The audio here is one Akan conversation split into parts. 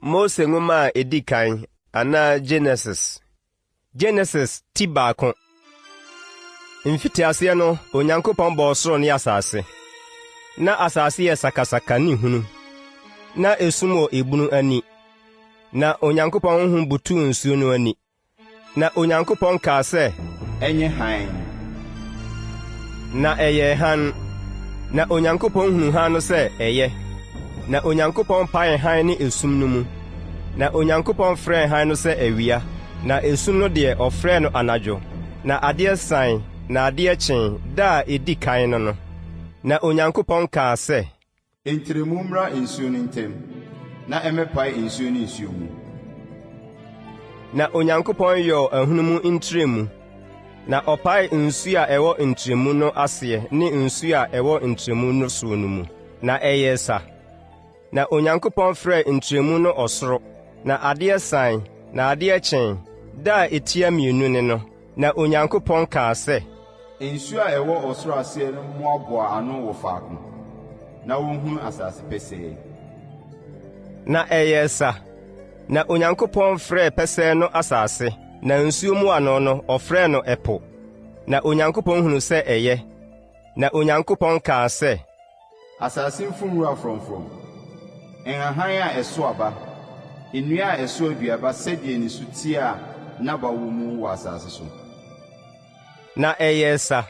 Mose ngoma edikan ana Genesis. Genesis ti baako. Mfitiase no Onyankopɔn bɔ ɔsoro ne asase. Na asase yɛ sakasaka ne hunu. Na esum wɔ ebunu ani. Na Onyankopɔn honhom butu nsuo no ani. Na Onyankopɔn kaa sɛ, enye han. Na ɛyɛ han. Na Onyankopɔn hunu han no sɛ ɛyɛ. Na Onyankopɔn pae han ne esum no mu. Na Onyankopɔn frɛ han no sɛ awia. Na esum no deɛ ɔfrɛ no anadwo. Na adeɛ san, na adeɛ kyen, da a edi kan no. Na Onyankopɔn kaa sɛ, Entremu mmra nsuo no ntam, na ɛmɛpae nsuo no nsuo mu. Na Onyankopɔn yɔɔ ahunumu ntrɛmu. Na ɔpae nsuo a ɛwɔ ntrɛmu no aseɛ ne nsuo a ɛwɔ ntrɛmu no so no mu. Na ɛyɛ sa. Na Onyankopɔn frɛ ntrɛmu no ɔsoro. Na adeɛ san, na adeɛ kyen, da a etia mmienu ne no. Na Onyankopɔn kaa sɛ, Nsuo a ɛwɔ ɔsoro aseɛ no mmoaboa ano wɔ faako, na wonhunu asase pɛsɛɛ. Na ɛyɛ sa. Na Onyankopɔn frɛ pɛsɛɛ no asase, na nsuo mu ano no ɔfrɛ no ɛpo. Na Onyankopɔn hunu sɛ ɛyɛ. Na Onyankopɔn kaa sɛ, Asase mfunwura frɔmfrɔm, nhahan a ɛso aba, nnua a ɛso aduaba sɛdeɛ ne su tie a naba wɔ mu wɔ asase so. Na ɛyɛ sa.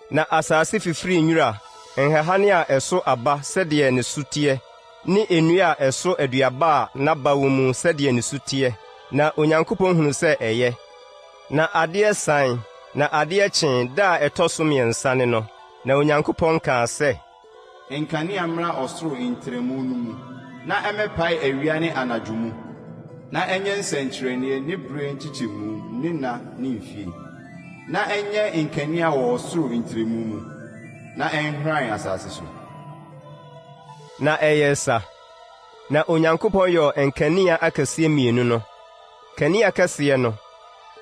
Na asase fifiri nwura, nhahane a ɛso aba sɛdeɛ ne su tie, ne nnua a ɛso aduaba a naba wɔ mu sɛdeɛ ne su tie. Na Onyankopɔn hunu sɛ ɛyɛ. Na adeɛ san, na adeɛ kyen da a ɛtɔ so mmiɛnsa ne no. Na Onyankopɔn kaa sɛ, Nkanea mmra ɔsoro ntrɛmu no mu, na ɛmɛpae awia ne anadwo mu, na ɛnyɛ nsɛnkyerɛnneɛ ne bere nkyekyɛmu ne nna ne mfie, na ɛnyɛ nkanea wɔ ɔsoro ntrɛmu mu, na ɛnhran asase so. Na ɛyɛ sa. Na Onyankopɔn yɔ nkanea akɛseɛ mmienu no. Kanea kɛseɛ no,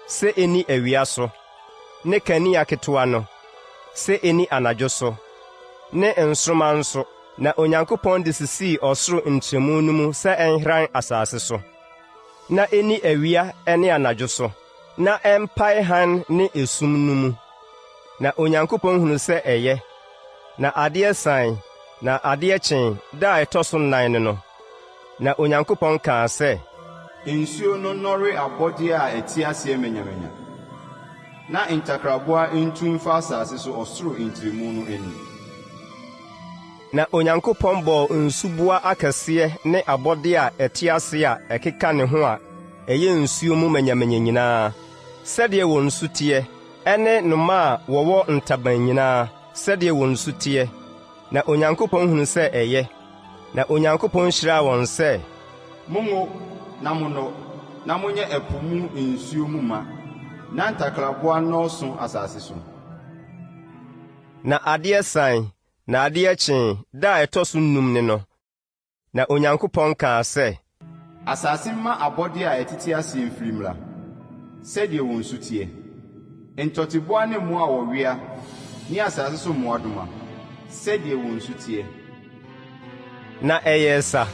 sɛ eni awia so, ne kanea ketewa no, sɛ eni anadwo so, ne nsoroma nso. Na Onyankopɔn de sisii ɔsoro ntrɛmu no mu sɛ ɛnhran asase so. Na eni awia ne anadwo so, na ɛmpae han ne esum no mu. Na Onyankopɔn hunu sɛ ɛyɛ. Na adeɛ san, na adeɛ kyen, da a ɛtɔ so 9 no. Na Onyankopɔn kaa sɛ, Nsuo no nnɔre abɔdeɛ a ɛte aseɛ manyamanya, na ntakraboa ntu mfa asase so ɔsoro ntrɛmu no ani. Na Onyankopɔn bɔɔ nsuboa akɛseɛ ne abɔde a ɛte ase a ɛkeka ne ho a ɛyɛ nsuo mu manyamanya nyinaa, sɛdeɛ wɔn nsu teɛ, ɛne nnoma a wɔwɔ ntaban nyinaa, sɛdeɛ wɔn nsu teɛ. Na Onyankopɔn hunu sɛ ɛyɛ. Na Onyankopɔn hyiraa wɔn sɛ, Mongo na monɔ, na monyɛ ɛpo mu nsuo mu ma, na ntakraboa nnɔɔso asase so. Na adeɛ san, na adeɛ kyen, da a ɛtɔ so 5 ne no. Na Onyankopɔn kaa sɛ, Asase mma abɔde a ɛtete aseɛ mfiri mmra, sɛdeɛ wɔn nsu teɛ. Ntɔteboa ne mmoa a wɔwea, ne asase so mmoadoma, sɛdeɛ wɔn nsu teɛ. Na ɛyɛ sa.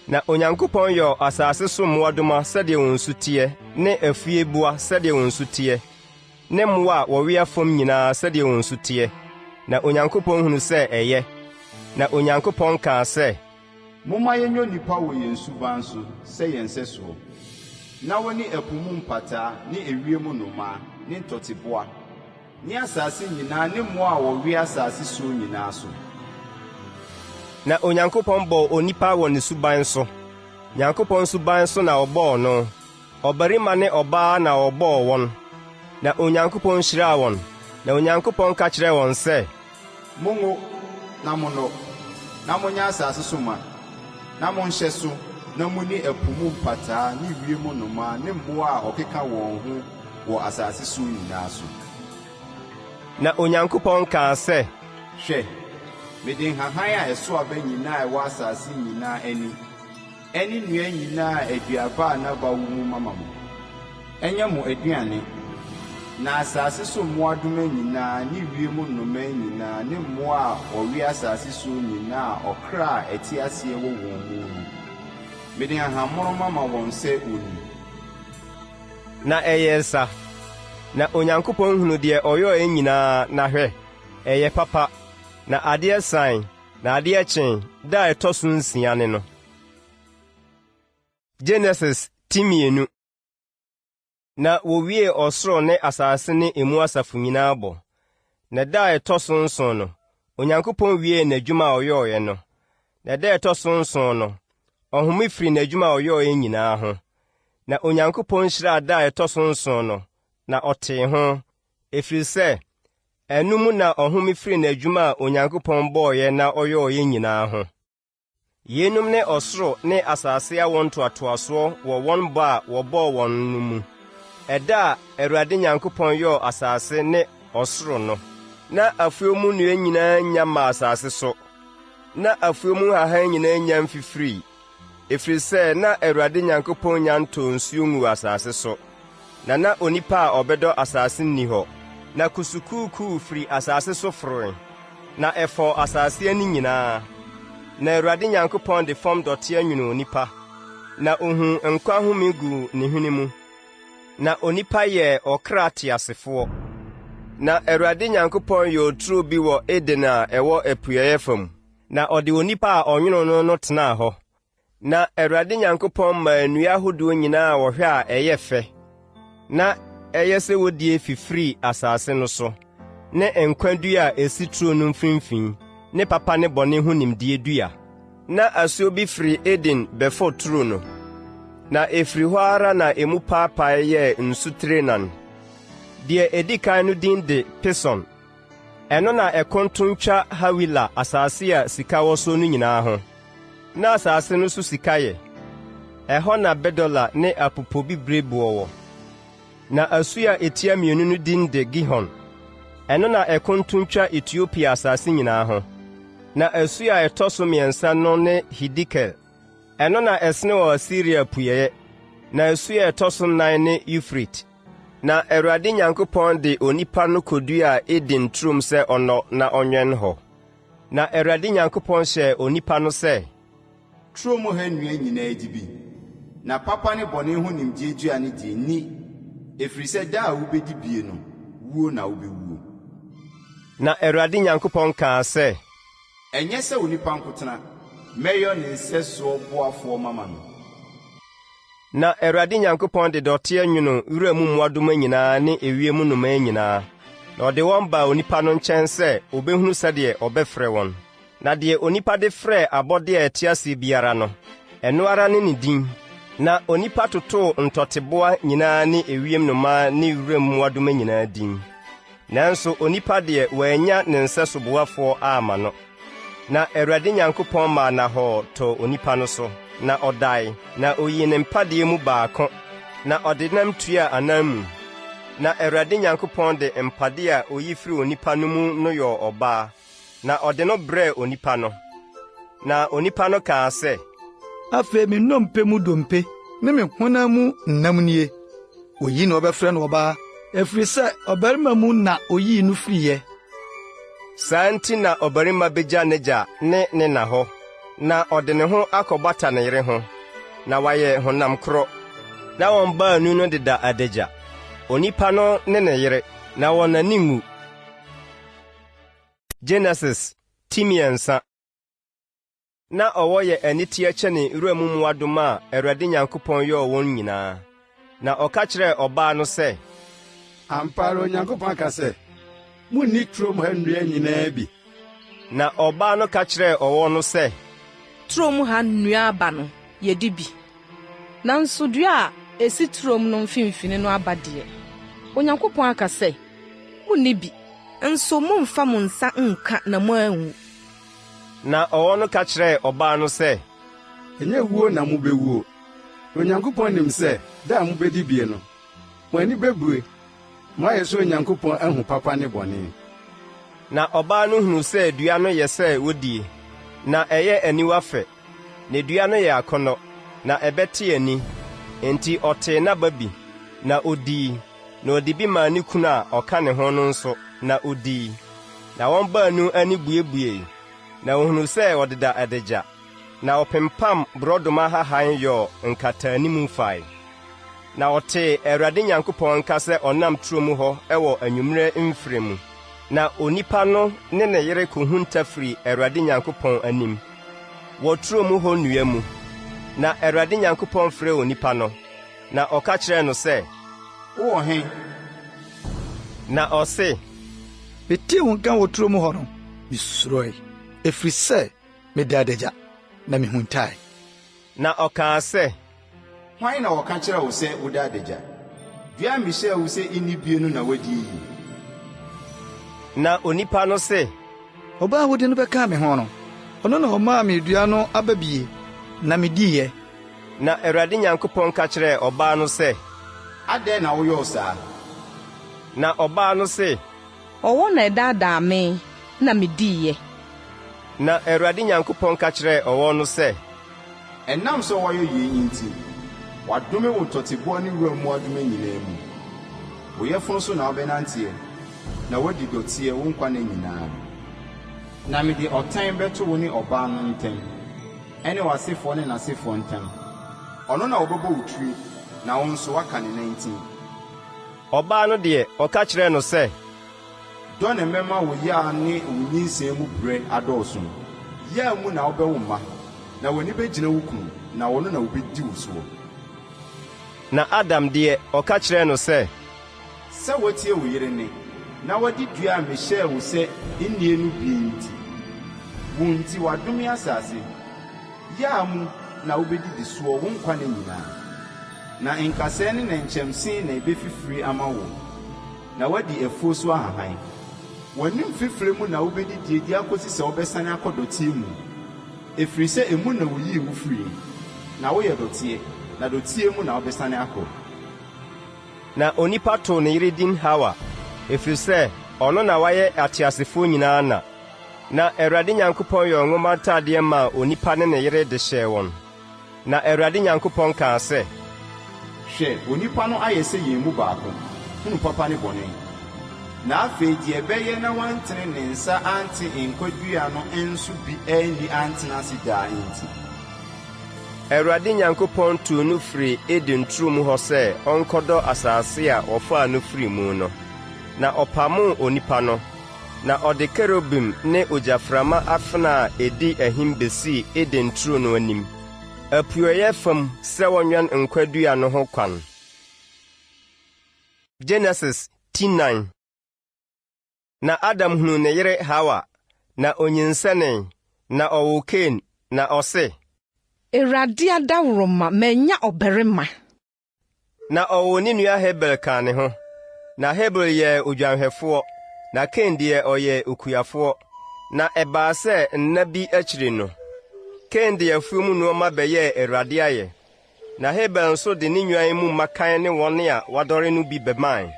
Na Onyankopɔn yɔ asase so mmoadoma sɛdeɛ wɔn nsu teɛ, ne afueboa sɛdeɛ wɔn nsu teɛ, ne mmoa a wɔwea fam nyinaa sɛdeɛ wɔn nsu teɛ. Na Onyankopɔn hunu sɛ ɛyɛ. Na Onyankopɔn kaa sɛ, Momma yɛnyɛ nnipa wɔ yɛn suban so sɛ yɛn sɛsoɔ, na wɔne ɛpo mu mpataa ne ewiem nnomaa ne ntɔteboa, ne asase nyinaa ne mmoa a wɔwea asase so nyinaa so. Na Onyankopɔn bɔɔ onipa wɔ ne suban so. Nyankopɔn suban so na ɔbɔɔ no. Ɔbarima ne ɔbaa na ɔbɔɔ wɔn. Na Onyankopɔn hyiraa wɔn. Na Onyankopɔn ka kyerɛɛ wɔn sɛ, Mongo na monɔ, na monyɛ asase so ma, na monhyɛ so, na muni ɛpo mu mpataa ne wiem nnomaa ne mmoa a ɔkeka wɔn ho wɔ asase so nyinaa so. Na Onyankopɔn kaa sɛ, Hwɛ, mede nhahan a ɛso aba nyinaa ɛwɔ asase nyinaa ani, ɛne nnua nyinaa a aduaba a naba wɔ mu mama mo. Ɛnyɛ mo aduane, na asase so mmoadoma nyinaa ne wiem nnomaa nyinaa ne mmoa a ɔwe asase so nyinaa a ɔkra a ɛte aseɛ wɔ wɔn mu no. mede ahammoro mama wɔn sɛ oni. Na ɛyɛ sa. Na Onyankopɔn hunu deɛ ɔyɛ nyinaa na hwɛ. Ɛyɛ papa. Na adeɛ san, na adeɛ kyen, da ɛtɔ so 9 ne no. Genesis timienu. Na wowie ɔsoro ne asase ne emu asafo nyinaa bɔ. Na da ɛtɔ so 9 no, Onyankopɔn wie n'adwuma a ɔyɛɛ no. Na da ɛtɔ so 9 no, ɔhome firi n'adwuma a ɔyɛɛ nyinaa ho. Na Onyankopɔn hyiraa da ɛtɔ so 9 no, na ɔtee ho, ɛfiri sɛ, ɛno mu na ɔhome firi n'adwuma a Onyankopɔn bɔɔyɛ na ɔyɛɛ nyinaa ho. Yenum ne ɔsoro ne asase awɔ ntoatoasoɔ wɔ wɔn bɔ a wɔbɔɔ wɔn no mu. Ɛda a Awurade Nyankopɔn yɛɛ asase ne ɔsoro no, na afuo mu nnua nyinaa nya ma asase so. Na afuo mu hahan nyinaa nya mfifiri, ɛfiri sɛ na Awurade Nyankopɔn nya ntɔ nsuo ngu asase so. Na onipa a ɔbɛdɔ asase nni hɔ. Na kusukuukuu firi asase so foroe, na ɛfɔw asase ani nyinaa. Na Awurade Nyankopɔn de fam dɔte anwene onipa, na ohu nkwa home gu ne hwene mu. Na onipa yɛ ɔkra teasefoɔ. Na Awurade Nyankopɔn yɛ oturo bi wɔ Eden a ɛwɔ apueeɛ fam, na ɔde onipa a ɔnwene no tenaa hɔ. Na Awurade Nyankopɔn maa nnua ahodoɔ nyinaa wɔhwɛ a ɛyɛ fɛ, na ɛyɛ sɛ wodie fifiri asase no so, ne nkwadua a esi turo no mfimfini, ne papa ne bɔne ho nimdeɛ dua. Na asuo bi firi Eden bɛfɔ turo no, na efiri hɔ ara na emu paapae yɛ nsutrenan. Deɛ edi kan no din de Pison. Ɛno na ɛkonto ntwa Hawila asase a sika wɔ so no nyinaa ho. Na asase no so sika yɛ. Ɛhɔ na Bedola ne apopobibire boɔ wɔ. Na asu a etia mmienu no din de Gihon. Ɛno na ɛkonto ntwa Etiopia asase nyinaa ho. Na asu a ɛtɔ so 3 no ne Hidikel. Ɛno na ɛsene wɔ Asiria puyeɛ. Na asu a ɛtɔ so 9 ne Eufrate. Na Awurade Nyankopɔn de onipa no kodua Eden turom sɛ ɔnɔ na ɔnwɛn hɔ. Na Awurade Nyankopɔn hyɛ onipa no sɛ, turo mu ha nnua nyinaa di bi, na papa ne bɔne ho nimdeɛ dua ne deɛ ni, ɛfiri sɛ da a wobɛdi bie no, wuo na wobɛwuo. Na Awurade Nyankopɔn kaa sɛ, ɛnyɛ sɛ onipa nkotena, mɛyɛ ne nsɛsoɔ boafoɔ mama no. Na Awurade Nyankopɔn de dɔte anwene wura mu mmoadoma nyinaa ne ewiem nnomaa nyinaa, na ɔde wɔn baa onipa no nkyɛn sɛ obehunu sɛdeɛ ɔbɛfrɛ wɔn. Na deɛ onipa de frɛ abɔde a ɛte ase biara no, ɛno ara ne ne din. Na onipa totoo ntɔteboa nyinaa ne ewiem nnomaa ne wura mu mmoadoma nyinaa din. Nanso onipa deɛ wɔanya ne nsɛsoboafoɔ ama no. Na Awurade Nyankopɔn maa n'ahɔ tɔ onipa no so, na ɔdae, na oyii ne mpadeɛ mu baako, na ɔde nam tua anan mu. Na Awurade Nyankopɔn de mpadeɛ a oyi firi onipa no mu no yɛ ɔbaa, na ɔde no brɛɛ onipa no. Na onipa no kaa sɛ, afei me nnompe mu dompe ne me honam mu nnam nie. Oyi na ɔbɛfrɛ no ɔbaa, ɛfiri sɛ ɔbarima mu na oyii no firiɛ. Saa nti na ɔbarima begya n'agya ne ne na hɔ, na ɔde ne ho akɔbata ne yere ho, na wayɛ honam korɔ. Na wɔn baanu no deda adagya, onipa no ne ne yere, na wɔn ani ngu. Genesis timiɛnsa. Na ɔwɔ yɛ aniteɛ kyɛne wura mu mmoadoma a Awurade Nyankopɔn yɛɛ wɔn nyinaa. Na ɔka kyerɛɛ ɔbaa no sɛ, ampa ara Onyankopɔn aka sɛ, munni turo mu ha nnua nyinaa bi. Na ɔbaa no ka kyerɛɛ ɔwɔ no sɛ, turo mu ha nnua aba no yɛdi bi, nanso dua a esi turo mu no mfimfini no aba deɛ, Onyankopɔn aka sɛ, munni bi, nso momfa mo nsa nka na moanwu. Na ɔwɔ no ka kyerɛɛ ɔbaa no sɛ, ɛnyɛ wuo na mobɛwuo. Onyankopɔn nim sɛ da a mobɛdi bie no, mo ani bɛbue, moayɛ sɛ Onyankopɔn ahu papa ne bɔne. Na ɔbaa no hunu sɛ dua no yɛ sɛ wodie, na ɛyɛ aniwa fɛ, na dua no yɛ akɔnnɔ, na ɛbɛte ani. Enti ɔtee n'aba bi, na odii, na ɔde bi maa ne kunu a ɔka ne ho no nso, na odii. Na wɔn baanu ani buebuei, na ohunu sɛ ɔdeda adagya. na ɔpempam borɔdoma hahan yɔ nkataanim fae. Na ɔtee Awurade Nyankopɔn nka sɛ ɔnam turo mu hɔ ɛwɔ anwummerɛ mfiri mu. Na onipa no ne ne yere kohunta firi Awurade Nyankopɔn anim. Wɔ turo mu hɔ nnua mu. Na Awurade Nyankopɔn frɛ onipa no, na ɔka kyerɛɛ no sɛ, "Wowɔ he?" Na ɔse, Metie wo nka wɔ turo mu hɔ no, mesuroe, ɛfiri sɛ meda adagya na mehuntae. Na ɔkaa sɛ, Hwan na wɔka kyerɛ wo sɛ woda adagya? Dua mehyɛɛ wo sɛ inni bie no na wadi yi. Na onipa no se, Ɔbaa wode no bɛkaa me ho no, ɔno na ɔmaa me dua no aba bie, na mediiɛ. Na Awurade Nyankopɔn ka kyerɛɛ ɔbaa no sɛ, Adɛn na woyɛɛ saa? na ɔbaa no se, Ɔwɔ na ɛdaadaa me na mediiɛ. na Awurade Nyankopɔn ka kyerɛɛ ɔwɔ no sɛ, Ɛnam sɛ wɔyɛ yei nti, wadome wo tɔteboa ne wura mu adwuma nyinaa mu. Wo yɛfono so na wobɛnanteɛ, na woadi dɔteɛ wo nkwa na nyinaa. Na mede ɔtan bɛto wo ne ɔbaa no ntam, ɛne w'asefoɔ ne n'asefoɔ ntam. Ɔno na wɔbɛbɔ wo tiri, na wo nso woaka ne nantin. ɔbaa no deɛ ɔka kyerɛɛ no sɛ, Dɔ ne mɛma wo yaa ne wo nyinsɛn mu berɛ adɔɔso. Yaa mu na wobɛwo mma, na w'ani bɛgyina wo kunu, na wɔno na wobɛdi wo soɔ. na Adam deɛ ɔka kyerɛɛ no sɛ, Sɛ wotie wo yere ne, na wɔde dua a mehyɛɛ wo sɛ nnie no bie nti. Wo nti wadome asase. Yaa mu na wobɛdidi soɔ wo nkwa na nyinaa. Na nkasɛɛ ne nkyɛmsen na ebefifiri ama wo, na wadi afuo so ahahan. W'anim fifiri mu na wobɛdidi adi akosi sɛ wobɛsane akɔ dɔteɛ mu. Ɛfiri sɛ emu na woyii wo firi, na woyɛ dɔteɛ, na dɔteɛ mu na wobɛsane akɔ. na onipa too ne yere din Hawa, ɛfiri sɛ ɔno na wayɛ ateasefoɔ nyinaa na. Na Awurade Nyankopɔn yɛ nwoma ntadeɛ maa onipa ne ne yere de hyɛɛ wɔn. Na Awurade Nyankopɔn kaa sɛ, Hwɛ, onipa no ayɛ sɛ yɛn mu baako, hunu papa ne bɔne. Na afei deɛ ɛbɛyɛ na wantene ne nsa ante nkwadua no nso bi anni antena ase daa nti. Awurade Nyankopɔn tuu no firi Eden turo mu hɔ sɛ ɔnkɔdɔ asase a ɔfaa no firi mu no. Na ɔpamoo onipa no, na ɔde kerubim ne ogyaframa afena a edi ahim besii Eden turo no anim, apueyɛ fam sɛ wɔnwɛn nkwadua no ho kwan. Genesis 10:9. Na Adam hunu ne yere Hawa, na onyinsɛnee, na ɔwoo Kain, na ɔse, Awurade adaworo ma manya ɔbarima. na ɔwoo ne nua Hebel kaa ne ho. Na Hebel yɛ odwanhwɛfoɔ, na Kain deɛ ɔyɛ okuafoɔ. Na ɛbaa sɛ nna bi akyiri no, Kain de afuom nneɛma bɛyɛɛ Awurade ayɛ. Na Hebel nso de ne nnuan mu mmakan ne wɔn a wɔadɔre no bi bɛmae.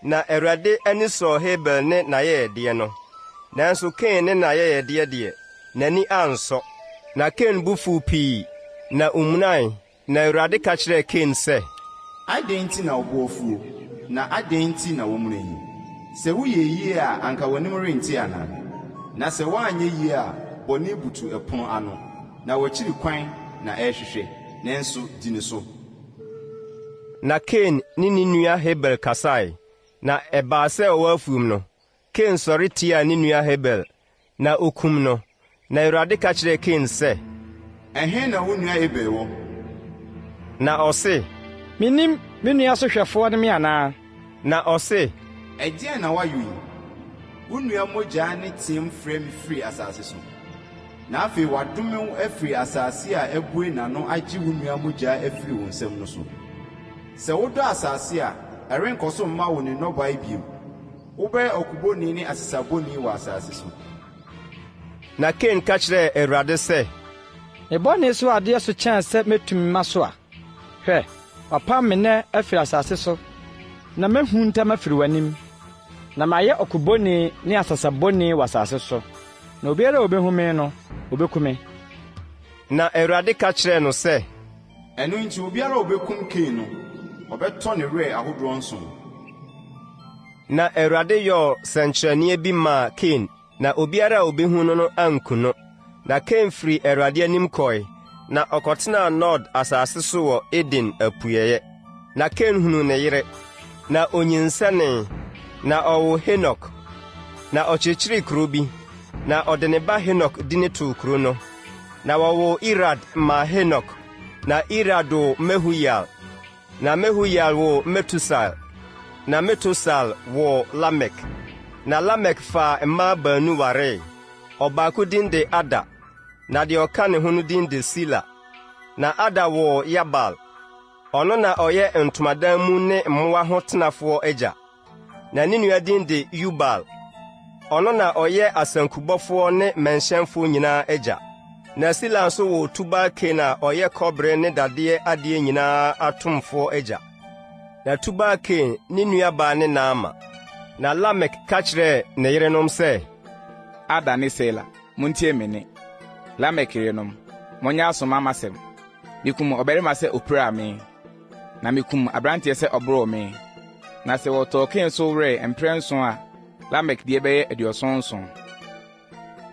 Na Awurade ani sɔɔ Hebel ne n'ayɛyɛdeɛ no, nanso Kain ne n'ayɛyɛdeɛ deɛ, n'ani ansɔ. Na Kain bo fuw pii, na omunae. Na Awurade ka kyerɛɛ Kain sɛ, Adɛn nti na wobɔ afuo, na adɛn nti na womuna yi? Sɛ woyɛ yie a anka w'anim rente anaa? Na sɛ woanyɛ yie a bɔne butu ɛpono ano, na wɔakyiri kwan na ɛrehwehwɛ, nanso di ne so. Na Kain ne ne nua Hebel kasae. Na ɛbaa sɛ ɔwɔ afuom no, Kain sɔre tiaa ne nua Hebel, na okum no. Na Awurade ka kyerɛɛ Kain sɛ, Ɛhe na wo nua Hebel wɔ? na ɔse, Minim me nua sohwɛfoɔ ne me anaa? na ɔse, Ɛdeɛn na woayɛ yi? Wo nua mogyaa ne team frɛ me firi asase so. Na afei wadome wo afiri asase a abue n'ano agye wo nua mogyaa afiri wo nsam no so. Sɛ wodɔ asase a, ɛrenkɔ so mma wo ne nnɔbae bio. Wobɛyɛ ɔkobɔni ne asesabɔni wɔ asase so. na Kain ka kyerɛɛ Awurade sɛ, Me bɔne so adeɛ so kyɛn sɛ metumi ma so a. Hwɛ, wapam me nnɛ afiri asase so, na mehu ntam afiri w'anim. Na mayɛ ɔkobɔni ne asasabɔni wɔ asase so. Na obiara a obehu me no, obeku me. na Awurade ka kyerɛɛ no sɛ, Ɛno nti obiara a obekum Kain no, ɔbɛtɔ ne werɛ ahodoɔ nson. na Awurade yɔɔ sɛnkyerɛnneɛ bi maa Kain, na obiara a obehu no no anku no. Na Kain firi Awurade anim kɔe, na ɔkɔtenaa Nod asase so wɔ Eden apueyɛ. Na Kain hunu ne yere, na onyinsɛnee, na ɔwoo Henok. Na ɔkyekyeree kuro bi, na ɔde ne ba Henok din too kuro no. Na wɔwoo Irad ma Henok, na Irad woo Mehuyal, na Mehuyal woo Metusal, na Metusal woo Lamek. Na Lamek faa mmaa baanu waree. Ɔbaako din de Ada, na deɛ ɔka ne ho no din de Sila. Na Ada woo Yabal. Ɔno na ɔyɛ ntomadan mu ne mmoa ho tenafoɔ agya. Na ne nua din de Yubal. Ɔno na ɔyɛ asankubɔfoɔ ne mmɛnhyɛnfoɔ nyinaa agya. Na Sila nso wɔ Tubal-Kain a ɔyɛ kɔbere ne dadeɛ adeɛ nyinaa atomfoɔ agya. Na Tubal-Kain ne nuabaa ne Naama. Na Lamek ka kyerɛɛ ne yerenom sɛ, Ada ne Sela, muntie me ne. Lamek yerenom, monyɛ asom amasɛm. Mikum ɔbarima sɛ opira me, na mikum aberanteɛ sɛ ɔborɔ me. Na sɛ wɔtɔɔ Kain so werɛ mprɛnson a, Lamek deɛ bɛyɛ 79.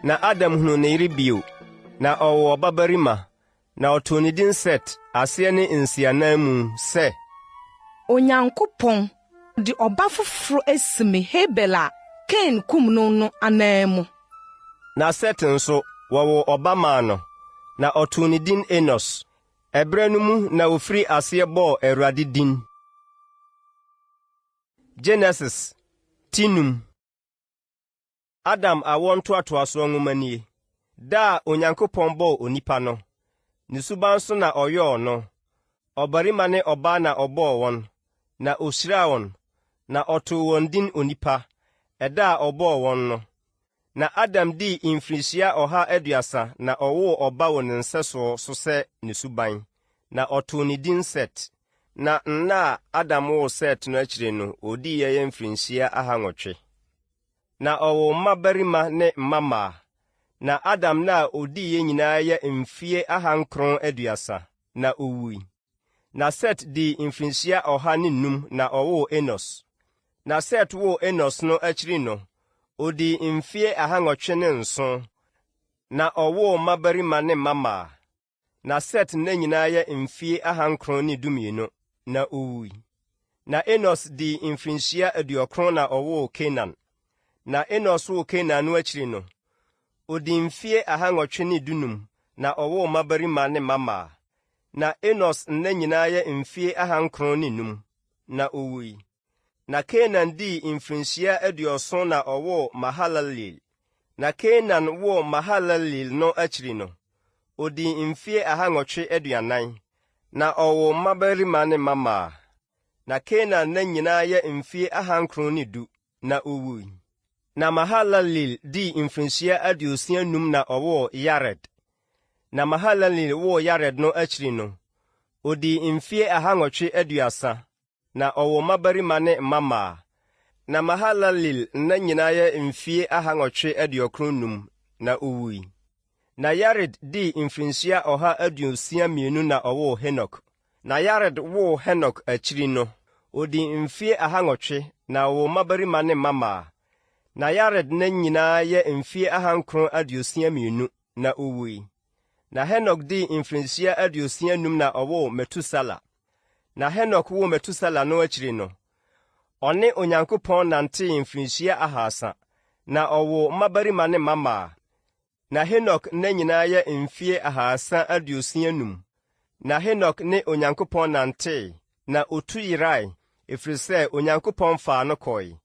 Na Adam hunu ne yere bio, na ɔwɔ ɔbabarima, na ɔtoo ne din Set, aseɛ ne nsianan mu sɛ, Onyankopɔn de ɔba foforo asi me Hebel a Kain kum no anan mu. Na Set nso wɔwɔ ɔba maa no, na ɔtoo ne din Enos. Ɛberɛ no mu na ofiri aseɛ bɔɔ Awurade din. Genesis Tinum. Adam awɔ ntoatoasoɔ nwoma nie. Da a Onyankopɔn bɔɔ onipa no, ne suban so na ɔyɔɔ no. Ɔbarima ne ɔbaa na ɔbɔɔ wɔn, na ohyiraa wɔn, na ɔtoo wɔn din onipa, ɛda a ɔbɔɔ wɔn no. Na Adam dii mfirihyia 130 na ɔwoo ɔba wɔ ne nsɛsoɔ so sɛ ne suban, na ɔtoo ne din Set. Na nna a Adam woo Set no akyiri no, odii yɛyɛ mfirinhyia 800. Na ɔwoo mmabarima ne mmammaa. Na Adam na a odii yɛ nyinaa yɛ mfie 930, na owui. Na Set dii mfirinhyia 105 na ɔwoo Enos. Na Set woo Enos no akyiri no, odii mfie 907, na ɔwoo mmabarima ne mmammaa. Na Set nna nyinaa yɛ mfie 912, na owui. Na Enos dii mfirinhyia 90 na ɔwoo Kenan. Na Enos woo Kenan no akyiri no, odii mfie 915, na ɔwoo mmabarima ne mmammaa. Na Enos nna nyinaa yɛ mfie 905, na owui. Na Kenan dii mfirinhyia 70 na ɔwoo Mahalalel. Na Kenan woo Mahalalel no akyiri no, odii mfie 940, na ɔwoo mmabarima ne mmammaa. Na Kenan nna nyinaa yɛ mfie 910, na owui. Na Mahalalel dii mfirinhyia 65 na ɔwoo Yared. Na Mahalalel woo Yared no akyiri no, odii mfie 930, na ɔwoo mmabarima ne mmammaa. Na Mahalalel nna nyinaa yɛ mfie 995, na owui. Na Yared dii mfirinhyia 162 na ɔwoo Henok. Na Yared woo Henok akyiri no, odii mfie 100, na ɔwoo mmabarima ne mmammaa. Na Yared nna nyinaa yɛ mfie 962, na owui. Na Henok dii mfirinhyia 65 na ɔwoo Metusala. Na Henok woo Metusala no akyiri no, ɔne Onyankopɔn nantee mfirinhyia 300, na ɔwoo mmabarima ne mmammaa. Na Henok nna nyinaa yɛ mfie 365. Na Henok ne Onyankopɔn nantee, na otu yerae, ɛfiri sɛ Onyankopɔn faa no kɔe.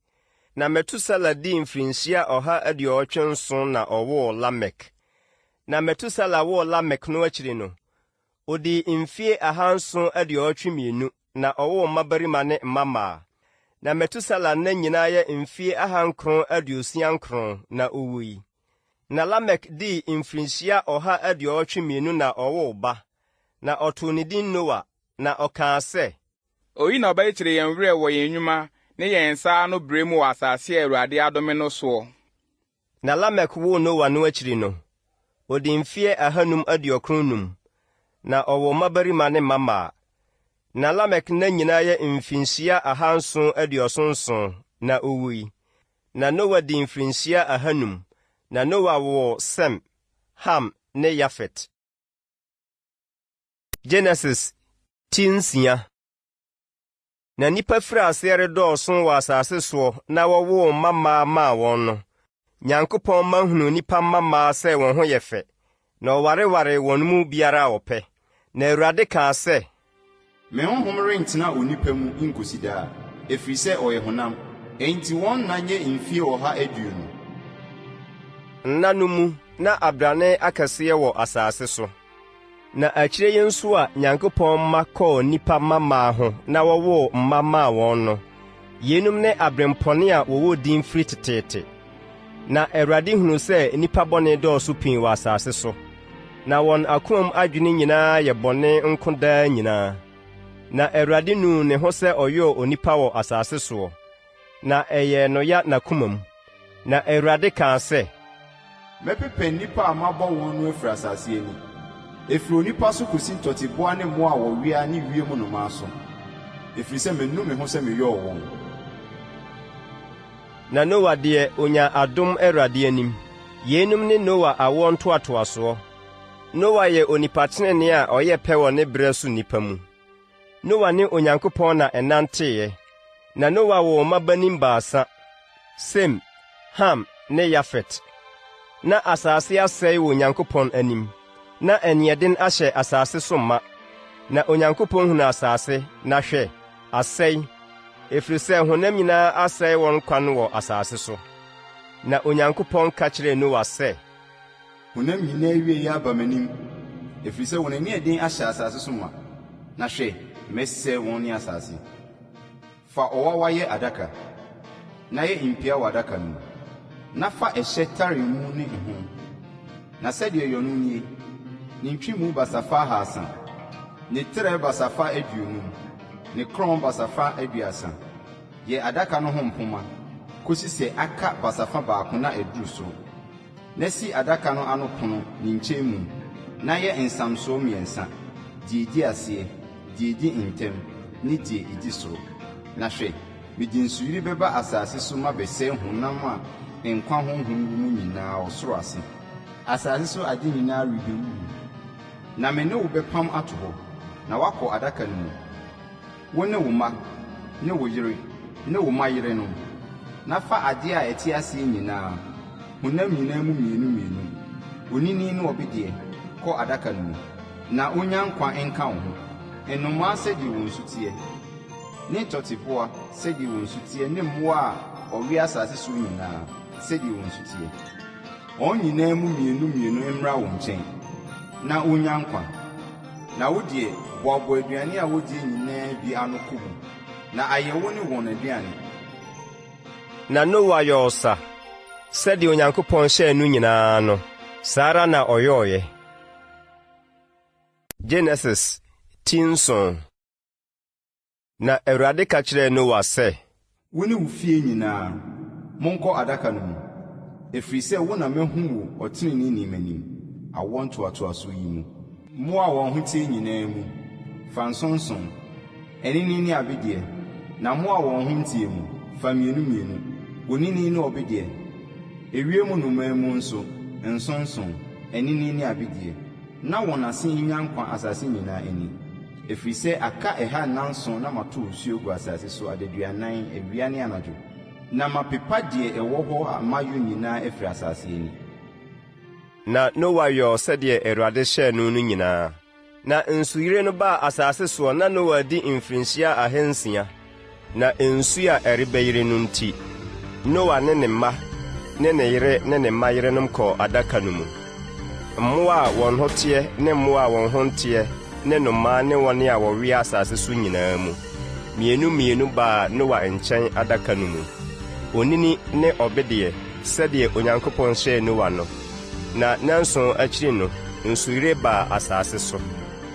Na Metusala dii mfirinhyia 187 na ɔwoo Lamek. Na Metusala woo Lamek no akyiri no, odii mfie 782, na ɔwoo mmabarima ne mmammaa. Na Metusala nna nyinaa yɛ mfie 969, na owui. Na Lamek dii mfirinhyia 182 na ɔwoo ba, na ɔtoo ne din Noa, na ɔkaa sɛ, Oyi na ɔbɛkyerɛ yɛn werɛ wɔ yɛn nnwuma ne yɛn nsa ano bere mu wɔ asase a Awurade adome no soɔ. Na Lamek woo Noa no akyiri no, odii mfie 595, na ɔwoo mmabarima ne mmammaa. Na Lamek nna nyinaa yɛ mfirinhyia 779, na owui. Na Noa dii mfirinhyia 500, na Noa woo Sem, Ham ne Yafet. Genesis 10:9. Na nipa firi ase redɔɔso wɔ asase so na wɔwoo mmamaa maa wɔn no. Nyankopɔn mahunu nipa mmamaa sɛ wɔn ho yɛ fɛ, na ɔwareware wɔn mu biara a ɔpɛ. Na Awurade kaa sɛ, me honhom rentena onipa mu nkosi daa, ɛfiri sɛ ɔyɛ honam, enti wɔn nna nyɛ mfie 120. Nna no mu na abrane akɛseɛ wɔ asase so. Na akyire yi nso a Nyankopɔn mma kɔɔ nipa mmamaa ho na wɔwoo mma maa wɔn no. Yenum ne abrempɔne a wɔwɔ din firi teteete. Na Awurade hunu sɛ nipa bɔne dɔɔso pii wɔ asase so. Na wɔn akomam adwene nyinaa yɛ bɔne nko daa nyinaa. Na Awurade nuu ne ho sɛ ɔyɛɛ onipa wɔ asase soɔ. Na ɛyɛ no ya n'akomam. Na Awurade kaa sɛ, mɛpepa nnipa a mabɔ wɔn no afiri asase ani, ɛfiri onipa so kosi ntɔteboa ne mmoa a wɔwea ne wiem nnomaa so, ɛfiri sɛ mennu me ho sɛ meyɔɔ wɔn. Na Noa deɛ onya adom Awurade anim. Yenum ne Noa awoɔ ntoatoasoɔ. Noa yɛ onipa tenenee a ɔyɛ pɛ wɔ ne berɛ so nnipa mu. Noa ne Onyankopɔn na ɛnanteeɛ. Na Noa wɔ mmabanim 3: Sem, Ham ne Yafet. Na asase asɛe wɔ Onyankopɔn anim. Na ɛneɛden ahyɛ asase so ma. Na Onyankopɔn hunu asase, na hwɛ, asɛe, ɛfiri sɛ honam nyinaa asɛe wɔn kwan wɔ asase so. Na Onyankopɔn ka kyerɛɛ Noa sɛ, honam nyinaa wie aba m'anim, ɛfiri sɛ wɔn ani ɛden ahyɛ asase so ma. Na hwɛ, mɛsɛe wɔn ne asase. Fa ɔwawa yɛ adaka, na yɛ mpia wɔ adaka no mu. Na fa ɛhyɛ tare mu ne ho. Na sɛdeɛ ɛyɛ no nie, ne ntwimu basafa 3, ne trɛ basafa 20, ne kron basafa 30. Yɛ adaka no ho mpoma, kosi sɛ aka basafa baako na ɛduru so. Na si adaka no ano pono ne nkyɛn mu, na yɛ nsamsoɔ 3, deɛ edi aseɛ, deɛ edi ntɛm, ne deɛ edi soro. Na hwɛ, mede nsuyiri bɛba asase so ma bɛsɛe honam a nkwa honhom mu nyinaa wɔ soro ase. Asase so ade nyinaa rebɛwu. Na me ne wo bɛpam ato hɔ, na wakɔ adaka no mu. Wo ne wo mma, ne wo yere, ne wo mma yerenom. Na fa ade a ɛte aseɛ nyinaa, honam nyinaa mu 2, onini ne ɔbedeɛ, kɔ adaka no mu. Na onya nkwa nka wo ho. Nnomaa sɛdeɛ wɔn nsu teɛ, ne ntɔteboa sɛdeɛ wɔn nsu teɛ, ne mmoa a ɔwe asase so nyinaa sɛdeɛ wɔn nsu teɛ. Wɔn nyinaa mu 2 mmra wo nkyɛn, na onya nkwa. Na wo deɛ, boaboa aduane a wodie nyinaa bi ano kɔ mu, na ayɛ wo ne wɔn aduane. Na Noa yɛ ɔsa, sɛdeɛ Onyankopɔn hyɛɛ no nyinaa no, saa ara na ɔyɛɔyɛ. Genesis 10:9. Na Awurade ka kyerɛɛ Noa sɛ, wo ne wo fie nyinaa, monkɔ adaka no mu, ɛfiri sɛ wo na mahu wo ɔtenenee nim awɔ ntoatoaso yi mu. Mmoa a wɔn ho tie nyinaa mu, fa nsonson, ɛnini ne abedeɛ, na mmoa a wɔn ho ntie mu, fa 2, onini ne ɔbedeɛ. Ewiem nnomaa mu nso, nsonson, ɛnini ne abedeɛ. Na wɔn ase nya nkwa asase nyinaa ani, ɛfiri sɛ aka ɛha 9 na mato osuo gu asase so adaduanan awia ne anadwo. Na mapepa deɛ ɛwɔ hɔ a mayɔ nyinaa afiri asase ani. Na Noa yɛɔ sɛdeɛ Awurade hyɛɛ no no nyinaa. Na nsuyire no baa asase soɔ na Noa di mfirinhyia 600. Na nsu a ɛrebɛyere no nti, Noa ne ne mma, ne ne yere ne ne mma yerenom kɔɔ adaka no mu. Mmoa a wɔn ho teɛ ne mmoa a wɔn ho nteɛ ne nnomaa ne wɔn a wɔwea asase so nyinaa mu. 2 baa Noa nkyɛn adaka no mu. Onini ne ɔbedeɛ, sɛdeɛ Onyankopɔn hyɛɛ Noa no. Na nanson akyiri no, nsuyire baa asase so.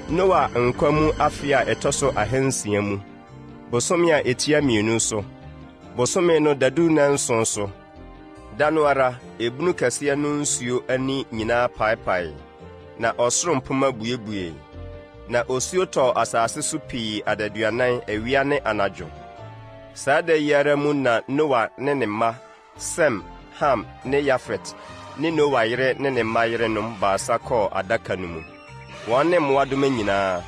Noa nkwa mu afe a ɛtɔ so 600 mu, bosome a etia 2 so. Bosome no dadu 9 so. Da no ara, ebunu kɛseɛ no nsuo ani nyinaa paepae, na ɔsoro mpoma buebue. Na osuo tɔɔ asase so pii adaduanan awia ne anadwo. Saa da yi ara mu na Noa ne ne mma, Sem, Ham ne Yafet ne Noa yere ne ne mma yerenom baasa kɔɔ adaka no mu. Wɔn ne mmoadoma nyinaa,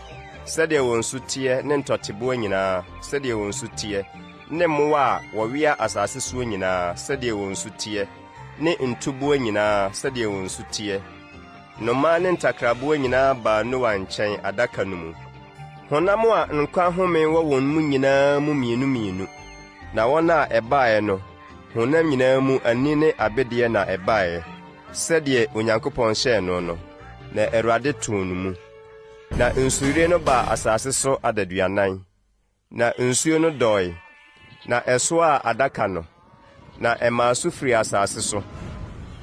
sɛdeɛ wɔn nsu teɛ ne ntɔteboa nyinaa, sɛdeɛ wɔn nsu teɛ, ne mmoa a wɔwea asase soɔ nyinaa, sɛdeɛ wɔn nsu teɛ, ne ntuboa nyinaa, sɛdeɛ wɔn nsu teɛ. Nnomaa ne ntakraboa nyinaa baa Noa nkyɛn adaka no mu. Honam a nkwa home wɔ wɔn mu nyinaa mu mmienu, na wɔn a ɛbaeɛ no, honam nyinaa mu ani ne abedeɛ na ɛbaeɛ, sɛdeɛ Onyankopɔn hyɛɛ no, na Awurade too no mu. Na nsuyire no baa asase so adaduanan, na nsuo no dɔɔe, na ɛsoaa adaka no, na ɛmaa so firi asase so.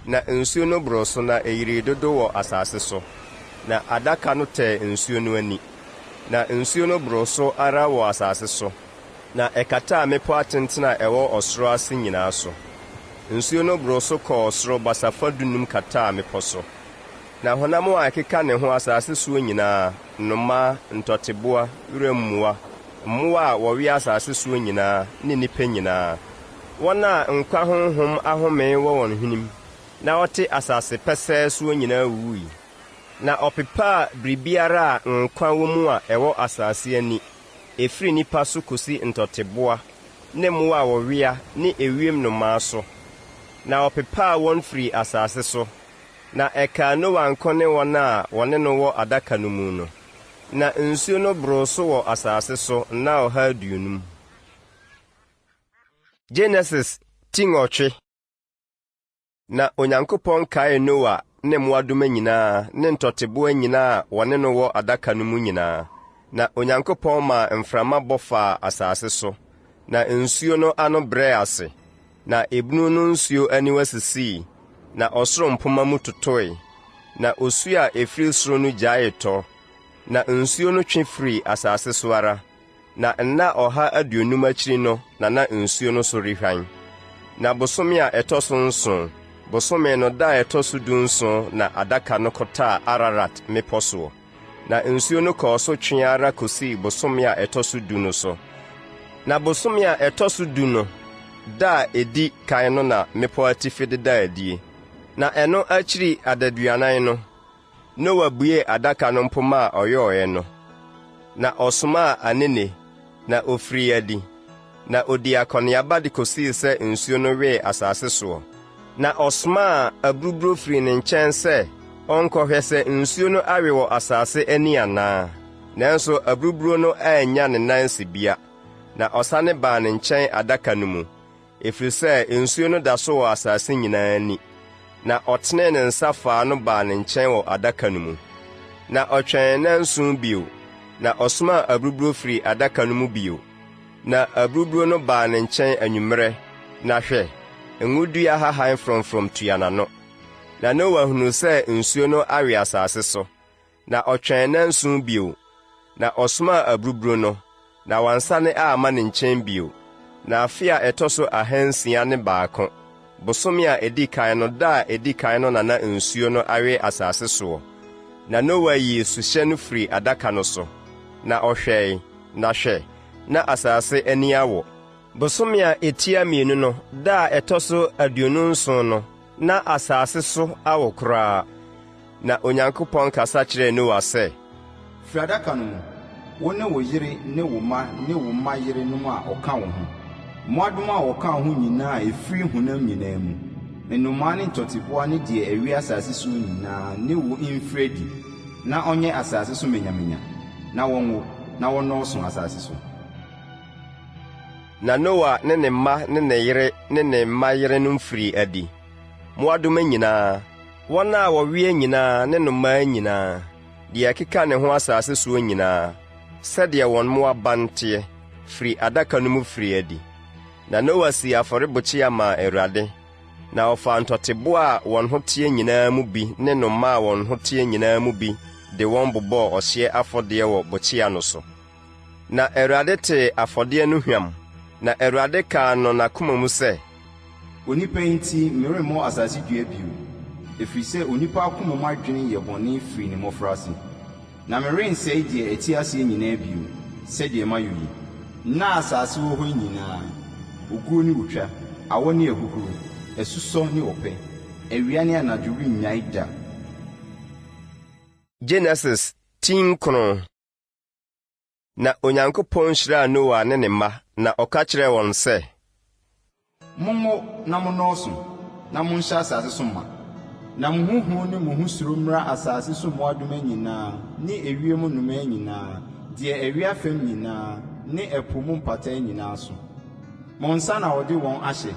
Na nsuo no boroo so na ɛyirii dodo wɔ asase so, na adaka no tɛɛ nsuo no ani. Na nsuo no boroo so ara wɔ asase so, na ɛkataa mmepɔ atenten a ɛwɔ ɔsoro ase nyinaa so. Nsuo no boroo so kɔɔ ɔsoro basafa dunum kataa mmepɔ so. Na honam a ɛkeka ne ho asase soɔ nyinaa, nnomaa, ntɔteboa, wuram mmoa, mmoa a wɔwea asase soɔ nyinaa, ne nnipa nyinaa, wɔn a nkwa honhom ahome wɔ wɔn hwenem, na wɔte asase pɛsɛɛ soɔ nyinaa wuwui. Na ɔpepaa biribiara a nkwa wɔ mu a ɛwɔ asase ani, ɛfiri nnipa so kosi ntɔteboa, ne mmoa a wɔwea ne ewiem nnomaa so. Na ɔpepaa wɔn firi asase so, na ɛkaa Noa nkɔ ne wɔn a wɔne no wɔ adaka no mu no. Na nsuo no boroo so wɔ asase so nna 150. Genesis 10:8. Na Onyankopɔn kaee Noa ne mmoadoma nyinaa ne ntɔteboa nyinaa a wɔne no wɔ adaka no mu nyinaa. Na Onyankopɔn maa mframa bɔ faa asase so, na nsuo no ano brɛɛ ase, na ebunu no nsuo aniwa sisii, na ɔsoro mpoma mu totoe, na osu a ɛfiri soro no gyaee tɔ, na nsuo no twe firi asase so ara, na nna 150 akyiri no na nsuo no so rehwan. Na bosome a ɛtɔ so 7, bosome no da a ɛtɔ so 17 na adaka no kɔtaa Ararat mmepɔ soɔ. Na nsuo no kɔɔ so twe ara kosii bosome a ɛtɔ so 10 no so. Na bosome a ɛtɔ so 10 no, da a edi kan no na mmepɔ atifi deda adie. Na ɛno akyiri adaduanan no, Noa bue adaka no mpoma a ɔyɔɔɛ no. Na ɔsomaa anene, na ofiri adi, na odi akɔneaba de kosii sɛ nsuo no wee asase soɔ. Na ɔsomaa aburuburo firi ne nkyɛn sɛ ɔnkɔhwɛ sɛ nsuo no awe wɔ asase ani anaa. Nanso aburuburo no annya ne nan sibea. Na ɔsane baa ne nkyɛn adaka no mu, ɛfiri sɛ nsuo no da so wɔ asase nyinaa ani. Na ɔtenee ne nsa faa no baa ne nkyɛn wɔ adaka no mu. Na ɔtwɛn nanson bio, na ɔsomaa aburuburo firi adaka no mu bio. Na aburuburo no baa ne nkyɛn anwummerɛ, na hwɛ, ngudua hahan frɔmfrɔm tua n'ano. Na Noa hunu sɛ nsuo no awe asase so, na ɔtwɛn nanson bio, na ɔsomaa aburuburo no, na wansane amma ne nkyɛn bio. Na afe a ɛtɔ so 601, bosome a edi kan no da a edi kan no na nsuo no awe asase soɔ. Na Noa yii suhyɛ no firi adaka no so, na ɔhwɛe, na hwɛ, na asase ani awɔ. Bosome a etia 2 no, da a ɛtɔ so 27 no, na asase so awɔ koraa. Na Onyankopɔn kasa kyerɛɛ Noa sɛ, firi adaka no mu, wo ne wo yere ne wo mma ne wo mma yerenom a ɔka wo ho, mmoadoma a ɔka wo ho nyinaa a ɛfiri honam nyinaa mu, nnomaa ne ntɔteboa ne deɛ ɛwe asase so nyinaa ne wo mfiri adi, na ɔnyɛ asase so menyamenya, na wɔnwo, na wɔnnɔɔso asase so. Na Noa ne ne mma ne ne yere ne ne mma yerenom firi adi, mmoadoma nyinaa, wɔn a wɔwea nyinaa ne nnomaa nyinaa, deɛ ɛkeka ne ho asase soɔ nyinaa, sɛdeɛ wɔn mmoa ban teɛ, firi adaka no mu firi adi. Na Noa si afɔrebɔkyia maa Awurade, na ɔfaa ntɔteboa a wɔn ho teɛ nyinaa mu bi ne nnomaa a wɔn ho teɛ nyinaa mu bi de wɔn bobɔɔ ɔhyeɛ afɔdeɛ wɔ bɔkyia no so. Na Awurade tee afɔdeɛ no hwam, na Awurade kaa no n'akoma mu sɛ, onipa nti meremmɔ asase dua bio, ɛfiri sɛ onipa akoma mu adwene yɛ bɔne firi ne mmɔfraase. Na merensɛe deɛ ɛte aseɛ nyinaa bio, sɛdeɛ mayɛ yi. Na asase wɔ hɔ nyinaa, oguo ne wotwa, awɔ ne ahukuru, ɛsusɔ ne ɔpɛ, ewia ne anadwo nnyai da. Genesis 10:9. Na Onyankopɔn hyiraa Noa ne ne mma na ɔka kyerɛɛ wɔn sɛ, Monwo na monɔɔso, na monhyɛ asase so ma. Na mo huhu ne mo husuro mmra asase so mmoadoma nyinaa, ne ewiem nnomaa nyinaa, deɛ ewia fam nyinaa, ne ɛpo mu mpataa nyinaa so. Mo nsa na wɔde wɔn ahyɛ.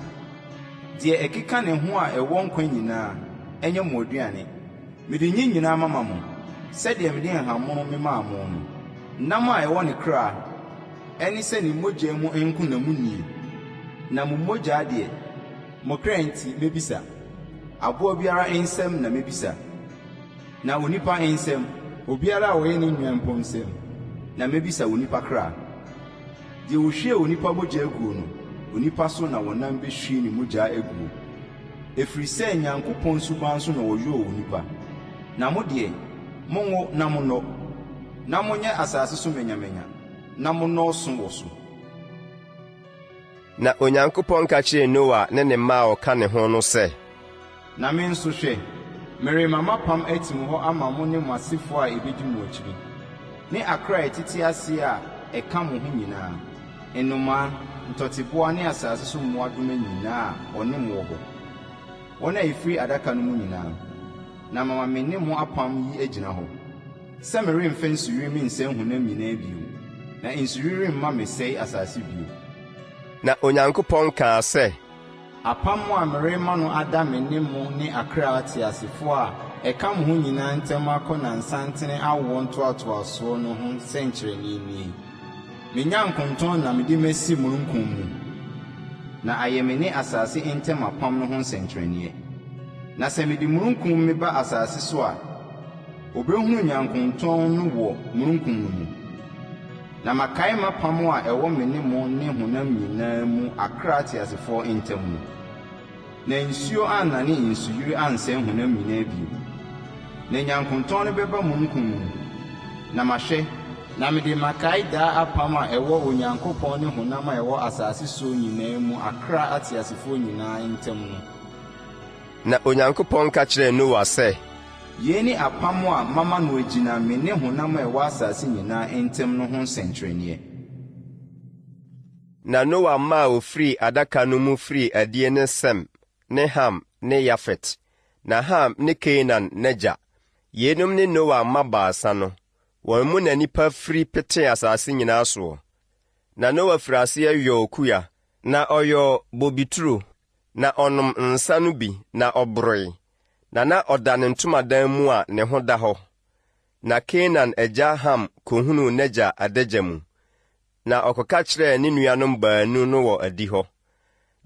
Deɛ ɛkeka ne ho a ɛwɔ nkwa nyinaa, ɛnyɛ mo aduane. Mede nyi nyinaa mama mo, sɛdeɛ mede nhamono memaa mo no. Nam a ɛwɔ ne kra, ɛne sɛ ne mogya mu nko na mu nie. Na mo mogya deɛ, mo kra nti mebisa. Aboa biara nsɛm na mebisa. Na onipa nsɛm, obiara a ɔyɛ ne nua mpɔ nsɛm, na mebisa onipa kra. Deɛ ohwie onipa mogya aguo no, onipa so na wɔnam behwie ne mogya aguo. Ɛfiri sɛ Nyankopɔn suban so na wɔyɔɔ onipa. Na mo deɛ, monwo na monɔ, na monyɛ asase so menyamenya, na monɔɔso wɔ so. Na Onyankopɔn ka kyerɛɛ Noa ne ne mma a ɔka ne ho no sɛ, Na me nso hwɛ, merema mapam atim hɔ ama mo ne mo asefo a ebedi mo akyiri, ne akra a ɛtete ase a ɛka mo ho nyinaa, nnomaa, ntɔteboa ne asase so mmoadoma nyinaa a ɔne mo wɔ hɔ, wɔn a ɛfiri adaka no mu nyinaa. Na mama me ne mo apam yi agyina hɔ, sɛ meremfa nsuhwiri nsɛ honam nyinaa bio, na nsuhwiri remma mesɛe asase bio. Na Onyankopɔn kaa sɛ, Apam a merema no ada me ne mo ne akra atiasefo a ɛka mo ho nyinaa ntam akɔ na nsantene awoɔ ntoatoasoɔ no ho nsɛnkyerɛnne nie. Menya nkontɔn na mede masi mununkum mu, na ayɛ me ne asase ntam apam no ho nsɛnkyerɛnne. Na sɛ mede mununkum meba asase so a, obehunu nyankontɔn no wɔ mununkum mu. Na makae mapam a ɛwɔ me ne mo ne honam nyinaa mu akra atiasefo ntam no. Na nsuo annane nsuhwiri ansɛn honam nyinaa bio. Na nyankontɔn no bɛba mununkum mu. Na mahwɛ, na mede makae daa apam a ɛwɔ Onyankopɔn ne honam a ɛwɔ asase so nyinaa mu akra atiasefo nyinaa ntam no. Na Onyankopɔn ka kyerɛɛ Noa sɛ, Yei ne apam a mama no agyina me ne honam a ɛwɔ asase nyinaa ntam no ho nsɛnkyerɛnneɛ. Na Noa mma a ofiri adaka no mu firi adie ne Sem, ne Ham, ne Yafet, na Ham ne Kanaan n'agya. Yenum ne Noa mma baasa no, wɔn mu na nipa firi petee asase nyinaa soɔ. Na Noa firi ase yɔ okuya, na ɔyɔ bobituro, na ɔnom nsa no bi, na ɔboroe. Na ɔda ne ntomadan mu a ne ho da hɔ. Na Kanaan agya Ham kohunu n'agya adagya mu. Na ɔkɔka kyerɛɛ ne nuanom baanu no wɔ adi hɔ.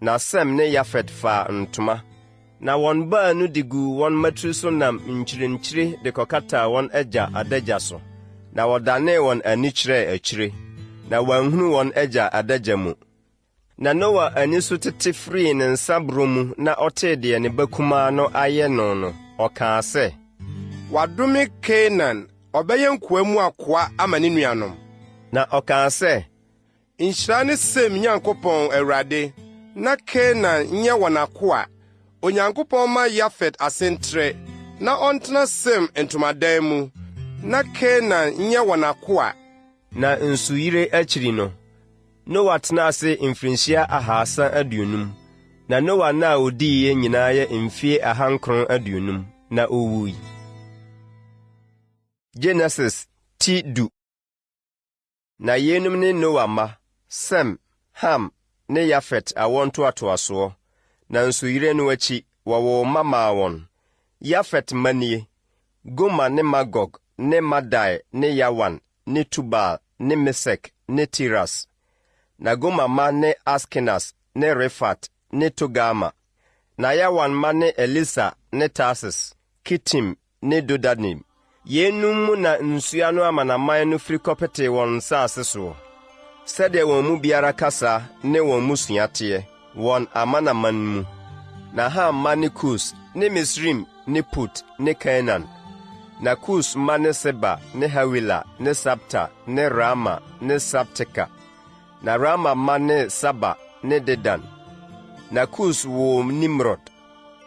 Na Sem ne Yafet faa ntoma. Na wɔn baanu de gu wɔn matiri so nam nkyirinkyiri de kɔkataa wɔn agya adagya so. Na wɔdanee wɔn ani kyerɛɛ akyire. Na wɔanhunu wɔn agya adagya mu. Na Noa ani so tete firi ne nsa boro mu na ɔtee deɛ ne bakumaa no ayɛ no, ɔkaa sɛ, Wadome Kanaan, ɔbɛyɛ nkoa mu akoa ama ne nuanom. Na ɔkaa sɛ, Nhyira ne Sem Nyankopɔn Awurade, na Kanaan nyɛ wɔn akoa. Onyankopɔn ma Yafet asentrɛ, na ɔntena Sem ntomadan mu, na Kanaan nyɛ wɔn akoa. Na nsuyire akyiri no, Noa tena ase mfirinhyia 350. Na Noa na odiiɛ nyinaa yɛ mfie 950, na owui. Genesis 10:10. Na yenum ne Noa mma, Sem, Ham, ne Yafet awɔ ntoatoasoɔ. Na nsuyire no akyi, wɔwɔ mma maa wɔn. Yafet mma nie: Goma ne Magog, ne Madai, ne Yawan, ne Tubal, ne Mesek, ne Tiras. Na Goma ma ne Askenas, ne Refat, ne Togama. Na Yawan ma ne Elisa, ne Tarsis, Kitim, ne Dodanim. Yenum mu na nsua no amanaman no firi kɔpete wɔn nsase so. Sɛdeɛ wɔn mu biara kasa ne wɔn mu sua teɛ, wɔn amanaman mu. Na Ham ma ne Kus, ne Misrim, ne Put, ne Kanaan. Na Kus ma ne Seba, ne Hawila, ne Sabta, ne Rama, ne Sabteka. Na Rama ma ne Saba, ne Dedan. Na Kus woo Nimrod.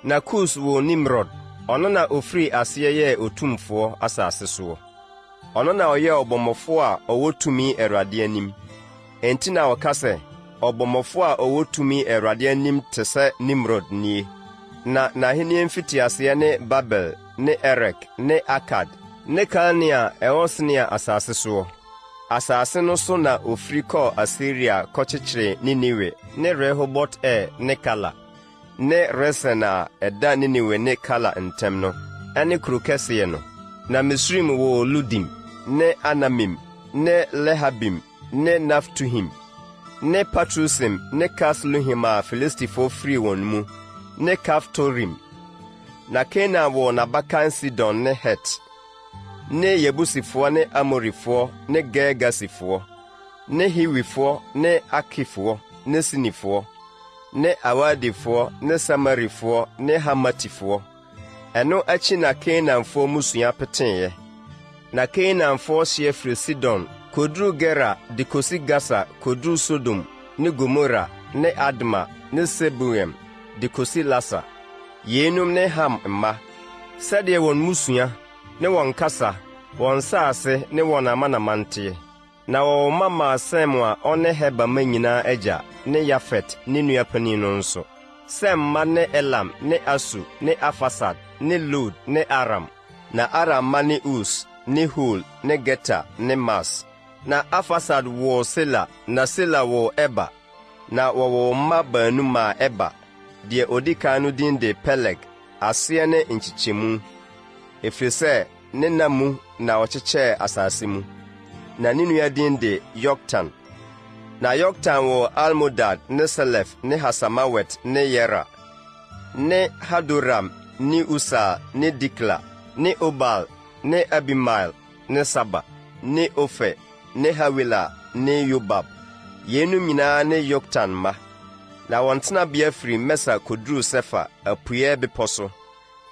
Na Kus wɔ Nimrod, ɔno na ofiri aseɛ yɛ otumfoɔ asase soɔ. Ɔno na ɔyɛ ɔbɔmmɔfoɔ a ɔwɔ tumi Awurade anim. Enti na ɔka sɛ, ɔbɔmmɔfoɔ a ɔwɔ tumi Awurade anim te sɛ Nimrod nie. Na n'ahenni mfitiaseɛ ne Babel, ne Erek, ne Akad, ne Kalne a ɛwɔ Senea asase soɔ. Asase no so na ofiri kɔɔ Asiria kɔkyekyere Niniwe, ne Rehobot ne Kala, ne Resen a ɛda Niniwe ne Kala ntam no, ɛne kuro kɛseɛ no. Na Misrim wɔ Ludim, ne Anamim, ne Lehabim, ne Naftuhim, ne Patrusim, ne Kasluhim a Filistifo firi wɔn mu, ne Kaftorim. Na Canaan wɔ n'abakan Sidon ne Het, ne Yebusifoɔ ne Amorifoɔ ne Gergasifoɔ, ne Hiwifoɔ ne Akifoɔ ne Sinifoɔ, ne Awadifoɔ ne Samarifoɔ ne Hamatifoɔ. Ɛno akyi na Kanaanfoɔ musua peteeɛ. Na Kanaanfoɔ hye firi Sidon koduru Gera de kosi Gasa koduru Sodom ne Gomora ne Adma ne Sebuem de kosi Lasa. Yenum ne Ham mma, sɛdeɛ wɔn musua ne wɔn kasa, wɔn saase ne wɔn amanamanteɛ. Na wɔwɔ mama Sem a ɔne Heba ma nyinaa agya ne Yafet ne nua panin no nso. Sem ma ne Elam ne Asu ne Afasad ne Lod ne Aram. Na Aram ma ne Us ne Hul ne Geta ne Mas. Na Afasad wɔ Sela, na Sela wɔ Eba. Na wɔwɔ mma baanu ma Eba. Deɛ odi kan no din de Peleg, aseɛ ne nkyekyɛmu. Ɛfiri sɛ ne namu na ɔkyekyɛɛ asase mu. Na ne nua din de Yoktan. Na Yoktan wɔ Almodad ne Selef ne Hasamawet ne Yera, ne Hadoram ne Usa ne Dikla, ne Obal ne Abimael ne Saba, ne Ofe ne Hawila ne Yobab. Yenum nyinaa ne Yoktan ma. Na wɔn tenabea firi Mesa koduru Sefa apueɛ bepɔ so.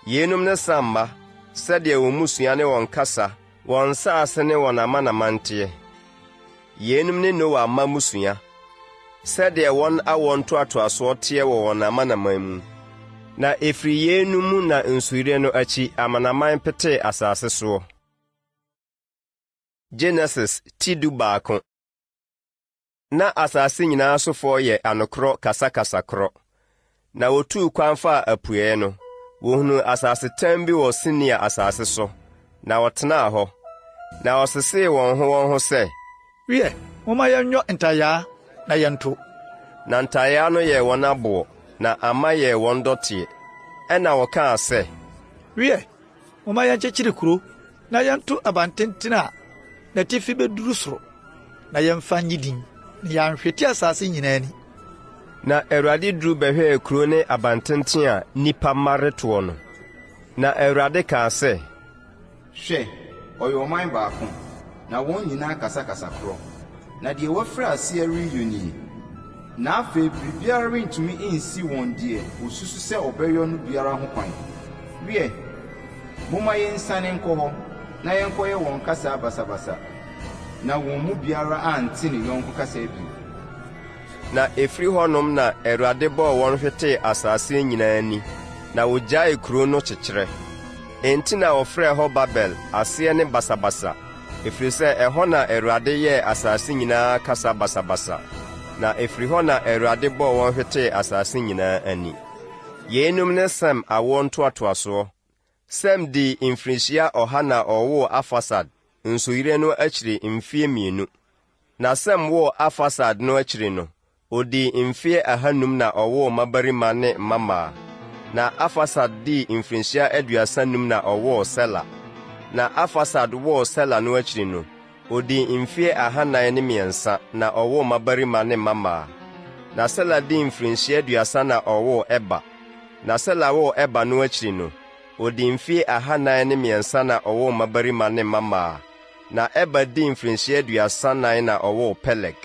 Yenum ne Samma, sɛdeɛ wɔn musua ne wɔn kasa, wɔn saase ne wɔn amanamanteɛ. Yenum ne Noa ma musua, sɛdeɛ wɔn awɔ ntoatoasoɔ teɛ wɔ wɔn amanaman mu. Na efiri yenum mu na nsuyire no akyi amanaman petee asase soɔ. Genesis tidu baako. Na asase nyinaa sofoɔ yɛ anokorɔ kasakasakorɔ. Na wotuu kwan fa apueɛ no, wohunu asase tam bi wɔ Senea asase so, na wɔtenaa hɔ. Na wɔsesee wɔn ho sɛ, Wiɛ, momma yɛnnwɔ ntayaa na yɛnto. Na ntayaa no yɛ wɔn aboɔ, na ama yɛ wɔn dɔteɛ. Ɛna wɔkaa sɛ, Wiɛ, momma yɛnkyekyere kuro, na yɛnto abantenten a n'atifi bɛduru soro, na yɛmfa nyi din, na yɛanhwete asase nyinaa ni. Na Awurade duru bɛhwɛɛ kuro ne abantenten a nnipa mma retoɔ no. Na Awurade kaa sɛ, Hwɛ, ɔyɛ ɔman baako, na wɔn nyinaa kasakasa korɔ. Na deɛ wɔfrɛ aseɛ reyɛ nie. Na afei biribiara rentumi nsi wɔn deɛ osusu sɛ ɔbɛyɔ no biara ho kwan. Wiɛ, momma yɛnsane nkɔ hɔ, na yɛnkɔyɛ wɔn kasa basabasa. Na wɔn mu biara ante ne yɔnko kasa bi. Na efiri hɔnom na Awurade bɔɔ wɔn hwetee asase nyinaa ani, na wogyaee kuro no kyekyerɛ. Enti na wɔfrɛɛ hɔ Babel, aseɛ ne basabasa, efiri sɛ ɛhɔ na Awurade yɛɛ asase nyinaa kasa basabasa. Na efiri hɔ na Awurade bɔɔ wɔn hwetee asase nyinaa ani. Yenum ne Sem awoɔ ntoatoasoɔ. Sem di mfirinhyia 100 na ɔwoo Afasad, nsuyire no akyiri mfeɛ 2. Na Sem woo Afasad no akyiri no, odi mfeɛ 500 na ɔwoo mmabarima ne mmamaa. Na Afasad di mfirinhyia 35 na ɔwoo Sela. Na Afasad woo Sela no akyiri no, odi mfeɛ 403 na ɔwoo mmabarima ne mmamaa. Na Sela di mfirinhyia 30 na ɔwoo Eba. Na Sela woo Eba no akyiri no, odi mfeɛ 403 na ɔwoo mmabarima ne mmamaa. Na Eba di mfirinhyia 39 na ɔwoo Peleg.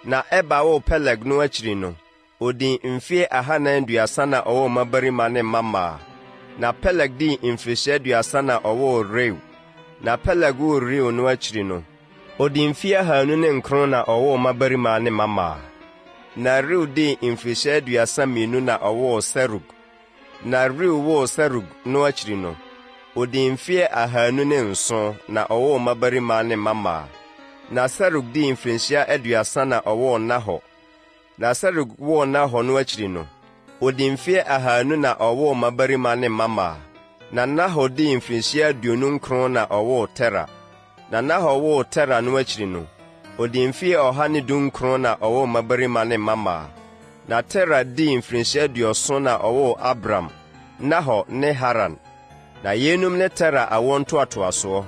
Na Eba woo Peleg no akyiri no, odi mfeɛ 430 na ɔwoo mmabarima ne mmamaa. Na Peleg di mfirinhyia 30 na ɔwoo Reu. Na Peleg woo Reu no akyiri no, odi mfeɛ 209 na ɔwoo mmabarima ne mmamaa. Na Reu di mfirinhyia 32 na ɔwoo Serug. na Reu woo Serug no akyiri no, odi mfeɛ 207 na ɔwoo mmabarima ne mmammaa. Na Serug di mfirinhyia 30 na ɔwoo Nahor. Na Serug woo Nahor no akyiri no, odi mfeɛ 200 na ɔwoo mmabarima ne mmammaa. Na Nahor di mfirinhyia 29 na ɔwoo Tera. Na Nahor woo Tera no akyiri no, odi mfeɛ 119 na ɔwoo mmabarima ne mmammaa. Na Tera di mfirinhyia 70 na ɔwoo Abram, Nahor ne Haran. Na yenum ne Tera awo ntoatoasoɔ.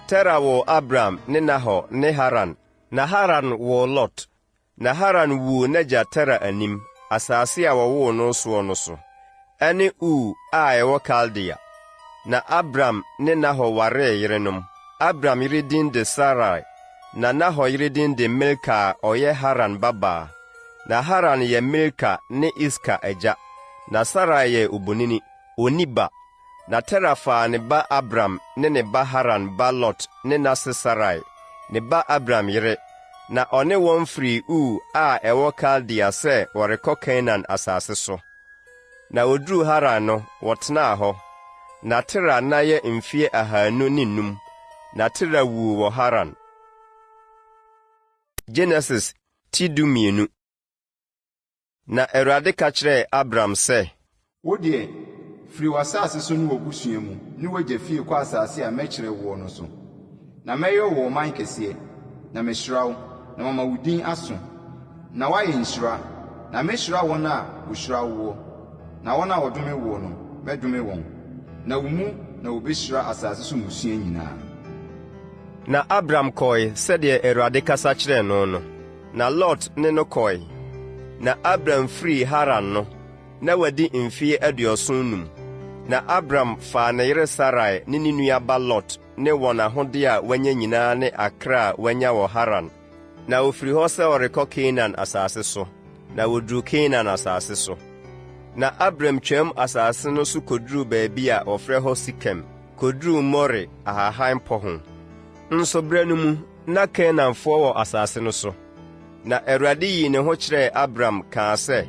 Tera woo Abram ne Nahor ne Haran. Na Haran woo Lot. Na Haran wuu n'agya Tera anim, asase a wɔwoo no soɔ no so. Ɛne a ɛwɔ Kaldea. Na Abram ne Nahor waree yerenom. Abram yere din de Sarai, na Nahor yere din de Milka a ɔyɛ Haran babaa. Na Haran yɛ Milka ne Iska agya. Na Sarai yɛ obonini, onni ba. Na Tera faa ne ba Abram ne ne ba Haran ba Lot ne n'ase Sarai, ne ba Abram yere, na ɔne wɔn firi a ɛwɔ Kaldea sɛ wɔrekɔ Kanaan asase so. Na oduru Haran no, wɔtenaa hɔ. Na Tera na yɛ mfeɛ 205, na Tera wuu wɔ Haran. Genesis 12. Na Awurade ka kyerɛɛ Abram sɛ, wo deɛ, firi w'asase so ne w'abusua mu, ne wagya fie kɔ asase a mɛkyerɛ wo no so. Na mɛyɛ wo ɔman kɛseɛ, na mɛhyira wo, na mama wo din aso. Na woayɛ nhyira, na mɛhyira wɔn a wohyira wo, na wɔn a wɔdome wo no, mɛdome wɔn. Na wo mu na wobɛhyira asase so mmusua nyinaa. Na Abram kɔe sɛdeɛ Awurade kasa kyerɛɛ no no. Na Lot ne no kɔe. Na Abram firi Haran no, na wadi mfeɛ 75. Na Abram faa ne yere Sarai ne ne nuaba Lot ne wɔn ahode a wanya nyinaa ne akra a wanya wɔ Haran. Na ofiri hɔ sɛ ɔrekɔ Kanaan asase so. Na woduru Kanaan asase so. Na Abram twam asase no so koduru baabi a ɔfrɛ hɔ Sikem, koduru More ahahan pɔ ho. Nso bere no mu, na Kanaanfoɔ wɔ asase no so. Na Awurade yi ne ho kyerɛɛ Abram kaa sɛ,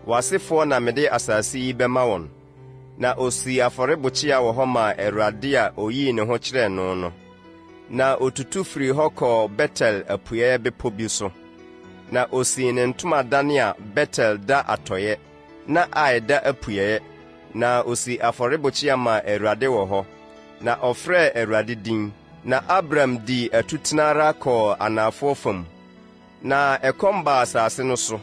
w'asefoɔ na mede asase yi bɛma wɔn. Na osii afɔrebɔkyia wɔ hɔ maa Awurade a oyii ne ho kyerɛɛ no no. Na otutu firi hɔ kɔɔ Betel apueɛ bepɔ bi so. Na osii ne ntomadane a Betel da atɔeɛ, na Ai da apueɛ. Na osii afɔrebɔkyia maa Awurade wɔ hɔ. Na ɔfrɛɛ Awurade din. Na Abram di atutena ara kɔɔ anafoɔ fam. Na ɛkɔm baa asase no so.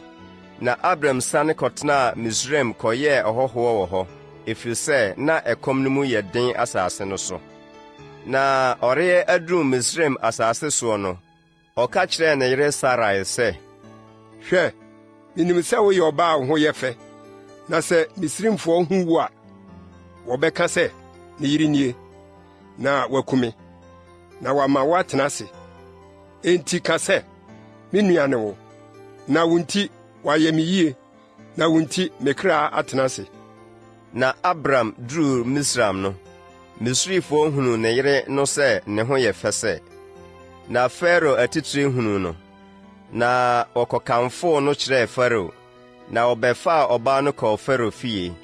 Na Abram sane kɔtenaa Misraim kɔyɛɛ ɔhɔhoɔ wɔ hɔ, ɛfiri sɛ na ɛkɔm no mu yɛ den asase no so. Na ɔreyɛ aduru Misraim asase soɔ no, ɔka kyerɛɛ ne yere Sarai sɛ, hwɛ, minim sɛ woyɛ ɔbaa a wo ho yɛ fɛ, na sɛ Misraimfoɔ hu wo a, wɔbɛka sɛ, ne yere nie, na wakumi, na wama woatena ase. Enti ka sɛ, me nua ne wo, na wo nti wayɛ me yie, na wo nti me kra atena ase. Na Abram duru Misraim no, Misrifoɔ hunu ne yere no sɛ ne ho yɛ fɛ sɛ. Na Farao atitiri hunu no, na wɔkɔkamfoo no kyerɛɛ Farao, na ɔbɛfaa ɔbaa no kɔɔ Farao fie.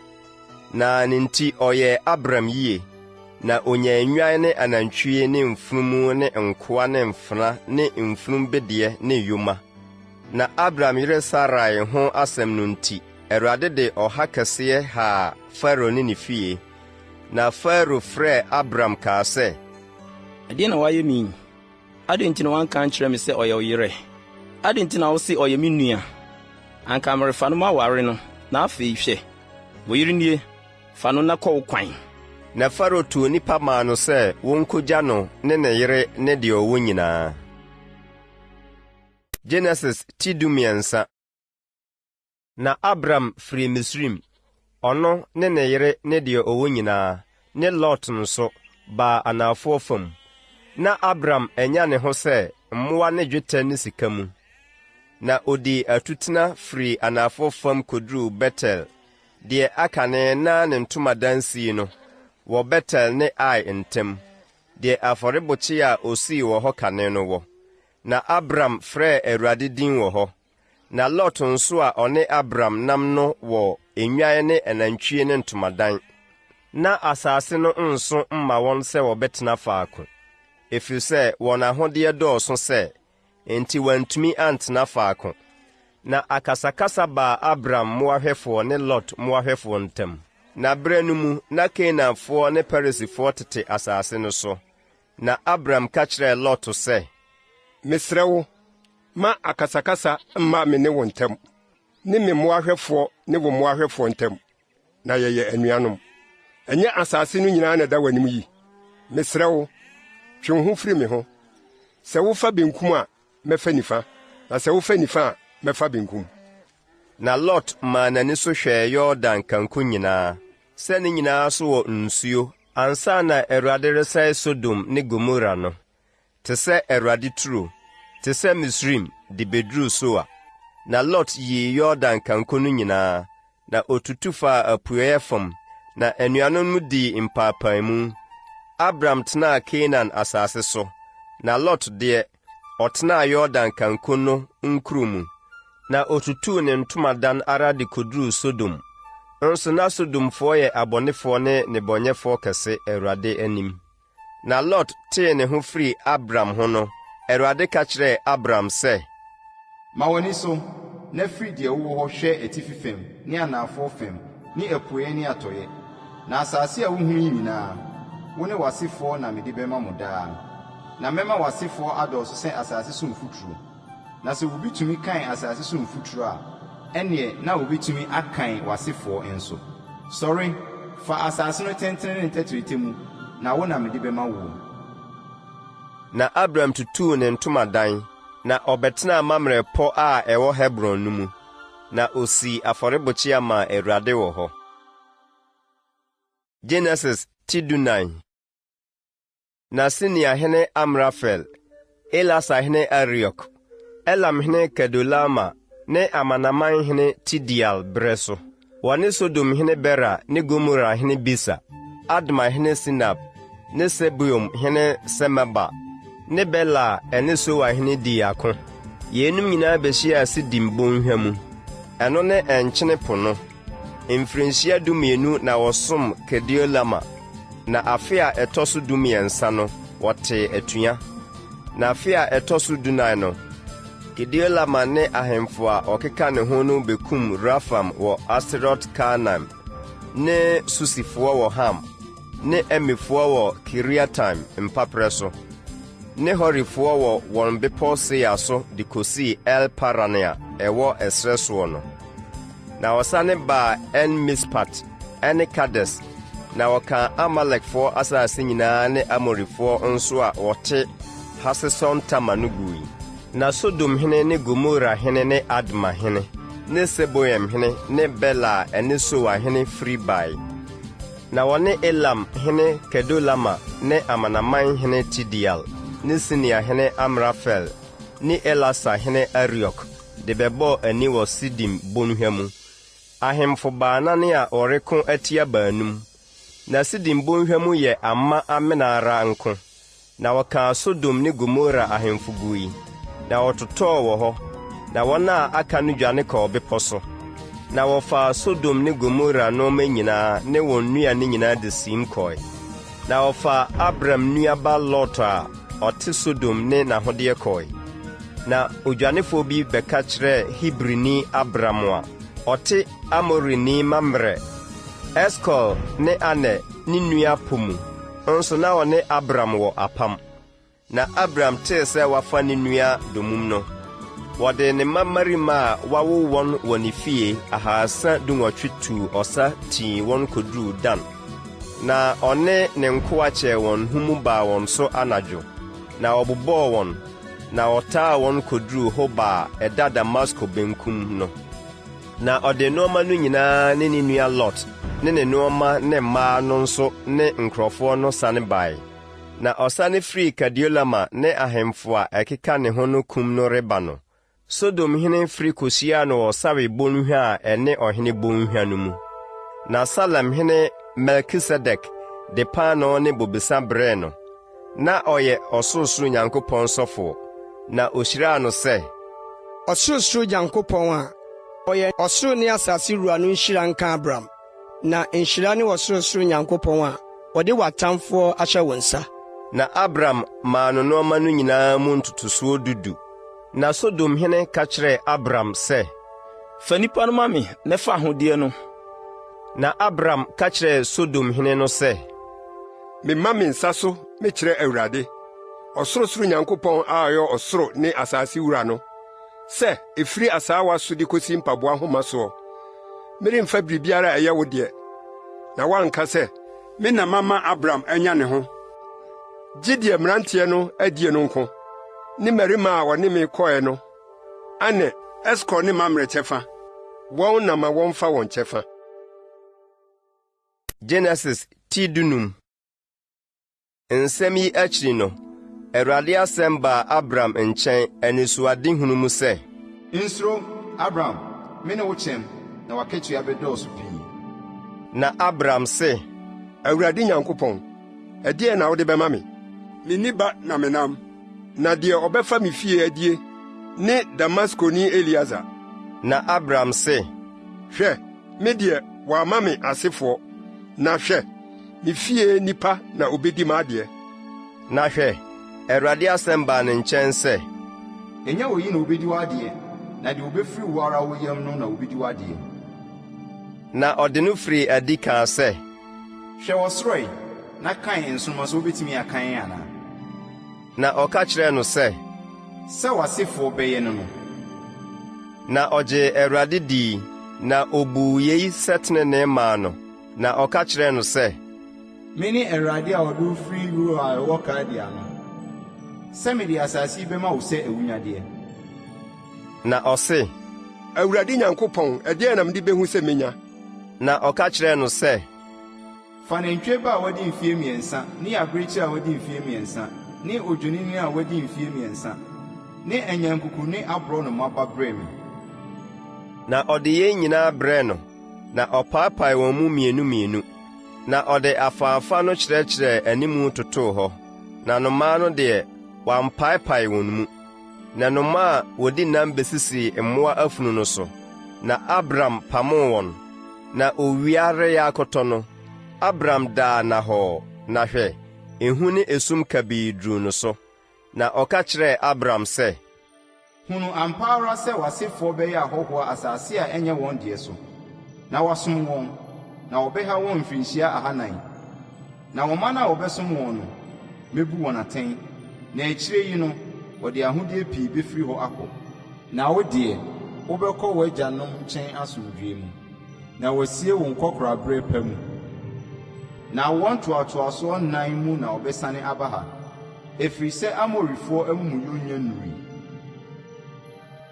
Na ne nti ɔyɛɛ Abram yie, na onyaa nnwan ne anantwie ne mfunumu ne nkoa ne mfena ne mfunumbedeɛ ne yoma. Na Abram yere Sarai ho asɛm no nti, Awurade de ɔha kɛseɛ haa Farao ne ne fie. Na Farao frɛɛ Abram kaa sɛ, ɛdeɛ na wayɛ me? Adɛn nti na woanka nkyerɛ me sɛ ɔyɛ wo yere? Adɛn nti na wo se ɔyɛ me nua? Anka merefa no ma aware no, na afei hwɛ, wo yere nie, fa no na kɔ wo kwan. Na Farao tuu nnipa maa no sɛ wonkogya no ne ne yere ne deɛ ɔwɔ nyinaa. Genesis 12. Na Abram firi Misraim, ɔno ne ne yere ne deɛ ɔwɔ nyinaa, ne Lot nso, baa anafoɔ fam. Na Abram anya ne ho sɛ mmoa ne dwetɛ ne sika mu. Na odi atutena firi anafoɔ fam koduru Betel, deɛ aka ne na ne ntomadansi no, wɔ Betel ne Ai ntam, deɛ afɔrebɔkye a osii wɔ hɔ kane no wɔ. Na Abram frɛɛ Awurade din wɔ hɔ. Na Lot nso a ɔne Abram nam no wɔ enwan ne anantwie ne ntomadan. Na asase no nso mma wɔn sɛ wɔbɛtena faako. Efiri sɛ wɔn ahodeɛ dɔɔso sɛ, enti wɔantumi antena faako. Na akasakasa baa Abram mmoahwɛfoɔ ne Lot mmoahwɛfoɔ ntam. Na bere no mu na Kanaanfoɔ ne Perisifoɔ tete asase no so. Na Abram ka kyerɛɛ Lot sɛ, Mesrɛ wo, ma akasakasa mma me ne wo ntam, ne me mmoahwɛfoɔ ne wo mmoahwɛfoɔ ntam, na yɛyɛ anuanom. Ɛnyɛ asase no nyinaa na da w'anim yi. Mesrɛ wo, twe wo ho firi me ho. Sɛ wofa benkum a, mɛfa nifa, na sɛ wofa nifa a, mɛfa benkum. Na Lot maa n'ani so hwɛɛ Yordan kanko nyinaa, sɛ ne nyinaa so wɔ nsuo, ansa na Awurade resɛe Sodom ne Gomora no. Te sɛ Awurade turo, te sɛ Misraim de beduru so a. Na Lot yii Yordan kanko no nyinaa, na otutu faa apueeɛ fam, na anuanom no dii mpaapaemu. Abram tenaa Kanaan asase so, na Lot deɛ, ɔtenaa Yordan kanko no nkuro mu. Na otutuu ne ntomadan ara de koduruu Sodom. Nso na Sodomfoɔ yɛ abɔnefoɔ ne nnebɔnyɛfoɔ kɛse Awurade anim. Na Lot tee ne ho firi Abram ho no, Awurade ka kyerɛɛ Abram sɛ, Ma w'ani so, na firi deɛ wowɔ hɔ hwɛ atifi fam ne anaafo fam ne apueɛ ne atɔeɛ. Na asase a wohu yi nyinaa, wo ne w'asefoɔ na mede bɛma mo daa. Na mɛma w'asefoɔ adɔɔso sɛ asase so mfuturo. Na sɛ wobitumi kan asase so mfuturo a, ɛneɛ na wobitumi akan w'asefoɔ nso. Sɔre, fa asase no tɛntɛn ne ntɛtɛtɛ mu, na wo na mede bɛma wo. Na Abram tutuu ne ntomadan, na ɔbɛtenaa mammerɛ pɔ a ɛwɔ Hebron no mu, na osii afɔrebɔkyia maa Awurade wɔ hɔ. Genesis Tidunan. Na Siniahene Amrafel, Elasahene Ariok, Elamhene Kedolama ne Amanamanhene Tidial breso. Wɔne Sodomhene Bera ne Gomorahene Bisa, Admahene Sinab, ne Seboimhene Semaba, ne Bela ɛne Sowahene Diako. Yenum nyinaa behyiaa Sidim bɔnhwa mu. Ɛno ne ɛnkyene po no. Mfirinhyia 12 na wɔsom Kedolama. Na afe a ɛtɔ so 12 no, wɔtee atua. Na afe a ɛtɔ so 14 no, Kedolama ne ahemfo a ɔkeka ne ho no bekum Rafam wɔ Asterot Karnaim, ne Susifoɔ wɔ Ham, ne Emifoɔ wɔ Kiriataim mpaprɛ so, ne Horifoɔ wɔ wɔn bepɔ Seir so de kosii El Parane a ɛwɔ ɛsrɛ soɔ no. Na wɔsane baa En-Mispat ɛne Kades, na wɔka Amalekfoɔ asase nyinaa ne Amorifoɔ nso a wɔte Haseson-Tama no gui. Na Sodomhene ne Gomorahene ne Admahene, ne Seboimhene ne Bela ɛne Sowahene firi bae. Na wɔne Elamhene Kedolama ne Amanamanhene Tidial, ne Siniahene Amrafel, ne Elasahene Ariok, de bɛbɔɔ ani wɔ Sidim bɔnhwa mu. Ahemfo baanane a ɔreko atia baanum. Na Sidim bɔnhwa mu yɛ ama amena ara nko. Na wɔkaa Sodom ne Gomora ahemfo gui. Na wɔtotɔɔ wɔ hɔ. Na wɔn a aka no dwane kɔɔ bepɔ so. Na wɔfaa Sodom ne Gomora nneɛma nyinaa ne wɔn nnuane nyinaa de sim kɔe. Na wɔfaa Abram nuaba Lot a ɔte Sodom ne n'ahodeɛ kɔe. Na odwanefoɔ bi bɛka kyerɛɛ Hebrini Abram a ɔte Amorini mammerɛ Eskol ne Ane ne nua po mu, nso na ɔne Abram wɔ apam. Na Abram tee sɛ wafa ne nua domum no. Wɔde ne mmamarima a wawo wɔn wɔ ne fie 318 tuu ɔsa tii wɔn koduruu Dan. Na ɔne ne nkoa kyɛɛ wɔn ho mu baa wɔn so anadwo. Na ɔbobɔɔ wɔn, na ɔtaa wɔn koduruu Hoba a ɛda Damasko benkum no. Na ɔde nneɛma no nyinaa ne ne nua Lot, ne ne nneɛma ne mmaa no nso ne nkurɔfoɔ no sane bae. Na ɔsane firi Kedolama ne ahemfo a ɛkeka ne ho no kum no reba no. Sodomhene firi kosiaa no wɔ Sawe bɔnhwa a ɛne ɔhene bɔnhwa no mu. Na Salemhene Melkisedek de paano ne bobesa brɛɛ no. Na ɔyɛ ɔsorosoro Nyankopɔn sɔfo. Na ohyiraa no sɛ, Ɔsorosoro Nyankopɔn a ɔyɛ ɔsoro ne asase wura no nhyira nka Abram, na nhyira ne ɔsorosoro Nyankopɔn a ɔde w'atamfoɔ ahyɛ wo nsa. Na Abram maa no nneɛma no nyinaa mu ntotosoɔ 2. Na Sodomhene ka kyerɛɛ Abram sɛ, fa nnipa no ma me mɛfa ahodeɛ no. Na Abram ka kyerɛɛ Sodomhene no sɛ, memma me nsa so mekyerɛ Awurade, ɔsorosoro Nyankopɔn a ɔyɛ ɔsoro ne asase wura no, sɛ efiri asaawa so de kosi mpaboa nhoma soɔ, meremfa biribiara a ɛyɛ wo deɛ. Na woanka sɛ, me na mama Abram anya ne ho. Gye deɛ mmeranteɛ no adie no nko, ne mmarima a wɔne me kɔɛ no, ane Eskol ne Mamrɛ kyɛfa, wɔn na ma wɔmfa wɔn kyɛfa. Genesis 15. Nsɛm yi akyi no, Awurade asɛm baa Abram nkyɛn anisoadehunu mu sɛ, Nsuro, Abram, me ne wo kyɛm, na w'akatua bɛdɔɔso pii. Na Abram se, Awurade Nyankopɔn, ɛdeɛn na wode bɛma me? Menni ba na menam, na deɛ ɔbɛfa me fie adie ne Damaskoni Eliezer. Na Abram se, hwɛ, me deɛ wɔama me asefoɔ, na hwɛ, me fie nipa na obedi m'adeɛ. Na hwɛ, Awurade asɛm baa ne nkyɛn sɛ, ɛnyɛ oyi na obedi w'adeɛ, na deɛ obɛfiri wo ara wo yam no na obedi w'adeɛ. Na ɔde no firi adi kaa sɛ, hwɛ ɔsoroe, na kan nsoroma so wobɛtumi akan anaa? Na ɔka kyerɛɛ no sɛ w'asefoɔ bɛyɛ no no. Na ɔgye Awurade dii, na obuu yei sɛtenenee maa no. Na ɔka kyerɛɛ no sɛ, mene Awurade a ɔde wo firi Ur a ɛwɔ Kaldea no, sɛ mede asase yi bɛma wo sɛ awunyadeɛ. Na ɔse, Awurade Nyankopɔn, ɛdeɛn na mede behu sɛ menya? Na ɔka kyerɛɛ no sɛ, fa nantwie ba a wɔde mfeɛ 3, ne abirekyi a wɔde mfeɛ 3, ne odwennini a wɔde mfeɛ 3, ne anyankuku ne aborɔ no maba brɛ me. Na ɔde yɛn nyinaa brɛ no, na ɔpaapae wɔn mu mmienu. Na ɔde afaafa no kyerɛkyerɛɛ animu totoo hɔ, na nnomaa no deɛ wampaepae wɔn mu. Na nnomaa a wɔdi nam besisii mmoa afunu no so. Na Abram pamoo wɔn. Na owia reyɛ akɔtɔ no, Abram daa nahɔɔ, na hwɛ, ehu ne esum kabii duru no so. Na ɔka kyerɛɛ Abram sɛ, hunu ampa ara sɛ w'asefoɔ bɛyɛ ahɔhoɔ asase a ɛnyɛ wɔn deɛ so, na wasom wɔn, na wɔbɛha wɔn mfirinhyia 400. Na wɔn a wɔbɛsom wɔn no, mebu wɔn atɛn, na akyire yi no, wɔde ahodeɛ pii bɛfiri hɔ akɔ. Na wo deɛ, wobɛkɔ w'agyanom nkyɛn asomdwoe mu, na wasie wo nkɔkoraberɛ pa mu. Na wɔn ntoatoasoɔ 9 mu na wɔbɛsane aba ha, ɛfiri sɛ Amorifoɔ amumuyɛ nya nnuri.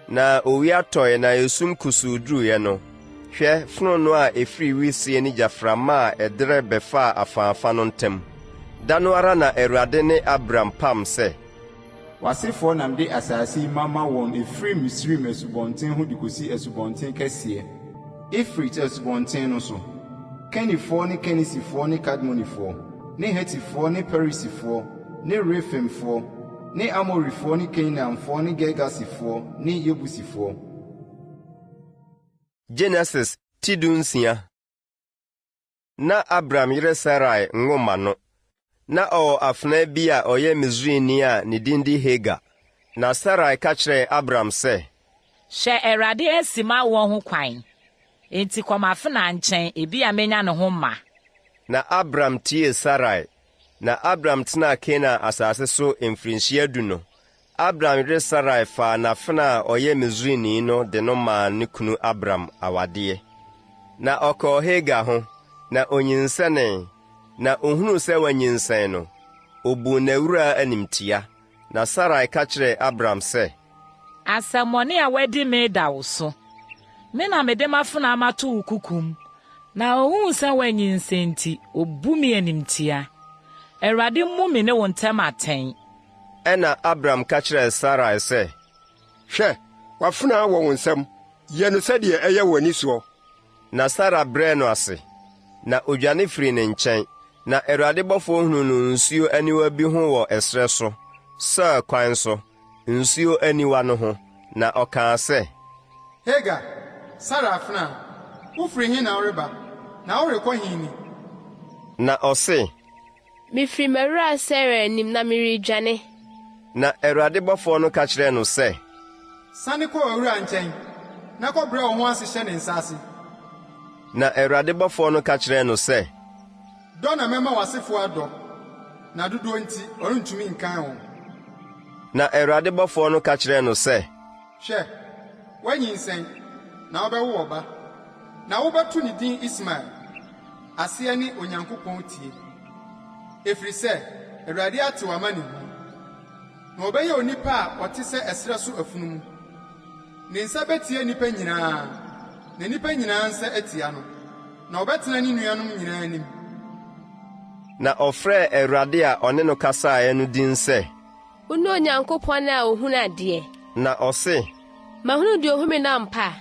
Na owia tɔe na esum kusuu duruiɛ no, hwɛ, fononoo a efiri wisie ne gyaframa a ɛdrɛ bɛfaa afaafa no ntam. Da no ara na Awurade ne Abram pam sɛ, w'asefoɔ nam de asase yi mama wɔn efiri Misraim asubɔnten ho de kosi asubɔnten kɛseɛ, Efrit asubɔnten no so, Kenifoɔ ne Kenisifoɔ ne Kadmonifoɔ, ne Hetifoɔ ne Perisifoɔ, ne Refemfoɔ, ne Amorifoɔ ne Kanaanfoɔ ne Gergasifoɔ ne Yebusifoɔ. Genesis 16. Na Abram yere Sarai nwoma no. Na ɔwɔ afenaa bi a ɔyɛ Misraimni a ne din de Hagar. Na Sarai ka kyerɛɛ Abram sɛ, hyɛ Awurade asi ma wɔn ho kwan, enti kɔm afenaa nkyɛn ebi a menya ne ho mma. Na Abram tie Sarai. Na Abram tenaa Kanaan asase so mfirinhyia 10 no. Abram yere Sarai faa n'afenaa a ɔyɛ Misraimni no de no maa ne kunu Abram awadeɛ. Na ɔkɔɔ Hagar ho, na onyinsɛnee. Na ohunuu sɛ wanyinsɛn no, obuu n'awuraa animtia. Na Sarai ka kyerɛɛ Abram sɛ, asɛmmɔne a wadi me da wo so. Me na mede m'afenaa mato wo kukum, na ohuu sɛ wanyinsɛn nti, obu me animtia. Awurade mmu me ne wo ntam atɛn. Ɛna Abram ka kyerɛɛ Sarai sɛ, hwɛ, w'afenaa wɔ wo nsam, yɛ no sɛdeɛ ɛyɛ w'ani soɔ. Na Sara brɛɛ no ase, na odwane firi ne nkyɛn. Na Awurade bɔfo hunu no nsuo aniwa bi ho wɔ ɛsrɛ so, sɛ kwan so, nsuo aniwa no ho. Na ɔkaa sɛ, Hagar, Sara afna, ufiri hin na oreba, na orekɔ hin ni. Na ɔse, mifiri mawura Sara anim na meredwane. Na Awurade bɔfoɔ no ka kyerɛɛ no sɛ, Sane kɔ owura nkyɛn, na kɔbrɛ wo ho ase hyɛ ne nsa ase. Na Awurade bɔfoɔ no ka kyerɛɛ no sɛ, dɔ na mɛma w'asefo adɔ, na dodoɔ nti ɔrentumi nkan wɔn. Na Awurade bɔfoɔ no ka kyerɛɛ no sɛ, hwɛ, woanyinsɛn, na wobɛwo ɔba, na wobɛto ne din Ismael, aseɛ ne Onyankopɔn tie. Ɛfiri sɛ, Awurade ate w'amanehunu, na ɔbɛyɛ onipa a ɔte sɛ ɛserɛ so afunumu. Ne nsa bɛtie nnipa nyinaa, na nnipa nyinaa nsa atia no, na ɔbɛtena ne nuanom nyinaa anim. Na ɔfrɛɛ Awurade a ɔne no kasaeɛ no din sɛ, Wone Onyankopɔn a ohunu adeɛ. Na ɔse, Mahunu deɛ ohumi na mpa.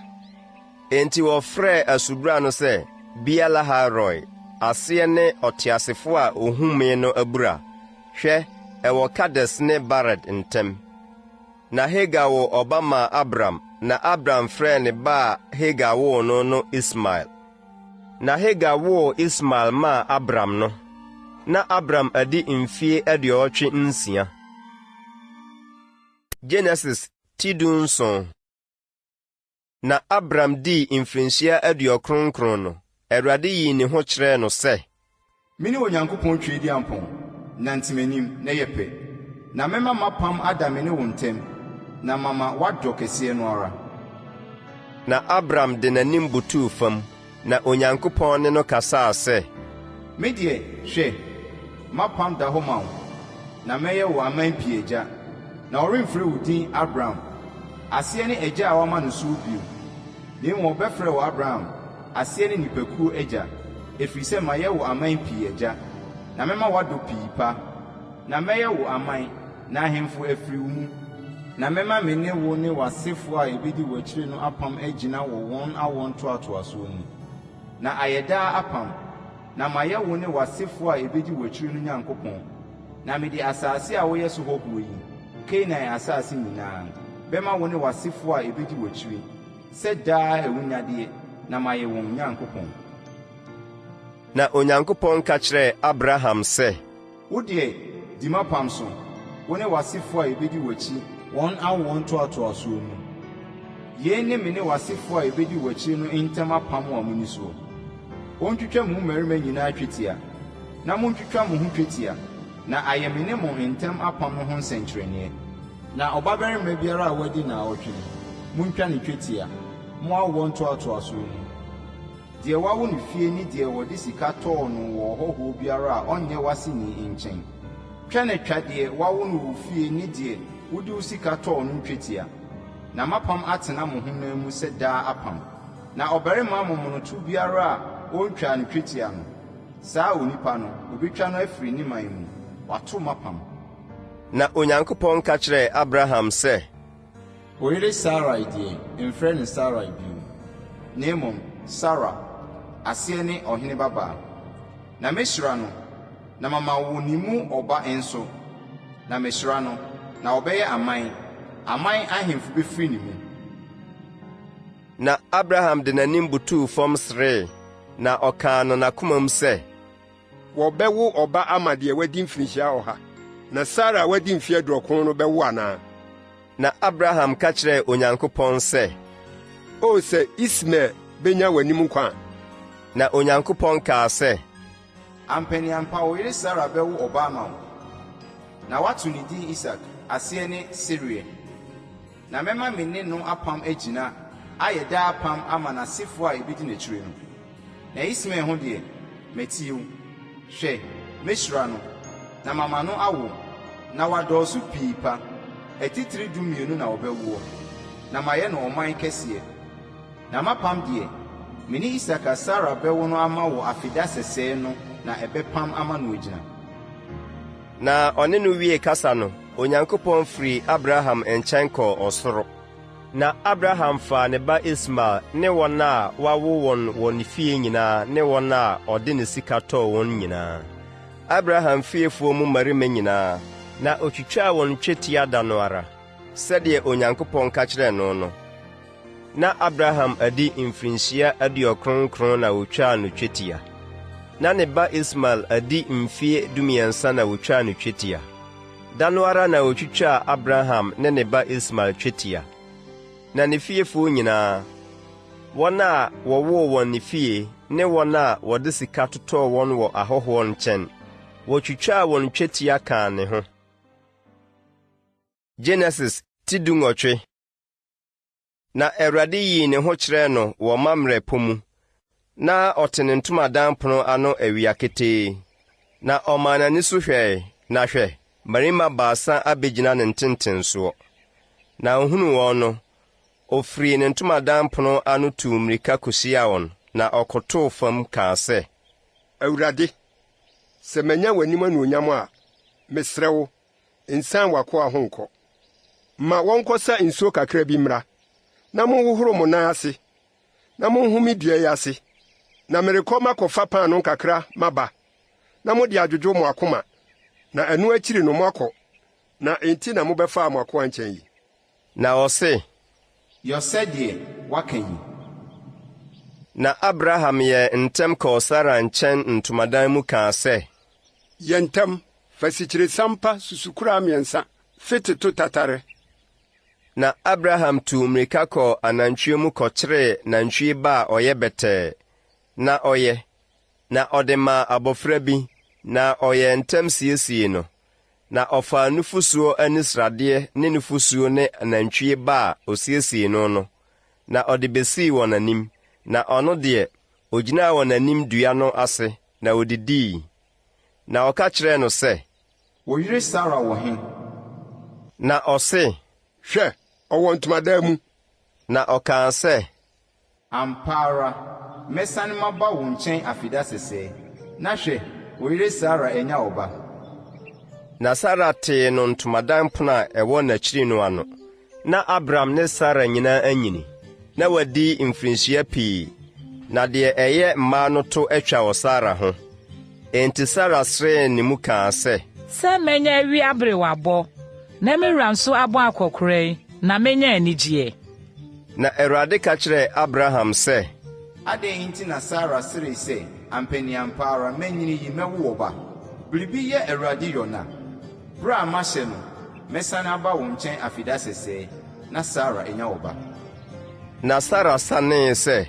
Enti wɔfrɛɛ asubura no sɛ Bialaharoi, aseɛ ne ɔteasefo a ohumee no abura. Hwɛ, ɛwɔ Kades ne Bared ntam. Na Hagar wɔ ɔba maa Abram, na Abram frɛɛ ne ba a Hagar woo no Ismael. Na Hagar woo Ismael maa Abram no. Na Abram adi mfie 86. Genesis tidunson. Na Abram dii mfirinhyia 90 no, Awurade yii ne ho kyerɛɛ no sɛ, Mene Onyankopɔn twidi ampɔn, nantimanim na yɛpɛ, na mɛma mapam ada me ne wo ntam, na mama wadɔ kɛseɛ no ara. Na Abram de n'anim butuu fam, na Onyankopɔn ne no kasaa sɛ, Me deɛ, hwɛ, mapam da hɔ ma wo, na mɛyɛ wo aman pii agya, na ɔremfrɛ wo din Abram, aseɛ ne agya a wama no so bio, na mmom ɔbɛfrɛ wo Abraham, aseɛ ne nipakuo agya, ɛfiri sɛ mayɛ wo aman pii agya, na mɛma wadɔ pii pa, na mɛyɛ wo aman, na ahemfo afiri wo mu, na mɛma me ne wo ne w'asefo a ebedi w'akyiri no apam agyina wɔ wɔn awɔ ntoatoasoɔ mu, na ayɛ daa apam, na mayɛ wo ne w'asefo a ebedi w'akyiri no Nyankopɔn, na mede asase a woyɛ so hɔ huo yi, Kanaan asase nyinaa, bɛma wo ne w'asefo a ebedi w'akyiri, sɛ daa awunyadeɛ, na mayɛ wɔn Nyankopɔn. Na Onyankopɔn ka kyerɛɛ Abraham sɛ, Wo deɛ, di m'apam so, wo ne w'asefo a ebedi w'akyi, wɔn awɔ ntoatoasoɔ mu. Yei ne me ne w'asefo a ebedi w'akyi no ntam apam wɔ mo ni soɔ. Ontwitwa mo mmarima nyinaa twetia, na montwitwa mo ho twetia, na ayɛ me ne mo ntam apam no ho nsɛnkyerɛnneɛ. Na ɔbabarima biara a wadi naawɔtwe no, montwa ne twetia, mo awɔ ntoatoasoɔ mu. Deɛ wawo ne fie ne deɛ wɔde sika tɔɔ no wɔ hɔhoɔ biara a ɔnyɛ w'aseni nkyɛn. Twa ne twa deɛ wawo no wɔ fie ne deɛ wode wo sika tɔɔ no ntwetia, na mapam atena mo honam mu sɛ daa apam. Na ɔbarima amomonoto biara a ɔntwa ne twetia no, saa onipa no, obetwa no afiri ne man mu, wato mapam. Na Onyankopɔn ka kyerɛɛ Abraham sɛ, Wo yere Sarai deɛ, mfrɛ ne Sarai bio, na mmom Sara, aseɛ ne ɔhene babaa. Na mehyira no, na mama wo ne mu ɔba nso, na mehyira no, na ɔbɛyɛ aman ahemfo bɛfiri ne mu. Na Abraham de n'anim butuu fam seree, na ɔkaa no n'akoma mu sɛ, Wɔbɛwo ɔba ama deɛ wadi mfirinhyia 100, na Sara wadi mfe 90 no bɛwo anaa? Na Abraham ka kyerɛɛ Onyankopɔn sɛ, O sɛ Ismael benya w'anim nkwa. Na Onyankopɔn kaa sɛ, Ampaniampa wo yere Sara bɛwo ɔba ama wo, na wato ne din Isak, aseɛ ne Seruia. Na mɛma me ne no apam agyina, ayɛ daa apam ama n'asefo a ebedi n'akyiri no. Na Ismael ho deɛ, metie wo. Hwɛ, mehyira no, na mama no awo, na wadɔɔso pii pa. Atitiri 12 na ɔbɛwoɔ, na mayɛ no ɔman kɛseɛ. Na mapam deɛ, me ne Isak a Sara bɛwo no ama wɔ afida sɛsɛɛ no, na ɛbɛpam ama no agyina. Na ɔne no wie kasa no, Onyankopɔn firi Abraham nkyɛn kɔɔ ɔsoro. Na Abraham faa ne ba Ismael ne wɔn a wawo wɔn wɔ ne fie nyinaa ne wɔn a ɔde ne sika tɔɔ wɔn nyinaa. Abraham fiefoɔ mu mmarima nyinaa, na otwitwaa wɔn twetia da no ara, sɛdeɛ Onyankopɔn ka kyerɛɛ no no. na Abraham adi mfirinhyia aduɔkronkron na wotwaa no twetia. Na ne ba Ismael adi mfie 13 na wotwaa no twetia. Da no ara na wotwitwaa Abraham ne ne ba Ismael twetia. Na ne fiefo nyinaa, wɔn a wɔwoo wɔn ne fie ne wɔn a wɔde sika totɔɔ wɔn wɔ ahɔhoɔ nkyɛn, wɔtwitwaa wɔn twetia kaa ne ho. Genesis ti 18. Na Awurade yii ne ho kyerɛɛ no wɔ mammerɛ po mu, na ɔte ne ntomadan pono ano awia ketee. Na ɔmaa n'ani so hwɛe, na hwɛ, mmarima baasa abegyina ne ntentensoɔ. Na ohunu wɔn no, ofiri ne ntomadan pono ano tuu mmirika kohyiaa wɔn, na ɔkotoo fam kaa sɛ, Awurade, sɛ manya w'anim anuonyam a, mesrɛ wo, nsan w'akoa ho nkɔ. Ma wɔnkɔsa nsuo kakra bi mmra, na monhohoro mo nan ase, na monhome dua yi ase, na merekɔ makɔfa paano kakra maba, na mode adwodwo mo akoma, na ɛno akyiri no moakɔ, na enti na mobɛfaa mo akoa nkyɛn yi. Na ɔse, yɛ sɛdeɛ waka yi. Na Abraham yɛ ntɛm kɔɔ Sara nkyɛn ntomadan mu kaa sɛ, yɛ ntɛm, fa sikyiresam pa susukura 3 fiteto tatare. Na Abraham tuu mmirika kɔɔ anantwie mu kɔkyeree nantwie ba a ɔyɛ bɛtɛɛ, na ɔyɛ, na ɔde maa abɔfra bi, na ɔyɛ ntɛm siesie no. Na ɔfaa nufusuo ani sradeɛ ne nufusuo ne anantwie ba a osiesie no, na ɔde besii wɔn anim, na ɔno deɛ, ogyinaa wɔn anim dua no ase, na odidii. Na ɔka kyerɛɛ no sɛ, wo yere Sara wɔ he? Na ɔse, hwɛ, ɔwɔ ntomadan mu. Na ɔkaa sɛ, ampa ara, mɛsane maba wo nkyɛn afida sɛsɛɛ, na hwɛ, wo yere Sara anya wo ba. Na Sara tee no ntomadan pono a ɛwɔ n'akyiri no ano. Na Abram ne Sara nyinaa anyini, na wadi mfirinhyia pii, na deɛ ɛyɛ mmaa no to atwa wɔ Sara ho. Enti Sara seree ne mu kaa sɛ, sɛ menya awi abere wabɔ, na me wura nso abɔ akɔkora yi, na menya anigyeɛ. Na Awurade ka kyerɛɛ Abraham sɛ, adɛn nti na Sara seree sɛ, ampani ampa ara manyini yi mɛwo wɔ ba? Biribi yɛ Awurade yɔna. Bere a mahyɛ no, mɛsane aba wo nkyɛn afida sɛsɛɛ, na Sara anya wo ba. Na Sara sanee sɛ,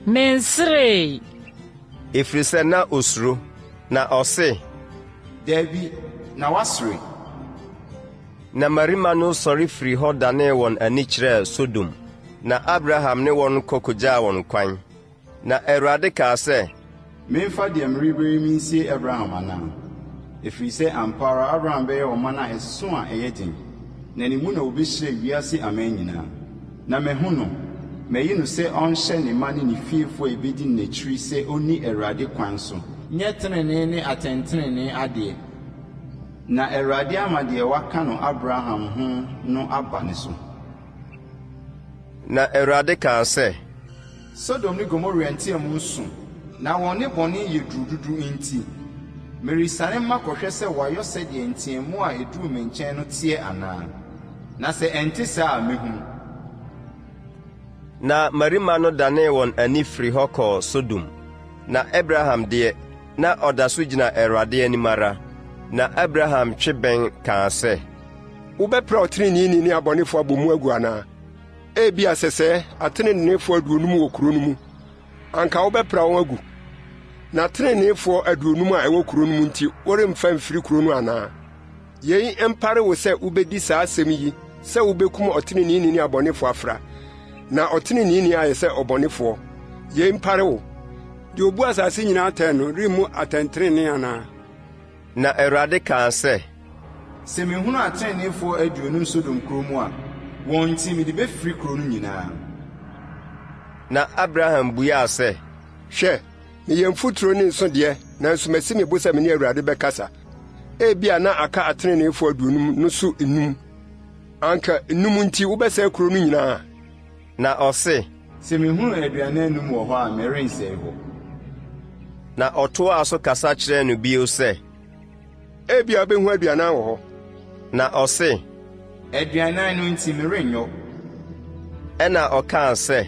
menseree, ɛfiri sɛ na osuro, na ɔse, dabi, na wasere. Na mmarima no sɔre firi hɔ danee wɔn ani kyerɛɛ Sodom, na Abraham ne wɔn kɔkogyaa wɔn kwan. Na Awurade kaa sɛ, memfa deɛ merebere mi nsie Abraham anaa? Ɛfiri sɛ ampa ara Abraham bɛyɛ ɔman a ɛso a ɛyɛ den, na ne mu na wobɛhyerɛ wiase aman nyinaa. Na mahu no, mayi no sɛ ɔnhyɛ ne ma ne ne fiefo a ɛbɛdi n'akyiri sɛ onni Awurade kwan so, nyɛ tenenee ne atɛntenenee adeɛ. Na Awurade ama deɛ waka no Abraham ho no aba ne so. Na Awurade kaa sɛ, Sodom ne Gomora nteɛmu nso, na wɔn ne bɔne yɛ durududu nti, meresane makɔhwɛ sɛ wɔayɔ sɛdeɛ nteɛmu a ɛduru me nkyɛn no teɛ anaa. Na sɛ ɛnte saa a mehu. Na mmarima no danee wɔn ani firi hɔ kɔɔ Sodom. Na Abraham deɛ, na ɔda so gyina Awurade anim ara. Na Abraham twe bɛn kaa sɛ, wobɛprɛ ɔteneneeni ne abɔnefoɔ abɔ mu agu anaa? Ebia sɛsɛɛ ateneneefoɔ 50 wɔ kuro no mu, anka wobɛprɛ wɔn agu. Na ateneneefoɔ 50 a ɛwɔ kuro no mu nti woremfa mfiri kuro no anaa? Yei mpare wo sɛ wobɛdi saa asɛm yi, sɛ wobɛkum ɔteneneeni ne abɔnefoɔ afra, na ɔteneneeni ayɛ sɛ ɔbɔnefoɔ. Yei mpare wo. Deɛ obu asase nyinaa atɛn no remmu atɛntenenee anaa? Na Awurade kaa sɛ, sɛ mehunu ateneneefoɔ 50 Sodom kuro mu a, wɔn nti mede bɛfiri kuro no nyinaa. Na Abraham buaa sɛ, hwɛ, meyɛ mfuturo ne nsodeɛ, nanso masi me bo sɛ me ne Awurade bɛkasa. Ebia na aka ateneneefoɔ 50 no so 5. Anka 5 nti wobɛsɛe kuro no nyinaa. Na ɔse, sɛ mehunu aduane 5 wɔ hɔ a merensɛe hɔ. Na ɔtoaa so kasa kyerɛɛ no bio sɛ, ebia wobɛhu aduane wɔ hɔ. Na ɔse, aduane no nti merenyɔ. ɛna ɔkaa sɛ,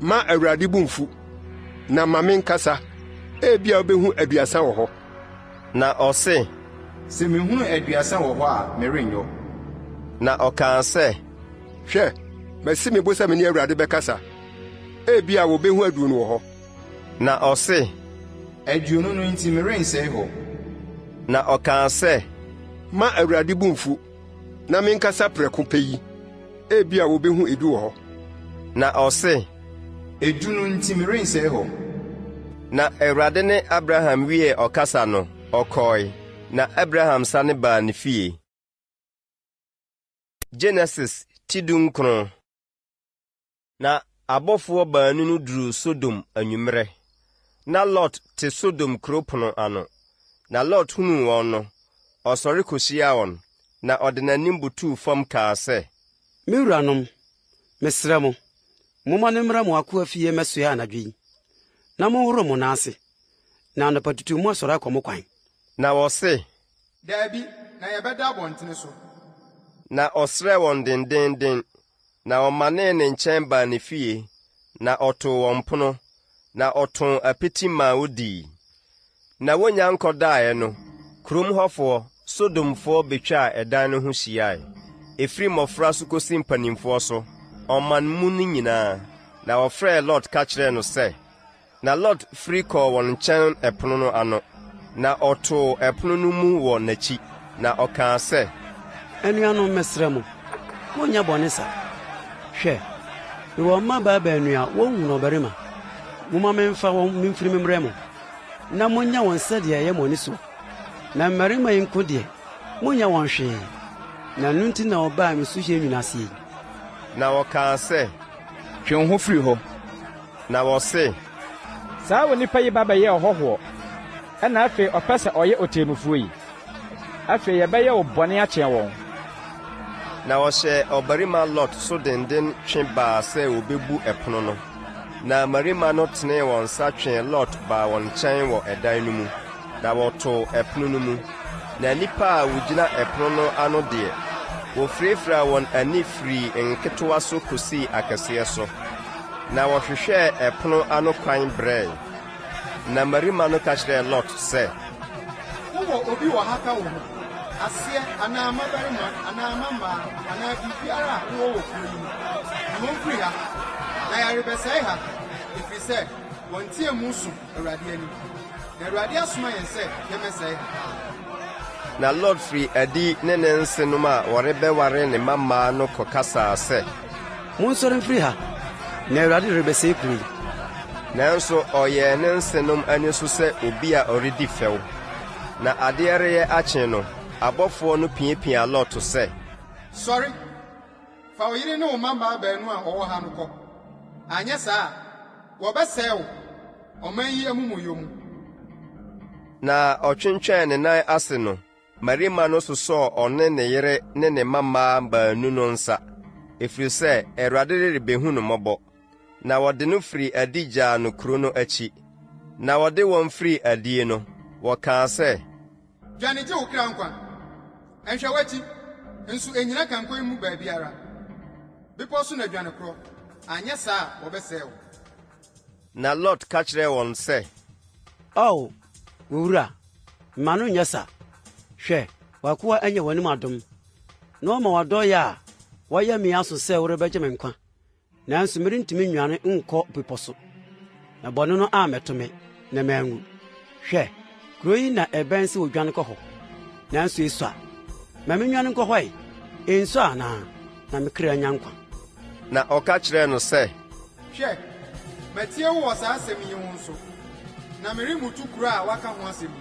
ma Awurade bo mfu na ma menkasa, ebia wobɛhu aduasa wɔ hɔ. na ɔse, sɛ mehunu aduasa wɔ hɔ a merenyɔ. na ɔkaa sɛ, hwɛ, masi me bo sɛ me ne Awurade bɛkasa, ebia wobɛhu aduo no wɔ hɔ. na ɔse, aduonu no nti merensɛe hɔ. na ɔkaa sɛ, ma Awurade bo mfu na menkasa prɛko pɛ yi, ebia wobɛhu edu wɔ hɔ. na ɔse, edu no nti merensɛe hɔ. na Awurade ne Abraham wie ɔkasa no, ɔkɔe, na Abraham sane baa ne fie. Genesis tidum-krono. Na abɔfoɔ baanu no duruu Sodom anwummerɛ. Na Lot te Sodom kuropɔn ano. Na Lot hunuu wɔn no, ɔsɔre kohyiaa wɔn, na ɔde n'anim butuu fam kaa sɛ, me wuranom, mesrɛ mo, momma no mmra mo akoa fie mɛsoɛ anadwo yi, na monhoro mo nan ase, na anɔpatutu mu asɔre akɔ mo kwan. na wɔse, daabi, na yɛbɛda abɔntene so. na ɔsrɛɛ wɔn dendenden, na ɔmanee ne nkyɛn baa ne fie, na ɔtoo wɔn pono, na ɔtoo apiti maa wodii. Na wonya nkɔdaeɛ no, kurom hɔfoɔ, Sodomfoɔ betwaa ɛdan no ho hyiae. Efiri mmɔfra so kosi mpanimfoɔ so, ɔman mu no nyinaa. Na wɔfrɛɛ Lot ka kyerɛɛ no sɛ, na Lot firi kɔɔ wɔn nkyɛn ɛpono no ano, na ɔtoo ɛpono no mu wɔ n'akyi, na ɔkaa sɛ, anuanom mesrɛ mo, monyɛ bɔne sa. Hwɛ, mewɔ mmabaa baanu a wɔnhunu ɔbarima. Momma memfa wɔn memfiri memmerɛ mo, na monyɛ wɔn sɛdeɛ ɛyɛ mo ani so. Na mmarima yi nko deɛ, monyɛ wɔn hwee. Na no nti na ɔbaa me so hwɛ nwini ase yi. na wɔkaa sɛ, Twe wo ho firi hɔ. na wɔse, saa onipa yi ba bɛyɛ ɔhɔhoɔ, ɛna afei ɔpɛ sɛ ɔyɛ otemmufoɔ yi. Afei yɛbɛyɛ wo bɔne akyɛn wɔn. na wɔhyɛ ɔbarima Lot so denden twe baa sɛ wobebu ɛpono no. Na mmarima no tenee wɔn nsa twee Lot baa wɔn nkyɛn wɔ ɛdan no mu, na wɔtoo ɛpono no mu. Na nnipa a wogyina ɛpono no ano deɛ, wofirafira wɔn ani firi nketewa so kosii akɛseɛ so. Na wɔhwehwɛɛ ɛpono ano kwan brɛe. Na mmarima no ka kyerɛɛ Lot sɛ, wowɔ obi wɔ ha ka wo ho, aseɛ anaa mmabarima anaa mmamaa anaa biribiara a wowɔ wɔ kuro yi mu. Na momfiri ha, na yɛrebɛsɛe ha, ɛfiri sɛ wɔntie mu so Awurade anim. Na Awurade asoma yɛn sɛ yɛmmɛsɛe ha. na Lot firi adi ne ne nsenom a wɔrebɛware ne mmammaa no kɔkasaa sɛ, Monsɔre mfiri ha, na Awurade rebɛsɛe kuro yi. nanso ɔyɛɛ ne nsenom ani so sɛ obi a ɔredi fɛw. Na adeɛ reyɛ akye no, abɔfoɔ no piapia Lot sɛ, Sɔre, fa wo yere ne wo mmabaa baanu a wɔwɔ ha no kɔ. Anyɛ saa, wɔbɛsɛe wo, ɔman yi amumuyɛ mu. na ɔtwentwɛn ne nan ase no, mmarima no sosɔɔ ɔne ne yere ne ne mmammaa baanu no nsa, ɛfiri sɛ Awurade rebehu no mmɔbɔ. Na wɔde no firi adi gyaa no kuro no akyi. Na wɔde wɔn firi adie no, wɔkaa sɛ, Dwane gye wo kra nkwa. Ɛnhwɛ w'akyi, nso ɛnyina kanko yi mu baabiara. Bepɔ so na dwane korɔ, anyɛ saa a wɔbɛsɛe wo. na Lot ka kyerɛɛ wɔn sɛ, Ao, wowura, mma no nyɛ sa. Hwɛ, w'akoa anyɛ w'anim adom, na ɔma w'adɔyɛ a wɔyɛ me aso sɛ worebɛgye me nkwa. Nanso merentumi nnwane nkɔ bepɔ so, na bɔne no ammɛto me, na manwu. Hwɛ, kuro yi na ɛbɛn sɛ wodwane kɔ hɔ, nanso esu a, ma menwane nkɔ hɔ ɛ, ensu anaa, na me kra anya nkwa. na ɔka kyerɛɛ no sɛ, Hwɛ, matie wo wɔ saa asɛm yi ho nso, na meremmutu kuro a waka ho asɛm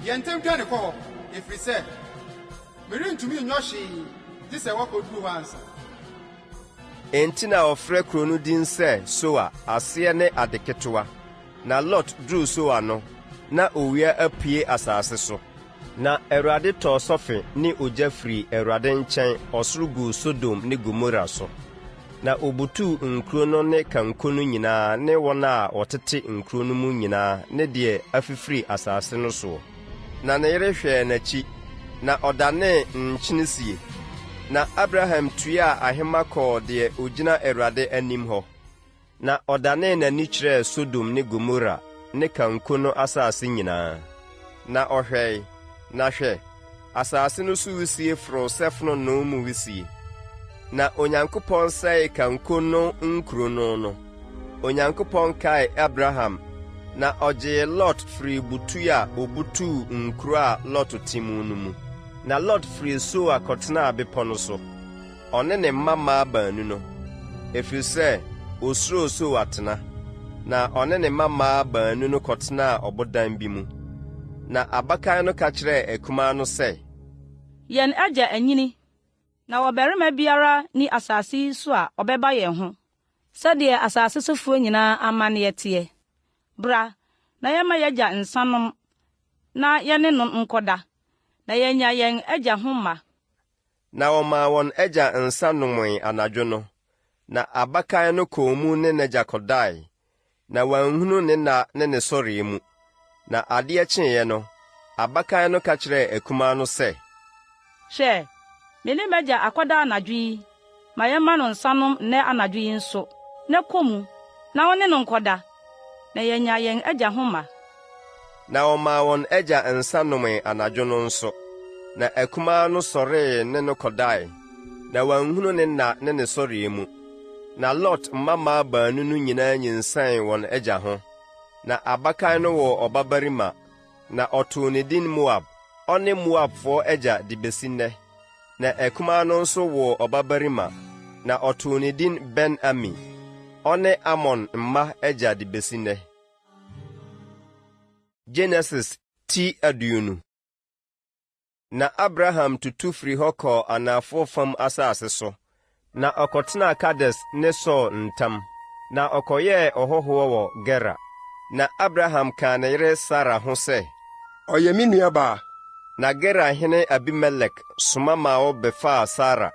yi. Yɛn ntam dwane kɔ hɔ, ɛfiri sɛ merentumi nyɔ hwee gye sɛ wɔkɔduru hɔ ansa. enti na ɔfrɛ kuro no din sɛ Soa, aseɛ ne ade ketewa. Na Lot duruu Soa no, na owia apue asase so. Na Awurade tɔɔ sɔfe ne ogya firi Awurade nkyɛn ɔsoro guu Sodom ne Gomora so. Na obutuu nkuro no ne kanko no nyinaa ne wɔn a wɔtete nkuro no mu nyinaa ne deɛ afifiri asase no soɔ. Na ne yere hwɛɛ n'akyi, na ɔdanee nkyene sie. Na Abraham tuaa ahema kɔɔ deɛ ogyina Awurade anim hɔ. Na ɔdanee n'ani kyerɛɛ Sodom ne Gomora ne kanko no asase nyinaa. Na ɔhwɛe, na hwɛ, asase no so wisie foro sɛ fononoo mu wisie. Na Onyankopɔn sɛe kanko no nkuro no. Onyankopɔn kae Abraham, na ɔgyee Lot firi butu a obutuu nkuro a Lot te mu no mu. Na Lot firi so akɔtenaa bepɔ no so, ɔne ne mmammaa baanu no, ɛfiri sɛ osuro so atena. Na ɔne ne mmammaa baanu no kɔtenaa ɔbodan bi mu. Na abakan no ka kyerɛɛ akumaa no sɛ, yɛn agya anyini, na wɔbarima biara ni asase yi so a ɔbɛba yɛn ho, sɛdeɛ asase sofoɔ nyinaa amanneɛ teɛ. Bra, na yɛma yɛagya nsanom, na yɛne no nkɔda, na yɛnya yɛn agya ho ma. Na ɔmaa wɔn agya nsa nomee anadwo no. Na abakan no kɔɔ mu ne n'agya kɔdae, na wanhunu ne na ne ne sɔree mu. Na adeɛ kyeeɛ no, abakan no ka kyerɛɛ akumaa no sɛ, hwɛ, me ne m'agya akɔda anadwo yi, ma yɛma no nsanom nnɛ anadwo yi nso, ne kɔ mu, na wo ne no nkɔda, na yɛnya yɛn agya ho ma. Na ɔmaa wɔn agya nsa nomee anadwo no nso. Na akumaa no sɔree ne no kɔdae, na wanhunu ne na ne ne sɔree mu. Na Lot mmammaa baanu no nyinaa nyinsɛn wɔn agya ho. Na abakan no wɔ ɔbabarima, na ɔtoo ne din Moab, ɔne Moabfoɔ agya de besi nnɛ. Na akumaa no nso wɔ ɔbabarima, na ɔtoo ne din Ben-Ami, ɔne Amon mma agya de besi nnɛ. Genesis ti aduonu. Na Abraham tutu firi hɔ kɔɔ anafoɔ fam asase so. Na ɔkɔtenaa Kades ne Sɔɔ ntam. Na ɔkɔyɛɛ ɔhɔhoɔ wɔ Gera. Na Abraham kaa ne yere Sara ho sɛ, ɔyɛ me nuabaa. Na Gerahene Abimelek soma ma wɔbɛfaa Sara.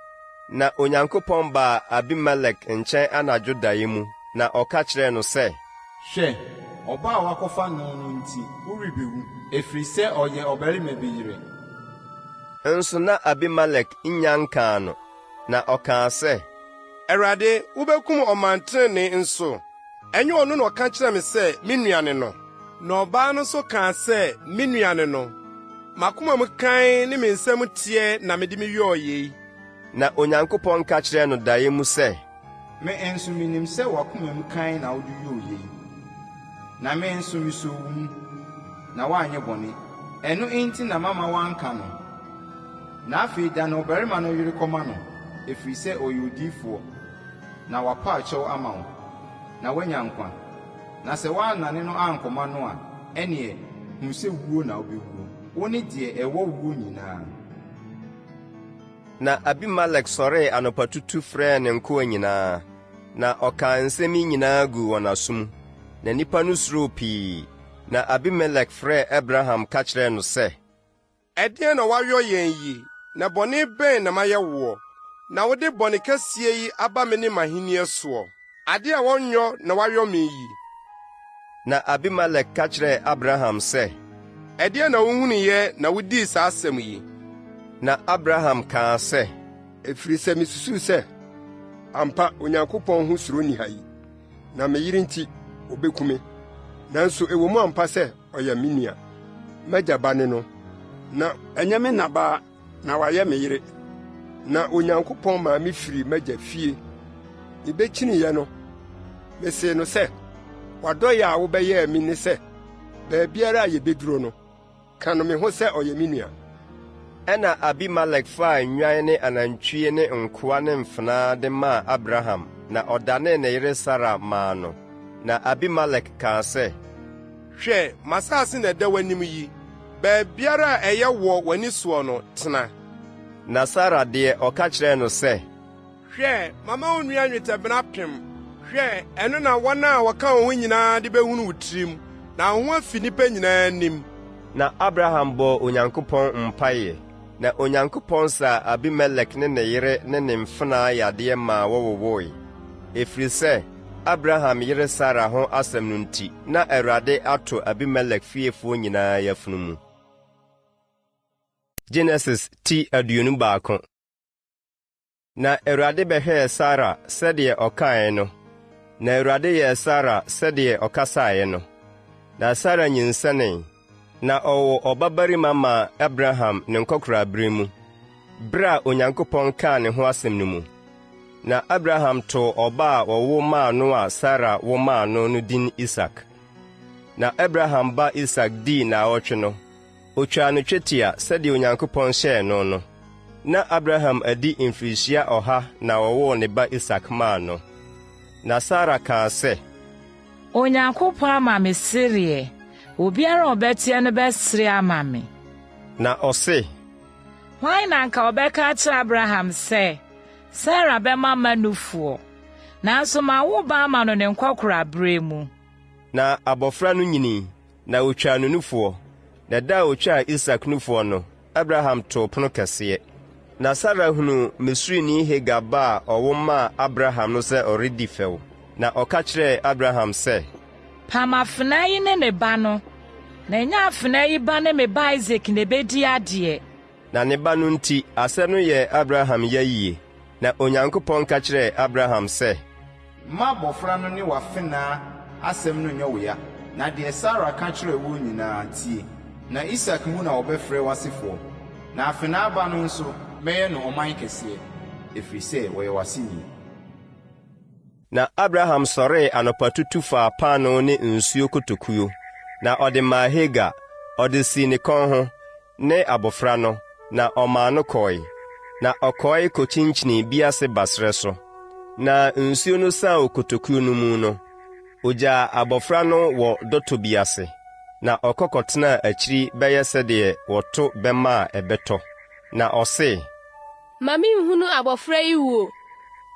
Na Onyankopɔn baa Abimelek nkyɛn anadwo daeɛ mu, na ɔka kyerɛɛ no sɛ, hwɛ, ɔba a wakɔfa no no nti worebewu, ɛfiri sɛ ɔyɛ ɔbarima bi yere. Nso na Abimelek nnya nkaa no, na ɔkaa sɛ, Awurade, wobɛkum ɔmantene nso. Ɛnyɛ ɔno na ɔka kyerɛ me sɛ me nuane no. Na ɔbaa no nso kaa sɛ me nuane no. Makoma mu kan ne me nsɛm teɛ na mede me yɔɔ yei. Na Onyankopɔn ka kyerɛɛ no daeɛ mu sɛ, Me nso minim sɛ wakoma mu kan na wode yɔɔ yei. Na me nso misoo wo mu, na woanyɛ bɔne. Ɛno enti na mama wanka no. Na afei da na ɔbarima no yere kɔma no, ɛfiri sɛ ɔyɛ odiyifoɔ, na wapa akyɛw ama wo, na woanya nkwa. Na sɛ woannane no ankɔma no a, ɛneɛ, hu sɛ wuo na wobɛwuo. Wo ne deɛ ɛwɔ wuo nyinaa. Na Abimelek sɔree anɔpatutu frɛɛ ne nkoa nyinaa, na ɔkaa nsɛm yi nyinaa gu wɔn asom. Na nnipa no suroo pii. Na Abimelek frɛɛ Abraham ka kyerɛɛ no sɛ, ɛdeɛn na woayɔ yɛn yi, na bɔne bɛn na mayɛ woɔ, na wode bɔne kɛseɛ yi aba me ne m'ahenni soɔ. Ade a wɔnyɔ na woayɔ me yi. Na Abimelek ka kyerɛɛ Abraham sɛ, ɛdeɛn na wuhunuyɛ na wudii saa asɛm yi? Na Abraham kaa sɛ, ɛfiri sɛ misusuw sɛ ampa Onyankopɔn ho suro nni ha yi, na me yere nti obeku me. Nanso ɛwɔ mu ampa sɛ ɔyɛ me nua, m'agya ba ne no, na ɛnyɛ me nabaa na wayɛ me yere. Na Onyankopɔn maa me firi m'agya fie. Mebekyiniyɛ no, mesee no sɛ, wadɔyɛ a wobɛyɛɛ me ne sɛ, baabiara a yebeduro no, ka no me ho sɛ ɔyɛ me nua. Ɛna Abimelek faa nnwan ne anantwie ne nkoa ne mfenaa de maa Abraham, na ɔdanee ne yere Sara maa no. Na Abimelek kaa sɛ, hwɛ, m'asase na ɛda w'anim yi, baabiara a ɛyɛ wɔ w'ani soɔ no, tena. Na Sara deɛ ɔka kyerɛɛ no sɛ, hwɛ, mama wo nua nnwetɛbena pem. Hwɛ, ɛno na wɔn a wɔka wo ho nyinaa de behunu wo tirim, na wo ho afi nnipa nyinaa anim. Na Abraham bɔɔ Onyankopɔn mpaeɛ. Na Onyankopɔn saa Abimelek ne ne yere ne ne mfenaa yadeɛ maa wɔwowoe. Ɛfiri sɛ, Abraham yere Sara ho asɛm no nti, na Awurade ato Abimelek fiefoɔ nyinaa yafunu mu. Genesis ti aduonu baako. Na Awurade bɛhwɛɛ Sara sɛdeɛ ɔkae no, na Awurade yɛɛ Sara sɛdeɛ ɔkasaeɛ no. Na Sara nyinsɛnee, na ɔwɔ ɔbabarima maa Abraham ne nkɔkorabere mu, bere a Onyankopɔn kaa ne ho asɛm no mu. Na Abraham too ɔba a ɔwo maa no a Sara wo maa no no din Isak. Na Abraham ba Isak dii nnaawɔtwe no, otwaa no twetia sɛdeɛ Onyankopɔn hyɛɛ no no. Na Abraham adi mfirihyia 100 na wɔwoo ne ba Isak maa no. Na Sara kaa sɛ, Onyankopɔn ama me sereɛ, obiara a ɔbɛteɛ no bɛsere ama me. Na ɔse, hwan na nka ɔbɛka akyerɛ Abraham sɛ, Sara bɛma ma nufoɔ, nanso ma wo ba ama no ne nkɔkorabere mu. Na abɔfra no nyinii, na otwaa no nufoɔ. Na da a otwaa Isak nufoɔ no, Abraham too pono kɛseɛ. Na Sara hunu Misrini Hagar ba a ɔwo maa Abraham no sɛ ɔredi fɛw. Na ɔka kyerɛɛ Abraham sɛ, pam afenaa yi ne ne ba no, na ɛnyɛ afenaa yi ba ne me ba Isak na ebedi adeɛ. Na ne ba no nti, asɛm no yɛ Abraham ya yie. Na Onyankopɔn ka kyerɛɛ Abraham sɛ, ma abɔfra no ne w'afenaa asɛm no nyɛ wo ya, na deɛ Sara ka kyerɛɛ wo nyinaa tie. Na Isak mu na wɔbɛfrɛ w'asefoɔ, na afenaa ba no nso mɛyɛ no ɔman kɛseɛ, ɛfiri sɛ wɔyɛ w'aseni. Na Abraham sɔree anɔpatutu faa paano ne nsuo kotokuo, na ɔde maa Hagar, ɔde sii ne kɔn ho, ne abɔfra no, na ɔmaa no kɔe. Na ɔkɔe kɔkyinkyini biase basrɛ so. Na nsuo no san wɔ kotokuo no mu no, ogyaa abɔfra no wɔ dɔtɔ bi ase. Na ɔkɔkɔtenaa akyiri bɛyɛ sɛdeɛ wɔto bɛma a ɛbɛtɔ. Na ɔse, ma menhunu abɔfra yi wuo.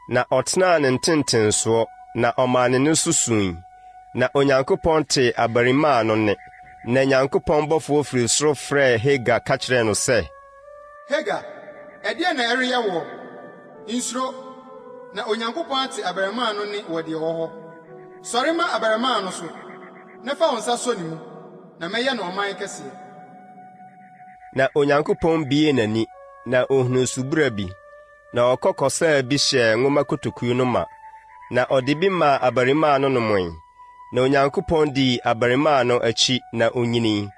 Na ɔtenaa ne ntentensoɔ, na ɔmaa ne no susui. Na Onyankopɔn tee abarimaa no nne. Na Nyankopɔn bɔfoɔ firi soro frɛɛ Hagar ka kyerɛɛ no sɛ, Hagar, ɛdeɛ na ɛreyɛ wɔ? Nsuro, na Onyankopɔn ate abarimaa no ne wɔ deɛ ɛwɔ hɔ. Sɔre ma abarimaa no so, na fa wo nsa sɔ ne mu, na mɛyɛ no ɔman kɛseɛ. Na Onyankopɔn biee n'ani, na ohunu subura bi. Na ɔkɔkɔsaa bi hyɛɛ nwoma kotokuo no ma. Na ɔde bi maa abarimaa no nomee. Na Onyankopɔn dii abarimaa no akyi na onyinii.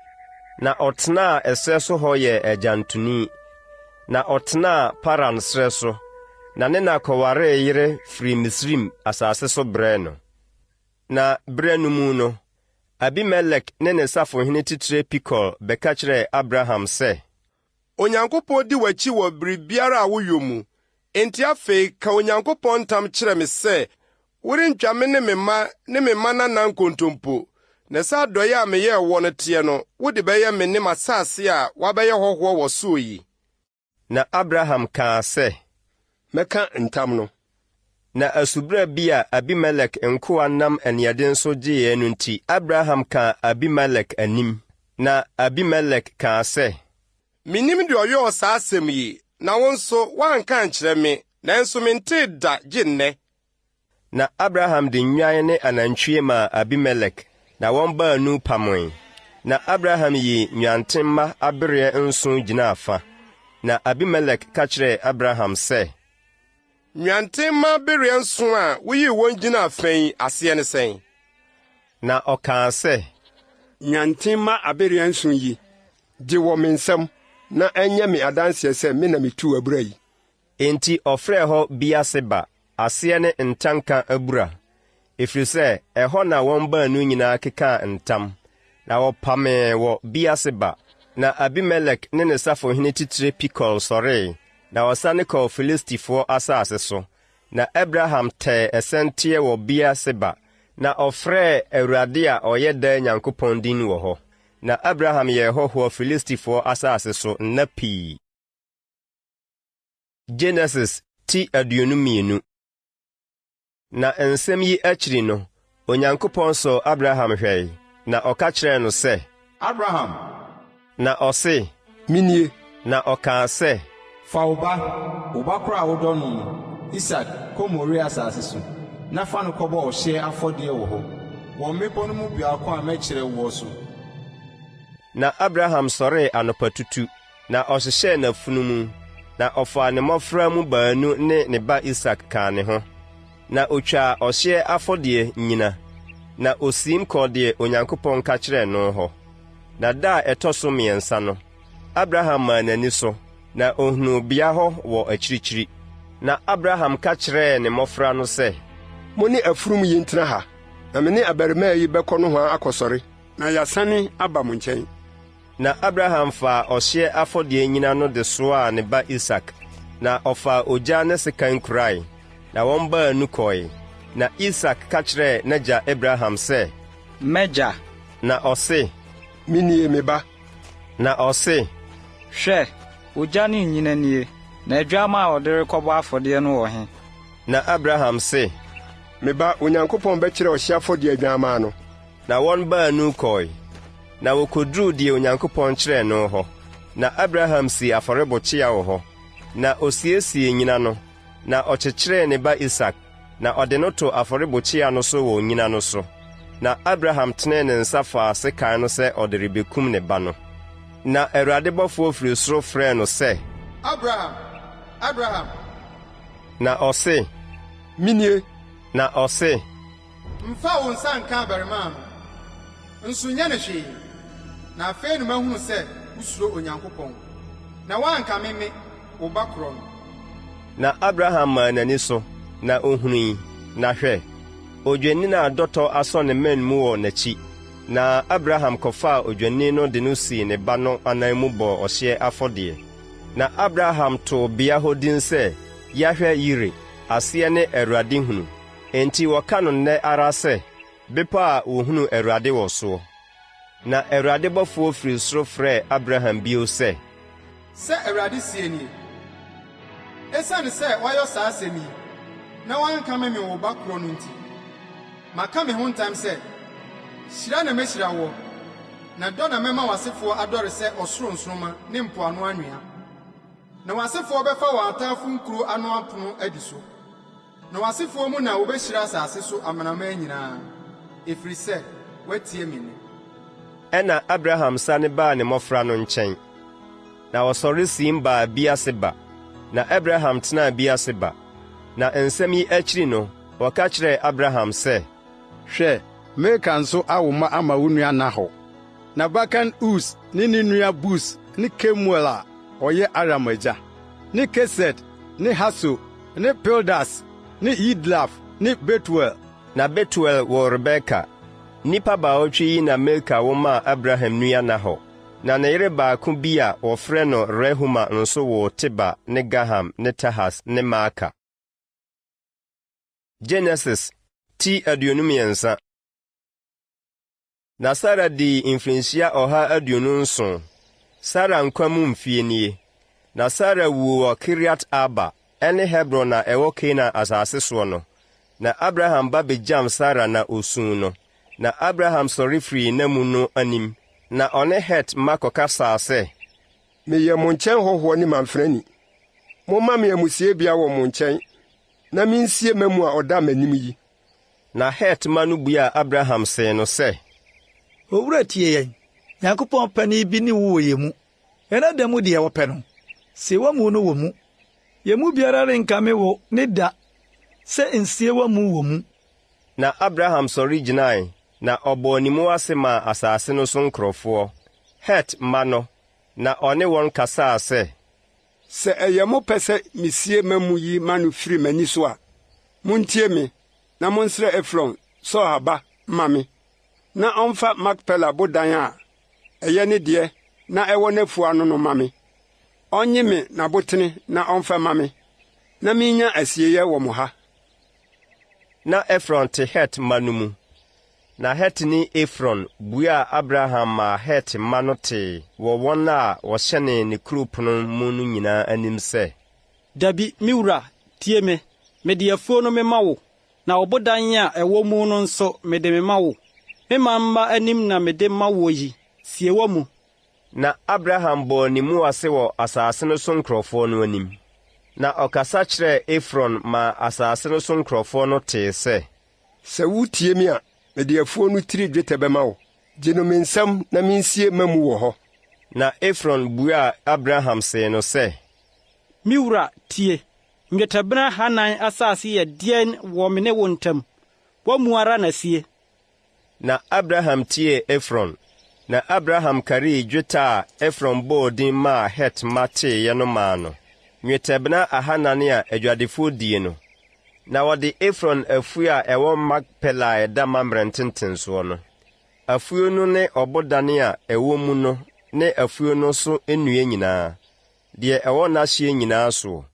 Na ɔtenaa ɛsrɛ so hɔ yɛ agyantoni. Na ɔtenaa Paran srɛ so, na ne na kɔwaree yere firi Misrim asase so brɛɛ no. Na brɛ no mu no, Abimelek ne ne safohene titire Pikol bɛka kyerɛɛ Abraham sɛ, Onyankopɔn di w'akyi wɔ biribiara a woyɛ mu. Enti afei ka Onyankopɔn ntam kyerɛ me sɛ, worentwa me ne me mma nana nkontompo. Na saa adɔyɛ a meyɛɛ wɔ no teɛ no, wode bɛyɛ me ne m'asase a wabɛyɛ hɔhoɔ wɔ so yi. Na Abraham kaa sɛ, mɛka ntam no. Na asubra bi a Abimelek nkoa nam aniɛden so gyeeɛ no nti, Abraham kaa Abimelek anim. Na Abimelek kaa sɛ, Minim deɛ ɔyɛɛ saa asɛm yi, na wo nso woanka nkyerɛ me, nanso mentee da gye nnɛ. Na Abraham de nnwan ne anantwie maa Abimelek, na wɔn baanu pamoe. Na Abraham yi nnwantemma abereɛ 7 gyinaa fa. Na Abimelek ka kyerɛɛ Abraham sɛ, nnwantemma bereɛ 7 a woyii wɔn gyinaa fa yi aseɛ ne sɛn? Na ɔkaa sɛ, nnwantemma abereɛ 7 yi, gye wɔ me nsam, na ɛnyɛ me adanseɛ sɛ me na metuu abura yi. Enti ɔfrɛɛ hɔ Biaseba, aseɛ ne ntanka abura. Ɛfiri sɛ, ɛhɔ na wɔn baanu nyinaa kekaa ntam. Na wɔpamee wɔ Biaseba. Na Abimelek ne ne safohene titire Pikol sɔree, na wɔsane kɔɔ Filistifoɔ asase so. Na Abraham tɛɛ ɛsɛnteɛ wɔ Biaseba, na ɔfrɛɛ Awurade a ɔyɛ daa Nyankopɔn din wɔ hɔ. Na Abraham yɛɛ hɔhoɔ Filistifoɔ asase so nna pii. Genesis ti 22. Na nsɛm yi akyiri no, Onyankopɔn sɔ Abraham hwɛe, na ɔka kyerɛɛ no sɛ, Abraham. Na ɔse, minie. Na ɔkaa sɛ, fa wo ba koro a wodɔ no no, Isak, kɔ Moria asase so, na fa no kɔbɔ ɔhyeɛ afɔdeɛ wɔ hɔ, wɔ mmepɔ no mu biako a mɛkyerɛ wo so. Na Abraham sɔree anɔpatutu, na ɔhyehyɛɛ n'afunumu, na ɔfaa ne mmɔfra mu baanu ne ne ba Isak kaa ne ho, na otwaa ɔhyeɛ afɔdeɛ nyina, na osiim kɔɔ deɛ Onyankopɔn ka kyerɛɛ no hɔ. Na da a ɛtɔ so mmiɛnsa no, Abraham maa n'ani so, na ohunuu bea hɔ wɔ akyirikyiri. Na Abraham ka kyerɛɛ ne mmɔfra no sɛ, mo ne afurum yi ntena ha, na me ne abarimaa yi bɛkɔ no ho akɔsɔre, na yɛasane aba mo nkyɛn. Na Abraham faa ɔhyeɛ afɔdeɛ nyina no de soaa ne ba Isak, na ɔfaa ogya ne sekan kurae, na wɔn baanu kɔe. Na Isak ka kyerɛɛ n'agya Abraham sɛ, M'agya. Na ɔse, Minie me ba. Na ɔse, hwɛ, ogya ne nyina nie, na adwamma a ɔde rekɔbɔ afɔdeɛ no wɔ he? Na Abraham se, Me ba, Onyankopɔn bɛkyerɛ ɔhyeɛ afɔdeɛ adwamma no. Na wɔn baanu kɔe, na wokoduruu deɛ Onyankopɔn kyerɛɛ no hɔ. Na Abraham si afɔrebɔkyea wɔ hɔ, na osiesie nyina no, na ɔkyekyeree ne ba Isak, na ɔde no to afɔrebɔkyea no so wɔ nyina no so. Na Abraham tenee ne nsa faa sekan no sɛ ɔde rebekum ne ba no. Na Awurade bɔfoɔ firi soro frɛɛ no sɛ, Abraham, Abraham. Na ɔse, Minie. Na ɔse, Mfa wo nsa nka abarimaa no, nso nyɛ ne hwee. Na afei no mahunu sɛ wusuro Onyankopɔn, na woanka me wo ba korɔ no. Na Abraham maa n'ani so, na ohunui, na hwɛ, odwennini a dɔtɔ asɔ ne man mu wɔ n'akyi. Na Abraham kɔfaa odwennini no de no sii ne ba no anan mu bɔɔ ɔhyeɛ afɔdeɛ. Na Abraham too bea hɔ din sɛ Yahwɛ Yire, aseɛ ne Awurade hunu. Enti wɔka no nnɛ ara sɛ, bepɔ a wohunu Awurade wɔ soɔ. Na Awurade bɔfoɔ firi soro frɛɛ Abraham bio sɛ, Sɛ Awurade sie nie, esiane sɛ woayɔ saa asɛm yi, na woanka me wo ba korɔ no nti, maka me ho ntam sɛ, hyira na mehyira wo, na dɔ na mɛma w'asefoɔ adɔre sɛ ɔsoro nsoromma ne mpoano anwea. Na w'asefoɔ bɛfa wɔn atamfo nkuro ano apono adi so. Na w'asefoɔ mu na wobɛhyira asase so amanaman nyinaa, ɛfiri sɛ woatie me nne. Ɛna Abraham sane baa ne mmɔfra no nkyɛn. Na wɔsɔre siim baa Biase ba. Na Abraham tenaa Biase ba. Na nsɛm yi akyiri no, wɔka kyerɛɛ Abraham sɛ, Hwɛ, Milka nso awo mma ama wo nua Nahor. Na Bakan Us ne ne nua Bus ne Kemuel a ɔyɛ Aram agya, ne Kesed ne Haso ne Pildas ne Yidlaf ne Betuel. Na Betuel wɔ Rebeka. Nnipa baawɔtwe yi na Milka womaa Abraham nua Nahor. Na ne yere baako bi a wɔfrɛ no Rehuma nso wɔ Teba ne Gaham ne Tahas ne Maaka. Genesis ti 23. Na Sara di mfirinhyia 127. Sara nkwa mu mfie nie. Na Sara wuu wɔ Kiriat Arba ɛne Hebron a ɛwɔ Kanaan asase soɔ no. Na Abraham ba begyam Sara na osuu no. Na Abraham sɔre firi namu no anim. Na ɔne Het mma kɔkasaa sɛ, Meyɛ mo nkyɛn hɔhoɔ ne mamfrani. Momma me amusie bia wɔ mo nkyɛn, na minsie mamu a ɔda m'anim yi. Na Het mma no buaa Abraham sɛ no sɛ, Owura tie yɛn, Nyankopɔn pani bi ne wo wɔ yɛn mu. Ɛna da mu deɛ wɔpɛ no, sɛ wamu no wɔ mu. Yɛn mu biara renka me wo ne da, sɛ nsie wamu wɔ mu. Na Abraham sɔre gyinae, na ɔbɔɔ ne mu ase maa asase no so nkurɔfoɔ, Het mma no, na ɔne wɔn kasaa sɛ, Sɛ ɛyɛ mo pɛ sɛ misie mamu yi ma no firi m'ani so a, muntie me, na monsrɛ Efron sɛ ɔhaba ma me, na ɔmfa Makpela bodan a ɛyɛ ne deɛ na ɛwɔ n'afua no ma me. Ɔnye me n'abotene na ɔmfa ma me, na minya asieyɛ wɔ mo ha. Na Efron te Het mma no mu. Na Het ne Efron buaa Abraham ma Het mma no tee wɔ wɔn a wɔhyɛne ne kuropɔn mu no nyinaa anim sɛ, Dabi, me wura, tie me. Mede afuo no mema wo, na ɔbodan a ɛwɔ mu no nso mede mema wo. Me mma anim na mede ma wo yi, sie wɔ mu. Na Abraham bɔɔ ne mu ase wɔ asase no so nkurɔfoɔ no anim. Na ɔkasa kyerɛɛ Efron ma asase no so nkurɔfoɔ no tee sɛ, Sɛ wutie me a, mede afuo no tiri dwetɛ bɛma wo. Gye no me nsɛm na minsie mamu wɔ hɔ. Na Efron buaa Abraham sɛ no sɛ, me wura tie nnwetɛbena hanan asase yɛ deɛn wɔ me ne wo ntam wɔmu ara na sie. Na Abraham tie Efron. Na Abraham karii dwetɛ a Efron bɔɔ din maa Het ma teeɛ no maa no. Nnwetɛbena 400 a adwadefoɔ die no. Na wɔde Efron afuo a ɛwɔ Makpela a ɛda Mamrɛ ntentensoɔ no. Afuo no ne ɔbodane a ɛwɔ mu no ne afuo no so nnua nyinaa. Deɛ ɛwɔ n'ahyeɛ nyinaa so.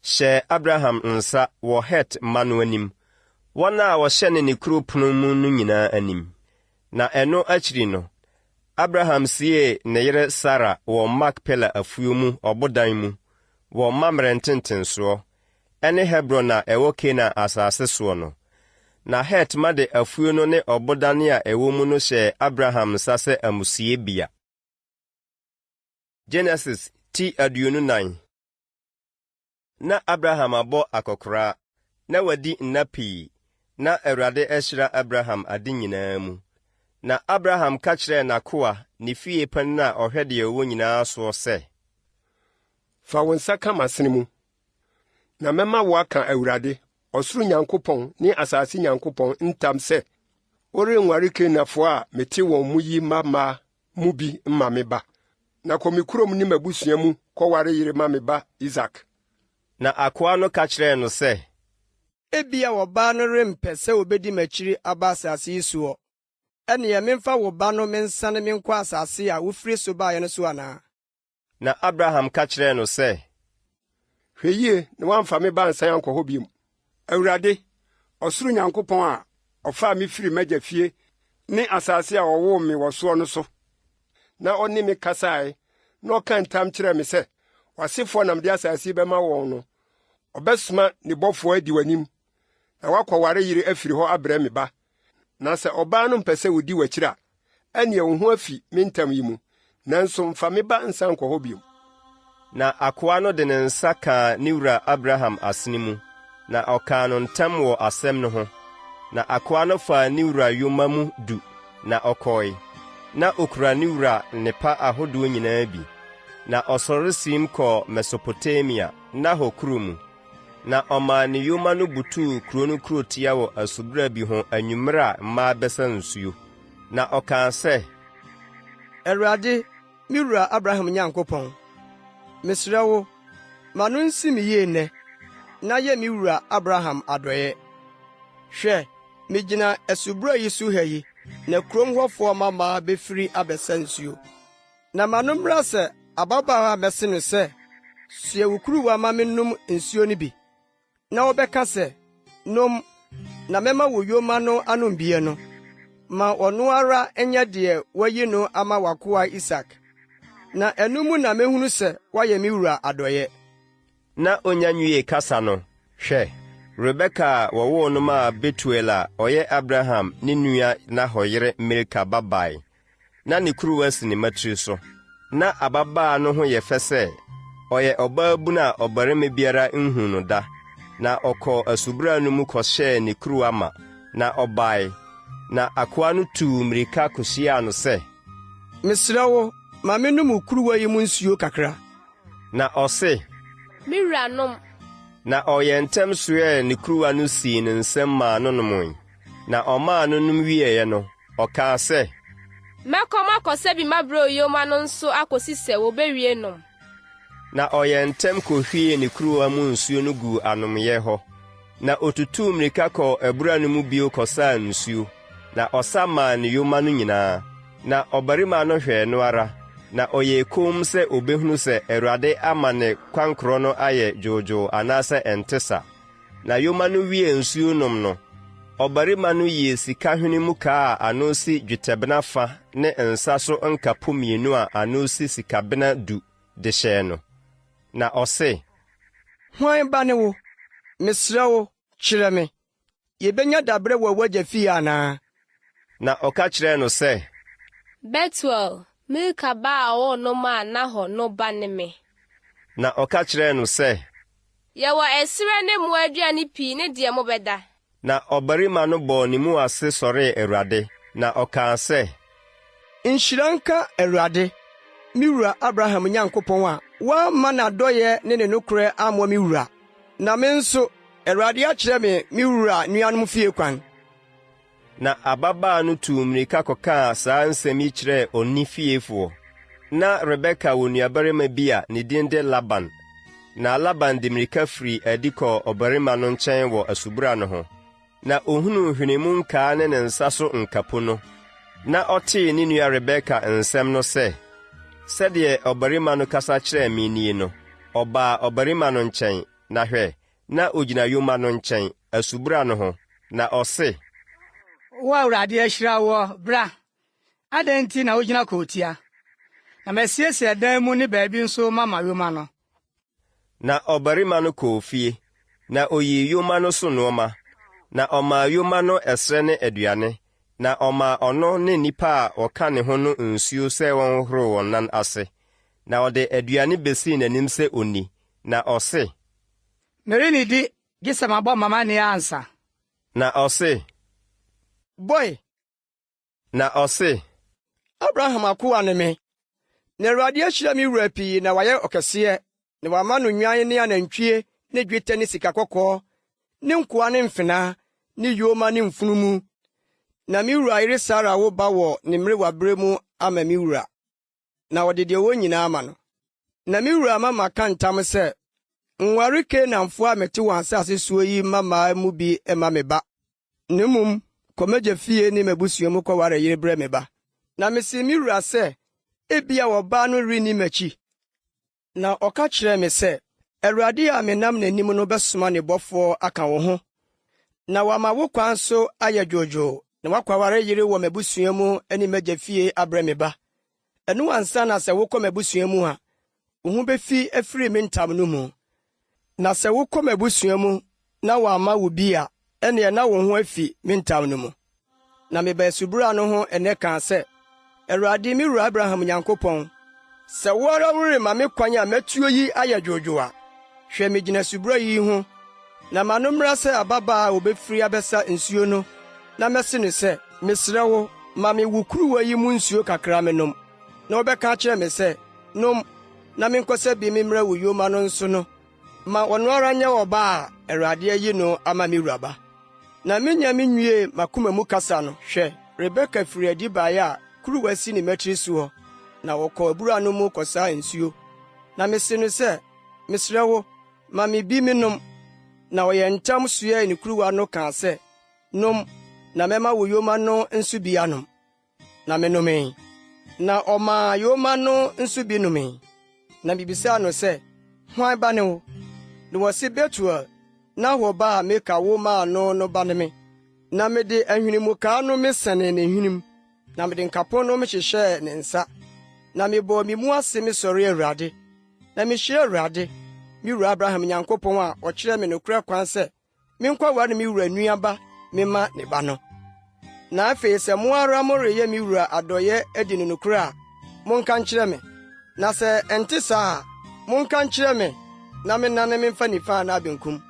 Hyɛ Abraham nsa wɔ Het ma no anim. Wɔn a wɔhyɛ ne kuro pono mu no nyinaa anim. Na ɛno akyiri no, Abraham siee ne yere Sara wɔ Makpela afuo mu ɔbodan mu, wɔ Mamrɛ ntentensoɔ, ɛne Hebron a ɛwɔ Kanaan asase soɔ no. Na Het ma de afuo no ne ɔbodane a ɛwɔ mu no hyɛ Abraham nsa sɛ amusiebea. Genesis ti 29. Na Abraham abɔ akɔkoraa, na wadi nna pii, na Awurade ahyira Abraham ade nyinaa mu. Na Abraham ka kyerɛɛ n'akoa, ne fie panin a ɔhwɛ deɛ ɛwɔ nyinaa soɔ sɛ, fa wo nsa ka m'asene mu, na mɛma wo aka Awurade, ɔsoro Nyankopɔn ne asase Nyankopɔn ntam sɛ, worenware Kanaanfoɔ a mete wɔn mu yi mmaa mu bi mma me ba. Na kɔ me kurom ne m'abusua mu kɔware yere ma me ba Isak. Na akoa no ka kyerɛɛ no sɛ, ebia wɔbaa no rempɛ sɛ obedi m'akyiri aba asase yi soɔ. Ɛneɛ memfa wo ba no mensane menkɔ asase a wofiri so baeɛ no so anaa? Na Abraham ka kyerɛɛ no sɛ, hwɛ yie na woamfa me ba nsan ankɔ hɔ biom. Awurade, ɔsoro Nyankopɔn a ɔfaa me firi m'agya fie ne asase a ɔwoo me wɔ soɔ no so, na ɔne me kasae, na ɔka ntam kyerɛɛ me sɛ, w'asefoɔ nam de asase yi bɛma wɔn no, ɔbɛsoma ne bɔfoɔ adi w'anim, na woakɔware yere afiri hɔ abrɛ me ba. Na sɛ ɔbaa no mpɛ sɛ wodi w'akyiri a, ɛneɛ wo ho afi me ntam yi mu, nanso mfa me ba nsan kɔ hɔ biom. Na akoa no de ne nsa kaa ne wura Abraham asene mu, na ɔkaa no ntam wɔ asɛm no ho. Na akoa no faa ne wura yoma mu du, na ɔkɔe. Na okura ne wura nnepa ahodoɔ nyinaa bi. Na ɔsɔre sim kɔɔ Mesopotamia, Nahor kuro mu. Na ɔmaa ne yoma no butuu kuro no kurotia wɔ asubura bi ho anwummere a mmaa bɛsa nsuo. Na ɔkaa sɛ, Awurade, me wura Abraham Nyankopɔn, mesrɛ wo, ma no nsi me yie nnɛ, na yɛ me wura Abraham adɔeɛ. Hwɛ, megyina asubura yi so ha yi, na kurom hɔfoɔ mmabaa befiri abɛsa nsuo. Na ma no mmra sɛ ababaawa bɛse no sɛ, sua wo kuruwa ma mennom nsuo no bi. Na wɔbɛka sɛ, nom, na mɛma wo yoma no anom bie no. Ma ɔno ara ɛnyɛ deɛ wayi no ama w'akoa Isak. Na ɛno mu na mehunu sɛ woayɛ me wura adɔeɛ. Na onya nwie kasa no, hwɛ, Rebeka a wɔwoo no maa Betuel a ɔyɛ Abraham ne nua Nahor yere Milka babae. Na ne kuruwa si ne matiri so. Na ababaa no ho yɛ fɛ sɛ, ɔyɛ ɔbaabunu a ɔbarima biara nhu no da. Na ɔkɔ asubura no mu kɔhyɛɛ ne kuruwa ma, na ɔbae. Na akoa no tuu mmirika kohyiaa no sɛ, mesrɛ wo, ma menom kuruwa yi mu nsuo kakra. Na ɔse, me wura nom. Na ɔyɛ ntɛm soɛɛ ne kuruwa no sii ne nsɛm maa no nomoe. Na ɔmaa no nom wieeɛ no, ɔkaa sɛ, mɛkɔ makɔsɛ bi mabrɛ oyoma no nso akosi sɛ wobewie nom. Na ɔyɛ ntɛm kɔhwiee ne kuruwa mu nsuo no gu anomyɛ hɔ. Na otutuu mmirika kɔ abura no mu bio kɔsaa nsuo. Na ɔsa maa ne yoma no nyinaa. Na ɔbarima no hwɛɛ no ara. Na ɔyɛ komm sɛ obehunu sɛ Awurade ama ne kwankorɔ no ayɛ dwoodwoo anaasɛ ɛntesa. Na yoma no wie nsuo nom no, ɔbarima no yie sika hwene mu kaa a ano si dwetɛbena fa ne nsa so nkapo 2 a ano si sikabena 10 de hyɛɛ no. Na ɔse, hwan ba ne wo? Mesrɛ wo, kyerɛ me. Yebenya dabrɛ wɔ w'agya fie anaa? Na ɔka kyerɛɛ no sɛ, Betuel, Milka ba a ɔwɔ no maa Nahor no ba ne me. Na ɔka kyerɛɛ no sɛ, yɛwɔ ɛserɛ ne mmoa aduane pii ne deɛ mobɛda. Na ɔbarima no bɔɔ ne mu ase sɔree Awurade, na ɔkaa sɛ, nhyira nka Awurade, me wura Abraham Nyankopɔn a woamma n'adɔyɛ ne ne nokorɛ ammɔ me wura, na me nso Awurade akyerɛ me wura nuanom fie kwan. Na ababaa no tuu mmirika kɔkaa saa nsɛm yi kyerɛɛ onni fiefoɔ. Na Rebeka wɔ nuabarima bi a ne din de Laban. Na Laban de mmirika firi adi kɔɔ ɔbarima no nkyɛn wɔ asubura no ho. Na ohunuu hwenemu nkaa ne ne nsa so nkapo no. Na ɔtee ne nua Rebeka nsɛm no sɛ, sɛdeɛ ɔbarima no kasa kyerɛɛ me nie no, ɔbaa ɔbarima no nkyɛn, na hwɛ, na ogyina yoma no nkyɛn, asubura no ho, na ɔse, wo Awurade ahyira wɔ, bra, adɛn nti na wogyina kootia? Na masiesie dan mu ne baabi nso mama yoma no. Na ɔbarima no kɔɔ fie, na oyii yoma no so nneɛma, na ɔmaa yoma no ɛsrɛ ne aduane, na ɔmaa ɔno ne nnipa a ɔka ne ho no nsuo sɛ wɔnhoro wɔn nan ase, na ɔde aduane besii n'anim sɛ onni, na ɔse, merennidi gye sɛ mabɔ mama ne ansa. Na ɔse, Boy, na ɔse, Abraham akoa ne me, na Awurade ahyira me wura pii na wayɛ ɔkɛseɛ, na wama no nnwan ne anantwie ne dwetɛ ne sikakɔkɔɔ, ne nkoa ne mfenaa, ne yoma ne mfunumu. Na me wura yere Sara wo ba wɔ ne mmerewabere mu ama me wura, na wɔde deɛ wɔ nyinaa ama no. Na me wura ama maka ntam sɛ, nware Kanaanfo a mete wɔn asase soɔ yi mmamaa mu bi ma me ba. Ne mmom, kɔmagya fie ne m'abusua mu kɔware yere brɛ me ba. Na mesi me wura sɛ, ebia wɔbaa no renni m'akyi. Na ɔka kyerɛɛ me sɛ, Awurade a menam n'anim no bɛsoma ne bɔfoɔ aka wo ho, na wama wo kwan so ayɛ dwoodwoo, na woakɔware yere wɔ m'abusua mu ne m'agya fie abrɛ me ba. Ɛno ansa na sɛ wokɔ m'abusua mu a, wo ho befi afiri me ntam no mu. Na sɛ wokɔ m'abusua mu na wɔamma wo bi a, ɛneɛ na wo ho afi me ntam no mu. Na meba asubura no ho ɛnɛ kaa sɛ, Awurade me wura Abraham Nyankopɔn, sɛ wo ara worema me kwan a matuo yi ayɛ dwoodwoo a, hwɛ megyina asubura yi ho, na ma no mmra sɛ ababaa a obɛfiri abɛsa nsuo no, na mɛse no sɛ, mesrɛ wo, ma me wo kuruwa yi mu nsuo kakra menom. Na wobɛka kyerɛ me sɛ, nom, na menkɔsɛ bi memmrɛ wo yoma no nso no, ma ɔno ara nyɛ ɔba a Awurade ayi no ama me wuraba. Na menya me nwie makoma mu kasa no, hwɛ, Rebeka firi adi baeɛ a kuruwa si ne matiri so hɔ, na wɔkɔ abura no mu kɔsaa nsuo. Na mese no sɛ, mesrɛ wo, ma me bi menom. Na ɔyɛ ntam soɛɛ ne kuruwa no kaa sɛ, nom, na mɛma wo yoma no nso bi anom. Na menomee. Na ɔmaa yoma no nso bi nomee. Na mibisaa no sɛ, hwan ba ne wo? Na wɔse Betuel, na hɔ ba a meka wo maa no ba ne me. Na mede ahwinimukaa no mesɛne ne hwenem, na mede nkapo no mehyehyɛɛ ne nsa. Na mebɔɔ me mu ase mesɔre Awurade. Na mehyia Awurade, me wura Abraham Nyankopɔn a ɔkyerɛ me nokorɛ kwan sɛ, menkɔware me wura nuaba mema ne ba no. Na afei sɛ mo ara moreyɛ me wura adɔyɛ adi no nokorɛ a, monka nkyerɛ me. Na sɛ ɛnte saa a, monka nkyerɛ me, na menane memfa nifa na abenkum.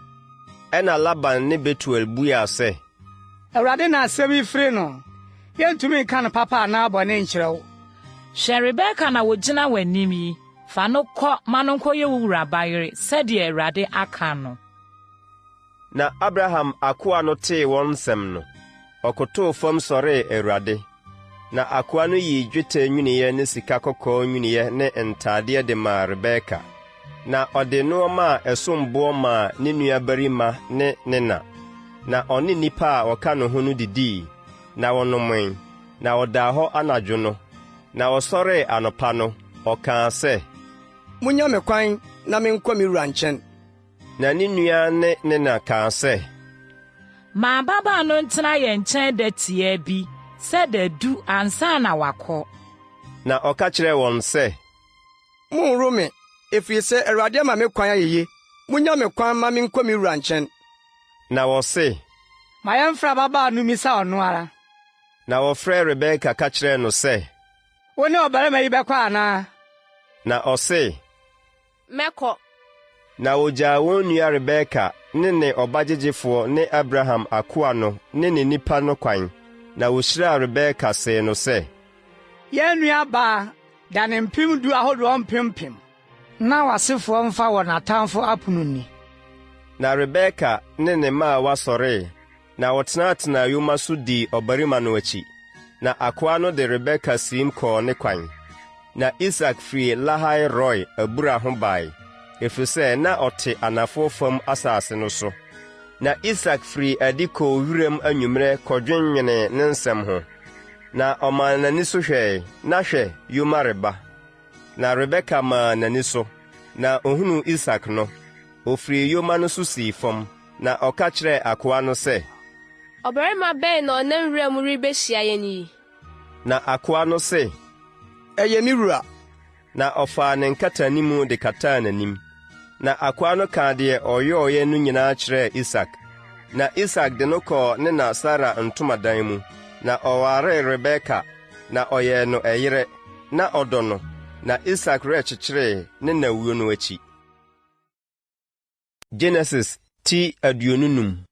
Ɛna Laban ne Betuel buaa sɛ, Awurade na asɛm yi firi no, yɛntumi nka no papa anaa bɔne nkyerɛ wo. Hyɛ Rebeka na wogyina w'anim yi, fa no kɔ ma no nkɔyɛ wo wura bayere sɛdeɛ Awurade aka no. Na Abraham akoa no tee wɔn nsɛm no, ɔkotow fam sɔree Awurade. Na akoa no yii dwetɛ nwiniɛ ne sikakɔkɔɔ nwiniɛ ne ntadeɛ de maa Rebeka. Na ɔde nneɛma a ɛsom boɔ maa ne nuabarima ne ne na. Na ɔne nnipa a ɔka no ho no didii, na wɔnomee, na ɔdaa hɔ anadwo no. Na ɔsɔree anɔpa no, ɔkaa sɛ, Munya me kwan na menkɔ me wura nkyɛn. Na ne nua ne na kaa sɛ, Ma ababaa no ntena yɛn nkyɛn da tiaa bi, sɛ da du ansa na wakɔ. Na ɔka kyerɛɛ wɔn sɛ, Monro me, efiri sɛ Awurade ama me kwan ayeye. Munya me kwan ma menkɔ me wura nkyɛn. Na wɔse, Ma yɛmfrɛ ababaa no mmisa ɔno ara. Na wɔfrɛɛ Rebeka ka kyerɛɛ no sɛ, Wo ne ɔbarima yi bɛkɔ anaa? Na ɔse, Mɛkɔ. Na wogyaa wɔn nua Rebeka ne ɔbagyegyefoɔ ne Abraham akoa no ne nnipa no kwan. Na wohyiraa Rebeka see no sɛ, Yɛn nua baa da ne mpem du ahodoɔ mpempem. na w'asefoɔ mfa wɔ n'atamfo apono ni. Na Rebeka ne ne mma wasɔree, na wɔtenatena yoma so di ɔbarima no akyi. Na akoa no de Rebeka siim kɔɔ ne kwan. Na Isak firi Lahai Roi abura ho bae, efisɛ na ɔte anafo fam asase no so. Na Isak firi adi kɔɔ wiram anwummerɛ kɔdwenwene ne nsɛm ho. Na ɔmaa n'ani so hwɛe, na hwɛ yoma reba. Na Rebeka maa n'ani so, na ohunu Isak no, ofiri yoma no so sii fam, na ɔka kyerɛɛ akoa no sɛ, Ɔbarima bɛn na ɔnam nwura mu rebehyia yɛn yi? Na akoa no sɛ, ɛyɛ me wura. Na ɔfaa ne nkatanimu de kataa n'anim. Na akoa no kaa deɛ ɔyɛɔyɛ no nyinaa kyerɛɛ Isak. Na Isak de no kɔɔ ne na Sara ntomadan mu, na ɔwaree Rebeka, na ɔyɛɛ no ɛyere, na ɔdɔ no, na Isak rɛkyekyeree ne nawuo no akyi. Genesis ti 25.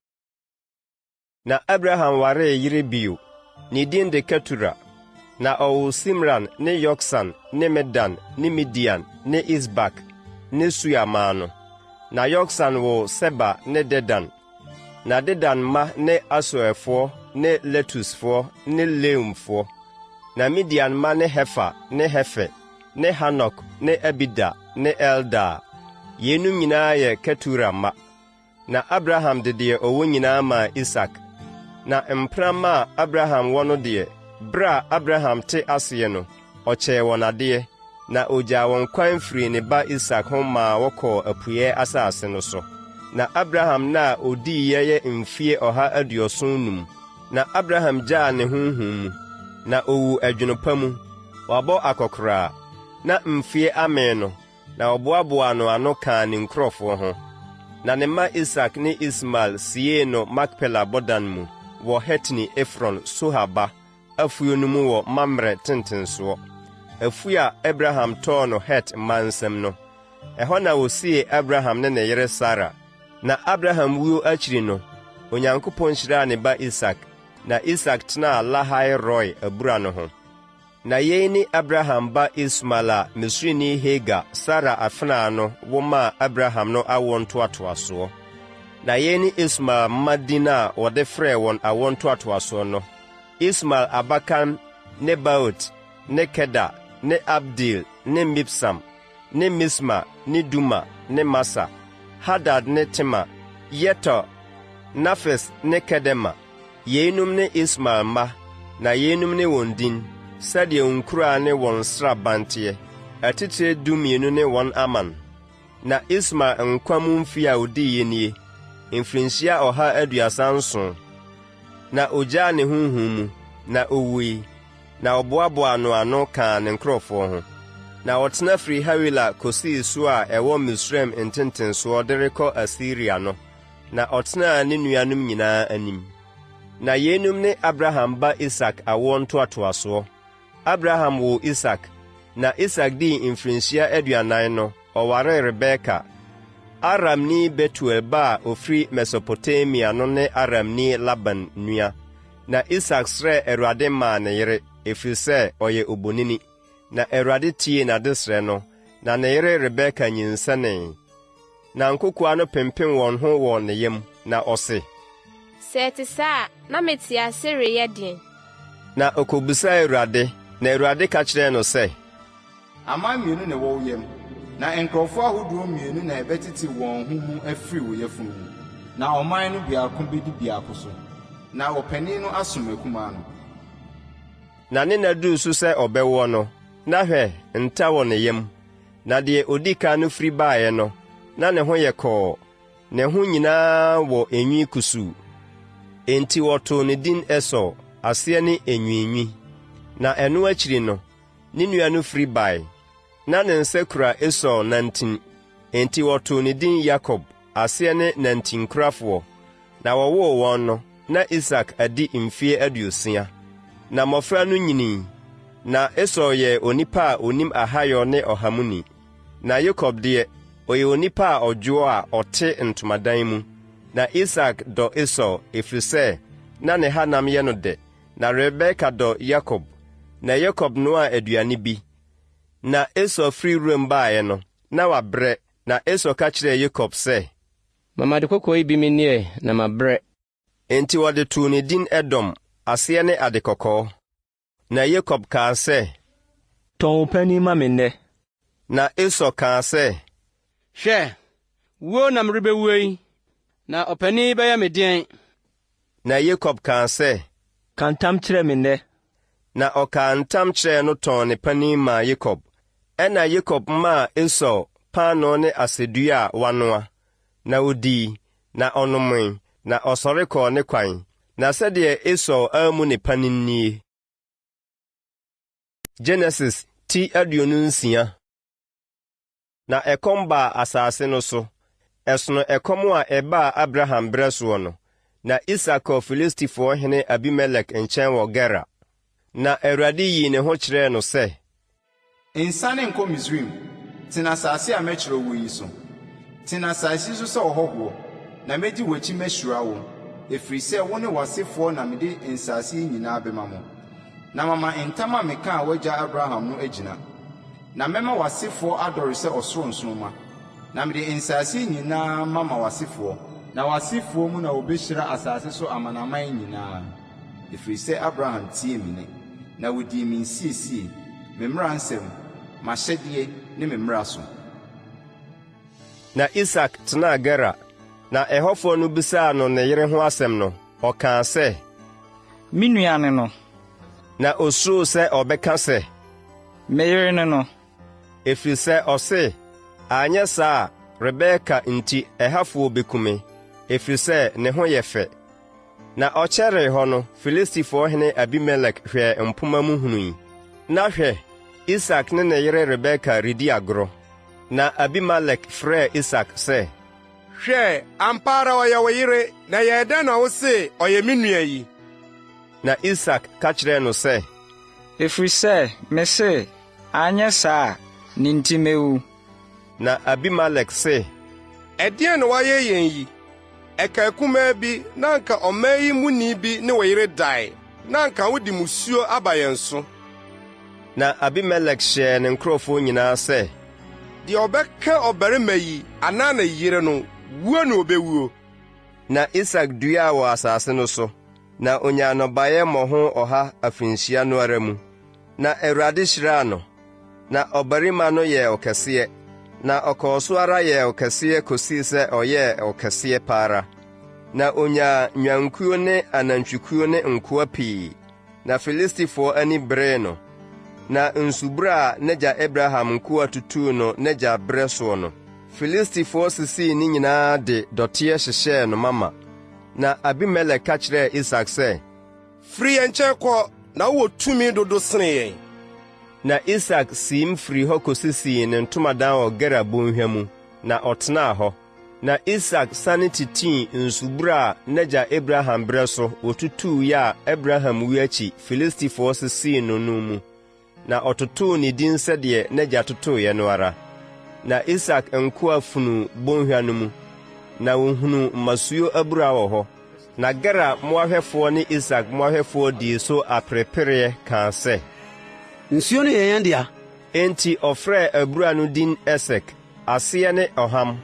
Na Abraham waree yere bio, ne din de Ketura. Na ɔwoo Simran ne Yoksan ne Medan ne Midian ne Isbak ne Sua maa no. Na Yoksan woo Seba ne Dedan. Na Dedan ma ne Asoefoɔ ne Letusfoɔ ne Leumfoɔ. Na Midian ma ne Hefa ne Hefe ne Hanok ne Abida ne Elda. Yenum nyinaa yɛ Ketura ma. Na Abraham de deɛ ɔwɔ nyinaa maa Isak. Na mpra maa Abraham wɔ no deɛ, bra Abraham te aseɛ no, ɔkyɛɛ wɔn adeɛ, na ogyaa wɔn kwan firi ne ba Isak ho maa wɔkɔɔ apueɛ asase no so. Na Abraham na odiiɛ yɛ mfie 175. Na Abraham gyaa ne honhom mu, na owu adwene pa mu, wabɔ akɔkoraa, na mfie amee no, na ɔboaboaa no ano kaa ne nkurɔfoɔ ho. Na ne mma Isak ne Ismael siee no Makpela bɔdan mu, wɔ Hetni Efron Sohaba, afuo no mu wɔ Mamrɛ tentensoɔ. Afuo a Abraham tɔɔ no Het mansɛm no. Ɛhɔ na wosiee Abraham ne ne yere Sara. Na Abraham wuo akyiri no, Onyankopɔn hyiraa ne ba Isak, na Isak tenaa Lahai Roi abura no ho. Na yei ne Abraham ba Ismael a Misrini Hagar Sara afenaa no womaa Abraham no awo ntoatoasoɔ. Na yei ne Ismael mma din a wɔde frɛɛ wɔn awo ntoatoasoɔ no. Ismael abakan ne Baot ne Keda ne Abdil ne Mipsam ne Misma ne Duma ne Masa, Hadad ne Tema, Yetor, Nafes ne Kedema. Yeinum ne Ismael mma, na yeinum ne wɔn din, sɛdeɛ nkuraa ne wɔn srabanteɛ, atitire 12 ne wɔn aman. Na Ismael nkwa mu mfe a odiiɛ nie, mfirinhyia 137. Na ogyaa ne honhom mu, na owui, na ɔboaboaa no ano kaa ne nkurɔfoɔ ho. Na ɔtena firi Hawila kosii so a ɛwɔ Misraim ntentensoɔ de rekɔ Asiria no, na ɔtenaa ne nuanom nyinaa anim. Na yeinum ne Abraham ba Isak awo ntoatoasoɔ. Abraham woo Isak, na Isak dii mfirinhyia 40 no, ɔwaree Rebeka. Aramni Betuel ba a ofiri Mesopotamia no ne Aramni Laban nua. Na Isak srɛɛ Awurade maa ne yere, ɛfiri sɛ ɔyɛ obonini. Na Awurade tie n'adesrɛ no, na ne yere Rebeka nyinsɛnee. Na nkokoaa no pempem wɔn ho wɔ ne yam, na ɔse, Sɛ ɛte saa, na mete ase reyɛ den. Na okobisaa Awurade, na Awurade ka kyerɛɛ no sɛ, Aman 2 na ɛwɔ wo yam, na nkurɔfoɔ ahodoɔ 2 na ɛbɛtete wɔn ho mu afiri wo yafunu mu. Na ɔman no biako bedi biako so, na ɔpanin no asom akumaa no. Na ne na duu so sɛ ɔbɛwɔ no, na hwɛ, nta wɔ ne yam. Na deɛ odi kan no firi baeɛ no, na ne ho yɛ kɔɔ, ne ho nyinaa wɔ enwi kusuu. Enti wɔtoo ne din Esau, aseɛ ne enwiinwi. Na ɛno akyiri no, ne nua no firi bae, na ne nsa kura Esau nantin. Enti wɔtoo ne din Yakob, aseɛ ne nantinkorafoɔ. Na wɔwoo wɔn no, na Isak adi mfeɛ 60. Na mmɔfra no nyinii. Na Esau yɛ onipa a onim ahayɔ ne ɔhamuni. Na Yakob deɛ, ɔyɛ onipa a ɔdwoɔ a ɔte ntomadan mu. Na Isak dɔ Esau, ɛfiri sɛ, na ne hanam yɛ no dɛ. Na Rebeka dɔ Yakob. Na Yakob noaa aduane bi. Na Esau firi wuram baeɛ no, na wabrɛ. Na Esau ka kyerɛɛ Yakob sɛ, mama de kɔkɔɔ yi bi me nie na mabrɛ. Enti wɔde too ne din Edom, aseɛ ne ade kɔkɔɔ. Na Yakob kaa sɛ, tɔn wo panin ma me nnɛ. Na Esau kaa sɛ, hwɛ, wuo na merebɛwuo yi, na ɔpanin bɛyɛ me deɛn. Na Yakob kaa sɛ, ka ntam kyerɛ me nnɛ. Na ɔkaa ntam kyerɛɛ no tɔn ne panin maa Yakob. Ɛna Yakob maa Esau paano ne asedua a wanoa, na odii, na ɔnomee, na ɔsɔre kɔɔ ne kwan. Na sɛdeɛ Esau amu ne panin nie. Genesis ti 26. Na ɛkɔm baa asase no so. Ɛsono ɛkɔm a ɛbaa Abraham brɛ soɔ no. Na Isak kɔɔ Filistifoɔ hene Abimelek nkyɛn wɔ Gera. Na Awurade yii ne ho kyerɛɛ no sɛ, Nsane nkɔ Misraim, tena asase a mɛkyerɛ wo yi so. Tena asase so sɛ ɔhɔhoɔ, na medi w'akyi mɛhyira wo, ɛfiri sɛ wo ne w'asefoɔ na mede nsase yi nyinaa bɛma mo. Na mama ntam a mekaa w'agya Abraham no agyina. Na mɛma w'asefoɔ adɔre sɛ ɔsoro nsoromma. Na mede nsase yi nyinaa mama w'asefoɔ, na w'asefoɔ mu na wobɛhyira asase so amanaman nyinaa. Ɛfiri sɛ Abraham tie me ne, na wodii me nsiesie, me mmara nsɛm, m'ahyɛdeɛ ne me mmara so. Na Isak tenaa Gera. Na ɛhɔfoɔ no bisaa no ne yere ho asɛm no, ɔkaa sɛ, me nuane no. Na osuroo sɛ ɔbɛka sɛ, me yere no. Ɛfiri sɛ ɔse, anyɛ saa a, Rebeka nti ɛhafoɔ bɛkume, ɛfiri sɛ ne ho yɛ fɛ. Na ɔkyɛree hɔ no, Filistifoɔ hene Abimelek hwɛɛ mpoma mu hunui. Na hwɛ, Isak ne ne yere Rebeka redi agorɔ. Na Abimelek frɛɛ Isak sɛ, hwɛ, ampa ara ɔyɛ wo yere, na yɛɛ dɛn na wo se ɔyɛ me nua yi? Na Isak ka kyerɛɛ no sɛ, ɛfiri sɛ mese, anyɛ saa a, ne nti mewu. Na Abimelek se, ɛdeɛn na wɔayɛ yɛn yi? Ɛka kumaa bi na anka ɔman yi mu ni bi ne wo yere dae, na anka wode musuo aba yɛn so. Na Abimelek hyɛɛ ne nkurɔfoɔ nyinaa sɛ, deɛ ɔbɛka ɔbarima yi anaa ne yere no, wuo na obɛwuo. Na Isak duaa wɔ asase no so, na onyaa nnɔbaeɛ mmɔho 100 afinhyia no ara mu. Na Awurade hyiraa no, na ɔbarima no yɛɛ ɔkɛseɛ, na ɔkɔɔ so ara yɛɛ ɔkɛseɛ kosii sɛ ɔyɛɛ ɔkɛseɛ pa ara. Na onyaa nnwankuo ne anantwikuo ne nkoa pii, na Filistifoɔ ani beree no. Na nsubere a n'agya Abraham nkoa tutuu no n'agya berɛ soɔ no, Filistifoɔ sisii ne nyinaa de dɔteɛ hyehyɛɛ no mama. Na Abimelek ka kyerɛɛ Isak sɛ, firi yɛn nkyɛn kɔ, na wowɔ tumi dodo sene yɛn. Na Isak siim firi hɔ kosisii ne ntomadan wɔ Gera bɔnhwa mu, na ɔtenaa hɔ. Na Isak sane titii nsubere a n'agya Abraham berɛ so wɔtutuu yɛ a Abraham wu akyi Filistifoɔ sisii no no mu. Na ɔtotoo ne din sɛdeɛ n'agya totooeɛ no ara. Na Isak nkoa funu bɔnhwa no mu, na wohunu mmasuo abura wɔ hɔ. Na Gera mmoahwɛfoɔ ne Isak mmoahwɛfoɔ dii so aperepereɛ kaa sɛ, nsuo no yɛ yɛn dea. Enti ɔfrɛɛ abura no din Esek, aseɛ ne ɔham,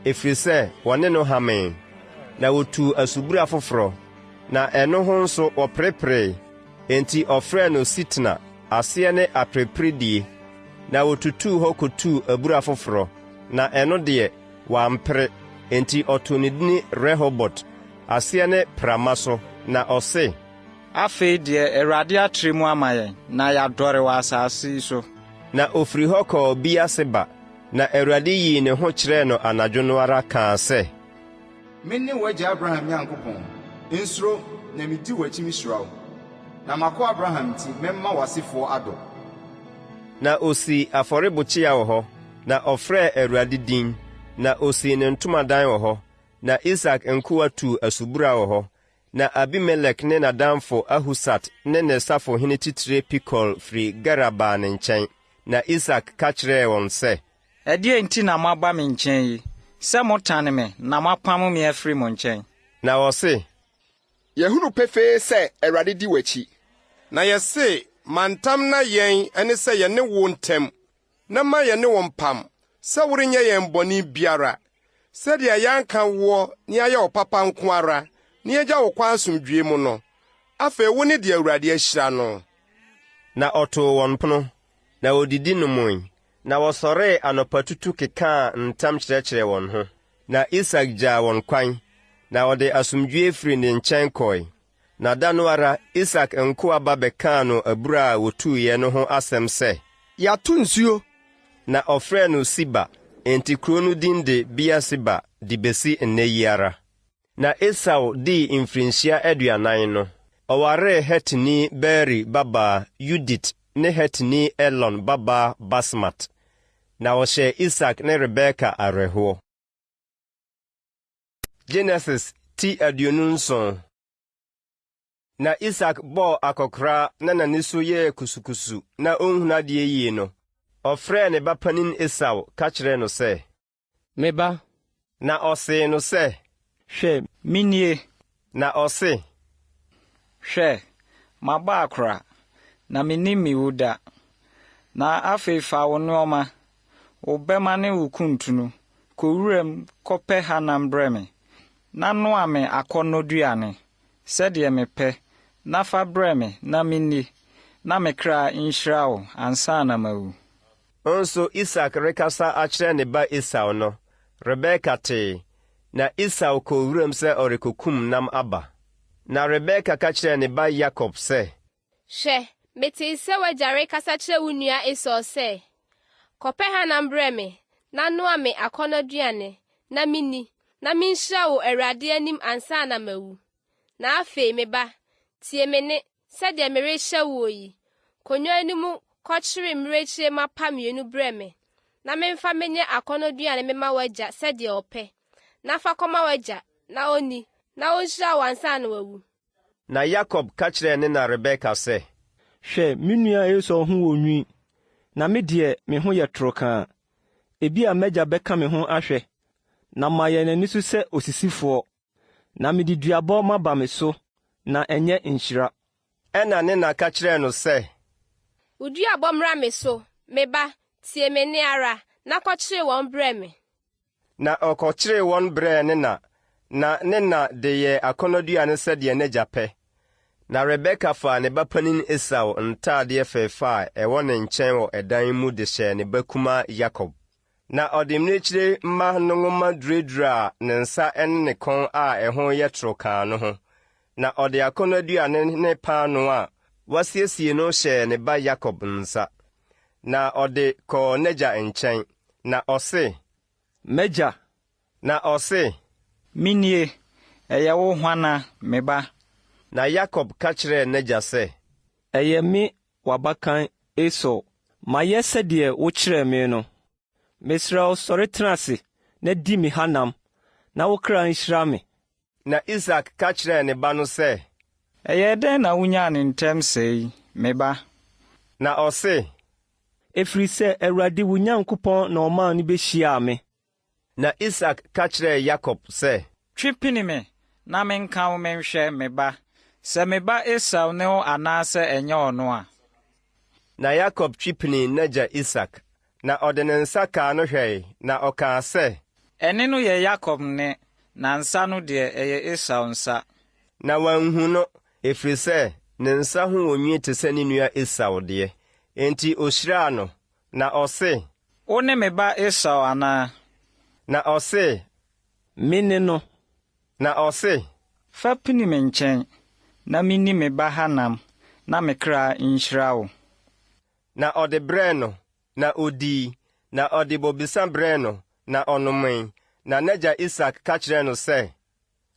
ɛfiri sɛ wɔne no hamee. Na wotuu asubura foforɔ, na ɛno ho nso wɔpereperee. Enti ɔfrɛɛ no Sitna, aseɛ ne apereperedie. Na wotutuu hɔ kotuu abura foforɔ, na ɛno deɛ wampere. Enti ɔtoo ne din Rehobot, aseɛ ne prama so, na ɔse, afei deɛ Awurade atere mu ama yɛn, na yɛadɔre wɔ asase yi so. Na ofiri hɔ kɔɔ Biaseba, na Awurade yii ne ho kyerɛɛ no anadwo no ara kaa sɛ, Mene w'agya Abraham Nyankopɔn, nsuro na medi w'akyi mehyira wo. Na makɔ Abraham nti mɛma w'asefoɔ adɔ. Na osii afɔrebukyia wɔ hɔ, na ɔfrɛɛ Awurade din, na osii ne ntomadan wɔ hɔ. Na Isak nkoa tuu asubura wɔ hɔ. Na Abimelek ne n'adamfo Ahusat ne ne safohene titire Pikol firi Gera baa ne nkyɛn. Na Isak ka kyerɛɛ wɔn sɛ, ɛdeɛn nti na moaba me nkyɛn yi, sɛ motane me na moapam me afiri mo nkyɛn? Na wɔse, yɛhunu pefee sɛ Awurade di w'akyi. Na yɛse, mantam na yɛn ɛne sɛ yɛne wo ntam, na ma yɛne wo mpam, sɛ worenyɛ yɛn bɔne biara, sɛdeɛ yɛanka woɔ ne ayɛ wo papa nko ara, ne yɛgya wo kwa asomdwie mu no. Afei wo ne de Awurade ahyira no. Na ɔtoo wɔn pono, na wodidi nomoi, na wɔsɔree anɔpatutu kekaa ntam kyerɛkyerɛ wɔn ho. Na Isak gyaa wɔn kwan, na ɔde asomdwie firi ne nkyɛn kɔe. Na da no ara Isak nkoa ba bɛkaa no abura a wotuiɛ no ho asɛm sɛ, yɛato nsuo. Na ɔfrɛɛ no Siba, enti kuro no din de Beer-Seba de besi nnɛ yi ara. Na Esau dii mfirinhyia 40 no, ɔwaree Hetini Beri babaa Yudit ne Hetini Elon babaa Basmat. Na wɔhyɛ Isak ne Rebeka awerɛhoɔ. Genesis ti 27. Na Isak bɔɔ akɔkora na n'ani so yɛɛ kusukusu na onhunu adeɛ yie no, ɔfrɛɛ ne ba panin Esau ka kyerɛɛ no sɛ, Me ba. Na ɔsee no sɛ, Hwɛ, minie. Na ɔse, Hwɛ, maba akora, na menni me wo da. Na afei fa wo nneɔma, wo bɛma ne wo kuntunu, kɔwuram kɔpɛ hanam brɛ me, na noa me akɔnnɔduane, sɛdeɛ mepɛ, na fa brɛ me na minni, na me kra nhyira wo ansa na mawu. Nso Isak rekasa akyerɛ ne ba Esau no, Rebeka tee, na Esau kɔwuram sɛ ɔrekokum nam aba. Na Rebeka ka kyerɛ ne ba Yakob sɛ, Hwɛ, metee sɛ w'agya rekasa kyerɛ wo nua Esau sɛ, kɔpɛ hanam brɛ me, na noa me akɔnnɔduane, na minni, na minhyira wo Awurade anim ansa na mawu. Na afei me ba, tie me ne, sɛdeɛ merehyɛ wo yi, konwa ni mu kɔkyere mmirekyire mapa 2 brɛ me, na memfa menye akɔnnɔduane mema w'agya sɛdeɛ ɔpɛ, na fa kɔma w'agya, na onni, na onhyira wo ansa na wawu. Na Yakob ka kyerɛɛ ne na Rebeka sɛ, Hwɛ, me nua Esau ho wɔ nwi, na me deɛ me ho yɛ torokaa. Ebi a m'agya bɛka me ho ahwɛ, na mayɛ n'ani so sɛ osisifoɔ, na mede duabɔ maba me so, na ɛnyɛ nhyira. Ɛna ne na ka kyerɛɛ no sɛ, Wo duabɔ mmra me so, me ba, tie me ne ara, na kɔkyere wɔn brɛ me. Na ɔkɔkyeree wɔn brɛɛ ne na ne na de yɛ akɔnnɔduane sɛdeɛ n'agya pɛ. Na Rebeka faa ne ba panin Esau ntaadeɛ fɛɛfɛ a ɛwɔ ne nkyɛn wɔ ɛdan mu de hyɛɛ ne ba kumaa Yakob. Na ɔde mmirekyire mma no nwoma duradura ne nsa ne ne kɔn a ɛho yɛ torokaa no ho. Na ɔde akɔnnɔduane ne paano a wasiesie no hyɛɛ ne ba Yakob nsa. Na ɔde kɔɔ n'agya nkyɛn, na ɔse, M'agya. Na ɔse, Minie, ɛyɛ wo hwana, me ba. Na Yakob ka kyerɛɛ n'agya sɛ, Ɛyɛ me w'abakan Esau, mayɛ sɛdeɛ wokyerɛɛ me no. Mesrɛ wo sɔre tena ase, na di me hanam, na wo kra nhyira me. Na Isak ka kyerɛɛ ne ba no sɛ, Ɛyɛ dɛn na wunyaa ne ntɛm sɛi, me ba? Na ɔse, Ɛfiri sɛ Awurade wo Nyankopɔn na ɔmaa no behyiaa me. Na Isak ka kyerɛɛ Yakob sɛ, Twe pini me, na menka wo menhwɛ me ba, sɛ me ba Esau ne wo anaasɛ ɛnyɛ ɔno a. Na Yakob twi pini n'agya Isak, na ɔde ne nsa kaa no hwɛe, na ɔkaa sɛ, Ɛne no yɛ Yakob nne, na nsa no deɛ ɛyɛ Esau nsa. Na wanhu no, ɛfiri sɛ ne nsa ho wɔ nwi te sɛ ne nua Esau deɛ. Enti ohyiraa no, na ɔse, Wo ne me ba Esau anaa? Na ɔse, Me ne no. Na ɔse, Fa pini me nkyɛn, na minni me ba hanam, na me kra nhyira wo. Na ɔde brɛɛ no, na odii, na ɔde bobisa brɛɛ no, na ɔnomee. Na n'agya Isak ka kyerɛɛ no sɛ,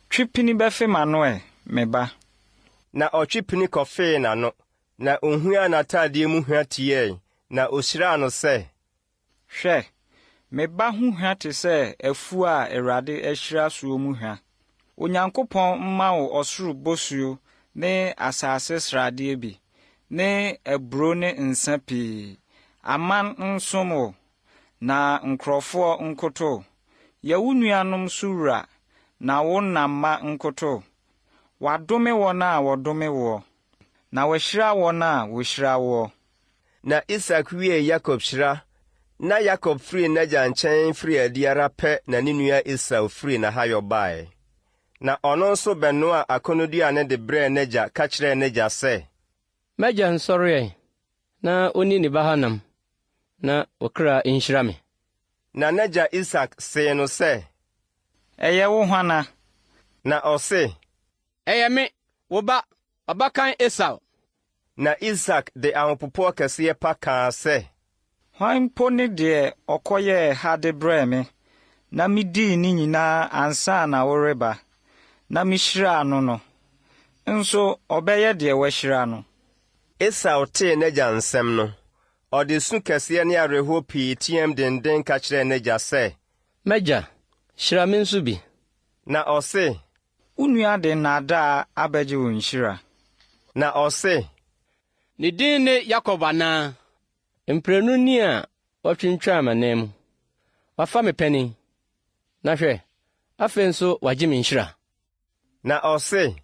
Twe pini bɛfe m'ano ɛ, me ba. Na ɔtwe pini kɔfee n'ano, na ohuaa n'ataadeɛ mu hua tiɛe, na ohyiraa no sɛ, Hwɛ, me ba ho hua te sɛ afuo a Awurade ahyira soɔ mu hua. Onyankopɔn mma wo ɔsoro bosuo ne asase sradeɛ bi, ne aburo ne nsa pii. Aman nsom wo, na nkurɔfoɔ nkoto. Yɛ wo nuanom so wura, na wo na mma nkoto. Wadome wɔn a wɔdome woɔ, na wɔahyira wɔn a wɔhyira woɔ. Na Isak wiee Yakob hyira, Na Yakob firi n'agya nkyɛn firi adi ara pɛ na ne nua Esau firi n'ahayɔ bae. Na ɔno nso bɛnoa akonnoduane de brɛɛ n'agya ka kyerɛɛ n'agya sɛ, M'agya nsɔre na onni ne ba ha nam, na ɔkra nhyira me. Na n'agya Isak see no sɛ, Ɛyɛ wo hwana? Na ɔse, Ɛyɛ me, wo ba, ɔbakan Esau. Na Isak de ahopopo kɛseɛ pa kaa sɛ, Hwan mpo ne deɛ ɔkɔyɛɛ ha de brɛɛ me, na midii ne nyinaa ansa na woreba, na mihyiraa no no, nso ɔbɛyɛ deɛ wɔahyira no. Esau tee n'agya nsɛm no, ɔde su kɛseɛ ne awerɛhoɔ pii teɛm denden ka kyerɛɛ n'agya sɛ, M'agya, hyira me nso bi. Na ɔse, Wo nua de nnaadaa abɛgye wo nhyira. Na ɔse, Ne din ne Yakob anaa? Mprenu ni a wɔtwintwaa m'anan mu. Wafa me panin. Na hwɛ, afei nso wagye me nhyira. Na ɔse,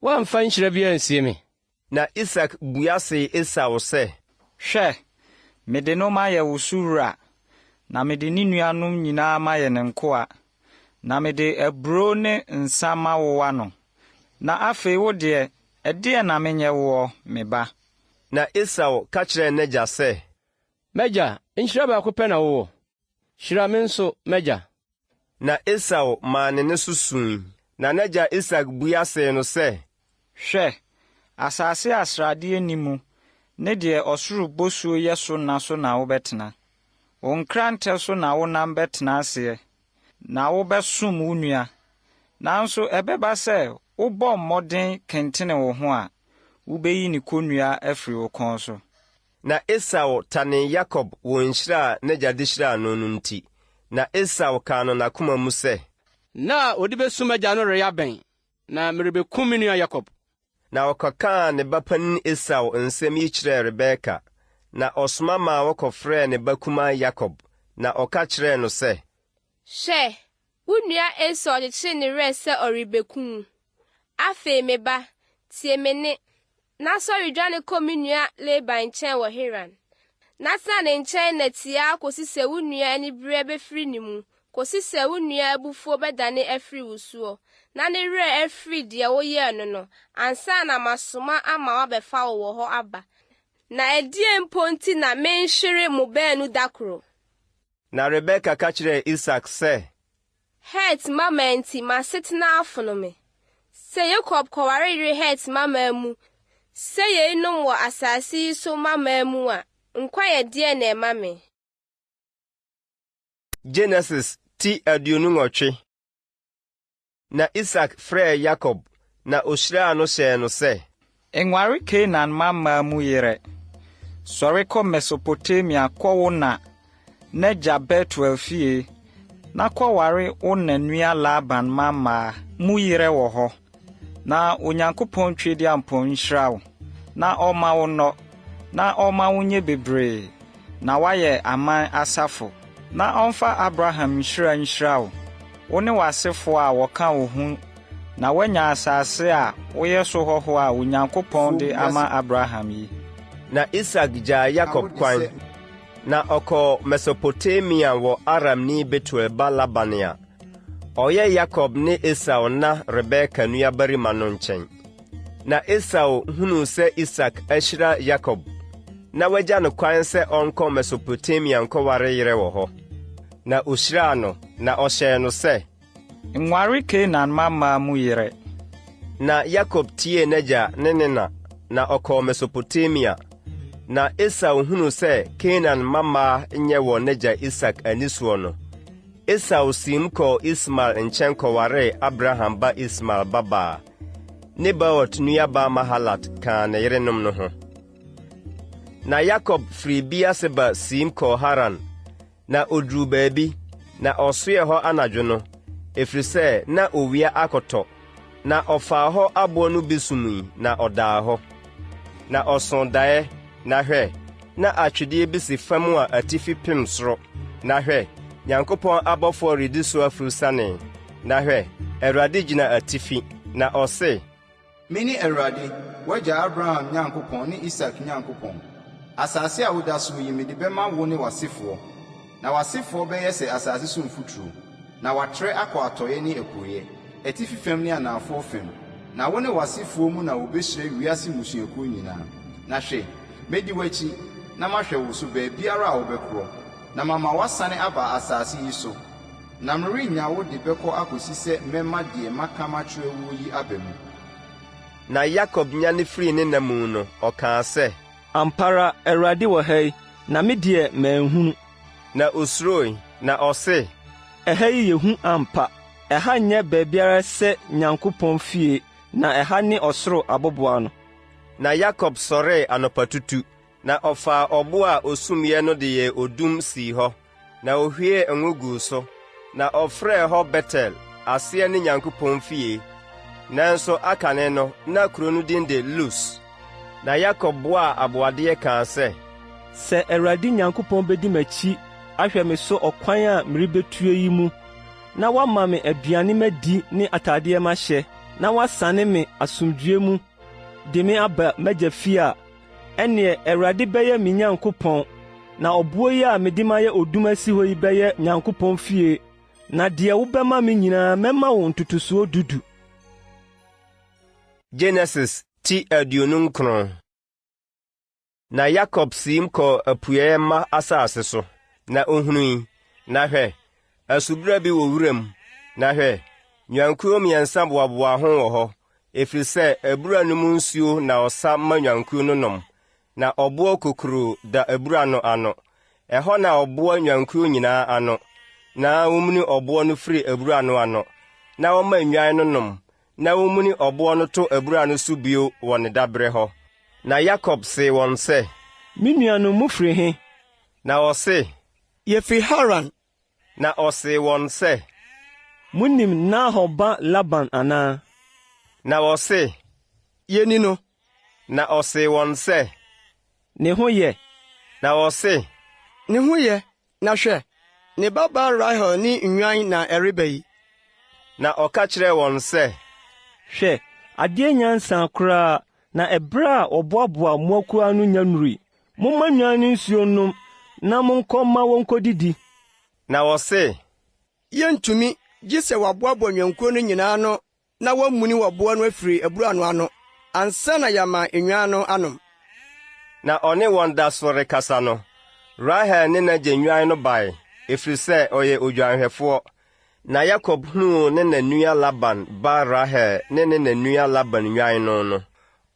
Woamfa nhyira bi ansie me. Na Isak bua see Esau sɛ, Hwɛ, mede no mayɛ wo suwura, na mede ne nuanom nyinaa mayɛ ne nkoa, na mede aburo ne nsa ma wowa no. Na afei wo deɛ, ɛdeɛ na menyɛ woɔ, me ba? Na Esau ka kyerɛɛ n'agya sɛ, M'agya, nhyira baako pɛ na wowɔ. Hyira me nso, m'agya. Na Esau maa ne so sui. Na n'agya Isak bua see no sɛ, Hwɛ, asase a sradeɛ ni mu, ne deɛ ɔsoro bosuo yɛ so na so na wobɛtena. Wo nkrantɛ so na wonam bɛtena aseɛ, na wobɛsom wo nua. Nanso ɛbɛba sɛ wobɔ mmɔden kentene wo ho a, wobɛyi ne konnua afiri wo kɔn so. Na Esau tane Yakob wɔ nhyira a n'agya de hyiraa no no nti. Na Esau kaa no n'akoma mu sɛ, Na odi besum agya no reyɛ abɛn, na merebekum me nua Yakob. Na ɔkɔkaa ne ba panin Esau nsɛm yi kyerɛɛ Rebeka. Na ɔsoma maa wɔkɔfrɛɛ ne ba kumaa Yakob. Na ɔka kyerɛɛ no sɛ, Hwɛ, wo nua Esau kyekyere ne werɛ sɛ ɔrebekum. Afei me ba, tie me nne, na sɔre dwane kɔ me nua Laban nkyɛn wɔ Haran. Na tena ne nkyɛn na tia kosi sɛ wo nua anibere bɛfiri ne mu, kosi sɛ wo nua abufuo bɛdane afiri wo soɔ, na ne werɛ afiri deɛ woyɛɛ no no, ansa na masoma ama wabɛfa wo wɔ hɔ aba. Na ɛdeɛ mpo nti na menhwere mo baanu da koro. Na Rebeka ka kyerɛɛ Isak sɛ, Het mama nti masetena afono me. Sɛ Yakob kɔware yere Het mama mu, sɛ yeinom wɔ asase yi so mama mu a, nkwa yɛ deɛ na ɛma me. Genesis ti 28. Na Isak frɛɛ Yakob, na ohyiraa no hyɛɛ no sɛ, Enware Kanaan mama mu yere. Sɔre kɔ Mesopotamia kɔwo na n'agya Betuel fie, na kɔware wo na nua Laban mama mu yere wɔ hɔ. Na Onyankopɔn twedi ampɔn nhyira wo, na ɔma wo nnɔ, na ɔma wo nye bebree, na wayɛ aman asafo, na ɔmfa Abraham nhyira wo, wo ne w'asefo a wɔka wo ho, na woanya asase a woyɛ so hɔho a Onyankopɔn de ama Abraham yi. Na Isak gyaa Yakob kwan, na ɔkɔɔ Mesopotamia wɔ Aramni Betuel ba Laban a ɔyɛ Yakob ne Esau na Rebeka nuabarima no nkyɛn. Na Esau hunuu sɛ Isak ahyira Yakob, na wagya no kwan sɛ ɔnkɔ Mesopotamia nkɔware yere wɔ hɔ. Na ohyiraa no, na ɔhyɛɛ no sɛ, Nware Kanaan mama mu yere. Na Yakob tiee n'agya ne ne na ɔkɔɔ Mesopotamia. Na Esau hunuu sɛ Kanaan mama nyɛ wɔ n'agya Isak anisoɔ no, Esau sim kɔɔ Ismael nkyɛn kɔwaree Abraham ba Ismael babaa. Nebaot nuabaa Mahalat kaa ne yerenom no ho. Na Yakob firi Beer-Seba sim kɔɔ Haran, na oduru baabi, na ɔsoɛɛ hɔ anadwo no, ɛfiri sɛ na owia akɔtɔ, na ɔfaa hɔ aboɔ no bi sumii, na ɔdaa hɔ. Na ɔsoo daeɛ, na hwɛ, na atwedeɛ bi si fam a atifi pem soro, na hwɛ, Nyankopɔn abɔfoɔ redi so afiri sane, na hwɛ, Awurade gyina atifi, na ɔse, Mene Awurade, wagya Abraham Nyankopɔn ne Isak Nyankopɔn. Asase a woda so yi mede bɛma wo ne w'asefoɔ. na w'asefoɔ bɛyɛ sɛ asase so mfuturo, na watrɛ akɔ atɔeɛ ne apueɛ, atifi fam ne anafoɔ fam. Na wo ne w'asefoɔ mu na wobɛhyira wiase mmusuakuo nyinaa. Na hwɛ, medi w'akyi na mahwɛ wo so baabiara a wobɛkorɔ, na mama woasane aba asase yi so. Na merennya wo de bɛkɔ akosi sɛ mɛma deɛ maka makyerɛ wo yi aba mu. Na Yakob nyane firi ne na mu no, ɔkaa sɛ, Ampara Awurade wɔ ha yi, na me deɛ manhunu. Na osuroi, na ɔse, Ɛha yi yɛhu ampa. Ɛha nyɛ baabiara sɛ Nyankopɔn fie, na ɛha ne ɔsoro aboboa no. Na Yakob sɔree anɔpatutu, na ɔfaa ɔbo a osumyɛ no de yɛ odum sii hɔ, na ohwie ngo guu so, na ɔfrɛɛ hɔ Betel, aseɛ ne Nyankopɔn fie. Nanso akane no, na kuro no din de Lus. Na Yakob boaa aboadeɛ kaa sɛ, Sɛ Awurade Nyankopɔn bedi m'akyi ahwɛ me so ɔkwan a merebetue yi mu, na wama me aduane madi ne atadeɛ mahyɛ, na wasane me asomdwoe mu, de me aba m'agya fie a, ɛneɛ Awurade bɛyɛ me Nyankopɔn, na ɔboɔ yi a mede mayɛ odum asi hɔ yi bɛyɛ Nyankopɔn fie, na deɛ wobɛma me nyinaa mɛma wo ntotosoɔ 10. Genesis ti 29. Na Yakob siim kɔ apueɛ ma asase so, na ohunui, na hwɛ, asubura bi wɔ wuram, na hwɛ, nwankuo mmiɛnsa boaboa ho wɔ hɔ, efiri sɛ abura no mu nsuo na ɔsa ma nwankuo no nom, na ɔboɔ kokoro da abura no ano. Ɛhɔ na ɔboa nwankuo nyinaa ano, na womuni ɔboɔ no firi abura no ano, na wɔma nnwan no nom, na womuni ɔboɔ no to abura no so bio wɔ ne dabrɛ hɔ. Na Yakob see wɔn sɛ, Me nuanom mufiri he? Na ɔse, Yɛfiri Haran. Na ɔse wɔn sɛ, Munim Nahor ba Laban anaa? Na ɔse, Yɛni no. Na ɔse wɔn sɛ, Ne ho yɛ. Na ɔse, Ne ho yɛ, na hwɛ, ne babaa Rahel ne nnwan na ɛreba yi. Na ɔka kyerɛɛ wɔn sɛ, Hwɛ, adeɛ nyansa koraa, na ɛberɛ a ɔboaboa mmoakoa no nya nnuri. Momma nnwan no nsuo nom, na monkɔ ma wɔnkɔdidi. Na wɔse, Yɛntumi, gye sɛ wɔaboaboa nnwankuo no nyinaa no, na wɔammuni wɔboɔ no afiri abura no ano, ansa na yɛama nnwan no anom. Na ɔne wɔn da so rekasa no, Rahel ne n'agya nnwan no bae, efiri sɛ ɔyɛ odwanhwɛfoɔ. Na Yakob huu ne na nua Laban ba Rahel ne na Laban nnwan no.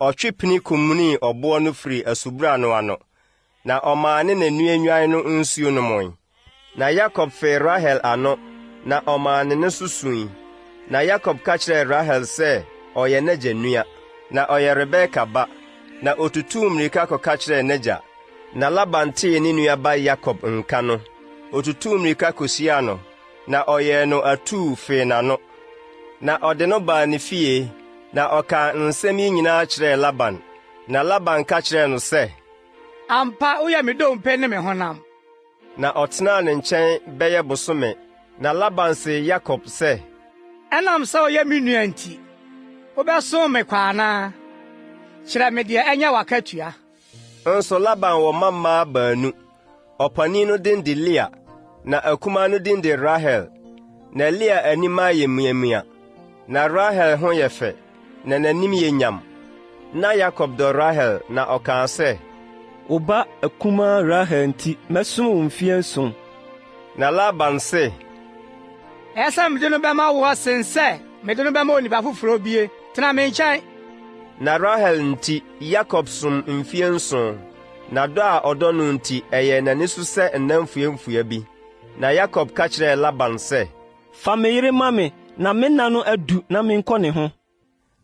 Ɔtwe pini kumunii ɔboɔ no firi asubura no ano, na ɔmaa ne na nua nnwan no nsuo nomoi. Na Yakob fee Rahel ano, na ɔmaa ne susui. Na Yakob ka kyerɛɛ Rahel sɛ ɔyɛ n'agya nua, na ɔyɛ Rebeka ba, na otutuu mmirika kɔka kyerɛɛ n'agya. Na Laban tee ne nuaba Yakob nka no, otutuu mmirika kosiaa no, na ɔyɛɛ no atuu fee n'ano. Na ɔde no baa ne fie, na ɔkaa nsɛm yi nyinaa kyerɛɛ Laban. Na Laban ka kyerɛɛ no sɛ, Ampa woyɛ me dompe ne me honam. Na ɔtenaa ne nkyɛn bɛyɛ bosome. Na Laban se Yakob sɛ, Ɛnam sɛ woyɛ me nua nti, wobɛsom me kwa anaa? Kyerɛ me deɛ ɛnyɛ w'akatua. Nso Laban wɔ mmammaa baanu. Ɔpanin no din de Lea, na akumaa no din de Rahel. Na Lea anim ayɛ muamua, na Rahel ho yɛ fɛ, na n'anim yɛ nyam. Na Yakob dɔ Rahel, na ɔkaa sɛ, Wo ba akumaa Rahel nti mɛsom wo mfeɛ 7. Na Laban se, Ɛyɛ sɛ mede no bɛma wo sen sɛ mede no bɛma onipa foforɔ bie. Tena me nkyɛn. Na Rahel nti Yakob som mfeɛ 7, na dɔ a ɔdɔ no nti ɛyɛ n'ani so sɛ nnamfuamfua bi. Na Yakob ka kyerɛɛ Laban sɛ, Fa me yere ma me, na me nna no adu na menkɔ ne ho.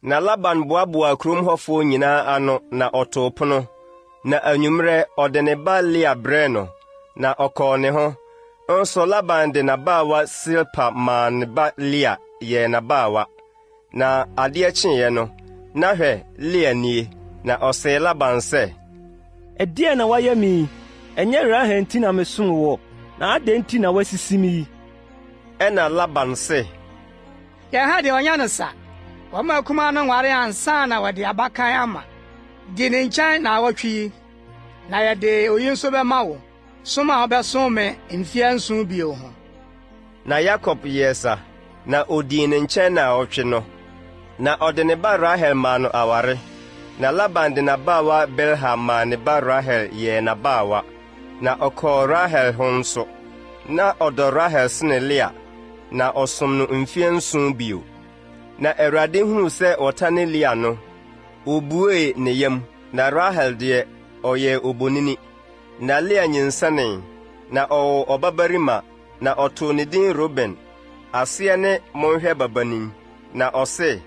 Na Laban boaboa kurom hɔfoɔ nyinaa ano, na ɔtoo pono. Na anwummerɛ ɔde ne ba Lea brɛɛ no, na ɔkɔɔ ne ho. Nso Laban de n'abaawa Silpa maa ne ba Lea yɛɛ n'abaawa. Na adeɛ kyeeɛ no, na hwɛ Lea nie, na ɔsee Laban sɛ, Ɛdeɛ na wayɛ me yi? Ɛnyɛ Rahel nti na mesom wo, na adɛn nti na wasisi me yi? Ɛna Laban se, Yɛn ha deɛ ɔnyɛ no sa. Wɔma akumaa no nware ansa na wɔde abakan ama. Di ne nkyɛn na awɔtwe yi, na yɛde oyi nso bɛma wo. som a wobɛsom me mfeɛ 7 bio ho. Na Yakob yɛɛ sa, na odii ne nkyɛn na ɔtwe no. Na ɔde ne ba Rahel maa no aware. Na Laban de n'abaawa Bilha maa ne ba Rahel yɛɛ n'abaawa. Na ɔkɔɔ Rahel ho nso. Na ɔdɔ Rahel sene Lea, na ɔsom no mfeɛ 7 bio. Na Awurade huu sɛ ɔta ne Lea no, obuee ne yam, na Rahel deɛ ɔyɛɛ obonini. Na Lea nyinsɛnee, na ɔwɔ ɔbabarima, na ɔtoo ne din Ruben, aseɛ ne monhwɛ babanim. Na ɔse,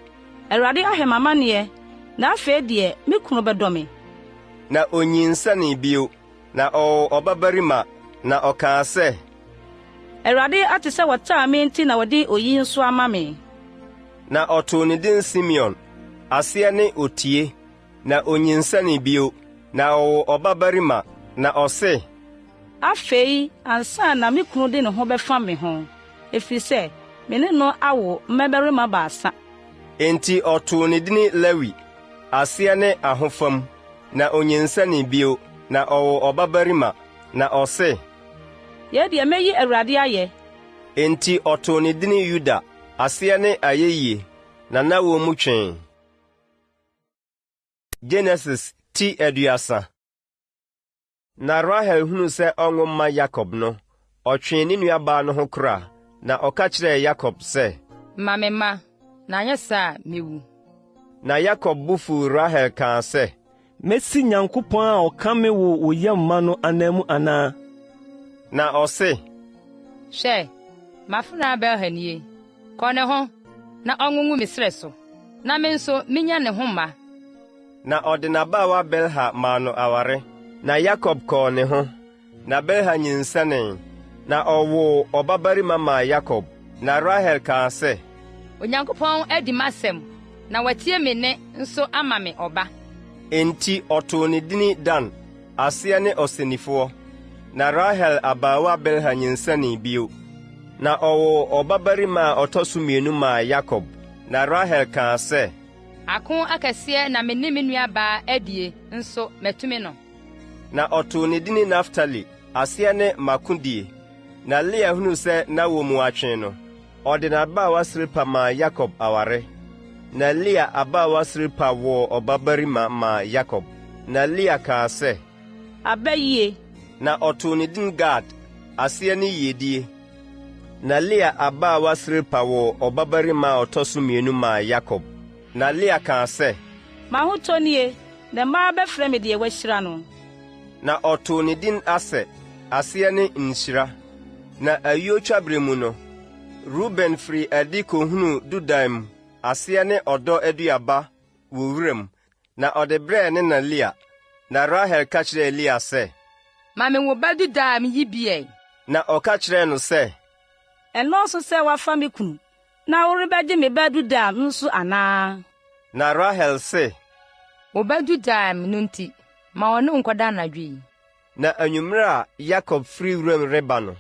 Awurade ahwɛ m'amanneɛ, na afei deɛ me kunu bɛdɔ me. Na onyinsɛnee bio, na ɔwɔ ɔbabarima, na ɔkaa sɛ, Awurade ate sɛ wɔtaa me nti na wɔde oyi nso ama me. Na ɔtoo ne din Simeon, aseɛ ne otie. Na onyinsɛnee bio, na ɔwɔ ɔbabarima, na ɔse, afei ansa na me kunu de ne ho bɛfa me ho, efiri sɛ me ne no awo mmabarima 3. Enti ɔtoo ne din Lewi, aseɛ ne ahofam. Na onyinsɛnee bio, na ɔwɔ ɔbabarima, na ɔse, yɛdeɛ meyi Awurade ayɛ. Enti ɔtoo ne din Yuda, aseɛ ne ayɛyie, na na wɔ mu twee. Genesis ti 30. Na Rahel hunu sɛ ɔnwo mma Yakob no, ɔtwee ne nuabaa no ho kora, na ɔka kyerɛɛ Yakob sɛ, ma me ma, na anyɛ saa mewu. Na Yakob bo fuw Rahel kaa sɛ, mesi Nyankopɔn a ɔka me wo yam ma no anan mu anaa? Na ɔse, hwɛ, mafena Bilha nie, kɔ ne ho, na ɔnwonwu me serɛ so, na me nso minya ne ho mma. Na ɔde n'abaawa Bilha maa no aware. Na Yakob kɔɔ ne ho, na Bilha nyinsɛnee, na ɔwoo ɔbabarima maa Yakob. Na Rahel kaa sɛ, Onyankopɔn adi m'asɛm, na watie me nne nso ama me ɔba. Enti ɔtoo ne din Dan, aseɛ ne ɔsɛnifoɔ. Na Rahel abaawa Bilha nyinsɛnee bio, na ɔwoo ɔbabarima a ɔtɔ so 2 maa Yakob. Na Rahel kaa sɛ, ako akɛseɛ na me ne me nuabaa adie nso matumi no. Na ɔtoo ne din Naftali, aseɛ ne makodie. Na Lea hunu sɛ na wɔ mu atwe no, ɔde n'abaawa Silpa maa Yakob aware. Na Lea abaawa Silpa wɔ ɔbabarima maa Yakob. Na Lea kaa sɛ, aba yie. Na ɔtoo ne din Gad, aseɛ ne yiedie. Na Lea abaawa Silpa wɔ ɔbabarima a ɔtɔ so 2 maa Yakob. Na Lea kaa sɛ, m'ahotɔ nie, na mmaa bɛfrɛ me deɛ wɔahyira no. Na ɔtoo ne din Aser, aseɛ ne nhyira. Na ayuotwabere mu no, Ruben firi adi kohunu dudan mu, aseɛ ne ɔdɔ aduaba wɔ wuram, na ɔde brɛɛ ne na Lea. Na Rahel ka kyerɛɛ Lea sɛ, ma me wo ba dudaa meyi biɛ. Na ɔka kyerɛɛ no sɛ, ɛnɔɔso sɛ wafa me kunu, na worebɛgye me ba dudaa nso anaa? Na Rahel se, wo ba dudaa no nti, ma ɔne nkɔda anadwo yi. Na anwummere a Yakob firi wuram reba no,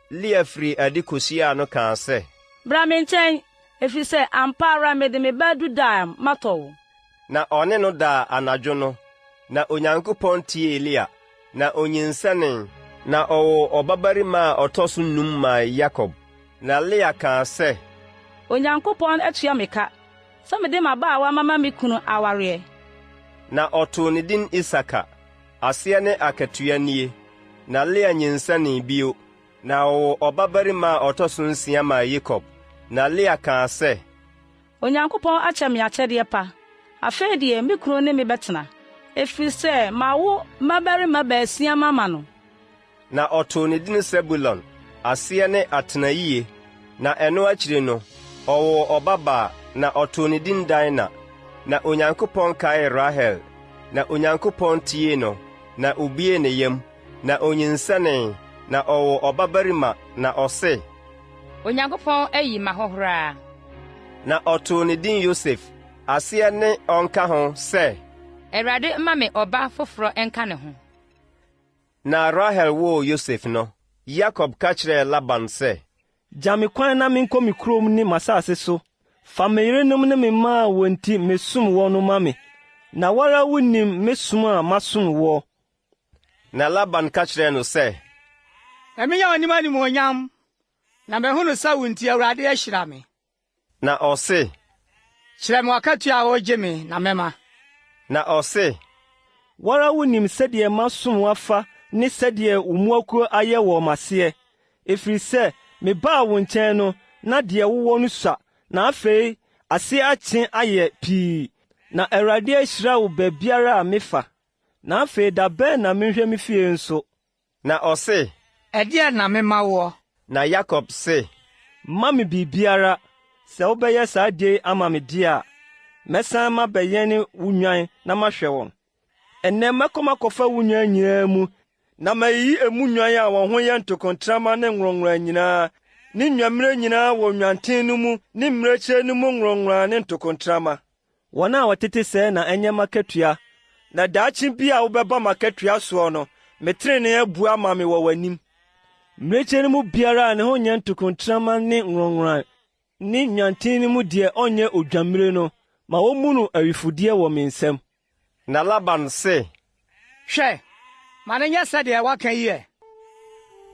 Lea firi adi kohyiaa no kaa sɛ, bra me nkyɛn, efiri sɛ ampa ara mede me ba dudaa matɔ wo. Na ɔne no daa anadwo no, na Onyankopɔn tiee Lea, na onyinsɛnee, na ɔwɔ ɔbabarima a ɔtɔ so 5 maa Yakob. Na Lea kaa sɛ, Onyankopɔn atua me ka, sɛ mede m'abaawa mama me kunu awareɛ. Na ɔtoo ne din Isaka, aseɛ ne akatua nie. Na Lea nyinsɛnee bio, na ɔwɔ ɔbabarima a ɔtɔ so 6 maa Yakob. Na Lea kaa sɛ, Onyankopɔn akyɛ me akyɛdeɛ pa, afei deɛ me kunu ne me bɛtena, efiri sɛ mawo mmabarima 6 mama no. Na ɔtoo ne din Sebulon, aseɛ ne atenayie. Na ɛno akyiri no, ɔwɔ ɔbabaa, na ɔtoo ne din Dina. Na Onyankopɔn kaee Rahel, na Onyankopɔn tiee no, na obiee ne yam, na onyinsɛnee, na ɔwɔ ɔbabarima, na ɔse, Onyankopɔn ayi m'ahohora. Na ɔtoo ne din Yosef, aseɛ ne ɔnka ho sɛ, Awurade ma me ɔba foforɔ ɛnka ne ho. Na Rahel woo Yosef no, Yakob ka kyerɛɛ Laban sɛ, gya me kwan na menkɔ me kurom ne m'asase so. Fa me yerenom ne me mma a wɔn nti mesom wɔ no ma me. Na wara wunim me som a masom wɔ. Na Laban ka kyerɛɛ no sɛ, Eminya onim animonyam. Na mehunu sa wunti Awurade ahyira me. Na ɔse, kyerɛ me wakatua a wɔgye me na mɛma. Na ɔse, wara wonim sɛdeɛ masom wafa ne sɛdeɛ wo mmuakuo ayɛ wɔ m'aseɛ. Ɛfiri sɛ, mebaa wo nkyɛn no, na deɛ wowɔ no sua, na afei ase akye ayɛ pii. Na Awurade ahyira wo baabiara a mefa. Na afei da bɛn na menhwɛ me fie nso. Na ɔse, ɛdeɛ na mema woɔ. Na Yakob se, ma me biribiara. Sɛ wobɛyɛ saa de ama me di a, mɛsan mabɛyɛ ne wo nwan na mahwɛ wɔn. Ɛnnɛ mɛkɔfa wo nwan nyinaa mu, na mayiyi emu nwan a wɔn ho yɛ ntokontrama ne nworɔnworɔ nyinaa, ne nnwammerɛ nyinaa wɔ nnwanten no mu, ne mmirekyie no mu nworɔnworɔ ne ntokontrama. Wɔn a wɔtete sɛɛ na ɛnyɛ makatua, na daakye bi a wobɛba makatua soɔ no, me trenee abua ama me wɔ w'anim. Mmirekyie no mu biara a ne ho nyɛ ntokontrama ne nworɔnworɔ ne nnwanten no mu deɛ ɔnyɛ odwammere no, ma wommu no awifudeɛ wɔ me nsam. Na Laban se, hwɛ, ma no nyɛ sɛdeɛ waka yi.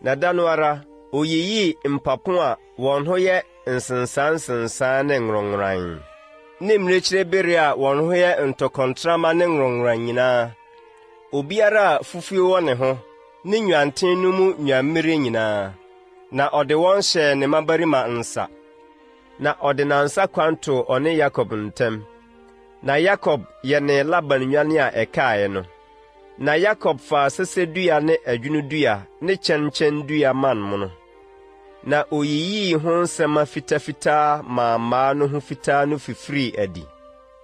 Na da no ara, oyiyii mpapo a wɔn ho yɛ nsensan ne nworɔnworɔn, ne mmirekyire bere a wɔn ho yɛ ntɔkɔntrama ne nworɔnworɔn nyinaa. Obiara a fufuo wɔ ne ho, ne nnwanten no mu nnwammere nyinaa, na ɔde wɔn hyɛɛ ne mmabarima nsa. Na ɔde nansa kwanto ɔne Yakob ntam. Na Yakob yɛ ne Laban nwane a ɛkaeɛ no. Na Yakob faa sɛsɛdua ne adwinudua ne kyɛnkyɛndua man mo no. Na oyiyii ho nsɛma fitafitaa maa mmaa no ho fitaa no fifirii adi.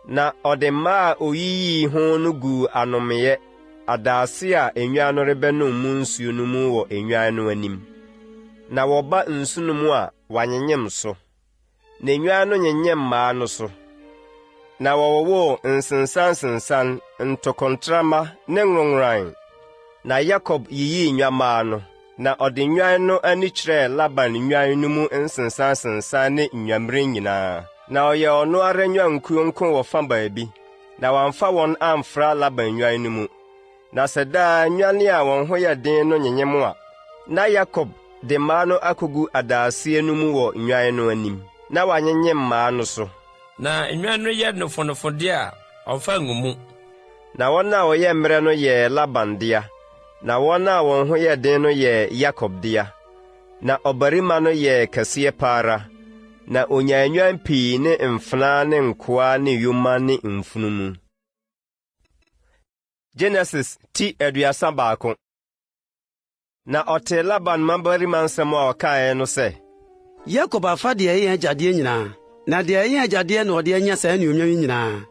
Na ɔde mmaa a oyiyii ho no guu anomeyɛ, adaase a enwan no rebɛnom mu nsuo no mu wɔ enwan no anim. Na wɔba nsu no mu a wanyenyem so. Na enwan no nyenyem mmaa no so. Na wɔwɔwoo nsensan ntɔkɔntrama ne nworɔnworɔn. Na Yakob yiyii nnwammaa no, na ɔde nnwan no ani kyerɛɛ Laban nnwan no mu nsensan ne nnwammere nyinaa. Na ɔyɛ ɔno ara nnwankuo nko wɔ fa baabi, na wamfa wɔn amfra Laban nnwan no mu. Na sɛ daa nnwane a wɔn ho yɛ den no nyenyem a, na Yakob de mmaa no akogu adaaseɛ no mu wɔ nnwan no anim, na wanyenyem mmaa no so. Na nnwan no yɛ nofonofodeɛ a ɔmfa ngu mu. Na wɔn a wɔyɛ mmerɛ no yɛ Laban dea, na wɔn a wɔn ho yɛ den no yɛ Yakob dea. Na ɔbarima no yɛ kɛseɛ paara, na onya nnwan pii ne mfenaa ne nkoa ne yoma ne mfunumu. Genesis ti 31. Na ɔte Laban mmabarima nsɛm a ɔkaeɛ no sɛ, Yakob afa deɛ ɛyɛ agyadeɛ nyinaa, na deɛ ɛyɛ agyadeɛ na ɔde anya saa nnuomnyam yi nyinaa.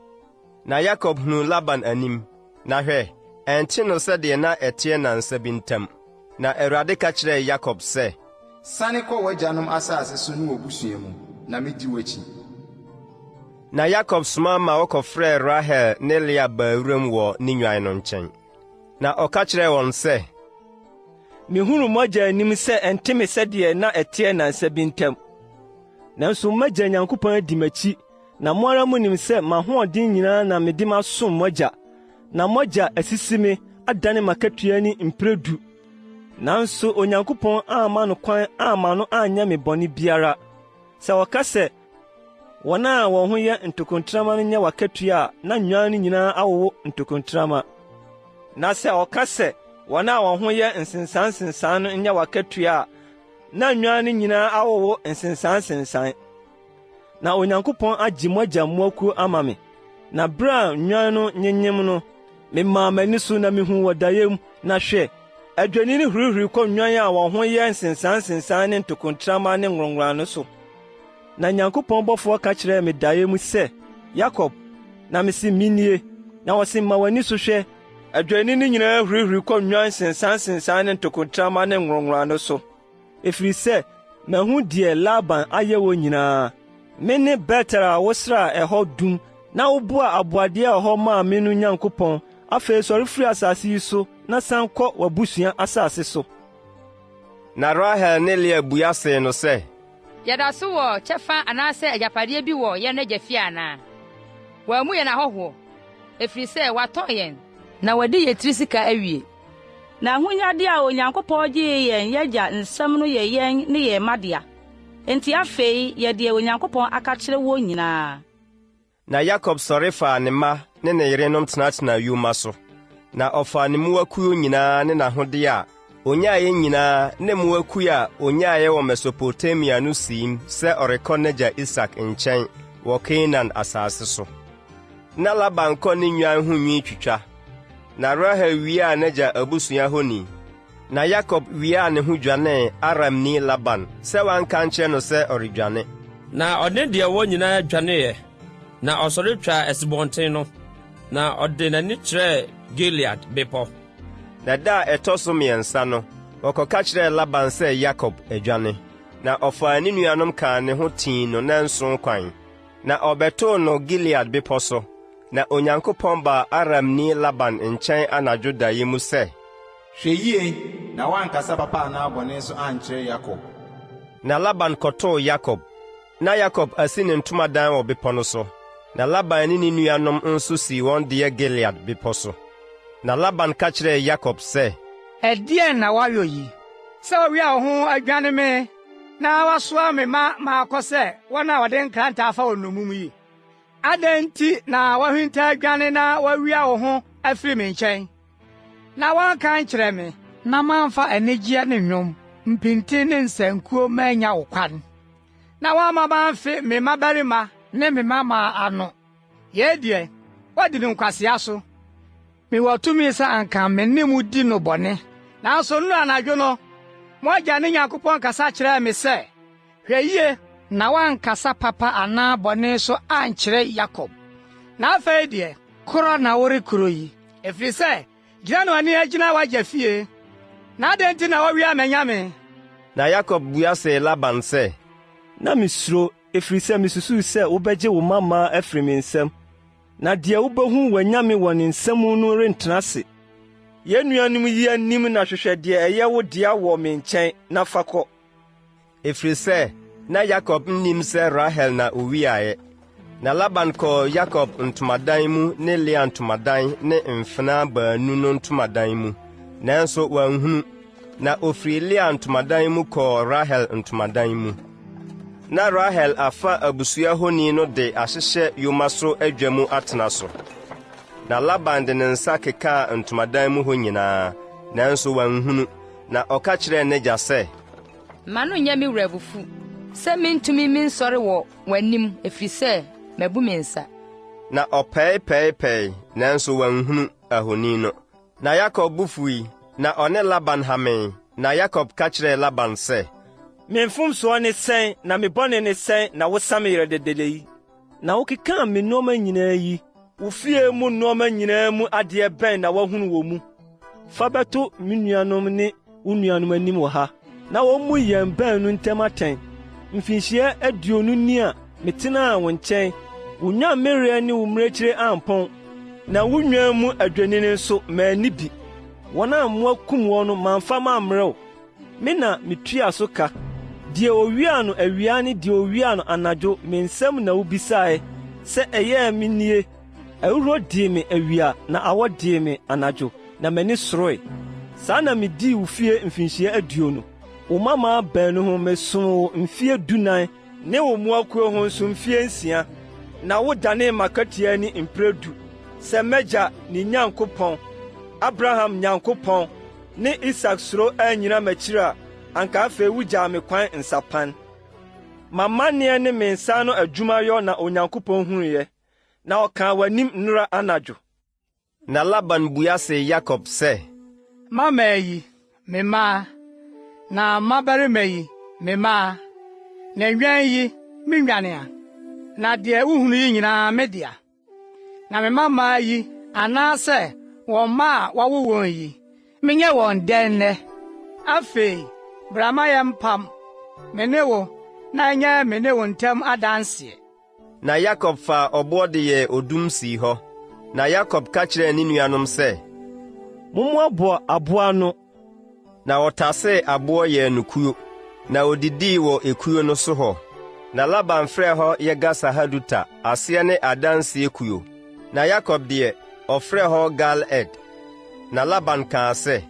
Na Yakob hunu Laban anim, na hwɛ, ɛnte no sɛdeɛ na ɛteɛ nansa bi ntam. Na Awurade ka kyerɛɛ Yakob sɛ, sane kɔ w'agyanom asase so ne w'abusua mu, na medi w'akyi. Na Yakob soma ma wɔkɔfrɛɛ Rahel ne Lea baawuram wɔ ne nnwan no nkyɛn. Na ɔka kyerɛɛ wɔn sɛ, mihunu mogya anim sɛ ɛnte me sɛdeɛ na ɛteɛ nansa bi ntam. Nanso mogya Nyankopɔn adi m'akyi, na mo ara monim sɛ m'ahoɔden nyinaa na mede masom mogya, na mogya asisi me adane m'akatua ni mprɛdu. Nanso Onyankopɔn amma no kwan amma no anyɛ me bɔne biara. Sɛ wɔka sɛ, wɔn a wɔn ho yɛ ntokontrama no nyɛ w'akatua a na nnwan no nyinaa awowo ntokontrama. Na sɛ ɔka sɛ, wɔn a wɔn ho yɛ nsensan no nyɛ w'akatua a na nnwan no nyinaa awowo nsensan. Na Onyankopɔn agye mogya mmoakuo ama me. Na bere a nnwan no nyenyem no, memaa m'ani so na mihu wɔ dayam, na hwɛ, adwani no hurihuri kɔ nnwan a wɔn ho yɛ nsensan ne ntokontrama ne nworɔnworɔ no so. Na Nyankopɔn bɔfoɔ ka kyerɛɛ me dayam sɛ, Yakob, na mesi minie, na wɔse ma w'ani so hwɛ, adwani no nyinaa hurihuri kɔ nnwan nsensan ne ntokontrama ne nworɔnworɔ no so. Ɛfiri sɛ, mahu deɛ Laban ayɛ wɔ nyinaa. Me ne Betel a wosraa ɛhɔ dum, na woboa aboadeɛ a ɛhɔ maa me no Nyankopɔn, afei sɔre firi asase yi so, na san kɔ w'abusua asase so. Na Rahel ne Lea bua see no sɛ, yɛda so wɔ kyɛfa anaasɛ agyapadeɛ bi wɔ yɛn agya fie anaa? Wɔammu yɛn ahɔhoɔ, ɛfiri sɛ watɔn yɛn, na wɔde yɛn tiri sika awie. na ahonyade a Onyankopɔn gyee yɛn yɛgya nsɛm no yɛ yɛn ne yɛn madea. Enti afei yɛde Onyankopɔn aka kyerɛ wɔn nyinaa. Na Yakob sɔre faa ne mma ne ne yerenom tenatena yoma so. Na ɔfaa ne mmuakuo nyinaa ne n'ahode a onyaayɛ nyinaa ne mmuakuo a onyaayɛ wɔ Mesopotamia no siim sɛ ɔrekɔ n'agya Isak nkyɛn wɔ Kanaan asase so. Na Laban kɔ ne nnwan ho nwi twitwa. Na Rahel wiaa n'agya abusua hɔ ni. Na Yakob wiaa ne ho dwanee Aramni Laban sɛ wanka nkyerɛ no sɛ ɔredwane. Na ɔde deɛ wɔ nyinaa dwaneeɛ. Na ɔsɔre twa asubɔnten no. Na ɔde n'ani kyerɛɛ Gilead bepɔ. Na da a ɛtɔ so mmiɛnsa no, wɔkɔka kyerɛɛ Laban sɛ Yakob adwane. Na ɔfaa ne nuanom kaa ne ho tii no nanson kwan. Na ɔbɛtoo no Gilead bepɔ so. Na Onyankopɔn baa Aramni Laban nkyɛn anadwo daeɛ mu sɛ, hwɛ yie na wankasa papa anaa bɔne so ankyerɛ Yakob. Na Laban kɔtoo Yakob. Na Yakob asi ne ntomadan wɔ bepɔ no so. Na Laban ne ne nuanom nso sii wɔn deɛ Gilead bepɔ so. Na Laban ka kyerɛɛ Yakob sɛ, ɛdeɛn na woayɛ yi? Sɛ owia wo ho adwane me, na wasoa me ma maakɔ sɛ wɔn a wɔde nkranta afa wɔ nnomum yi. Adɛn nti na woahwinta adwane na wawia wo ho afiri me nkyɛn? Na woanka nkyerɛ me, na mamfa anigyeɛ ne nnwom, mpintin ne nsankuo manya wo kwan. Na woama mamfe me mmabarima ne me mama ano. Yɛ deɛ, wadi no nkwasea so. Mewɔ tumi sɛ anka me ne mu di no bɔne. Nanso nnura anadwo no, mo agya ne Nyankopɔn kasa kyerɛɛ me sɛ, hwɛ yie na wankasa papa anaa bɔne so ankyerɛ Yakob. Na afei deɛ, korɔ na worekoro yi. Ɛfiri sɛ, gyina no ani agyina wagya fie. Na adɛn nti na wawia manya me? Na Yakob bua sɛ Laban sɛ, na misuro ɛfiri sɛ misusuw sɛ wobɛgye wo mama afiri me nsɛm. Na deɛ wobɛhu w'anyame wɔ ne nsɛm no rentena ase. Yɛn nuanom yi anim na hwehwɛ deɛ ɛyɛ wo dea wɔ me nkyɛn na fa kɔ. Ɛfiri sɛ, na Yakob nnim sɛ Rahel na owiaeɛ. Na Laban kɔɔ Yakob ntomadan mu ne Lea ntomadan ne mfena baanu no ntomadan mu. Nanso wanhunu. Na ofiri Lea ntomadan mu kɔɔ Rahel ntomadan mu. Na Rahel afa abusua honi no de ahyehyɛ yoma so adwa mu atena so. Na Laban de ne nsa kekaa ntomadan mu hɔ nyinaa, nanso wanhunu. Na ɔka kyerɛɛ n'agya sɛ, ma no nyɛ me wura abufu, sɛ mentumi mensɔre wɔ w'anim ɛfiri sɛ mabu me nsa. Na ɔpɛɛpɛɛpɛɛ, nanso wanhunu ahoni no. Na Yakob bu fui, na ɔne Laban hamee. Na Yakob ka kyerɛɛ Laban sɛ, me mfomsoɔ ne sɛn na me bɔne ne sɛn na wosa me yerɛ dedele yi. Na wokekaa me nneɔma nyinaa yi, wo fie mu nneɔma nyinaa mu adeɛ bɛn na woahunu wɔ mu. Fa bɛto me nuanom ne wo nuanom anim wɔ ha, na wɔmmu yɛn baanu ntam atɛn. Mfinhyia 20 ni a metenaa wo nkyɛn, wo nwammere ne wo mmirekyire ampɔn, na wo nwan mu adwanini nso maani bi. Wɔn a mmoakum wɔn no mamfa mammrɛw. Me na metua so ka. Deɛ owia no awia ne deɛ owia no anadwo me nsɛm na wobisae sɛ ɛyɛɛ me nie. Awuro dii me awia na awɔ dii me anadwo na m'ani soroe. Saa na medii wo fie mfinhyia 20. Wo mama baanu ho mesom wo mfie 14 ne wo mmoakuo ho nso mfie 6. Na wodane makatua ni mprɛdu sɛ m'agya ne Nyankopɔn, Abraham Nyankopɔn ne Isak suro anyina m'akyiri a anka afei wugyaa me kwan nsapan. Mamanneɛ ne me nsa no adwumayɔ na Onyankopɔn hunuiɛ, na ɔkaa w'anim nnora anadwo. Na Laban bua sɛ Yakob sɛ, mama yi, me mmaa, na mmabarima yi, me mmaa, na nnwan yi, me nnwanea, na deɛ wuhunu yi nyinaa me dea. Na me mama yi, anaasɛ wɔn mma a wawo wɔn yi, menyɛ wɔn dɛn nnɛ. Afei, brama yɛ mpam, me ne wo, na nyɛ me ne wo ntam adanseɛ. Na Yakob fa ɔboɔ de yɛ odum sii hɔ. Na Yakob ka kyerɛɛ ne nuanom sɛ, mommoaboa aboa no. Na wɔtasee aboɔ yɛɛ no kuo, na odidii wɔ ekuo no so hɔ. Na Laban frɛɛ hɔ Yegasahaduta, aseɛ ne adanseɛ kuo. Na Yakob deɛ, ɔfrɛɛ hɔ Gal-Ed. Na Laban kaa sɛ,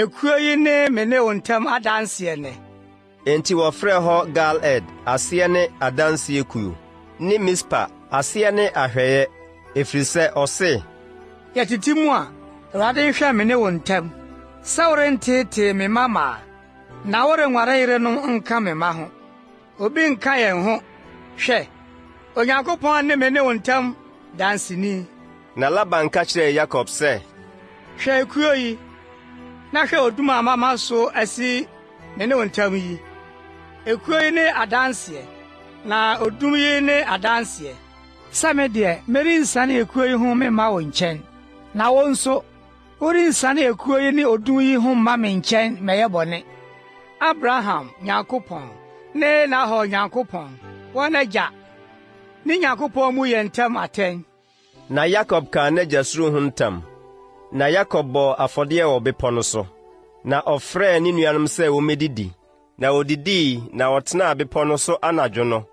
ekuo yi ne me ne wo ntam adanseɛ ne. Enti wɔfrɛ hɔ Gal-ed, aseɛ ne adanseɛ kuo, ne Mispa, aseɛ ne ahwɛyɛ, ɛfiri sɛ ɔse, yɛtete mu a, Awurade nhwɛ me ne wo ntam, sɛ worenteetee me mama na worenware yerenom nka me ma ho. Obi nka yɛn ho. Hwɛ, Onyankopɔn ne me ne wo ntam danseni. Na Laban ka kyerɛɛ Yakob sɛ, hwɛ ekuo yi, na hwɛ odum a mama so asi me ne wo ntam yi. Ekuo yi ne adanseɛ, na odum yi ne adanseɛ. Sɛ me deɛ, merensane ekuo yi ho memma wo nkyɛn, na wo nso, worensane ekuo yi ne odum yi ho mma me nkyɛn mɛyɛ bɔne. Abraham Nyankopɔn ne Nahor Nyankopɔn, wɔn agya, ne Nyankopɔn mu yɛ ntam atɛn. Na Yakob kaa n'agya suro ho ntam. Na Yakob bɔɔ afɔdeɛ wɔ bepɔ no so. Na ɔfrɛɛ ne nuanom sɛ wɔmmɛdidi. Na wodidii, na wɔtenaa bepɔ no so anadwo no.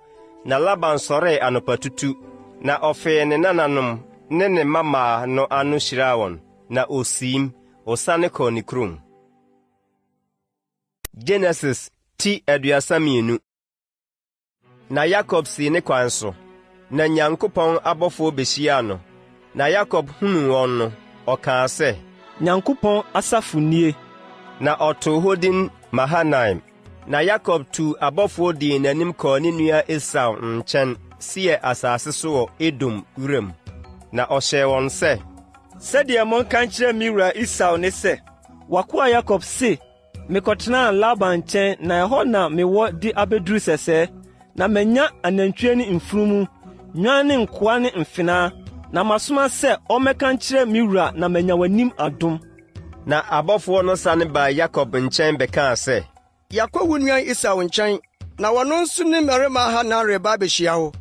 Na Laban sɔree anɔpatutu, na ɔfee ne nananom ne ne mmamaa no ano hyiraa wɔn. Na osiim, ɔsane kɔɔ ne kurom. Genesis ti 32. Na Yakob sii ne kwan so, na Nyankopɔn abɔfoɔ behyiaa no. Na Yakob hunuu wɔn no, ɔkaa sɛ, Nyankopɔn asafo nie. Na ɔtoo hɔ din Mahanaim. Na Yakob tuu abɔfoɔ dii n'anim kɔɔ ne nua Esau nkyɛn, Seir asase so wɔ Edom wuram. Na ɔhyɛɛ wɔn sɛ, sɛdeɛ monka nkyerɛ me wura Esau ne sɛ, wakoa Yakob se, mekɔtenaa Laban nkyɛn na ɛhɔ na mewɔ de abeduru sɛsɛɛ, na manya anantwie ne mfunumu, nwan ne nkoa ne mfenaa, na masoma sɛ ɔmmɛka nkyerɛ me wura na manya w'anim adom. Na abɔfoɔ no sane baa Yakob nkyɛn bɛkaa sɛ, yɛakɔ wo nua Esau nkyɛn, na wɔno nso ne mmarima ha na reba abehyia wo.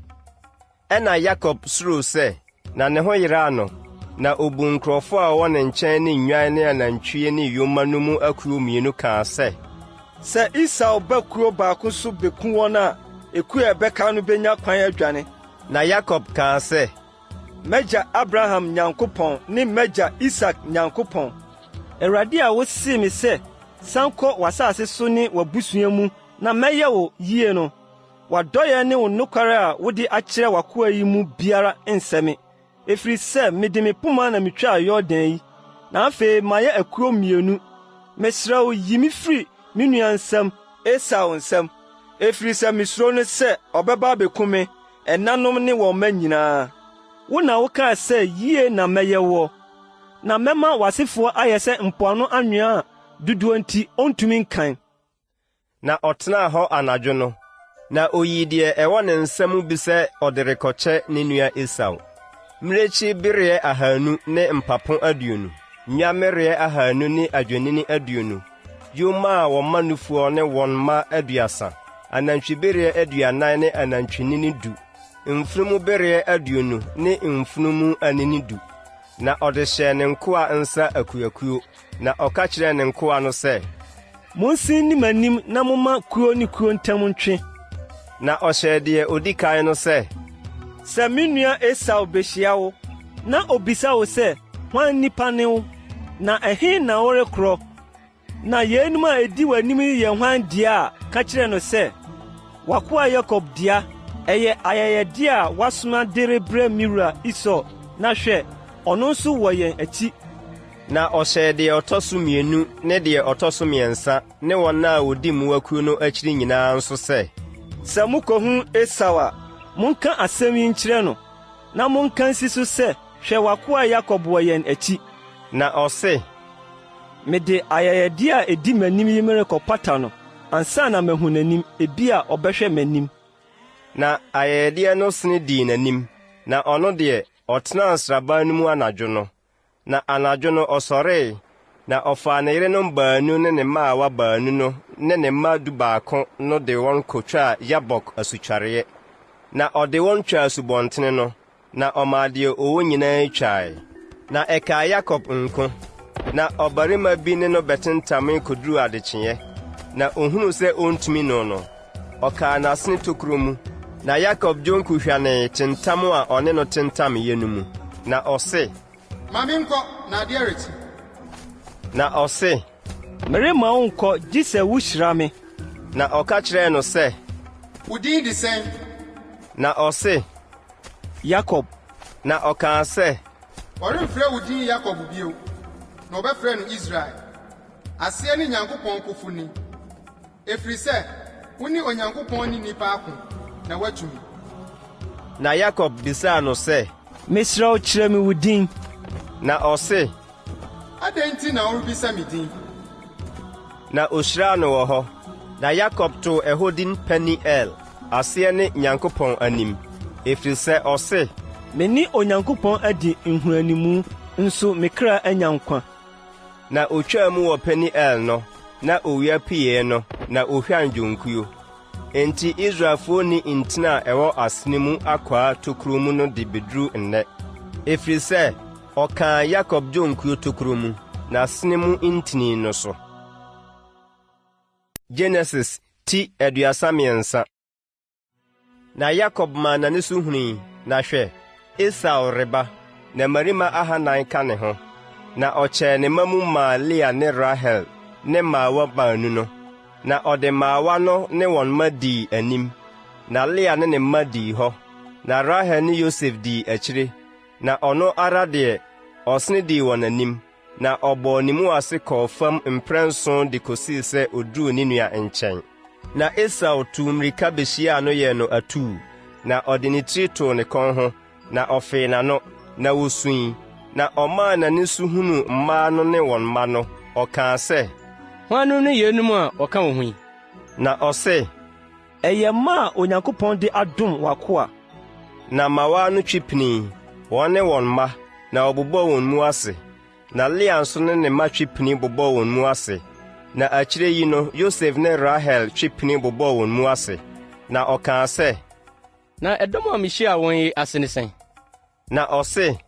Ɛna Yakob suroo sɛ, na ne ho yeraa no, na obu nkurɔfo a wɔwɔ ne nkyɛn ne nnwan ne anantwie ne yoma no mu akuo mmienu kaa sɛ, sɛ Esau ba kuro baako so beku wɔn a, ekuo a ɛbɛka no benya kwan adwane. Na Yakob kaa sɛ, m'agya Abraham Nyankopɔn ne m'agya Isak Nyankopɔn, Awurade a wosii me sɛ, san kɔ w'asase so ne w'abusua mu na mɛyɛ wo yie no, w'adɔyɛ ne wo nokware a wode akyerɛ w'akoa yi mu biara nsɛme. Efiri sɛ mede me poma na metwaa Yordan yi, na afei mayɛ akuo mmienu. Mesrɛ wo yi me firi me nua nsam, Esau nsam, efiri sɛ misuro no sɛ ɔbɛba abeku me, ɛnanom ne wɔn mma nyinaa. Wo na wokaa sɛ yie na mɛyɛ wɔ, na mɛma w'asefoɔ ayɛ sɛ mpoano anwea a dodoɔ nti ontumi nkan. Na ɔtenaa hɔ anadwo no, na oyii deɛ ɛwɔ ne nsam bi sɛ ɔde rekɔkyɛ ne nua Esau. Mmirekyi bereɛ 200 ne mpapo 20, nnwammereɛ 200 ne adwennini 20, yoma a wɔma nufoɔ ne wɔn mma 30, anantwibereɛ 40 ne anantwinini 10, mfunumu bereɛ 20 ne mfunumu anini 10. Na ɔde hyɛɛ ne nkoa nsa akuakuo, na ɔka kyerɛɛ ne nkoa no sɛ, monsin nim anim na momma kuro ne kuro ntam ntwe. Na ɔhyɛɛ deɛ odi kan no sɛ, sɛ me nua Esau behyia wo, na obisa wo sɛ, hwan nipa ne wo, na ɛhe na worekorɔ? Na yeinom a edi w'anim yɛ hwan dia a ka kyerɛ no sɛ, wakoa Yakob dia, ɛyɛ ayɛyɛde a wasoma de rebrɛ me wura Esau, na hwɛ, ɔno nso wɔ yɛn akyi. Na ɔhyɛɛ deɛ ɔtɔ so mmienu ne deɛ ɔtɔ so mmiɛnsa ne wɔn a wodi mmuakuo no akyiri nyinaa nso sɛ, sɛ mokohu Esau a, monka asɛm yi nkyerɛ no, na monka nsi so sɛ, hwɛ wakoa Yakob wɔ yɛn akyi. Na ɔse, mede ayɛyɛde a edi m'anim yi merekɔpata no, ansa na mahu n'anim, ebi a ɔbɛhwɛ m'anim. Na ayɛyɛdeɛ no sene dii n'anim, na ɔno deɛ ɔtenaa nsraban no mu anadwo no. Na anadwo no ɔsɔree, na ɔfaa ne yerenom baanu ne ne mmaawa baanu no ne ne mma 12 no de wɔn kotwaa Yabok asutwareɛ. Na ɔde wɔn twaa asubɔntene no, na ɔmaa deɛ ɔwɔ nyinaa twae. Na ɛkaa Yakob nko, na ɔbarima bi ne no bɛtentamee koduruu adekyeeɛ. Na ohunuu sɛ ontumi no, ɔkaa n'asene tokuro mu. Na Yakob dwonku hwanee tentam a ɔne no tentameyɛ no mu. Na ɔse, ma menkɔ na adeɛ reti. Na ɔse, merema wo nkɔ gye sɛ wohyira me. Na ɔka kyerɛɛ no sɛ, wo din de sɛn? Na ɔse, Yakob. Na ɔkaa sɛ, ɔremfrɛ wo din Yakob bio, na ɔbɛfrɛ no Israel. Aseɛ ne Nyankopɔn kofo ni. Ɛfiri sɛ, wo ne Onyankopɔn ne nnipa ako, na woatumi. Na Yakob bisaa no sɛ, mesrɛ wo kyerɛ me wo din. Na ɔse, adɛn nti na worebisa me din? Na ohyiraa no wɔ hɔ. Na Yakob too ɛhɔ din Peniel, aseɛ ne Nyankopɔn anim. Ɛfiri sɛ ɔse, me ne Onyankopɔn adi nhunanimu, nso me kra anya nkwa. Na otwaa mu wɔ Peniel no, na owia piee no, na ohwan dwonkuo. Enti Israelfoɔ ni ntina a ɛwɔ asene mu akwaa tokuro mu no de beduru nnɛ. Ɛfiri sɛ ɔkaa Yakob dwonkuo tokuro mu, na asene mu ntini no so. Genesis ti 33. Na Yakob maa n'ani so hunii, na hwɛ, Esau reba, na mmarima 400 ka ne ho. Na ɔkyɛɛ ne mma mu maa Lea ne Rahel ne mmaawa baanu no. Na ɔde mmaawa no ne wɔn mma dii anim. Na Lea ne ne mma dii hɔ. Na Rahel ne Yosef dii akyire. Na ɔno ara deɛ, ɔsene dii wɔn anim. Na ɔbɔɔ ne mu ase kɔɔ fam mprɛnson de kosii sɛ oduruu ne nua nkyɛn. Na Esau tuu mmirika behyiaa no yɛɛ no atuu. Na ɔde ne tiri too ne kɔn ho, na ɔfee n'ano, na wosui. Na ɔmaa n'ani so hunu mmaa no ne wɔn mma no, ɔkaa sɛ, hwanu ne yenum a ɔka wo ho yi? Na ɔse, ɛyɛ mma a Onyankopɔn de adom w'akoa. Na mmawaa no twi pinii, wɔn ne wɔn mma, na ɔbobɔɔ wɔn mu ase. Na Lea nso ne ne mma twi pinii bobɔɔ wɔn mu ase. Na akyire yi no, Yosef ne Rahel twi pinii bobɔɔ wɔn mu ase. Na ɔkaa sɛ, na ɛdɔm a mehyiaa wɔn yi ase ne sɛn? Na ɔse,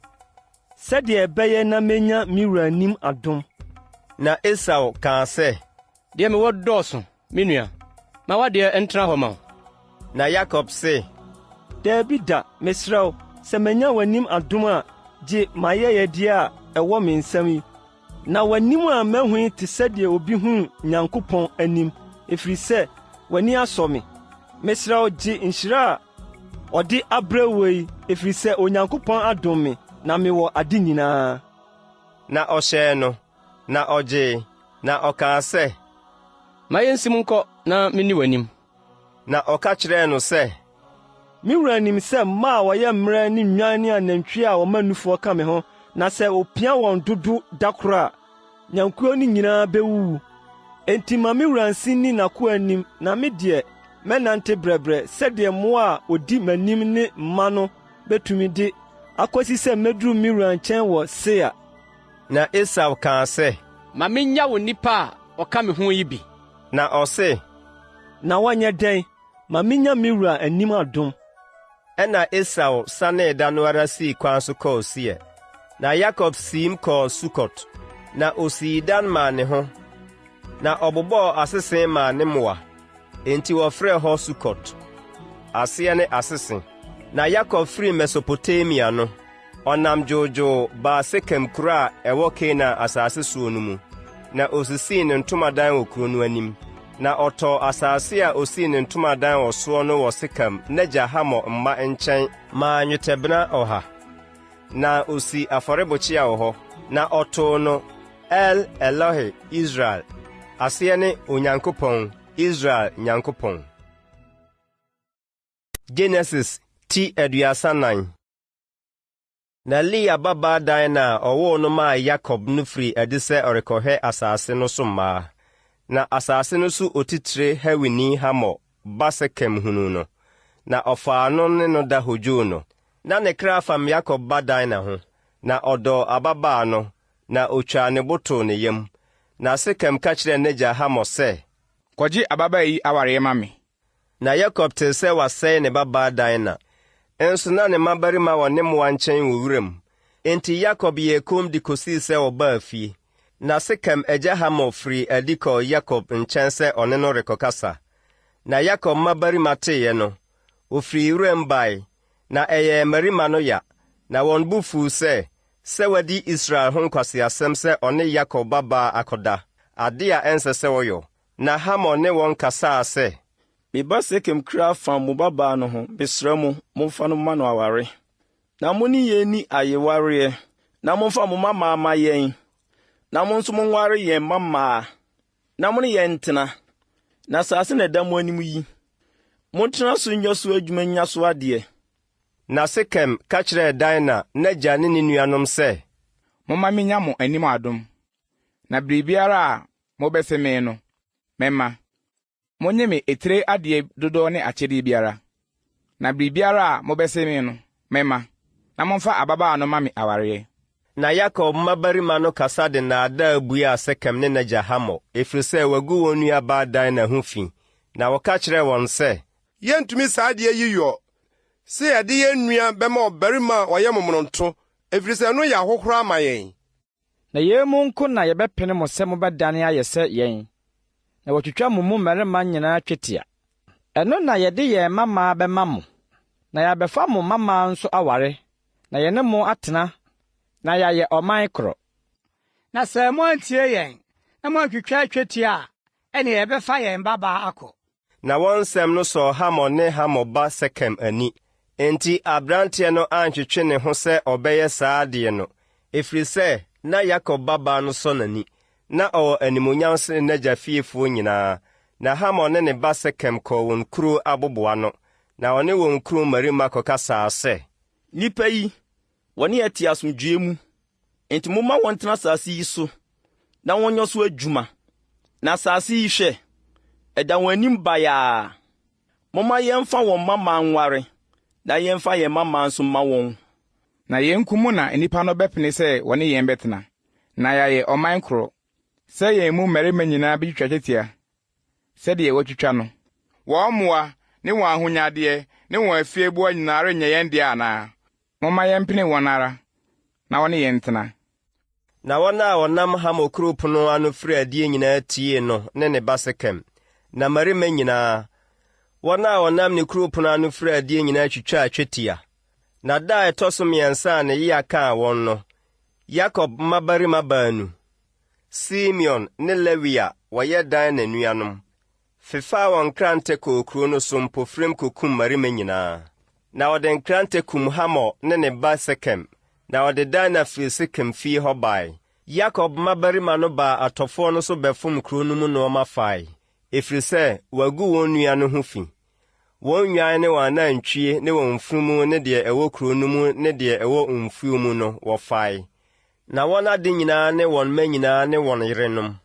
sɛdeɛ ɛbɛyɛ na menya me wura anim adom. Na Esau kaa sɛ, deɛ mewɔ dɔɔso, me nua, ma wadeɛ ntena hɔ ma wo. Na Yakob se, daabi da, mesrɛ wo, sɛ manya w'anim adom a, gye mayɛyɛdeɛ a ɛwɔ me nsɛm yi. Na w'anim a mahu yi te sɛdeɛ obi huu Nyankopɔn anim, ɛfiri sɛ w'ani asɔ me. Mesrɛ wo, gye nhyira a ɔde abrɛ wo yi, ɛfiri sɛ Onyankopɔn adom me, na mewɔ ade nyinaa. Na ɔhyɛɛ no, na ɔgyee, na ɔkaa sɛ, ma yɛnsim nkɔ na menni w'anim. Na ɔka kyerɛɛ no sɛ, me wura nim sɛ mma a wɔyɛ mmerɛ ne nnwan ne anantwie a wɔma nufoɔ ka me ho, na sɛ opia wɔn dodo da koro a, nyankuo no nyinaa bewuwu. Enti ma me wura nsi ni n'akoa anim, na me deɛ mɛnante brɛbrɛ sɛdeɛ mmoa a odi m'anim ne mma no betumi de akɔsi sɛ meduru me wura nkyɛn wɔ Seir. Na Esau kaa sɛ, ma menya wo nnipa a ɔka me ho yi bi. Na ɔse, na wɔnyɛ dɛn, ma menya me wura anim adom. Ɛna Esau sanee da no ara sii kwan so kɔɔ Seir. Na Yakob siim kɔɔ Sukot. Na osii dan maa ne ho. Na ɔbobɔɔ asese maa ne mmoa. Enti wɔfrɛ hɔ Sukot. Aseɛ ne asese. Na Yakob firi Mesopotamia no, ɔnam dwoodwoo baa Sekem kuro a ɛwɔ Kanaan asase soɔ no mu. Na osisii ne ntomadan wɔ kuro no anim. Na ɔtɔɔ asase a osii ne ntomadan wɔ soɔ no wɔ Sekem n'agya Hamor mma nkyɛn maa nnwetɛbena 100. Na osi afɔrebɔkyia wɔ hɔ. Na ɔtoo no El Elohe Israel, aseɛ ne Onyankopɔn, Israel Nyankopɔn. Genesis ti 34. Na Lea babaa Dina a ɔwoo no maa Yakob no firi adi sɛ ɔrekɔhwɛ asase no so mmaa. Na asase no so otitire Hewini Hamor ba Sekem hunu no. Na ɔfaa no ne no da hodwoo no. Na ne kra fam Yakob ba Dina ho. Na ɔdɔ ababaa no, na otwaa ne bo too ne yam. Na Sekem ka kyerɛɛ n'agya Hamor sɛ, kɔgye ababaa yi awareɛ ma me. Na Yakob tee sɛ wasɛe ne babaa Dina. Enso na ne mmabarima wɔ ne mmoa nkyɛn wɔ wuram. Enti Yakob yɛɛ kom de kosii sɛ ɔbaa fie. Na Sekem agya Hamor firi adi kɔɔ Yakob nkyɛn sɛ ɔne no rekɔkasa. Na Yakob mmabarima teeɛ no, ofiri wuram bae, na ɛyɛ mmarima no ya. Na wɔn bo fuu sɛ wadi Israel ho nkwaseasɛm sɛ ɔne Yakob babaa akɔda. ade a ɛnsɛ sɛ wɔyɔ. Na Hamor ne wɔn kasaa sɛ, meba Sekem kra fa mo babaa no ho, mesrɛ mo, momfa no ma no aware. Na mo ne yɛn ni ayewareɛ, na momfa mo mamaa ma yɛn. Na mo nso monware yɛn mamaa, na mo ne yɛn ntena. Na asase na ɛda mo anim yi, montena so nyɛ so adwuma nya so adeɛ. Na Sekem ka kyerɛɛ Dina n'agya ne ne nuanom sɛ, momma menya mo anim adom, na biribiara a mobɛsɛ me no, mɛma. Monye me etire adeɛ dodoɔ ne akyɛde biara, na biribiara a mobɛsɛ me no, mɛma. Na momfa ababaa no ma me awareɛ. Na Yakob mmabarima no kasa de nnaadaa buaa Sekem ne n'agya Hamor, ɛfiri sɛ wagu wɔn nuabaa Dina ho fi. Na wɔka kyerɛɛ wɔn sɛ, yɛntumi saa adeɛ yi yɔ, sɛ yɛde yɛn nua bɛma ɔbarima a ɔyɛ momononto, ɛfiri sɛ ɛno yɛ ahohoro ama yɛn. Na yɛn mu nko na yɛbɛpene mo sɛ mobɛdane ayɛ sɛ yɛn, na wɔtwitwa mo mu mmarima nyinaa twetia. Ɛno na yɛde yɛn mamaa bɛma mo, na yɛabɛfa mo mamaa nso aware, na yɛne mo atena, na yɛayɛ ɔman koro. Na sɛ moantie yɛn, na moantwitwa twetia a, ɛne yɛbɛfa yɛn babaa akɔ. Na wɔn nsɛm no sɔɔ Hamor ne Hamor ba Sekem ani. Enti aberanteɛ no antwetwe ne ho sɛ ɔbɛyɛ saa adeɛ no, ɛfiri sɛ na Yakob babaa no sɔ n'ani, na ɔwɔ animonyam sene n'agya fiefoɔ nyinaa. Na Hamor ne ne ba Sekem kɔɔ wɔn kuro aboboa no, na ɔne wɔn kuro mmarima kɔkasaa sɛ, nnipa yi, wɔne yɛte asomdwoe mu, enti momma wɔn tena asase yi so, na wɔnyɛ so adwuma. Na asase yi hwɛ, ɛda wɔn anim bayaa. Momma yɛmfa wɔn mamaa nware, na yɛmfa yɛn mamaa nso ma wɔn. Na yɛn kumu na nnipa no bɛpene sɛ wɔne yɛn bɛtena, na yɛayɛ ɔman koro, sɛ yɛn mu mmarima nyinaa bɛtwitwa twetia, sɛdeɛ wɔatwitwa no. Wɔn mmoa ne wɔn ahonyadeɛ ne wɔn afieboa nyinaa renyɛ yɛn deɛ anaa? Momma yɛmpene wɔn ara, na wɔne yɛn ntena. Na wɔn a wɔnam Hamor kuro pono ano firi adie nyinaa tie no ne ne ba Sekem. Na mmarima nyinaa, wɔn a wɔnam ne kuro pono ano firi adie nyinaa twitwaa twetia. Na da a ɛtɔ so mmiɛnsa a ne yea kaa wɔn no, Yakob mmabarima baanu, Simeon ne Lewi a wɔyɛ Dan n'anuanom, fefaa wɔn nkrante kɔɔ kuro no so mpofirim kokum mmarima nyinaa. Na wɔde nkrante kum Hamor ne ne ba Sekem, na wɔde Dina firi Sekem fie hɔ bae. Yakob mmabarima no baa atɔfoɔ no so bɛfom kuro no mu nneɛma fae, ɛfiri sɛ wagu wɔn nua no ho fi. Wɔn nnwan ne wɔn anantwie ne wɔn mfunumu ne deɛ ɛwɔ kuro no mu ne deɛ ɛwɔ mfuo mu no wɔfae. Na wɔn ade nyinaa ne wɔn mma nyinaa ne wɔn yerenom,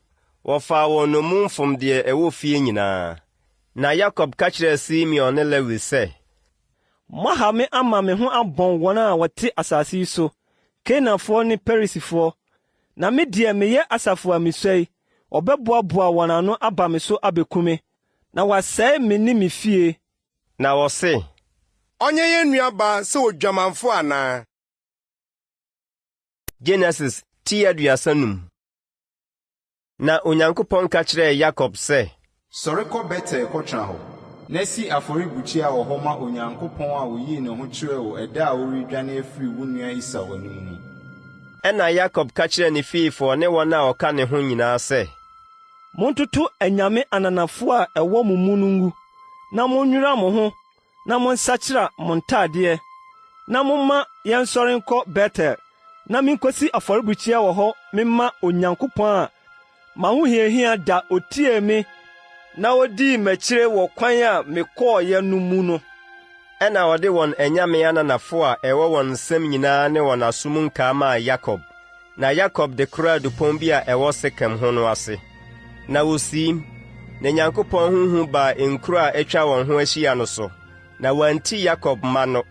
wɔfaa wɔn nnommumfom deɛ ɛwɔ fie nyinaa. Na Yakob ka kyerɛɛ Simeon ne Lewi sɛ, moaha me ama me ho abɔn wɔn a wɔte asase yi so, Kanaanfoɔ ne Perisifoɔ, na me deɛ meyɛ asafo a mesua yi, ɔbɛboaboa wɔn ano aba me so abɛkume, na wasɛe me ne me fie. Na wɔse, ɔnyɛ yɛn nuabaa sɛ odwamanfo anaa? Genesis 35. Na Onyankopɔn ka kyerɛɛ Yakob sɛ, sɔre kɔ Betel kɔtena hɔ, na si afɔrebukyia wɔ hɔ ma Onyankopɔn a oyii ne ho kyerɛɛ wo ɛda a woredwane afiri wo nua Esau anim no. Ɛna Yakob ka kyerɛɛ ne fiifoɔ ne wɔn a ɔka ne ho nyinaa sɛ, montoto anyame ananafoɔ a ɛwɔ mo mu no ngu, na monnwira mo ho, na monsakyera mo ntadeɛ, na momma yɛnsɔre nkɔ Betel, na minkosi afɔrebukyia wɔ hɔ memma Onyankopɔn a m'ahohiahia da otie me, na odii m'akyire wɔ kwan a mekɔɔyɛ no mu no. Ɛna wɔde wɔn anyame ananafo a ɛwɔ wɔn nsam nyinaa ne wɔn asom nkaa maa Yakob. Na Yakob de koraa dupɔn bi a ɛwɔ Sekem ho no ase. Na wosiim, na Nyankopɔn honhom baa nkuro a atwa wɔn ho ahyia no so, na wanti Yakob mma no.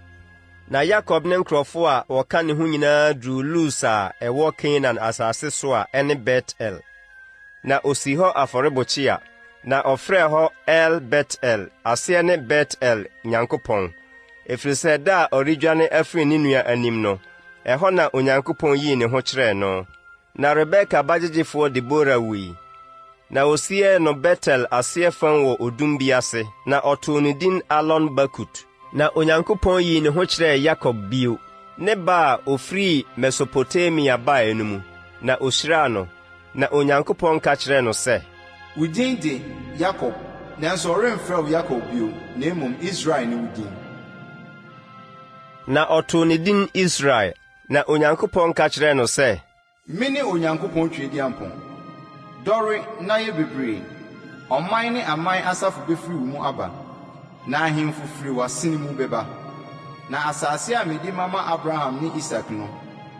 Na Yakob ne nkurɔfo a wɔka ne ho nyinaa duru Lus a ɛwɔ Kanaan asase so a ɛne Bet-El. Na osi hɔ afɔrebukyia, na ɔfrɛɛ hɔ El Bet-El, aseɛ ne Bet-El Nyankopɔn, ɛfiri sɛ da a ɔredwane afiri ne nua anim no, ɛhɔ na Onyankopɔn yii ne ho kyerɛɛ no. Na Rebeka bagyegyefoɔ Debora wui, na osiee no Bet-El aseɛ fam wɔ odum bi ase, na ɔtoo no din Alon Bakut. Na Onyankopɔn yii ne ho kyerɛɛ Yakob bio, ne ba a ofiri Mesopotamia bae no mu, na ohyiraa no, na Onyankopɔn ka kyerɛɛ no sɛ, wo din de Yakob, nanso ɔremfrɛ wo Yakob bio, na mmom Israel ne wo din. Na ɔtoo ne din Israel, na Onyankopɔn ka kyerɛɛ no sɛ, Mene Onyankopɔn Twediampɔn. Dɔre na yɛ bebree, ɔman ne aman asafo befiri wo mu aba, na ahemfo firi w'asene mu bɛba. Na asase a mede mama Abraham ne Isak no,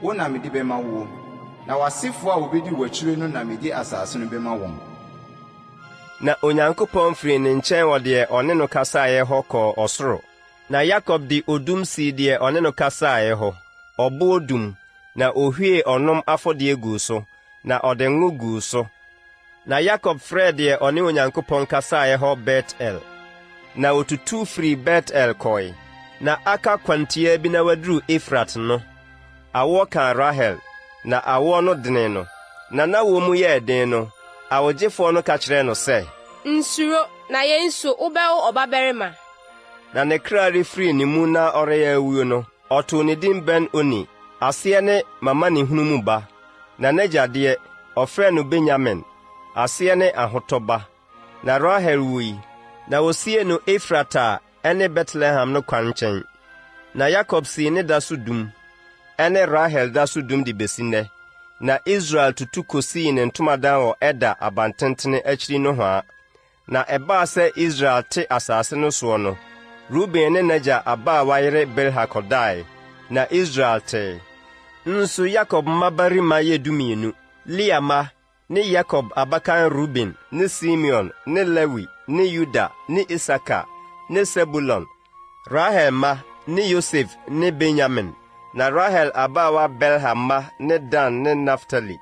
wo na mede bɛma wo, na w'asefo a wobedi w'akyire no na mede asase no bɛma wɔn. Na Onyankopɔn firi ne nkyɛn wɔ deɛ ɔne no kasaeɛ hɔ kɔɔ ɔsoro. Na Yakob de odum sii deɛ ɔne no kasaeɛ hɔ, ɔbɔ odum, na ohwie ɔnom afɔdeɛ guu so, na ɔde ngo guu so. Na Yakob frɛɛ deɛ ɔne Onyankopɔn kasaeɛ hɔ Bet-El. Na otutu firi Bet-El kɔe, na aka kwantia bi na waduru Efrat no. Awoɔ kaa Rahel, na awoɔ no dene no, na wɔ mu yɛɛ den no, awogyefoɔ no ka kyerɛɛ no sɛ, Nsuro, na yɛn nso wobɛwo ɔbabarima. Na ne kra refiri ne mu na ɔreyɛ awuo no, ɔtoo ne din Ben-Oni, aseɛ ne mama ne hunu mu ba. Na n'agya deɛ, ɔfrɛ no Benyamin, aseɛ ne ahotɔba. Na Rahel wui, na wosie no Efrata ɛne Betlehem no kwan nkyɛn. Na Yakob sii ne da so dum, ɛne Rahel da so dum de besi nnɛ. Na Israel tutu kosii ne ntomadan wɔ ɛda abantentene akyiri no hɔ. Na ɛbaa sɛ Israel te asase no soɔ no, Ruben ne n'agya abaawa yere Bilha kɔdae, na Israel tee. Nso Yakob mmabarima yɛ 12, Lia ma, ne Yakob abakan Ruben, ne Simeon, ne Lewi, ne Yuda, ne Isaka, ne Sebulon. Rahel ma, ne Yosef, ne Benyamin. Na Rahel abaawa Bilha ma, ne Dan, ne Naftali.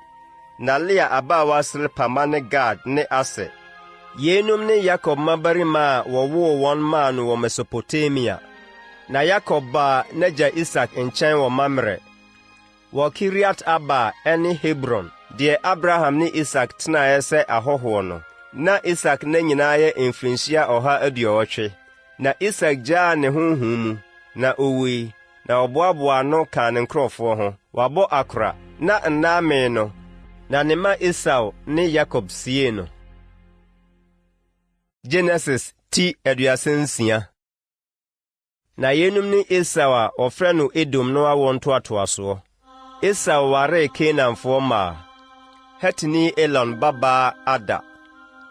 Na Lia abaawa Silpa ma, ne Gad, ne Aser. Yenum ne Yakob mmabarima a wɔwoo wɔn maa no wɔ Mesopotamia. Na Yakob baa n'agya Isak nkyɛn wɔ Mamrɛ, wɔ Kiriat Arba ɛne Hebron, deɛ Abraham ne Isak tenaeɛ sɛ ahɔhoɔ no. Na Isak na nyinaa yɛ mfirinhyia 180. Na Isak gyaa ne honhom mu, na owui, na ɔboaboa ano kaa ne nkurɔfoɔ ho, wabɔ akora, na nnaa mee no, na ne ma Esau ne Yakob sie no. Genesis ti 36. Na yenum ne Esau a ɔfrɛ no Edom no awɔ ntoatoasoɔ. Esau waree Kanaanfoɔ maa, Hetini Elon babaa Ada,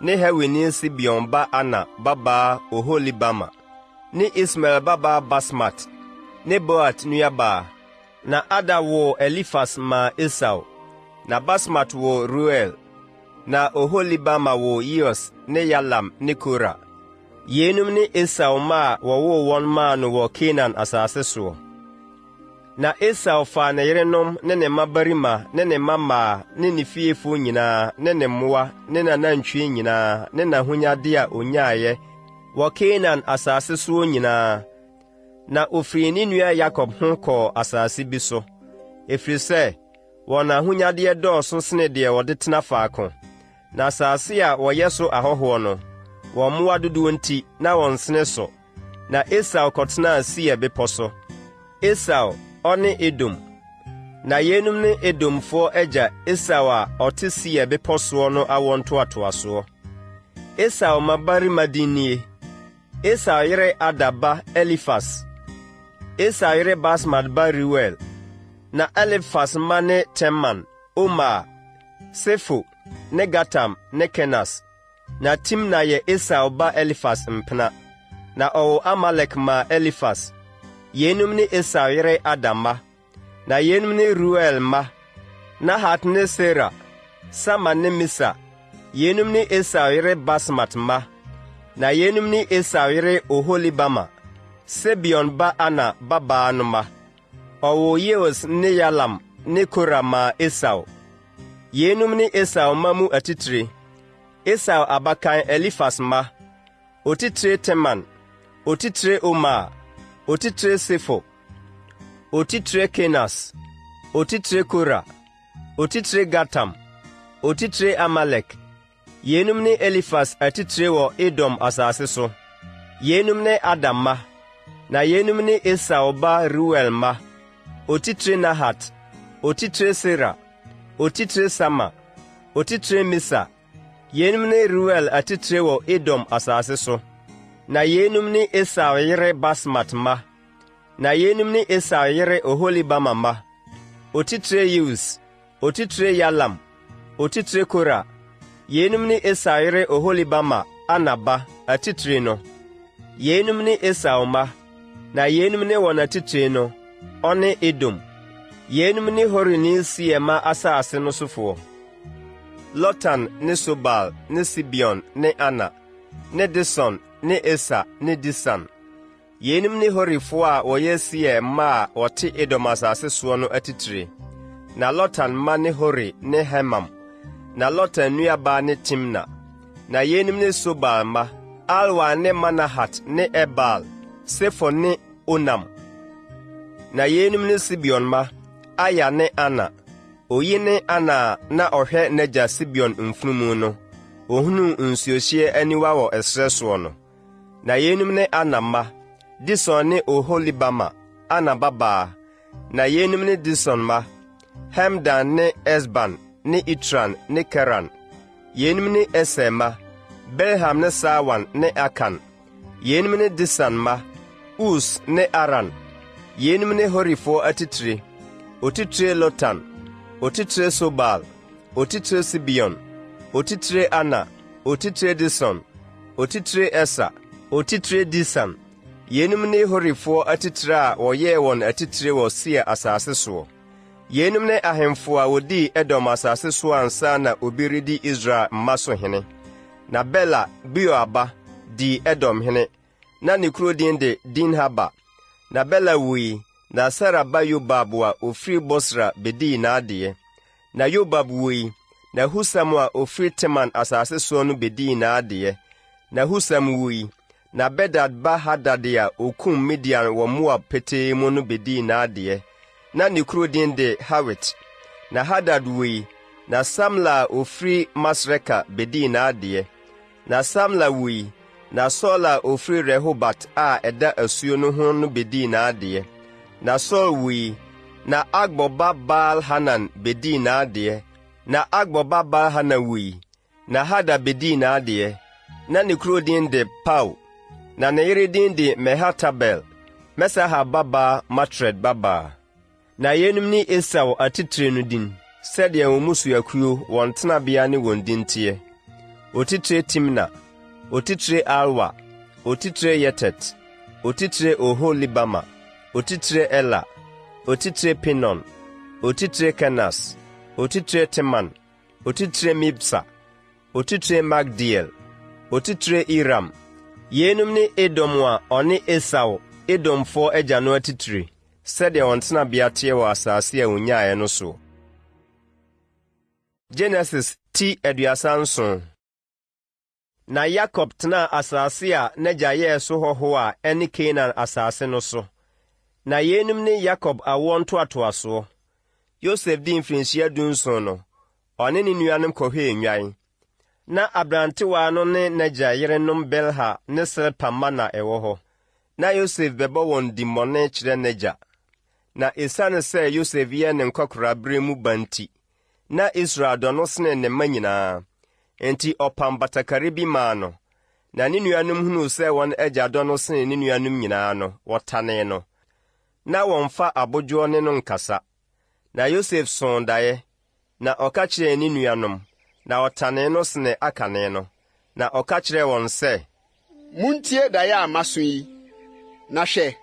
ne Hewini Sibeon ba Ana babaa Oholibama, ne Ismael babaa Basmat, ne Boat nuabaa. Na Ada woo Elifas maa Esau, na Basmat woo Ruel, na Oholibama woo Yeus ne Yalam ne Kora. Yenum ne Esau maa wɔwoo wɔn maa no wɔ Kanaan asase soɔ. Na Esau faa ne yerenom ne ne mmabarima ne ne mmamaa ne ne fiefo nyinaa ne ne mmoa ne n'anantwie nyinaa ne n'ahonyade a onyaeɛ wɔ Kanaan asase soɔ nyinaa. Na ofiri ne nua Yakob ho kɔɔ asase bi so, ɛfiri sɛ wɔn ahonyadeɛ dɔɔso sene deɛ wɔde tena faako. Na asase a wɔyɛ so ahɔhoɔ no, wɔn mmoa dodoɔ nti na wɔn sene so. Na Esau kɔtenaa Seir bepɔ so. Esau ɔne Edom. Na yenum ne Edomfoɔ agya Esau a ɔte Seir bepɔ soɔ no awɔ ntoatoasoɔ. Esau mmabarima din nie: Esau yere Ada ba Elifas, Esau yere Basmat ba Reuel. Na Elifas mma ne Teman, Omar, Sefo, ne Gatam, ne Kenas. Na Timna yɛ Esau ba Elifas mpena. Na ɔwɔ Amalek ma Elifas. Yenum ne Esau yere Ada mma. Na yenum ne Reuel mma: Nahat ne Sera, Sama ne Misa. Yenum ne Esau yere Basmat mma. Na yenum ne Esau yere Oholibama, Sebeon ba Ana babaa no mma. Ɔwɔ Yeus ne Yalam ne Kora ma Esau. Yenum ne Esau mma mu atitire: Esau abakan Elifas mma, otitire Teman, otitire Omar, otitire Sefo, otitire Kenas, otitire Kora, otitire Gatam, otitire Amalek. Yenum ne Elifas atitire wɔ Edom asase so. Yenum ne Adam mma. Na yenum ne Esau ba Reuel mma: otitire Nahat, otitire Sera, otitire Sama, otitire Misa. Yenum ne Ruel atitire wɔ Edom asase so. Na yenum ne Esau yere Basmat ma. Na yenum ne Esau yere Oholibama ma. Otitire Yeus, otitire Yalam, otitire Kora. Yenum ne Esau yere Oholibama Anaba atitire no. Yenum ne Esau ma. Na yenum ne wɔn atitire no, ɔne Edom. Yenum ne Hori ne Seir ma asase no sofoɔ. Lotan ne Sobal ne Sibeon ne Ana ne Dison ne Esa ne Disan. Yenum ne Horifoɔ a wɔyɛ Seir ma a wɔte Edom asase soɔ no atitire. Na Lotan ma ne Hori ne Hemam. Na Lotan nuabaa ne Timna. Na yenum ne Sobal ma, Alwa ne Manahat ne Ebal, Sefo ne Onam. Na yenum ne Sibeon ma, Aya ne Ana. Oyi ne Ana na ɔhwɛ n'agya Sibeon mfunumu no, ohunu nsuohye aniwa wɔ ɛsrɛ soɔ no. Na yenum ne Ana ma, Dison ne Oholibama, Ana babaa. Na yenum ne Dison ma, Hemdan ne Esban ne Itran ne Keran. Yenum ne Eser ma, Belham ne Sawan ne Akan. Yenum ne Disan ma, Us ne Aran. Yenum ne Horifoɔ atitire, otitire Lotan, otitire Sobal, otitire Sibeon, otitire Ana, otitire Dison, otitire Esa, otitire Disan. Yenum ne Horifoɔ atitire a wɔyɛɛ wɔn atitire wɔ Seir asase soɔ. Yenum ne ahemfo a wodi Edom asase so ansa na obi redi Israel mma so hene. Na Bela Bioaba di Edom hene, na ne kuro din de Dinhaba. Na Bela wui, na Saraba Yobab a ofiri Bosra bedii n'adeɛ. Na Yobab wui, na Husam a ofiri Teman asase so no bedii n'adeɛ. Na Husam wui, na Bedad ba Hadad a okum Midian wɔ Moab petee mu no bedii n'adeɛ. Na ne kuro din de Hawit. Na Hadad wui, na Samla a ofiri Masreka bedii n'adeɛ. Na Samla wui, na Sol a ofiri Rehobat a ɛda asuo no ho no bedii n'adeɛ. Na Sol wui, na Agbor ba Baal Hanan bedii n'adeɛ. Na Agbor ba Baal Hanan wui, na Hada bedii n'adeɛ. Na ne kuro din de Pau. Na ne yere din de Mehatabel, Mesaha baba Matred baba. Na yenum ni Esau atitire no din, sɛdeɛ wɔn musuakuo wɔn tenabea ne wɔn din teɛ. Otitire Timna, otitire Alwa, otitire Yetet, otitire Oholibama, otitire Ela, otitire Pinon, otitire Kenas, otitire Teman, otitire Mibsa, otitire Magdiel, otitire Iram. Yenum ne Edom a ɔne Esau, Edomfoɔ agya no atitire, sɛdeɛ wɔn tenabea teɛ wɔ asase a wonyaeɛ no so. Genesis ti 37. Na Yakob tena asase a n'agya yɛɛ so hɔho a ɛne Kanaan asase no so. Na yenum ne Yakob awoɔ ntoatoasoɔ. Yosef di mfirinhyia 17 no, ɔne ne nuanom kɔhwɛɛ nnwan. Na abrantewa no ne n'agya yerenom Belha ne Silpa ma na ɛwɔ hɔ. Na Yosef bɛbɔ wɔn dimmɔne kyerɛ n'agya. Na esiane sɛ Yosef yɛ ne nkɔkorabere mu banti, na Israel dɔ no sene ne mma nyinaa. Enti ɔpam batakari bi maa no. Na ne nuanom hunuu sɛ wɔn agya dɔ no sene ne nuanom nyinaa no, wɔtanee no. Na wɔmfa abodwoɔ ne no nkasa. Na Yosef soo daeɛ, na ɔka kyerɛɛ ne nuanom, na ɔtanee no sene akane no. Na ɔka kyerɛɛ wɔn sɛ, muntie daeɛ a maso yi, na hwɛ,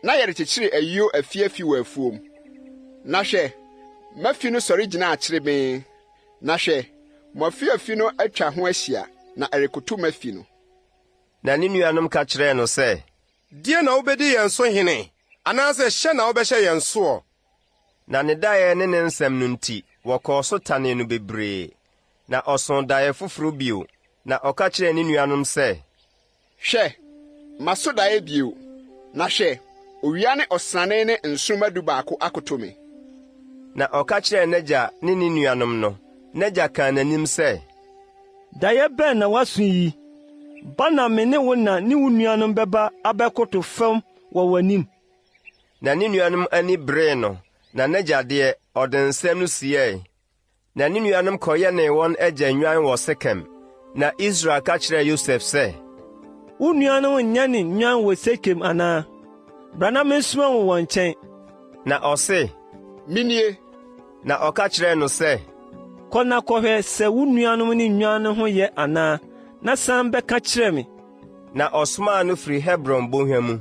na yɛrekyekyere ayuo afiafi wɔ afuom. Na hwɛ, mafi no sɔre gyina akyere me. Na hwɛ, mo afiafi no atwa ho ahyia, na ɛrekoto mafi no. Na ne nuanom ka kyerɛɛ no sɛ, die na wobɛdi yɛn so hene, anaasɛ hyɛ na wobɛhyɛ yɛn soɔ? Na ne daeɛ ne ne nsɛm no nti, wɔkɔɔ so tanee no bebree. Na ɔsoo daeɛ foforo bio, na ɔka kyerɛɛ ne nuanom sɛ, hwɛ, maso daeɛ bio, na hwɛ, owia ne ɔsrane ne nsoromma 12 akoto me. Na ɔka kyerɛɛ n'agya ne ne nuanom no, n'agya kaa n'anim sɛ, daeɛ bɛn na woaso yi? Ba na me ne wo na ne wo nuanom bɛba abɛkoto fam wɔ w'anim. Na ne nuanom ani beree no, na n'agya deɛ ɔde nsɛm no siee. Na ne nuanom kɔyɛ ne wɔn agya nnwan wɔ Sekem. Na Israel ka kyerɛɛ Yosef sɛ, wo nuanom nyɛ ne nnwan wɔ Sekem anaa? Bra na mensoma wo wɔn nkyɛn. Na ɔse, Minie. Na ɔka kyerɛɛ no sɛ, kɔ na kɔhwɛ sɛ wo nuanom ne nnwan no ho yɛ anaa, na san bɛka kyerɛ me. Na ɔsomaa no firi Hebron bɔnhwa mu.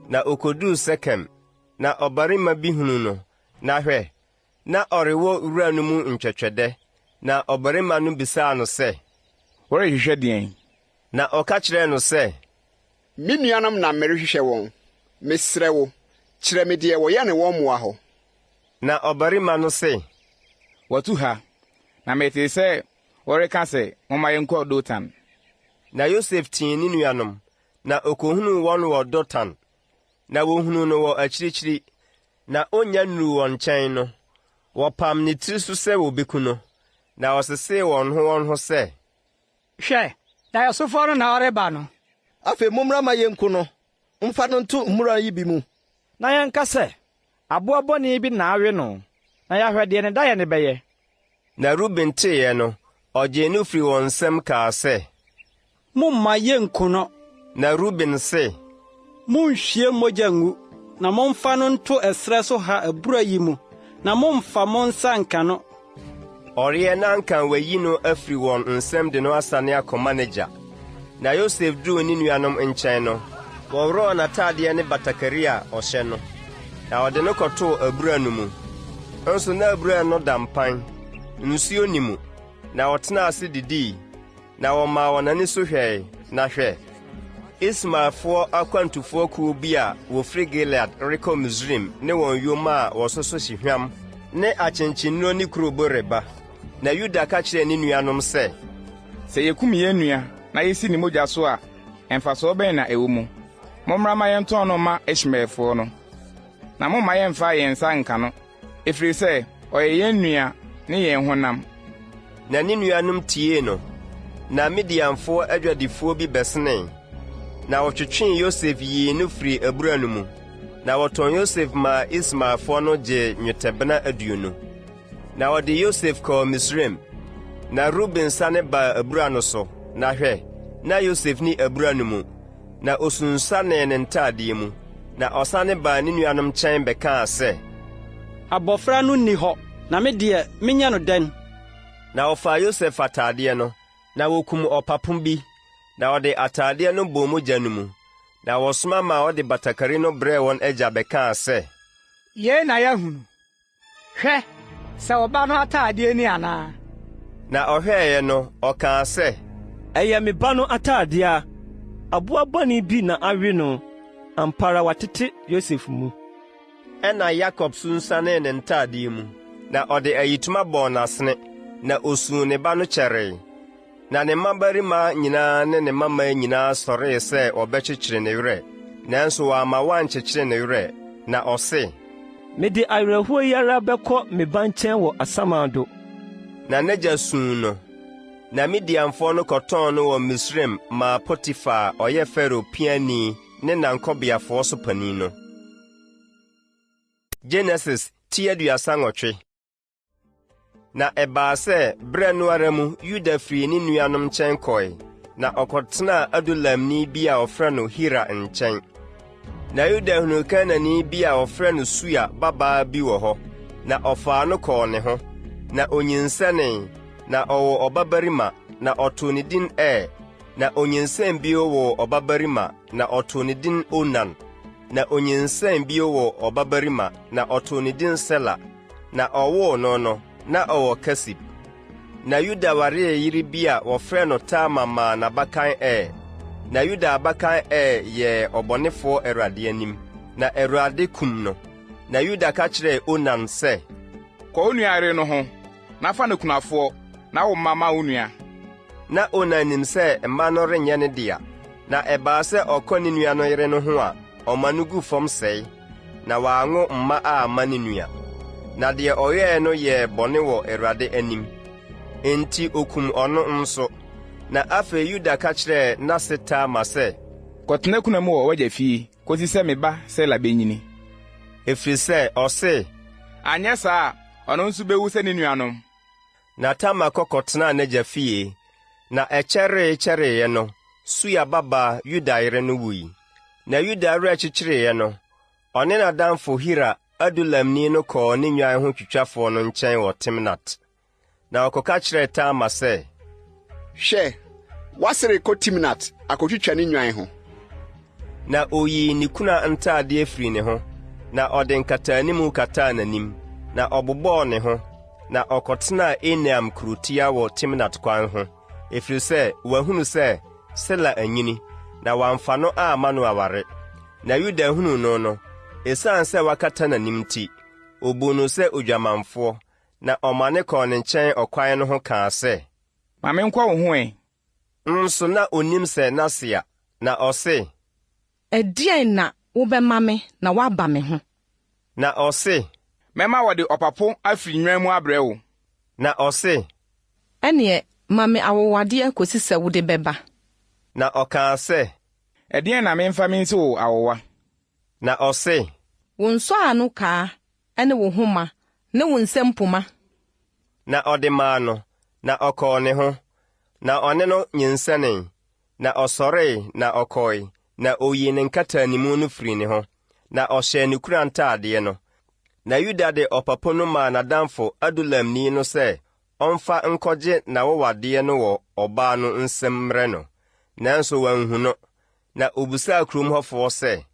Na okoduu Sekem. Na ɔbarima bi hunu no. Na hwɛ, na ɔrewɔ wura no mu ntwɛtwɛdɛ. Na ɔbarima no bisaa no sɛ, wɔrehwehwɛ deɛn? Na ɔka kyerɛɛ no sɛ, Me nuanom na merehwehwɛ wɔn. Mesrɛ wo, kyerɛ me deɛ wɔyɛ ne wɔn mmoa hɔ. Na ɔbarima no se, wɔtu ha, na metee sɛ wɔreka sɛ momma yɛnkɔ Dotan. Na Yosef tii ne nuanom, na okohunuu wɔn wɔ Dotan. Na wohunuu no wɔ akyirikyiri, na onnya nnuru wɔn nkyɛn no, wɔpam ne tiri so sɛ wobeku no. Na wɔsesee wɔn ho sɛ, hwɛ, dayɔsofo no na ɔreba no. Afei mommra ma yɛnku no, mfa no nto mmura yi bi mu. Na yɛnka sɛ, aboa bɔne bi na awe no, na yɛahwɛ deɛ ne dayɛ ne bɛyɛ. Na Ruben teeɛ no, ɔgyee no firi wɔn nsɛm kaa sɛ, Momma yɛnku no. Na Ruben se, Monhwie mogya ngu, na momfa no nto ɛsrɛ so ha abura yi mu, na momfa mo nsa nka no. Ɔreɛ na anka wayi no afiri wɔn nsɛm de no asane akɔma n'agya. Na Yosef duruu ne nuanom nkyɛn no, wɔworɔɔ n'ataadeɛ ne batakari a ɔhyɛ no. Na ɔde no kɔtoo abura no mu. Nso na abura no da mpan, nsuo ni mu. Na wɔtenaa ase didii, na wɔmaa wɔn ani so hwɛe, na hwɛ. Ismaelfoɔ akwantufoɔ kuo bi a wofiri Gilead rekɔ Misraim ne wɔn yoma a wɔsoso hyehwam ne akyenkyennuro ne kurobo reba. Na Yuda ka kyerɛɛ ne nuanom sɛ, sɛ yekum yɛn nua na yesi ne mogya so a, ɛmfasoɔ bɛn na ɛwɔ mu? Mommra ma yɛntɔn no ma Ismaelfoɔ no. Na momma yɛmfa yɛn nsa nka no, ɛfiri sɛ ɔyɛ yɛn nua ne yɛn honam. Na ne nuanom tiee no. Na Midianfoɔ adwadifoɔ bi bɛsenee. Na wɔtwetwee Yosef yii no firi abura no mu. Na wɔtɔn Yosef maa Ismaelfoɔ no gye nnwetɛbena 20. Na wɔde Yosef kɔɔ Misraim. Na Ruben sane baa abura no so. Na hwɛ, na Yosef ni abura no mu. Na osunsanee ne ntaadeɛ mu. Na ɔsane baa ne nuanom nkyɛn bɛkaa sɛ, Abɔfra no nni hɔ, na me deɛ menyɛ no dɛn? Na wɔfaa Yosef ataadeɛ no, na wokum ɔpapo bi. Na wɔde ataadeɛ no bɔ mogya no mu. Na wɔsoma ma wɔde batakari no brɛɛ wɔn agya bɛkaa sɛ, Yei na yɛahunu. Hwɛ, sɛ ɔba no ataadeɛ ni anaa? Na ɔhwɛeɛ no, ɔkaa sɛ, ɛyɛ me ba no ataadeɛ a aboa bɔne bi na awe no, ampara watete Yosef mu. Ɛna Yakob sunsanee ne ntaadeɛ mu, na ɔde ayitoma bɔɔ n'asene, na osuu ne ba no kyɛree. Na ne mmabarima nyinaa ne ne mmammaa nyinaa sɔree sɛ ɔbɛkyekyere ne werɛ, nanso wɔamma wankyekyere ne werɛ. Na ɔse, mede awerɛhoɔ yi ara bɛkɔ me ba nkyɛn wɔ asamado. Na n'agya suu no. Na Midianfoɔ no kɔtɔn no wɔ Misraim maa Potifar a ɔyɛ Farao piani ne nankɔbeafoɔ so panin no. Genesis 38. Na ɛbaa sɛ berɛ no ara mu Yuda firi ne nuanom nkyɛn kɔe, na ɔkɔtenaa Adulamni bi a ɔfrɛ no Hira nkyɛn. Na Yuda hunu Kanani bi a ɔfrɛ no Sua babaa bi wɔ hɔ, na ɔfaa no kɔɔ ne ho. Na onyinsɛnee, na ɔwɔ ɔbabarima, na ɔtoo ne din Na onyinsɛn bio wɔ ɔbabarima, na ɔtoo ne din Onan. Na onyinsɛn bio wɔ ɔbabarima, na ɔtoo ne din Sela. Na ɔwoo no, na ɔwɔ Kasib. Na Yuda waree yere bi a wɔfrɛ no Tamar maa n'abakan Na Yuda abakan yɛ ɔbɔnefoɔ Awurade anim, na Awurade kum no. Na Yuda ka kyerɛɛ Onan sɛ, kɔ wo nua yere no ho, na fa no kunafoɔ, na wo mma ma wo nua. Na Onan nim sɛ mma no renyɛ ne dea. Na ɛbaa sɛ ɔkɔ ne nua no yere no ho a, ɔma no gu fam sɛe, na wɔanwo mma a ama ne nua. Na deɛ ɔyɛɛ no yɛɛ bɔne wɔ Awurade anim. Enti okum ɔno nso. Na afei Yuda ka kyerɛɛ n'ase Tamar sɛ, kɔtena kuna mu wɔ w'agya fie, kosi sɛ me ba Sela benyini. Ɛfiri sɛ ɔse, anyɛ saa a, ɔno nso bewu sɛ ne nuanom. Na Tama kɔkɔtenaa n'agya fie, na ɛkyɛreekyɛreeɛ no, Suya babaa Yuda yere no wui. Na Yuda werɛ kyekyereeɛ no, ɔne n'adamfo Hira Adulamni no kɔɔ ne nnwan ho twitwafoɔ no nkyɛn wɔ Timnat. Na ɔkɔka kyerɛɛ Tama sɛ, hwɛ, wasere kɔ Timnat akɔtwitwa ne nnwan ho. Na oyii ne kuna ntaadeɛ firi ne ho, na ɔde nkataanimu kataa n'anim, na ɔbobɔɔ ne ho, na ɔkɔtenaa Enaim kurotia wɔ Timnat kwan ho, ɛfiri sɛ wahunu sɛ Sela anyini, na wamfa no amma no aware. Na Yuda hunu no, esiane sɛ wakata n'anim nti, obu no sɛ odwamanfoɔ, na ɔma ne kɔɔ ne nkyɛn ɔkwan no ho kaa sɛ, ma menkɔ wo ho ɛ. Nso na onim sɛ n'asea, na ɔse, ɛdeɛn na wobɛma me na woaba me ho? Na ɔse, mɛma wɔde ɔpapo afiri nnwan mu abrɛ wo. Na ɔse, ɛneɛ ma me awowadeɛ kosi sɛ wode bɛba. Na ɔkaa sɛ, ɛdeɛn na memfa me nsi wo awowa? Na ɔse, wo nsɔano kaa, ɛne wo homa, ne wo nsɛm poma. Na ɔde maa no, na ɔkɔɔ ne ho, na ɔne no nyinsɛnee, na ɔsɔree, na ɔkɔe, na oyii ne nkataanimu no firi ne ho, na ɔhyɛɛ ne kura ntaadeɛ no. Na Yuda de ɔpapo no maa n'adamfo Adulamni no sɛ, ɔmfa nkɔgye n'awowadeɛ no wɔ ɔbaa no nsɛm mmrɛ no, nanso wanhu no. Na obusaa kurom hɔfoɔ sɛ,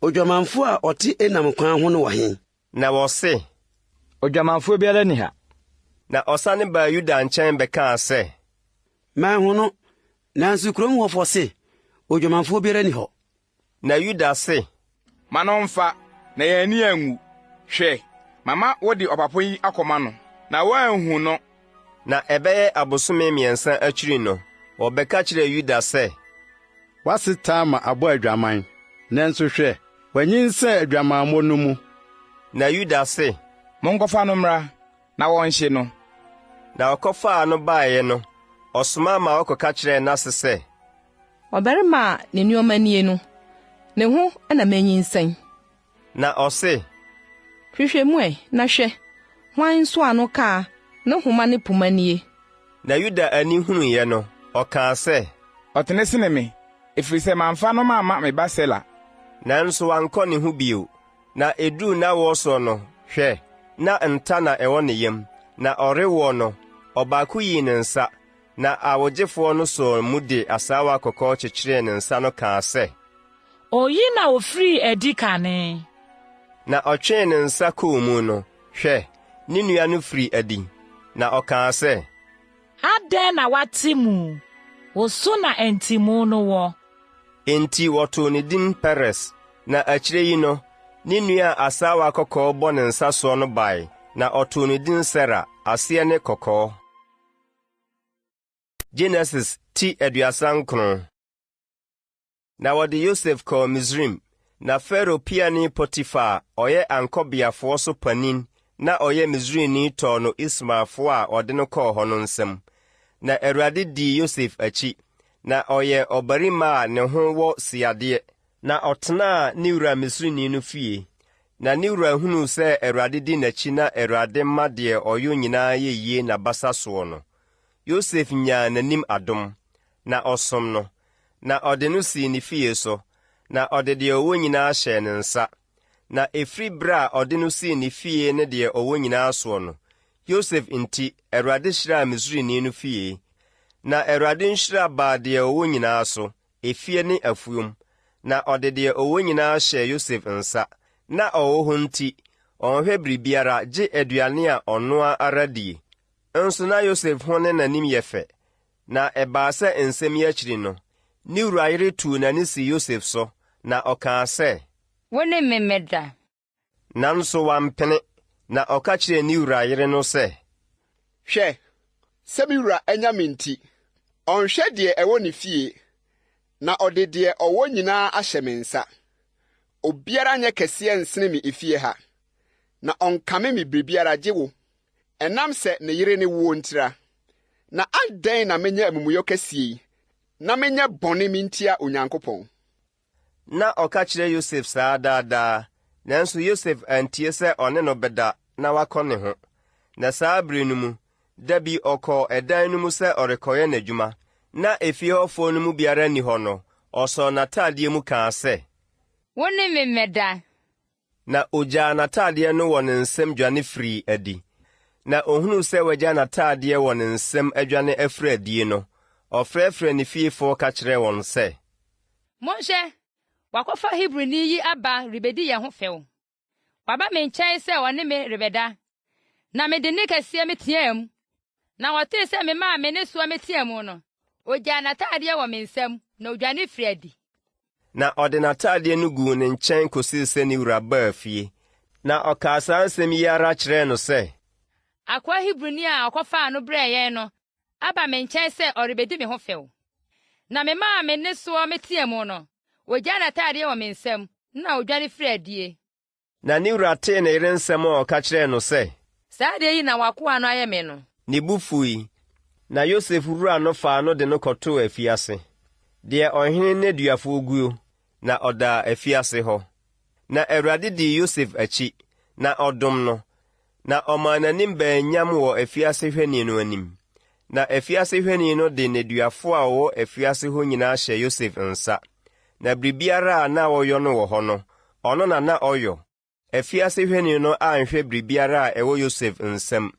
odwamanfo a ɔte Enam kwan ho no wɔ he? Na wɔse, odwamanfoɔ biara ni ha. Na ɔsane baa Yuda nkyɛn bɛkaa sɛ, manhu no, nanso kurom hɔfoɔ se, odwamanfoɔ biara ni hɔ. Na Yuda se, ma no mfa, na yɛani anwu. Hwɛ, mama wode ɔpapo yi akɔma no, na woanhu no. Na ɛbɛyɛ abosome 3 akyiri no, wɔbɛka kyerɛɛ Yuda sɛ, wase Tama abɔ adwaman, nanso hwɛ, wanyinsɛn adwamammɔ no mu. Na Yuda se, monkɔfa no mmra, na wɔnhye no. Na ɔkɔfaa no baeɛ no, ɔsoma ma ɔkɔka kyerɛɛ n'ase sɛ, ɔbarima a ne nneɔma nie no, ne ho na manyinsɛn. Na ɔse, hwehwɛ mu na hwɛ, hwan nsoano kaa, ne homa ne poma nie. Na Yuda ani hunuiɛ no, ɔkaa sɛ, ɔtene sene me, ɛfiri sɛ mamfa no mamma me ba Sela. Nanso wankɔ ne ho bio. Na eduu n'awo so no, hwɛ, na nta na ɛwɔ ne yam, na ɔrewɔ no, ɔbaako yii ne nsa, na awogyefoɔ no sɔɔ mu de asaawa kɔkɔɔ kyekyeree ne nsa no kaa sɛ, oyi na ofiri adi kane. Na ɔtwee ne nsa kɔɔ mu no, hwɛ, ne nua no firi adi, na ɔkaa sɛ, adɛn na wate mu, wo so na ɛntimu no wɔ. Enti wɔtoo ne din Peres, na akyire yi no, ne nua a asaawa kɔkɔɔ bɔ ne nsa soɔ no bae, na ɔtoo ne din Sera, aseɛ ne kɔkɔɔ. Genesis ti 39. Na wɔde Yosef kɔɔ Misraim, na Faro piani Potifar a ɔyɛ ankɔbeafoɔ so panin, na ɔyɛ Misraimni tɔɔ no Ismaelfoɔ a ɔde no kɔɔ hɔ no nsam. Na Awurade dii Yosef akyi, na ɔyɛ ɔbarima a ne ho wɔ siadeɛ, na ɔtenaa ne wura Misraimni no fie. Na ne wura hunuu sɛ Awurade di n'akyi na Awurade ma deɛ ɔyɛ nyinaa yɛ yie n'abasa soɔ no. Yosef nyaa n'anim adom, na ɔsom no, na ɔde no sii ne fie so, na ɔde deɛ ɔwɔ nyinaa hyɛɛ ne nsa. Na efiri bere a ɔde no sii ne fie ne deɛ ɔwɔ nyinaa soɔ no, Yosef nti Awurade hyiraa Misraimni no fie. Na Awurade nhyira baa deɛ ɔwɔ nyinaa so, efie ne afuom, na ɔde deɛ ɔwɔ nyinaa hyɛɛ Yosef nsa. Na ɔwɔ hɔ nti, ɔnhwɛ biribiara gye aduane a ɔnoa ara die. Nso na Yosef ho ne n'anim yɛ fɛ, na ɛbaa sɛ nsɛm yi akyiri no, ne wura yere tuu n'ani si Yosef so, na ɔkaa sɛ, wo ne me meda. Nanso wampene, na ɔka kyerɛɛ ne wura yere no sɛ, hwɛ, sɛ me wura anya me nti, ɔnhwɛ deɛ ɛwɔ ne fie, na ɔde deɛ ɔwɔ nyinaa ahyɛ me nsa. Obiara nyɛ kɛseɛ nsene me efie ha, na ɔnkame me biribiara gye wo. Ɛnam sɛ ne yere ne wo ntira. Na adɛn na menyɛ amumuyɔ kɛseɛ yi, na menyɛ bɔne me ntia Onyankopɔn. Na ɔka kyerɛ Yosef saa daadaa, nanso Yosef antie sɛ ɔne no bɛda na wakɔ ne ho. Na saa bere no mu, dabi ɔkɔɔ ɛdan no mu sɛ ɔrekɔyɛ n'adwuma, na efie no mu biara nni hɔ no, ɔsɔɔ n'ataadeɛ mu kaa sɛ, wo ne me mmɛda. Na ogyaa n'ataadeɛ no wɔ ne nsam dwane firi adi. Na ohunuu sɛ wagya n'ataadeɛ wɔ ne nsam adwane afiri adie no, ɔfrɛfrɛ ne fiefoɔ ka kyerɛɛ wɔn sɛ, monhwɛ, wakɔfa Hebrini yi aba rebedi yɛn ho fɛw. Waba me nkyɛn sɛ ɔne me rebɛda, na mede ne kɛseɛ meteaa mu. Na wɔtee sɛ me maa me ne soɔ meteaa mu no, ogyaa n'ataadeɛ wɔ me nsam, na odwane firi adi. Na ɔde n'ataadeɛ no guu ne nkyɛn kosii sɛ ne wura baa fie. Na ɔkaa saa nsɛm yi ara kyerɛɛ no sɛ, akoa Hebrini a ɔkɔfaa no brɛɛ yɛn no aba me nkyɛn sɛ ɔrebedi me ho fɛw. Na me maa me ne soɔ meteaa mu no, ogyaa n'ataadeɛ wɔ me nsam, na odwane firi adie. Na ne wura tee ne yere nsɛm a ɔka kyerɛɛ no sɛ, saa deɛ yi na wakoa no ayɛ me no. Ne bo fui. Na Yosef wura no faa no de no kɔtoo afiase. Deɛ ɔhene nneduafoɔ guo, na ɔdaa afiase hɔ. Na Awurade dii Yosef akyi, na ɔdom no. Na ɔmaa n'anim baanyam wɔ afiase hwɛni no anim. Na afiase hwɛni no de nneduafoɔ a wɔwɔ afiase hɔ nyinaa hyɛ Yosef nsa. Na biribiara a na wɔyɔ no wɔ hɔ no, ɔno na ɔyɔ. Afiase hwɛni no anhwɛ biribiara a ɛwɔ Yosef nsam,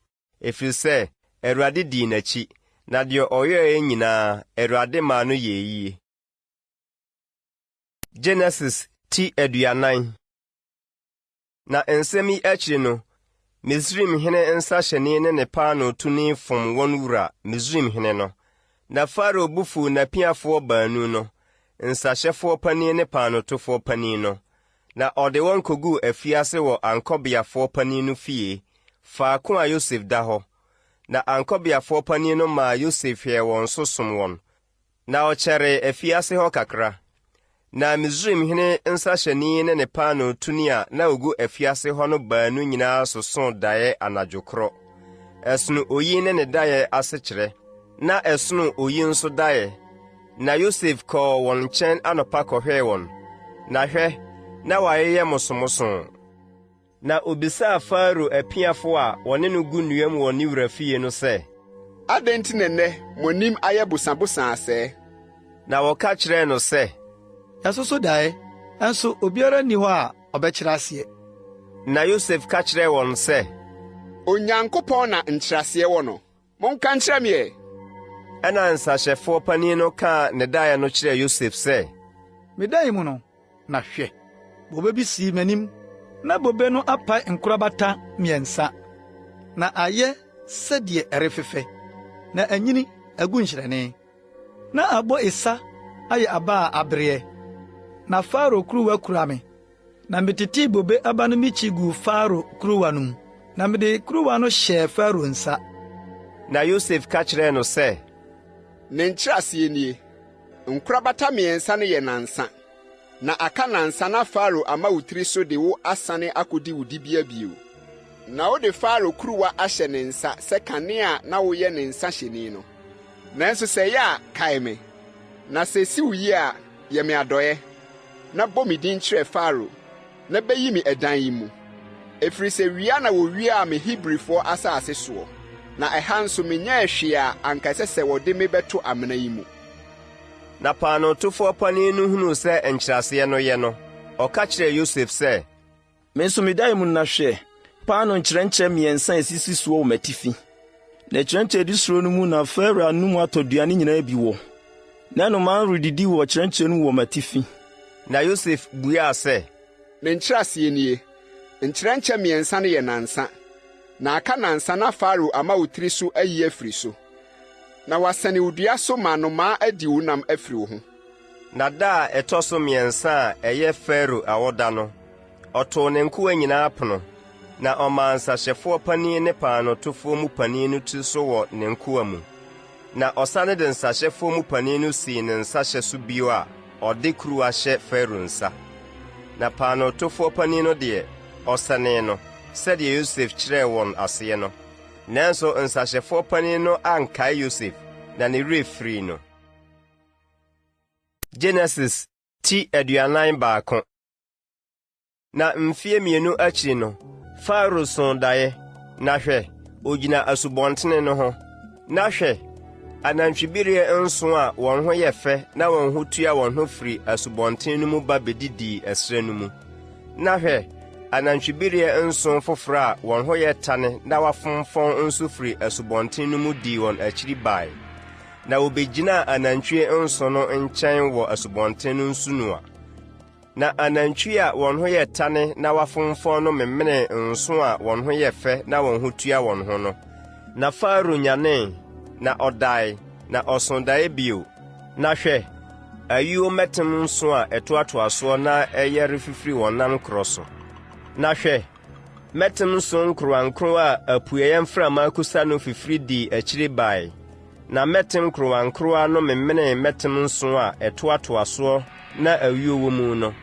ɛfiri sɛ Awurade dii n'akyi, na deɛ ɔyɔe nyinaa Awurade maa no yɛ yie. Genesis ti 40. Na nsɛm yi akyi no, Misraimhene nsahyɛne ne ne paanotuni fom wɔn wura Misraimhene no. Na Farao bu fuw n'apiafoɔ baanu no, nsahyɛfoɔ panin ne paanotofoɔ panin no. Na ɔde wɔn koguu afiase wɔ ankɔbeafoɔ panin no fie, faako a Yosef da hɔ. Na ankɔbeafoɔ panin no maa Yosef hwɛɛ wɔn so som wɔn. Na ɔkyɛree afiase hɔ kakra. Na Misraimhene nsahyɛne ne ne paanotuni a na ogu afiase hɔ no baanu nyinaa sosoo daeɛ anadwo korɔ. Ɛsono oyi ne ne daeɛ ase kyerɛ, na ɛsono oyi nso daeɛ. Na Yosef kɔɔ wɔn nkyɛn anɔpa kɔhwɛɛ wɔn. Na hwɛ, na wɔayɛyɛ mosomoso. Na obisaa Farao apiafo a wɔne no gu nnua mu wɔ ne wura fie no sɛ, adɛn nti na nnɛ mo anim ayɛ bosabosa asɛe? Na wɔka kyerɛɛ no sɛ, yɛsoso dae, ɛnso obiara nni hɔ a ɔbɛkyerɛ aseɛ. Na Yosef ka kyerɛɛ wɔn sɛ, Onyankopɔn na nkyerɛaseɛ wɔ no. Monka nkyerɛ me ɛ. Ɛna nsahyɛfoɔ panin no kaa ne daeɛ no kyerɛɛ Yosef sɛ, me dae mu no, na hwɛ, bobe bi sii m'anim, na bobe no apae nkorabata 3, na ayɛ sɛdeɛ ɛrefefɛ, na anyini agu nhyerɛnee, na abɔ esa ayɛ aba a abereɛ. Na Farao kuruwa kura me, na metetee bobe aba no mikyi guu Farao kuruwa no mu, na mede kuruwa no hyɛɛ Farao nsa. Na Yosef ka kyerɛɛ no sɛ, ne nkyerɛaseɛ nie, nkorabata 3 no yɛ nansa, na aka nansa na Farao ama wo tiri so de wo asane akodi wo dibea bio. Na wode Farao kuruwa ahyɛ ne nsa sɛ kanea na woyɛ ne nsa hyɛni no. Nanso sɛ yɛ a kae me, na sɛ si wo yi a yɛ me adɔeɛ, na bɔ me din kyerɛ Farao, na bɛyi me ɛdan yi mu. Ɛfiri sɛ wia na wowiaa me Hebrifoɔ asase soɔ, na ɛha nso menyɛɛ hwee a anka ɛsɛ sɛ wɔde me bɛto amena yi mu. Na paanotofoɔ panin no hunuu sɛ nkyerɛaseɛ no yɛ no, ɔka kyerɛɛ Yosef sɛ, me nso medae mu na hwɛ, paano nkyerɛnkyerɛ 3 a esisi soɔ wɔ m'atifi. Na kyerɛnkyerɛ di soro no mu na Farao anom atɔduane nyinaa bi wɔ. Na ɛnomaa redidi wɔ kyerɛnkyerɛ no wɔ m'atifi. Na Yosef buaa sɛ, ne nkyerɛaseɛ nie, nkyerɛnkyerɛ 3 no yɛ nansa, na aka nansa na Farao ama wo tiri so ayi afiri so. Na wasane wo dua so ma nnomaa adi wo nam afiri wo ho. Na da a ɛtɔ so 3 a ɛyɛ Farao awoda no, ɔtoo ne nkoa nyinaa pono, na ɔmaa nsahyɛfoɔ panin ne paanotofoɔ mu panin no ti so wɔ ne nkoa mu. Na ɔsane de nsahyɛfoɔ mu panin no sii ne nsahyɛ so bio a ɔde kuruwa hyɛ Farao nsa. Na paanotofoɔ panin no deɛ, ɔsanee no, sɛdeɛ Yosef kyerɛɛ wɔn aseɛ no. Nanso nsahyɛfoɔ panin no ankae Yosef, na ne werɛ firii no. Genesis ti 41. Na mfeɛ 2 akyi no, Farao soo daeɛ, na hwɛ, ogyina asubɔntene no ho. Na hwɛ, anantwibereɛ nson a wɔn ho yɛ fɛ na wɔn ho tua wɔn ho firi asubɔntene no mu ba bedidii ɛserɛ no mu. Na hwɛ, anantwibereɛ nson foforɔ a wɔn ho yɛ tane na wafonfɔn nso firi asubɔntene no mu dii wɔn akyiri bae. Na wobegyinaa anantwie nson no nkyɛn wɔ asubɔntene no nsu no a. Na anantwie a wɔn ho yɛ tane na wafonfɔn no memene nson a wɔn ho yɛ fɛ na wɔn ho tua wɔn ho no. Na Farao nyanee, na ɔdae, na ɔsondae bio. Na hwɛ, ayuo mɛtem nson a ɛtoatoasoɔ na ɛyɛ refifiri wɔn nan korɔ so. Na hwɛ, mɛtem nson nkorowankoro a apueeɛ mframa kusa no fifiri dii akyiri bae. Na mɛtem nkorowankorowa no memenee mɛtem nson a ɛtoatoasoɔ na ayuo wɔ mu no.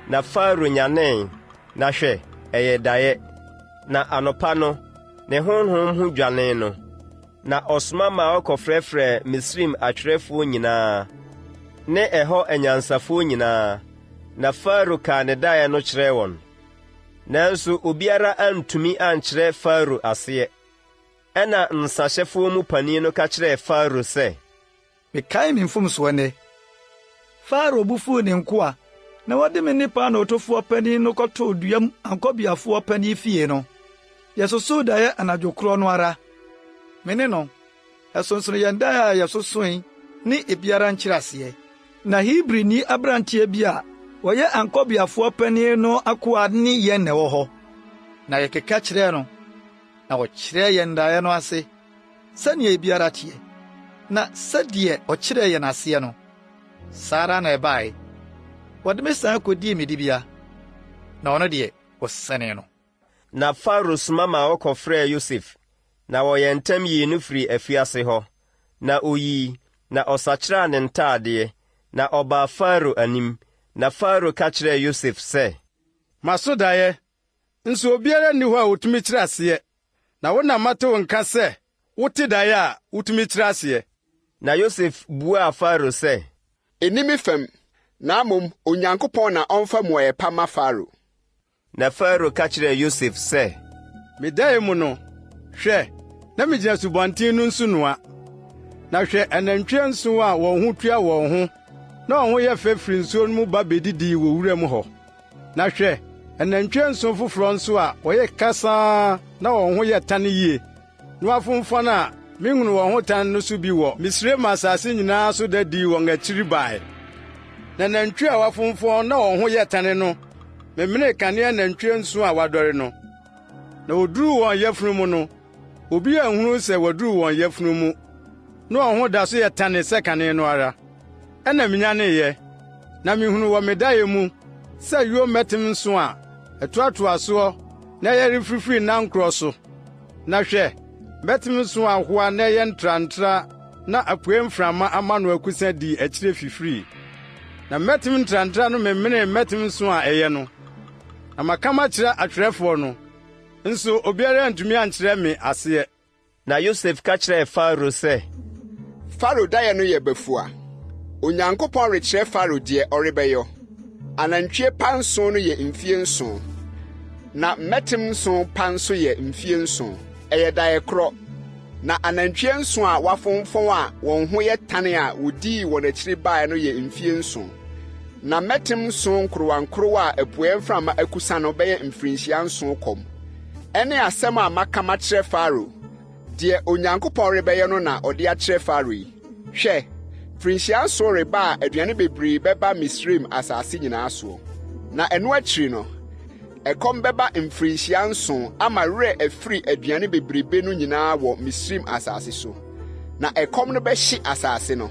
Na Farao nyanee, na hwɛ, ɛyɛ daeɛ. Na anɔpa no, ne honhom ho dwanee no. Na ɔsoma ma ɔkɔfrɛfrɛ Misraim atwerɛfoɔ nyinaa, ne ɛhɔ anyansafoɔ nyinaa. Na Farao kaa ne daeɛ no kyerɛɛ wɔn. Nanso obiara antumi ankyerɛ Farao aseɛ. Ɛna nsahyɛfoɔ mu panin no ka kyerɛɛ Farao sɛ, mekae me mfomsoɔ nnɛ. Farao bu fuu ne nkoa, na wɔde me nnipa na ɔtɔfoɔ panin no kɔtoo duam ankɔbiafoɔ panin fie no. Yɛsosoo daeɛ anadwo korɔ no ara. Me ne no, ɛsonsono yɛn daeɛ a yɛsosoe ne ebiara nkyerɛaseɛ. Na Hebrini aberanteɛ bi a wɔyɛ ankɔbiafoɔ panin no akoa ne yɛn na ɛwɔ hɔ. Na yɛkeka kyerɛɛ no, na wɔkyerɛɛ yɛn daeɛ no ase, sɛnea ebiara teɛ. Na sɛdeɛ ɔkyerɛɛ yɛn aseɛ no, saa ara na ɛbae. Wɔde me san kɔdii me dibea, na ɔno deɛ wɔsɛnee no. Na Farao soma ma wɔkɔfrɛɛ Yosef, na wɔyɛ ntɛm yii no firi afiase hɔ. Na oyii, na ɔsakyerɛɛ ne ntaadeɛ, na ɔbaa Farao anim. Na Farao ka kyerɛɛ Yosef sɛ, maso daeɛ, nso obiara nni hɔ a wotumi kyerɛ aseɛ. Na wo na mate wo nka sɛ, wote daeɛ a wotumi kyerɛ aseɛ. Na Yosef buaa Farao sɛ, ɛnni me fam, na mmom Onyankopɔn na ɔmfa mmuaeɛ pa ma Farao. Na Farao ka kyerɛɛ Yosef sɛ, me daeɛ mu no, hwɛ, na migyina subɔnten no nsu noa. Na hwɛ anantwie nson a wɔn ho tua wɔn ho, na wɔn ho yɛ fɛ firi nsuo no mu ba bedidii wɔ wura mu hɔ. Na hwɛ, anantwie nson foforɔ nso a wɔyɛ kasaa na wɔn ho yɛ tane yie. Na wafonfɔn a mihunu wɔn ho tane no so bi wɔ Misraim asase nyinaa so da dii wɔn akyiri bae. Na nantwie a wafonfɔn na wɔn ho yɛ tane no, memene kanea nantwie nson a wadɔre no. Na woduruu wɔn yafunu mu no, obi anhunu sɛ waduruu wɔn yafunu mu, na wɔn ho da so yɛ tane sɛ kane no ara. Ɛna minyaneeɛ, na mihunu wɔ me daeɛ mu sɛ yuo mɛtem nson a ɛtoatoasoɔ na ɛyɛ refifiri nankorɔ so. Na hwɛ, mɛtem nson ahoa na ɛyɛ ntrantra na apue mframa ama no akusa dii akyire fifiri. Na mɛtem ntrantra no memene mɛtem nson a ɛyɛ no. Na maka makyerɛ atwerɛfoɔ no, nso obiara antumi ankyerɛ me aseɛ. Na Yosef ka kyerɛɛ Farao sɛ, Farao daeɛ no yɛ bafua. Onyankopɔn rekyerɛ Farao deɛ ɔrebɛyɔ. Anantwie pa nson no yɛ mfie nson, na mɛtem nson pa nso yɛ mfie nson. Ɛyɛ daeɛ korɔ. Na anantwie nson a wafonfɔn a wɔn ho yɛ tane a wodii wɔn akyiri bae no yɛ mfie nson. Na mɛtem nson nkorowankorowa a apueɛ mframa akusa no bɛyɛ mfirinhyia nson kɔm. Ɛne asɛm a maka makyerɛ Farao, deɛ Onyankopɔn rebɛyɛ no na ɔde akyerɛ Farao yi. Hwɛ, mfirinhyia nson reba a aduane bebree bɛba Misraim asase nyinaa soɔ. Na ɛno akyiri no, ɛkɔm bɛba mfirinhyia nson ama werɛ afiri aduane bebrebe no nyinaa wɔ Misraim asase so. Na ɛkɔm no bɛhye asase no.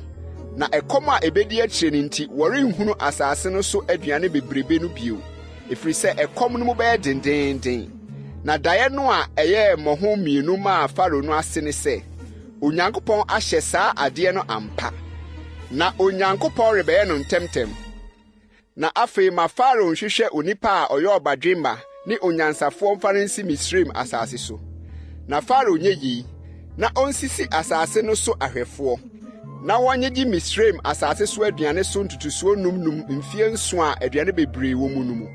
Na ɛkɔm a ebedi akyire no nti wɔrenhunu asase no so aduane bebrebe no bio, ɛfiri sɛ ɛkɔm no mu bɛyɛ dendenden. Na daeɛ no a ɛyɛ mmɔho mmienu maa Farao no ase ne sɛ, Onyankopɔn ahyɛ saa adeɛ no ampa. Na Onyankopɔn rebɛyɛ no ntɛmtɛm. Na afei ma Farao nhwehwɛ onipa a ɔyɛ ɔbadwemma ne onyansafoɔ mfa no nsi Misraim asase so. Na Farao nyɛ yii, na onsisi asase no so ahwɛfoɔ. Na wɔnyegye Misraim asase so aduane so ntutusuo num mfie nson a aduane bebree wɔ mu no mu.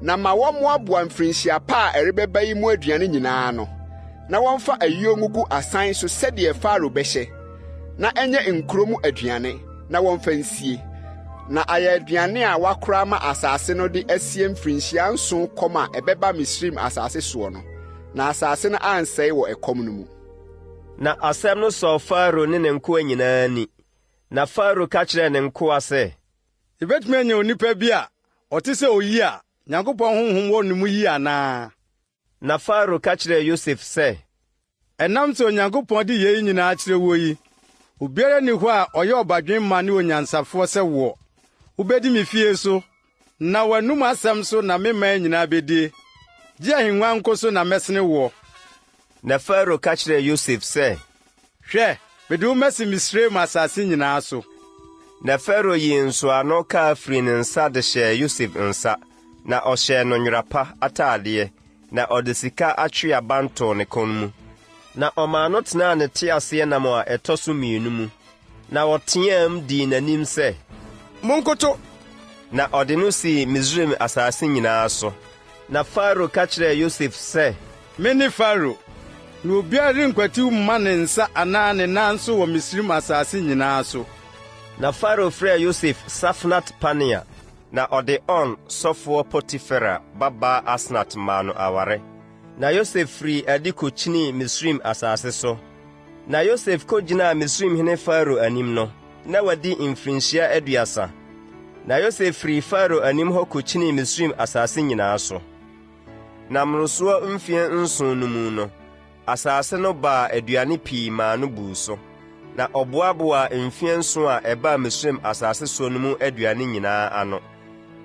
Na ma wɔmmoaboa mfirinhyia pa a ɛrebɛba yi mu aduane nyinaa no. na wɔmfa ayuo ngugu asan so sɛdeɛ Farao bɛhyɛ, na ɛnyɛ nkuro mu aduane, na wɔmfa nsie, na ayɛ aduane a wakora ma asase no de asie mfirinhyia 7 kɔm a ɛbɛba Misraim asase soɔ no, na asase no ansɛe wɔ ɛkɔm no mu. Na asɛm no sɔɔ Farao ne ne nkoa nyinaa ni. Na Farao ka kyerɛɛ ne nkoa sɛ, "Yɛbɛtumi anya onipa bi a ɔte sɛ oyi a Nyankopɔn honhom wɔ ne mu yi anaa?" Na Farao ka kyerɛɛ Yosef sɛ, "Ɛnam sɛ Onyankopɔn de yei nyinaa kyerɛ wo yi, obiara ni hɔ a ɔyɛ ɔbadwenma ne onyansafoɔ sɛ woɔ. Wobɛdi me fie so, na w'anum asɛm so na me man nyinaa bedie. Gye ahengua nko so na mɛsene woɔ." Na Farao ka kyerɛɛ Yosef sɛ, "Hwɛ, mede wo mɛsi Misraim asase nyinaa so." Na Farao yii nsoano kaa firi ne nsa de hyɛɛ Yosef nsa, na ɔhyɛɛ no nwera pa ataadeɛ, na ɔde sika atwe abantoo ne kɔn mu. Na ɔmaa no tenaa ne teaseɛnam a ɛtɔ so 2 mu, na wɔteɛm dii n'anim sɛ, "Monkoto!" Na ɔde no sii Misraim asase nyinaa so. Na Farao ka kyerɛɛ Yosef sɛ, "Mene Farao, na obiara renkwatiw mma ne nsa anaa ne nan so wɔ Misraim asase nyinaa so." Na Farao frɛɛ Yosef Safnat-Panea, na ɔde On sɔfoɔ Potifera babaa Asnat maa no aware. Na Yosef firi adi kokyinii Misraim asase so. Na Yosef kogyinaa Misraimhene Farao anim no, na wadi mfirinhyia 30. Na Yosef firi Farao anim hɔ kokyinii Misraim asase nyinaa so. Na mmorosoɔ 7 no mu no, asase no baa aduane pii maa no buu so. Na ɔboaboaa 7 a ɛbaa Misraim asase so no mu aduane nyinaa ano.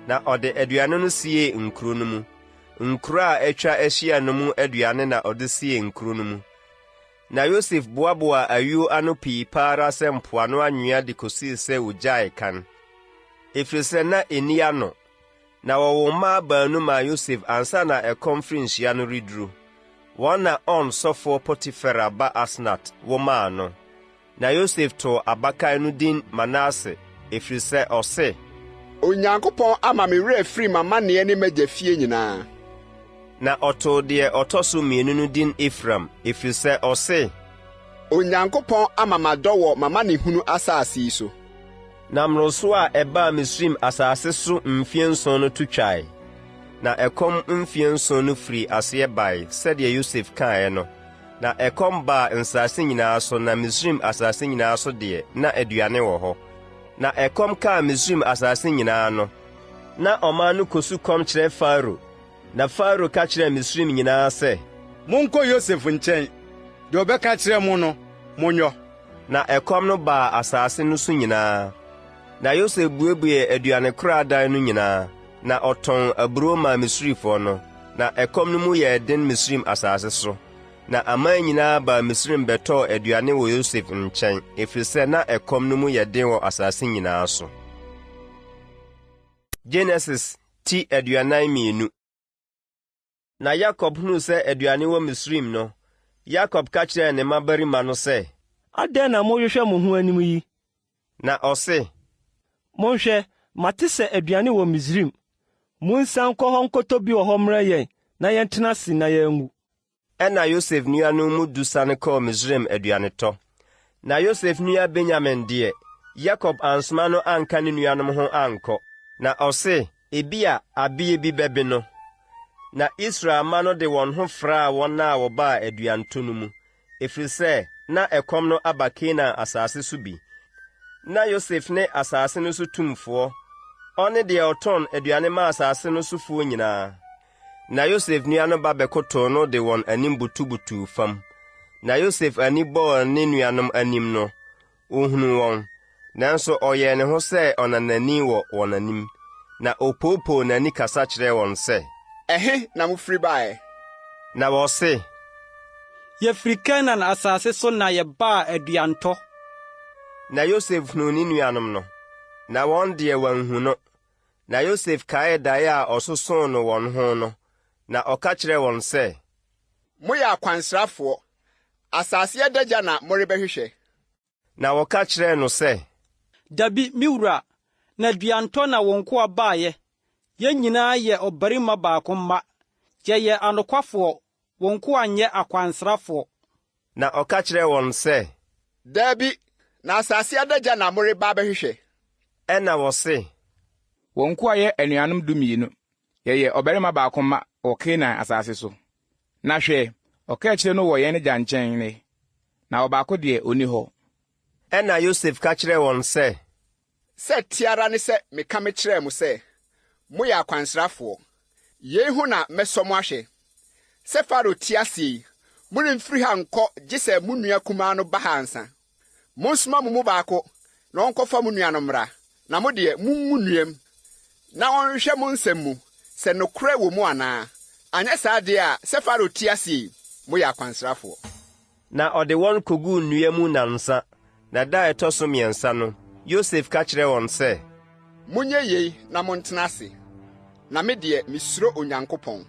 Na ɔde aduane no siee nkuro no mu. Nkuro a atwa ahyia no mu aduane na ɔde siee nkuro no mu. Na Yosef boaboaa ayuo ano pii paara sɛ mpoano anwea de kosii sɛ ogyae kan. Ɛfiri sɛ na ɛni ano, na wɔwɔ mmaa baanu maa Yosef ansa na ɛkɔm mfirinhyia no reduru. Wɔn na On sɔfoɔ Potifera ba Asnat wɔ maa no. Na Yosef too abakan no din Manase, ɛfiri sɛ ɔse, "Onyankopɔn ama me werɛ afiri m'amanneɛ ne m'agya fie nyinaa." Na ɔtoo deɛ ɔtɔ so 2 no din Efraim, ɛfiri sɛ ɔse, "Onyankopɔn ama m'adɔ wɔ m'amanehunu asase yi so." Na mmoroso a ɛbaa Misraim asase so 7 no to twae. Na ɛkɔm 7 no firi aseɛ bae, sɛdeɛ Yosef kaeɛ no. Na ɛkɔm baa nsase nyinaa so, na Misraim asase nyinaa so deɛ, na aduane wɔ hɔ. Na ɛkɔm kaa Misraim asase nyinaa no, na ɔman no kosu kɔm kyerɛ Farao. Na Farao ka kyerɛɛ Misraim nyinaa sɛ, "Monkɔ Yosef nkyɛn, deɛ ɔbɛka kyerɛ mo no, monyɔ." Na ɛkɔm no baa asase no so nyinaa. Na Yosef buebue aduane koradan no nyinaa, na ɔtɔn aburo maa Misraimfoɔ no. Na ɛkɔm no mu yɛɛ den Misraim asase so. Na aman nyinaa baa Misraim bɛtɔɔ aduane wɔ Yosef nkyɛn, ɛfiri sɛ na ɛkɔm no mu yɛ den wɔ asase nyinaa so. Genesis ti 42. Na Yakob hunu sɛ aduane wɔ Misraim no, Yakob ka kyerɛɛ ne mmabarima no sɛ, "Adɛn na mohwehwɛ mo ho anim yi?" Na ɔse, "Monhwɛ, mate sɛ aduane wɔ Misraim. Monsan kɔ hɔ nkɔtɔ bi wɔ hɔ mmrɛ yɛn, na yɛntena ase na yɛnwu." Ɛna Yosef nuanom mu 10 sane kɔɔ Misraim aduanetɔ. Na Yosef nua Benyamin deɛ, Yakob ansoma no anka ne nuanom ho ankɔ. Na ɔse, ebia abie bi bɛbe no. Na Israel ma no de wɔn ho fraa wɔn a wɔbaa aduantɔ no mu, ɛfiri sɛ na ɛkɔm no aba Kanaan asase so bi. Na Yosef ne asase no so tumfoɔ, ɔne deɛ ɔtɔn aduane ma asase no sofoɔ nyinaa. Na Yosef nua no ba bɛkotoo no de wɔn anim butubutuu fam. Na Yosef ani bɔɔ ne nuanom anim no, ohunu wɔn, nanso ɔyɛɛ ne ho sɛ ɔnanani wɔ wɔn anim. Na opoopoo n'ani kasa kyerɛɛ wɔn sɛ, "Ɛhe na mufiri bae?" Na wɔse, "Yɛfiri Kanaan asase so na yɛbaa aduantɔ." Na Yosef hunu ne nuanom no, na wɔn deɛ wɔanhu no. Na Yosef kaee daeɛ a ɔsosoo no wɔn ho no, na ɔka kyerɛɛ wɔn sɛ, "Moyɛ akwansrafoɔ. Asase adagya na morebɛhwehwɛ." Na wɔka kyerɛɛ no sɛ, "Dabi, me wura, na aduantɔ na wo nkoa baeɛ. Yɛn nyinaa yɛ ɔbarima baako mma. Yɛyɛ anokwafoɔ, wɔn ko anyɛ akwansrafoɔ. Na ɔka kyerɛɛ wɔn sɛ, Dabi, na asase adagya na moreba abɛhwehwɛ. Ɛna wɔse, wɔn ko ayɛ anuanom 12, yɛyɛ ɔbarima baako ma wɔ Kanaan asase so. Na hwɛ, ɔka kyerɛ no wɔ yɛn agya nkyɛn ne, na ɔbaako deɛ onni hɔ. Ɛna Yosef ka kyerɛɛ wɔn sɛ, Sɛ tiara ne sɛ meka me kyerɛɛ mo sɛ, moyɛ akwansrafoɔ. Yei ho na mɛsɔ mo ahwɛ. Sɛ Farao ti ase yi, moremfiri ha nkɔ gye sɛ mo nua kumaa no ba ha ansa. Monsoma mo mu baako, na ɔnkɔfa mo nua no mmra, na mo deɛ mummu nnuam. Na ɔnhwɛ mo nsɛm mu, sɛ nokorɛ wɔ mu anaa. Anyɛ saa deɛ a, sɛ Farao ti ase yi, moyɛ akwansrafoɔ. Na ɔde wɔn koguu nnua mu nnansa. Na da ɛtɔ so 3 no, Yosef ka kyerɛɛ wɔn sɛ, Monyɛ yei na montena ase. Na me deɛ misuro Onyankopɔn.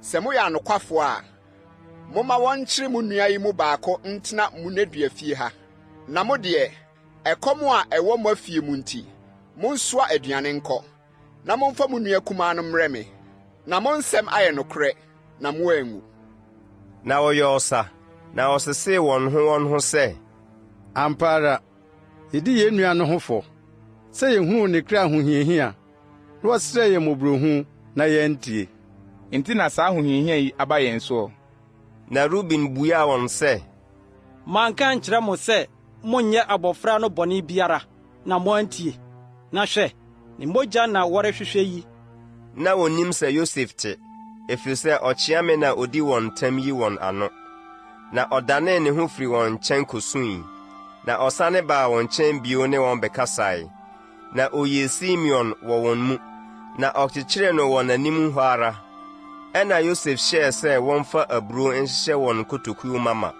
Sɛ moyɛ anokwafoɔ a, momma wɔnkyere mo nua yi mu baako ntena mo nnadua fie ha. Na mo deɛ, ɛkɔm a ɛwɔ mo afie mu nti, monsoa aduane nkɔ. Na momfa mo nua kumaa no mmrɛ me. Na mo nsɛm ayɛ nokorɛ, na moangu. Na wɔyɛ ɔsa, na ɔsesee wɔn ho sɛ, Ampa ara, yɛdi yɛn nua no ho fɔ. Sɛ yɛhuu ne kra ahohiahia, na wɔsrɛ yɛn mmɔborɔhu na yɛntie. Enti na saa ahohiahia yi aba yɛn so. Na Ruben buaa wɔn sɛ, Manka nkyerɛ mo sɛ monyɛ abɔfra no bɔne biara, na moantie. Na hwɛ, ne mogya na wɔrehwehwɛ yi. Na wonim sɛ Yosef te, ɛfiri sɛ ɔkyea me na odi wɔn ntam yi wɔn ano. Na ɔdanee ne ho firi wɔn nkyɛn kosui. Na ɔsane baa wɔn nkyɛn bio ne wɔn bɛkasae. Na oyie Simeon wɔ wɔn mu, na ɔkyekyeree no wɔ n'anim hɔ ara. Ɛna Yosef hyɛɛ sɛ wɔmfa aburo nhyehyɛ wɔn kotokuo mama.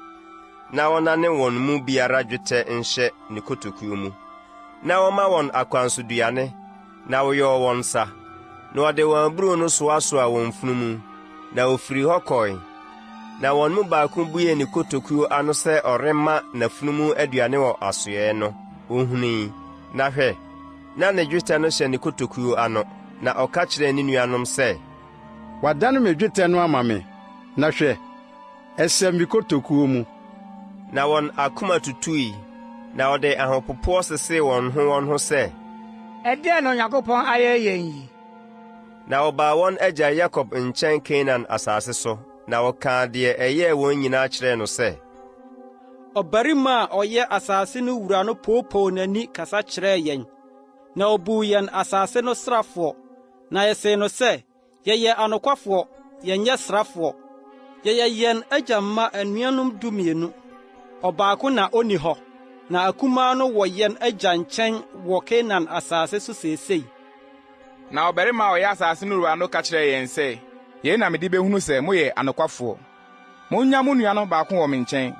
Na wɔnane wɔn mu biara dwetɛ nhyɛ ne kotokuo mu. Na wɔma wɔn akwansoduane, na wɔyɔɔ wɔn nsa. Na wɔde wɔn aburo no soasoa wɔn funumu, na ofiri hɔ kɔe. Na wɔn mu baako buee ne kotokuo ano sɛ ɔrema n'afunumu aduane wɔ asoɛe no, ohunii. Na hwɛ, na ne dwetɛ no hyɛ ne kotokuo ano, na ɔka kyerɛɛ ne nuanom sɛ, Wadane me dwetɛ no ama me, na hwɛ, ɛhyɛ me kotokuo mu. Na wɔn akoma tutui, na ɔde ahopopoɔ sesee wɔn ho sɛ, Ɛdeɛn na Onyankopɔn ayɛ yɛn yi? Na ɔbaa wɔn agya Yakob nkyɛn Kanaan asase so, na wɔkaa deɛ ɛyɛɛ wɔn nyinaa kyerɛɛ no sɛ, Ɔbarima a ɔyɛ asase no wura no poopoo n'ani kasa kyerɛɛ yɛn, na obuu yɛn asase no srafoɔ, na yɛsee no sɛ, yɛyɛ anokwafoɔ, yɛnyɛ srafoɔ. Yɛyɛ yɛn agya mma anuanom 12. Ɔbaako na onni hɔ, na akumaa no wɔ yɛn agya nkyɛn wɔ Kanaan asase so seesei. Na ɔbarima a ɔyɛ asase no wura no ka kyerɛɛ yɛn sɛ, yei na mede behunu sɛ moyɛ anokwafoɔ. Monnya mo nua no baako wɔ me nkyɛn.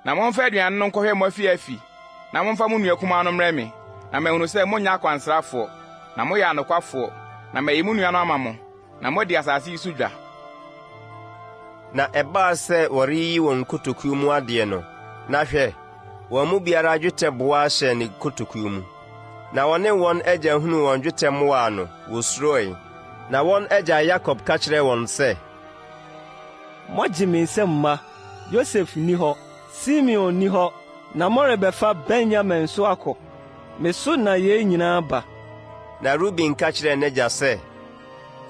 Na momfa aduane no nkɔhwɛ mo afi, na momfa mo nua kumaa no mmrɛ me, na mahunu sɛ monyɛ akwansrafoɔ, na moyɛ anokwafoɔ, na mayi mo nua no ama mo, na modi asase yi so dwa. Na ɛbaa sɛ wɔreyi wɔn kotokuo mu adeɛ no, na hwɛ, wɔn mu biara dwetɛ boa hyɛ ne kotokuo mu. Na wɔne wɔn agya hunu wɔn dwetɛ mmoa no, wosuroe. Na wɔn agya Yakob ka kyerɛɛ wɔn sɛ, Moagye me nsɛm mma, Yosef ni hɔ, Simeon ni hɔ, na morebɛfa Benyamin so akɔ. Me so na yei nyinaa ba. Na Ruben ka kyerɛɛ n'agya sɛ,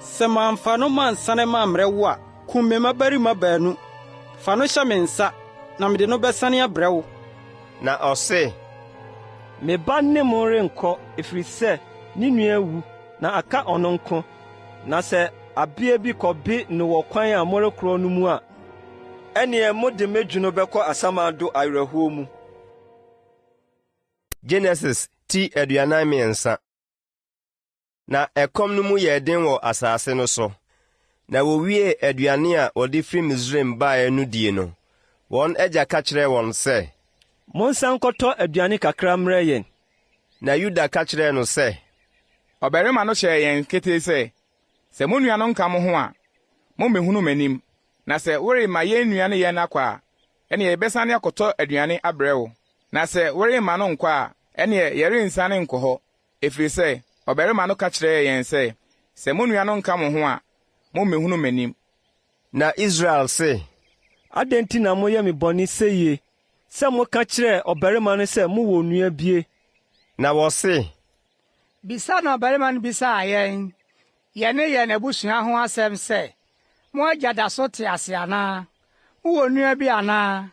Sɛ mamfa no mansane mammrɛ wo a, kum me mmabarima baanu. Fa no hyɛ me nsa, na mede no bɛsane abrɛ wo. Na ɔse, Me ba ne mo renkɔ, ɛfiri sɛ ne nua awu, na aka ɔno nko. Na sɛ abea bi kɔbe no wɔ kwan a morekorɔ no mu a, ɛneɛ mode medwu no bɛkɔ asamado awerɛhoɔ mu. Genesis ti 43. Na ɛkɔm no mu yɛ den wɔ asase no so. Na wowie aduane a wɔde firi Misraim baeɛ no die no, wɔn agya ka kyerɛɛ wɔn sɛ, Monsan kɔtɔ aduane kakra mmrɛ yɛn. Na Yuda ka kyerɛɛ no sɛ, Ɔbarima no hyɛɛ yɛn ketee sɛ mo nua no nka mo ho a, mommehunu m'anim. Na sɛ woremma yɛn nua no yɛn akɔ a, ɛneɛ yɛbɛsane akɔtɔ aduane abrɛ wo. Na sɛ woremma no nkɔ a, ɛneɛ yɛrensane nkɔ hɔ. Ɛfiri sɛ, ɔbarima no ka kyerɛɛ yɛn sɛ mo nua no nka mo ho a, mommehunu m'anim. Na Israel se, adɛn nti na moyɛ me bɔne sɛyie sɛ moka kyerɛ ɔbarima no sɛ mowɔ nua bie? Na wɔse, bisa na ɔbarima no bisaa yɛn yɛne yɛn abusua ho asɛm sɛ, mo agya da so te ase anaa? Mowɔ nua bi anaa?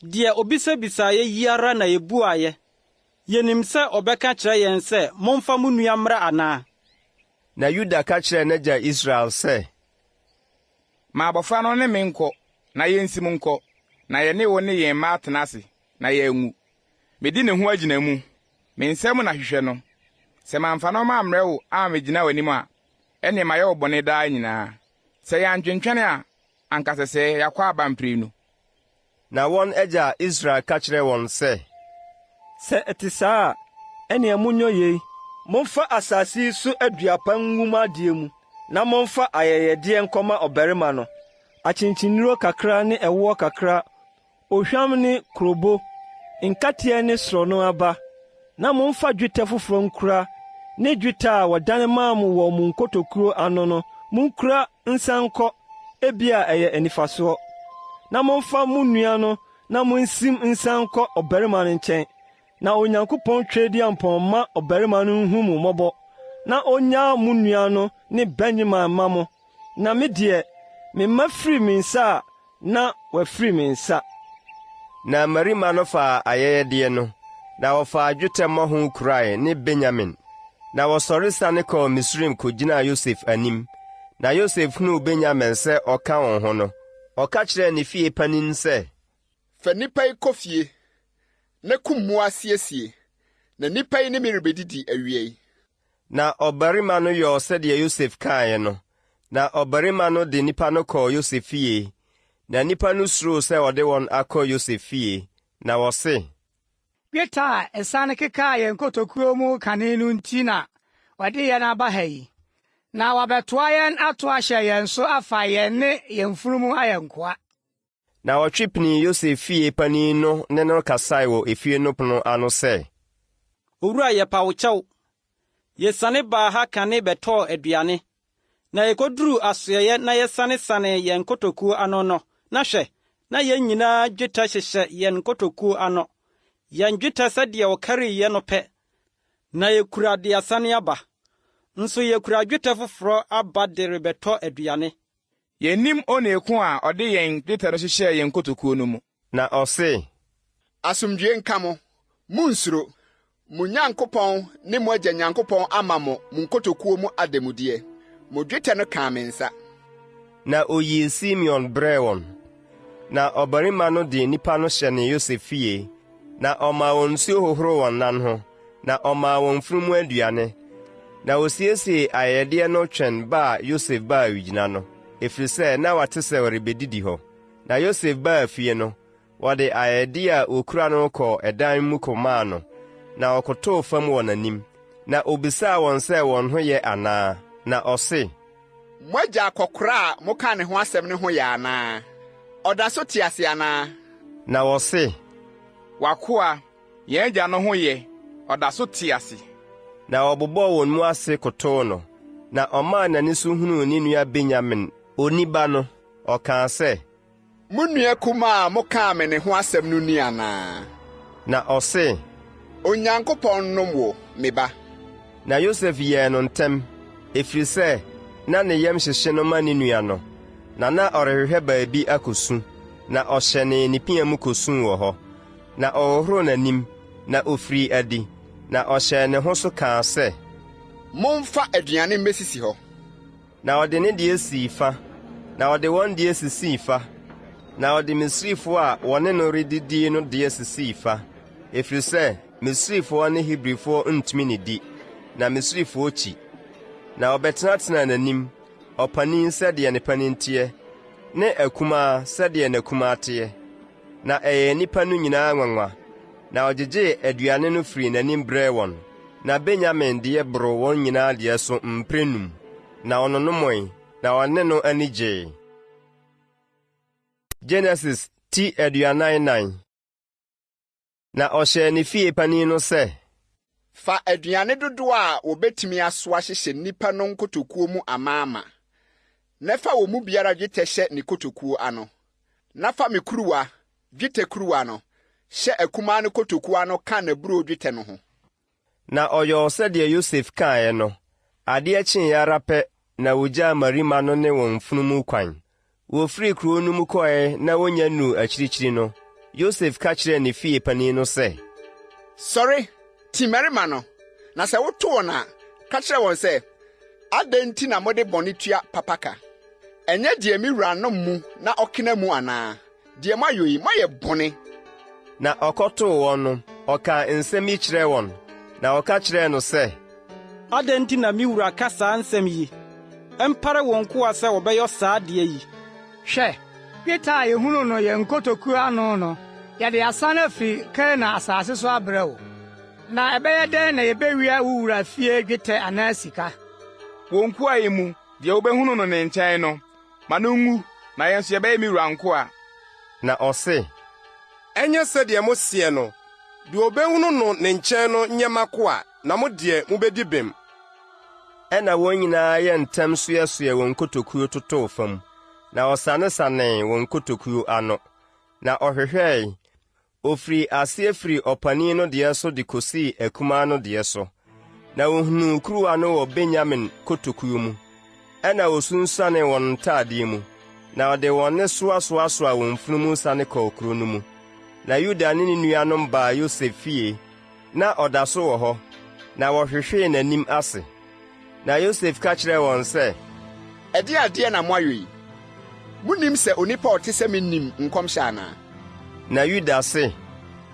Deɛ obisabisaa yɛ yi ara na yɛbuaeɛ. Yɛnim sɛ ɔbɛka kyerɛ yɛn sɛ momfa mo nua mmra anaa? Na Yuda ka kyerɛɛ n'agya Israel sɛ, ma abɔfra no ne me nkɔ, na yɛnsi mu nkɔ, na yɛne wo ne yɛn mma atena ase, na yɛanwu. Medi ne ho agyina mu, me nsɛm na hwehwɛ no. Sɛ mamfa no mammrɛ wo a megyina w'anim a, ɛne mayɛ wo bɔne daa nyinaa. Sɛ yɛantwentwɛne a, anka sɛ yɛakɔ aba mprenu. Na wɔn agya Israel ka kyerɛɛ wɔn sɛ, sɛ ɛte saa a, ɛnea monyɛ yei, momfa asase yi so aduapa nwuma adeɛ mu, na momfa ayɛyɛdeɛ nkɔma ɔbarima no, akyenkyennuro kakra ne ɛwoɔ kakra, ohwam ne kurobo, nkateɛ ne sorɔno aba, na momfa dwetɛ foforɔ nkura ne dwetɛ a wɔdane maa mo wɔ mo nkotokuro ano no, munkura nsa nkɔ, ebia ɛyɛ anifasoɔ. Na momfa mo nua no na monsim nsa nkɔ ɔbarima no nkyɛn, na Onyankopɔn twɛdi ampɔn ma ɔbarima no nhu mo mmɔbɔ, na onyaa mo nua no ne Benyamin ma mo. Na me deɛ, memma firi me nsa a na wafiri me nsa. Na mmarima no faa ayɛyɛdeɛ no, na wɔfaa dwetɛ mmɔho kurae ne Benyamin. Na wɔsɔre sane kɔɔ Misraim kogyinaa Yosef anim. Na Yosef hunuu Benyamin sɛ ɔka wɔn ho no, ɔka kyerɛɛ ne fie panin sɛ, fa nnipa yi kɔ fie, na kum mmoa siesie, na nnipa yi ne me rebɛdidi awiei. Na ɔbarima no yɔɔ sɛdeɛ Yosef kaeɛ no. Na ɔbarima no de nnipa no kɔɔ Yosef fie. Na nnipa no suroo sɛ ɔde wɔn akɔ Yosef fie. Na wɔse, dwetɛ a ɛsane kekaa yɛn kotokuo mu kane no nti na wɔde yɛn aba ha yi. Na wɔbɛtoa yɛn ato ahyɛ yɛn so afa yɛn ne yɛn funumu ayɛ nkoa. Na wɔtwe pinii Yosef fie panin no ne no kasae wɔ efie no pono ano sɛ, Owura yɛpa wo kyɛw. Yɛsane baa ha kane bɛtɔɔ aduane, na yɛkoduru asoɛeɛ na yɛsane yɛn kotokuo ano no, na hwɛ, na yɛn nyinaa dwetɛ hyehyɛ yɛn kotokuo ano. Yɛn dwetɛ sɛdeɛ wɔkareeɛ no pɛ, na yɛkura de asane aba. Nso yɛkura dwetɛ foforɔ aba de rebɛtɔ aduane. Yɛnnim oneeko a ɔde yɛn dwetɛ no hyehyɛɛ yɛn kotokuo no mu. Na ɔse, asomdwoe nka mo, munnsuro. Mo Nyankopɔn ne mo agya Nyankopɔn ama mo nkotokuo mu ademudeɛ. Mo dwetɛ no kaa me nsa. Na oyii Simeon brɛɛ wɔn. Na ɔbarima no de nnipa no hyɛ ne Yosef fie. Na ɔmaa wɔn nsuo hohoro wɔn nan ho. Na ɔmaa wɔn mfunumu aduane. Na osiesie ayɛyɛdeɛ no twɛn baa Yosef baa awigyina no, ɛfiri sɛ na wate sɛ wɔrebɛdidi hɔ. Na Yosef baa fie no, wɔde ayɛyɛdeɛ a okura no kɔɔ ɛdan mu kɔmaa no, na ɔkotoo fam wɔ n'anim. Na obisaa wɔn sɛ wɔn ho yɛ anaa. Na ɔse, mo agya akɔkora a moka ne ho asɛm ne ho yɛ anaa? Ɔda so te ase anaa? Na wɔse, wakoa, yɛn agya no ho yɛ, ɔda so te ase. Na ɔbobɔɔ wɔn mu ase kotoo no. Na ɔmaa n'ani so hunuu ne nua Benyamin, oniba no. Ɔkaa sɛ, mo nua kumaa a mokaa me ne ho asɛm no ni anaa? Na ɔse, Onyankopɔn nom wo, me ba. Na Yosef yɛɛ no ntɛm, ɛfiri sɛ na ne yam hyehye no ma ne nua no. Na ɔrehwehwɛ baabi akosu, na ɔhyɛnee ne pia mu kosuu wɔ hɔ. Na ɔhohoroo n'anim, na ofiri adi. Na ɔhyɛɛ ne ho so kaa sɛ, momfa aduane mmesisi hɔ. Na ɔde ne deɛ sii fa, na ɔde wɔn deɛ sisii fa. Na ɔde Misrifoɔ a wɔne no redidi no deɛ sisii fa, ɛfiri sɛ Misrifoɔ ne Hebrifoɔ ntumi ne di, na Misrifoɔ kyi. Na ɔbɛtenatena n'anim, ɔpanin sɛdeɛ ne panin teɛ, ne akumaa sɛdeɛ n'akumaa teɛ. Na ɛyɛ nnipa no nyinaa nwanwa. Na ɔgyegyee aduane no firi n'anim brɛɛ wɔn. Na Benyamin deɛ boroo wɔn nyinaa deɛ so mprɛnum. Na ɔnonomoe, na ɔne no ani gyee. Genesis ti 49. Na ɔhyɛɛ ne fie panin no sɛ, fa aduane dodoɔ a wobetumi aso ahyehyɛ nnipa no nkotokuo mu amaama, na fa wo mu biara dwetɛ hyɛ ne kotokuo ano. Na fa me kuruwa, dwetɛ kuruwa no, hyɛ akumaa no kotokuo ano ka na buro dwetɛ no ho. Na ɔyɔɔ sɛdeɛ Yosef kaeɛ no, adeɛ kyee ara pɛ na wogyaa Marima no ne wɔn mfunumu kwan. Wofiri kurow no mu kɔe na wonya nu akyirikyiri no, Yosef ka kyerɛɛ ne fie panin no sɛ, Sɔre, ti Marima no, na sɛ woto wɔn a, ka kyerɛ wɔn sɛ, adɛn nti na mode bɔne tua papa ka? Ɛnyɛ deɛ me wura no mu na ɔkena mu anaa? Deɛ moayɛ yi, moayɛ bɔne. Na ɔkɔtoo wɔn no, ɔkaa nsɛm yi kyerɛɛ wɔn, na ɔka kyerɛɛ no sɛ, adɛn nti na me wura ka saa nsɛm yi? Ɛmpare wɔn koa sɛ wɔbɛyɛ saa adeɛ yi. Hwɛ, dwetɛ a yɛhunu no yɛn kotokuo ano no, yɛde asan afiri Kana asase so abrɛ wo. Na ɛbɛyɛ dɛn na yɛbɛwia wo wura fie dwetɛ anaa sika? Wɔn nkoa yi mu, deɛ wobɛhunu no ne nkyɛn no, ma no ngu, na yɛn nso yɛbɛyɛ me wura nkoa. Na ɔse, ɛnyɛ sɛdeɛ moseɛ no, deɛ obɛhunu no ne nkyɛn no nyɛ makoa, na mo deɛ mubedi bem. Ɛna wɔn nyinaa yɛ ntɛm soɛsoɛ wɔn kotokuo totoo fam, na ɔsanesanee wɔn kotokuo ano. Na ɔhwehwɛe, ofiri aseɛ firi ɔpanin no deɛ so de kosii akumaa no deɛ so. Na ohunuu kuruwa no wɔ Benyamin kotokuo mu. Ɛna osunsuane wɔn ntaadeɛ mu, na ɔde wɔn ne soasoasoa wɔn mfunumu sane kɔɔ kuro no mu. Na Yuda ne ne nuanom baa Yosef fie, na ɔda so wɔ hɔ, na wɔhwehwee n'anim ase. Na Yosef ka kyerɛɛ wɔn sɛ, adeɛ na moayɛ yi? Munim sɛ onipa ɔte sɛ me nim nkɔmhyɛ anaa? Na Yuda se,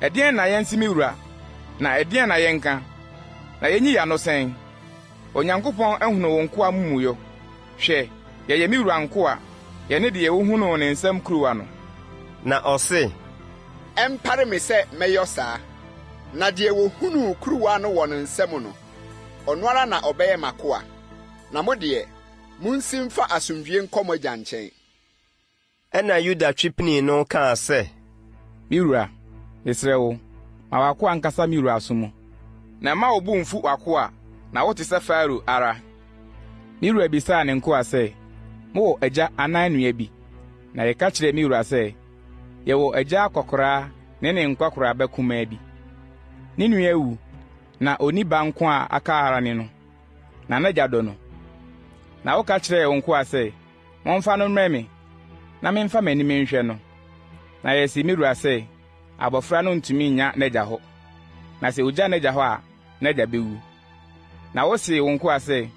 ɛdeɛn na yɛnsi me wura, na ɛdeɛn na yɛnka? Na yenyi ya no sɛn? Onyankopɔn ahunu wo nkoa mumuyɔ. Hwɛ, yɛyɛ me wura nkoa, yɛne deɛ wohunu ne nsɛm kuruwa no. Na ɔse, ɛmpare me sɛ mɛyɔ saa, na deɛ wohunu kuruwa no wɔ ne nsɛm no, ɔno ara na ɔbɛyɛ makoa. Na mo deɛ, munsi mfa asomdwie nkɔ mo agya nkyɛn. Ɛna Yuda twipini no kaa sɛ, me wura, mesrɛ wo, ma wakoa nkasa me wura so mu. Na ma wo bo mfu wakoa, na wote sɛ Farao ara. Me wura bisaa ne nkoa sɛ, mowɔ agya anaa nua bi? Na yɛka kyerɛ me wura sɛ, yɛwɔ agya akɔkoraa ne ne nkwakoraa bɛkumaa bi. Ne nua awu, na oni ba nko a aka ara ne no, na n'agya dɔ no. Na woka kyerɛ wo nkoa sɛ, momfa no mmrɛ me, na memfa m'anim nhwɛ no. Na yɛsi me wura sɛ, abɔfra no ntumi nya n'agya hɔ. Na sɛ ogya n'agya hɔ a, n'agya bɛwu. Na wo se wo nkoa sɛ,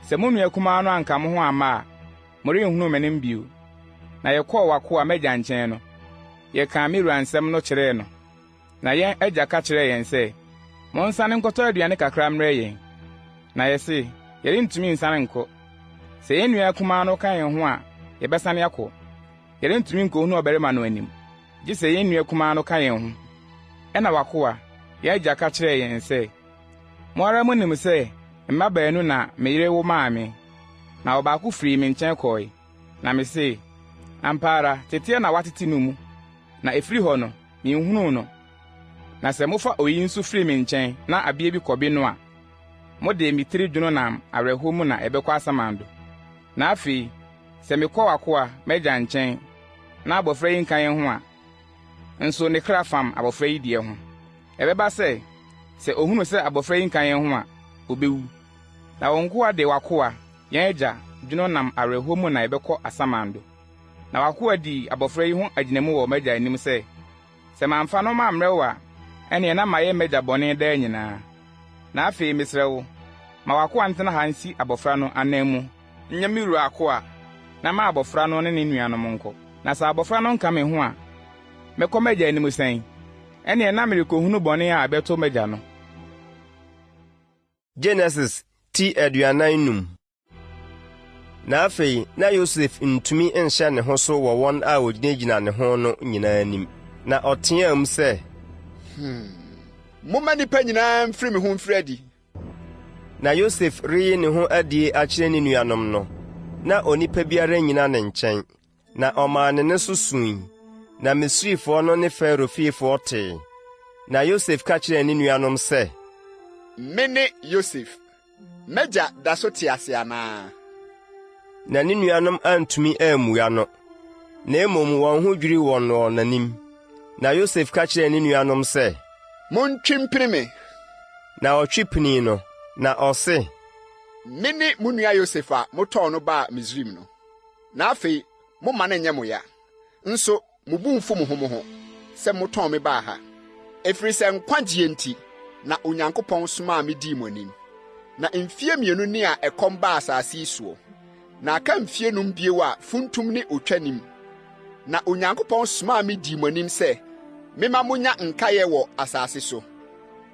sɛ mo nua kumaa no anka mo ho amma a, morenhunu m'anim bio. Na yɛkɔɔ w'akoa m'agya nkyɛn no, yɛkaa me wura nsɛm no kyerɛɛ no. Na yɛn agya ka kyerɛɛ yɛn sɛ, monsane nkɔtɔ aduane kakra mmrɛ yɛn. Na yɛse, yɛrentumi nsane nkɔ. Sɛ yɛn nua kumaa no ka yɛn ho a, yɛbɛsane akɔ. Yɛrentumi nkohunu ɔbarima no anim, gye sɛ yɛn nua kumaa no ka yɛn ho. Ɛna w'akoa, yɛn agya ka kyerɛɛ yɛn sɛ, mo ara monim sɛ mma baanu na me yere wo maa me, na ɔbaako firi me nkyɛn kɔe. Na me se, ampa ara teteɛ na watete no mu, na efiri hɔ no, menhunuu no. Na sɛ mofa oyi nso firi me nkyɛn na abie bi kɔbi no a, mode me tiri dwono nam awerɛhɔ mu na ɛbɛkɔ asamando. Na afei, sɛ mekɔ w'akoa m'agya nkyɛn, na abɔfra yi nka yɛn ho a, nso ne kra fam abɔfra yi deɛ ho. Ɛbɛba sɛ ohunu sɛ abɔfra yi nka yɛn ho a, obewu. Na wɔn nkoa de w'akoa, yɛn agya, dwono nam awerɛhɔ mu na ɛbɛkɔ asamando. Na w'akoa di abɔfra yi ho agyinamu wɔ m'agya anim sɛ mamfa no mammrɛ wo a, ɛneɛ na mayɛ m'agya bɔne daa nyinaa. Na afei mesrɛ wo, ma w'akoa ntena ha nsi abɔfra no anan mu, nyɛ me wura akoa, na ma abɔfra no ne ne nuanom nkɔ. Na sɛ abɔfra no nka me ho a, mɛkɔ m'agya anim sɛn, ɛneɛ na merekɔhunu bɔne a ɛbɛtɔ m'agya no. Genesis ti 45. Na afei, na Yosef ntumi nhyɛ ne ho so wɔ wɔn a ogyinagyina ne ho no nyinaa anim. Na ɔteɛɛ mu sɛ, momma nnipa nyinaa mfiri me ho mfiri adi. Na Yosef reyi ne ho adie akyerɛ ne nuanom no, na onipa biara nyina ne nkyɛn, na ɔmaa ne so sui, na Misrifoɔ no ne Farao fiefoɔ tee. Na Yosef ka kyerɛɛ ne nuanom sɛ, me ne Yosef, m'agya da so te ase anaa? na ne nuanom antumi ammua no, na mmom wɔn ho dwiri wɔn wɔ n'anim. Na Yosef ka kyerɛɛ ne nuanom sɛ, Montwi mpene me. Na ɔtwe pinii no, na ɔse, Mene mo nua Yosef a motɔɔ no baa Misraim no. Na afei, momma no nyɛ mo ya. Nso, mo bu mfu mo ho sɛ motɔn me baa ha. Ɛfiri sɛ nkwagyeɛ nti, na Onyankopɔn somaa me dii mo anim. Na mfie 2 ni a ɛkɔm baa asase yi soɔ. Na aka mfie 5 bio a funtum ne otwanim. Na Onyankopɔn somaa me dii mo anim sɛ, mema monya nkaeɛ wɔ asase so.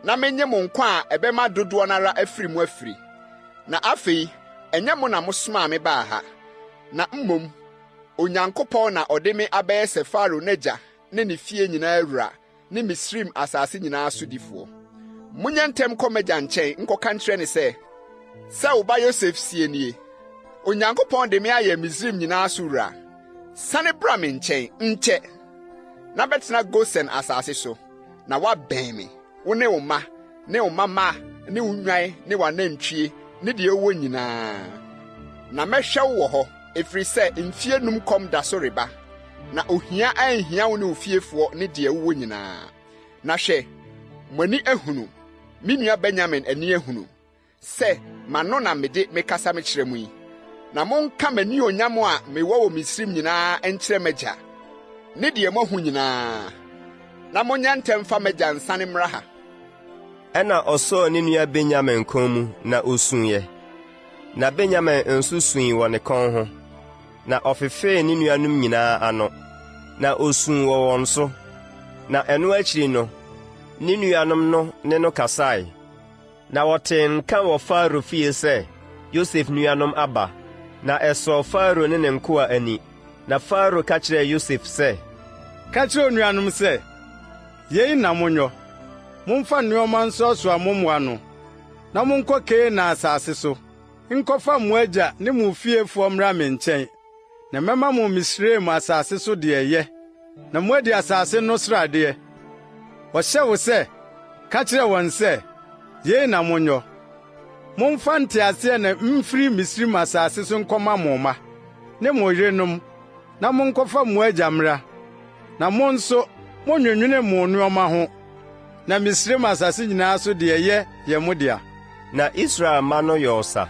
Na menye mo nkwa a ɛbɛma dodoɔ nara afiri mu afiri. Na afei, ɛnyɛ mo na mosomaa me baa ha. Na mmom, Onyankopɔn na ɔde me abɛyɛ sɛ Faro n'agya ne ne fie nyinaa awura ne Misraim asase nyinaa sodifoɔ. Monyɛ ntɛm kɔ m'agya nkyɛn nkɔka nkyerɛ ne sɛ wo ba Yosef sie nie. Onyankopɔn de me ayɛ Misraim nyinaa so wura. Sane bra me nkyɛn nkyɛ. Na bɛtena Gosen asase so. Na wabɛn me. Wo ne wo ma, ne wo mama, ne wo nwan, ne w'anantwie, ne deɛ ɛwɔ nyinaa. Na mɛhwɛ wo wɔ hɔ, ɛfiri sɛ mfie 5 kɔm da so reba. Na ohia anhia wo ne wo fiefoɔ ne deɛ ɛwɔ nyinaa. Na hwɛ, mo ani ahunu, me nua Benyamin ani ahunu, sɛ m'ano na mede mekasa mekyerɛ mu yi. Na monka m'ani onyam a mewɔ wɔ Misraim nyinaa nkyerɛ m'agya, ne deɛ moahu nyinaa. Na monyɛ ntɛm fa m'agya nsane mmra ha. Ɛna ɔsɔɔ ne nua Benyamin kɔn mu na osuiɛ. Na Benyamin nso sui wɔ ne kɔn ho. Na ɔfefee ne nuanom nyinaa ano, na osuu wɔ wɔn so. Na ɛno akyiri no, ne nuanom no ne no kasae. Na wɔtee nka wɔ Faro fie sɛ Yosef nuanom aba. Na ɛsɔɔ Faro ne ne nkoa ani. Na Faro ka kyerɛɛ Yosef sɛ, Ka kyerɛ nuanom sɛ, yei na monyɔ. Momfa nneɔma nsɔɔsoa mo mmoa no, na monkɔ Kanaan asase so. Nkɔfa mo agya ne mo fiefoɔ mmra me nkyɛn. Na mɛma mo Misraim asase so deɛ ɛyɛ, na moadi asase no sradeɛ. Wɔhyɛ wo sɛ, ka kyerɛ wɔn sɛ, yei na monyɔ. Momfa nteaseɛ na mfiri Misraim asase so nkɔma mo mma, ne mo yerenom, na monkɔfa mo agya mmra. Na mo nso, monwenwene mo nneɔma ho, na Misraim asase nyinaa so deɛ yɛ mo dea. Na Israel ma no yɛ ɔsa.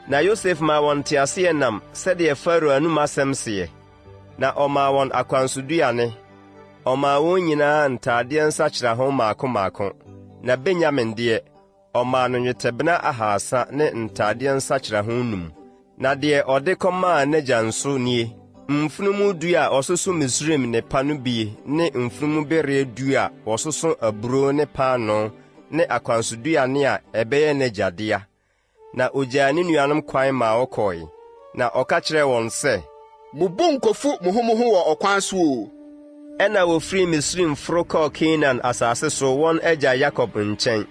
Na Yosef maa wɔn nteaseɛ nam sɛdeɛ Faro anum asɛm seɛ. Na ɔmaa wɔn akwansoduane. Ɔmaa wɔn nyinaa ntaadeɛ nsakyeraho maako. Na Benyamin deɛ, ɔmaa no nnwetɛbena 300 ne ntaadeɛ nsakyeraho 5. Na deɛ ɔde kɔmaa n'agya nso nie, mfunumu 2 a ɔsoso Misraim ne pa no bi ne mfunumu bereɛ 2 a ɔsoso aburo ne paano ne akwansoduane a ɛbɛyɛ n'agya dea. Na ogyaa ne nuanom kwan ma ɔkɔe. Na ɔka kyerɛɛ wɔn sɛ, Mo bu nkofu mo ho wɔ ɔkwan so o. Ɛna wofiri Misraim foro kɔɔ Kanaan asase so wɔn agya Yakob nkyɛn.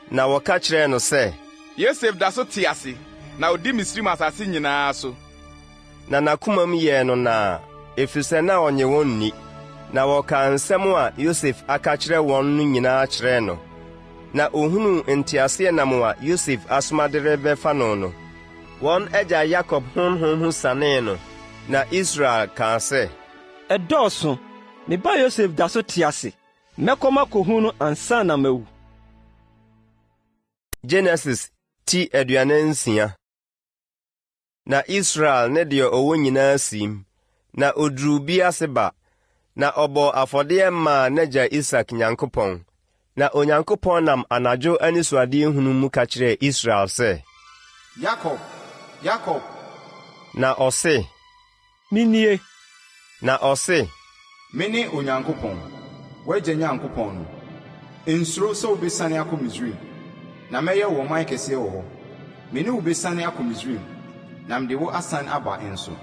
Na wɔka kyerɛɛ no sɛ, Yosef da so te ase, na odi Misraim asase nyinaa so. Na n'akomam yɛɛ no naa, ɛfiri sɛ na ɔnye wɔn nni. Na wɔka nsɛm a Yosef aka kyerɛ wɔn no nyinaa kyerɛɛ no. Na ohunu nteaseɛnam a Yosef asomade rebɛfa no. Wɔn agya Yakob honhom sanee no. Na Israel kaa sɛ, Ɛdɔɔso, me ba Yosef da so te ase. Mɛkɔma kohu no ansa na mawu. Genesis ti 46. Na Israel ne deɛ ɔwɔ nyinaa sim. Na oduru bi ase ba. Na ɔbɔ afɔdeɛ maa n'agya Isak Nyankopɔn. Na Onyankopɔn nam anadwo anisoadeɛ hunu mu ka kyerɛɛ Israel sɛ, Yakob, Yakob. Na ɔse, Minie. Na ɔse, Mene Onyankopɔn, w'agya Nyankopɔn no. Nsuro sɛ wobɛsane akɔ Misraim, na mɛyɛ wo ɔman kɛseɛ wɔ hɔ. Mene wobɛsane akɔ Misraim, na mede wo asan aba nso.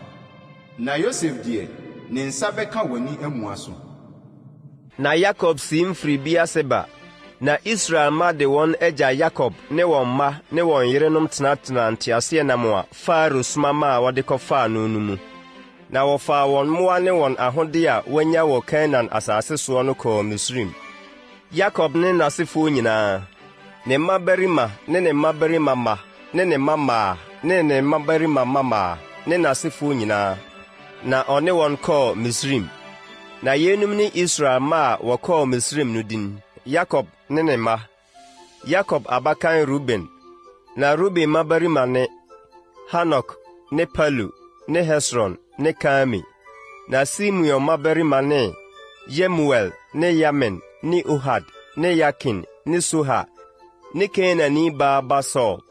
Na Yosef deɛ, ne nsa bɛka w'ani amua so. Na Yakob si mfiri bi ase ba. Na Israel ma de wɔn agya Yakob ne wɔn mma ne wɔn yerenom tenatena nteaseɛnam a Faro soma ma a wɔde kɔfaa no mu. Na wɔfaa wɔn mmoa ne wɔn ahode a wɔanya wɔ Kanaan asase soɔ no kɔɔ Misraim. Yakob ne n'asefoɔ nyinaa, ne mmabarima ne ne mmabarima mma ne ne mmamaa ne ne mmabarima mmamaa ne n'asefo nyinaa, na ɔne wɔn kɔɔ Misrim. Na yenum ne Israel mma a wɔkɔɔ Misrim no din: Yakob ne ne mma. Yakob abakan Ruben, na Ruben mmabarima ne Hanok ne Palu ne Hesron ne Kami. Na Simeon mmabarima ne Yemuel ne Yamin ne Ohad ne Yakin ne Soha ne Kenani baa Basol.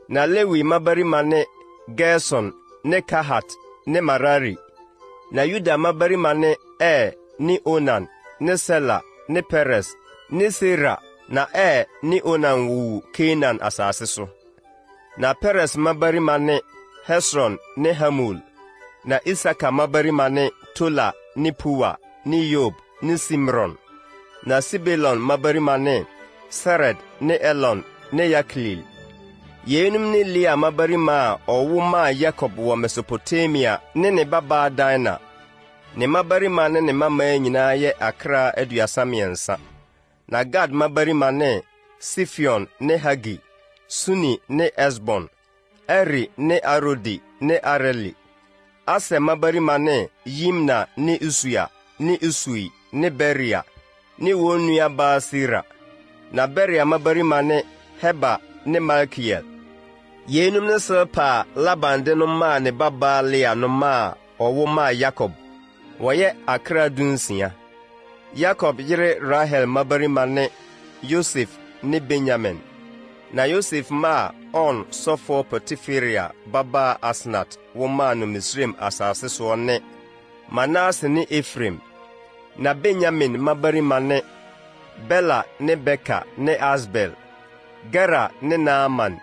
Na Lewi mmabarima ne Gerson ne Kahat ne Marari. Na Yuda mmabarima ne ne Onan ne Sela ne Peres ne Sera. Na ne Onan wu Kenan asase so. Na Peres mmabarima ne Hesron ne Hamul. Na Isaka mmabarima ne Tola ne Puwa ne Yob ne Simron. Na Sibelon mmabarima ne Sered ne Elon ne Yaklil. Yenum ne Lea mmabarima a ɔwo maa Yakob wɔ Mesopotamia ne ne babaa Dina. Ne mmabarima ne ne mmamaa nyinaa yɛ akra 33. Na Gad mmabarima ne Sifion ne Hagi, Suni ne Esbon, Eri ne Arodi ne Areli. Ase mmabarima ne Yimna ne Usuya ne Usui ne Beria ne wɔn nua baa Sira. Na Beria mmabarima ne Heba ne Malkiel. Yenum ne Silpa Laban de no maa ne babaa Lea no maa ɔwo maa Yakob. Wɔyɛ akra 16. Yakob yere Rahel mmabarima ne Yosef ne Benyamin. Na Yosef maa On sɔfo Potiferia babaa Asnat wo maa no Misraim asase so ne Manase ne Efraim. Na Benyamin mmabarima ne Bela ne Beka ne Asbel, Gera ne Naaman,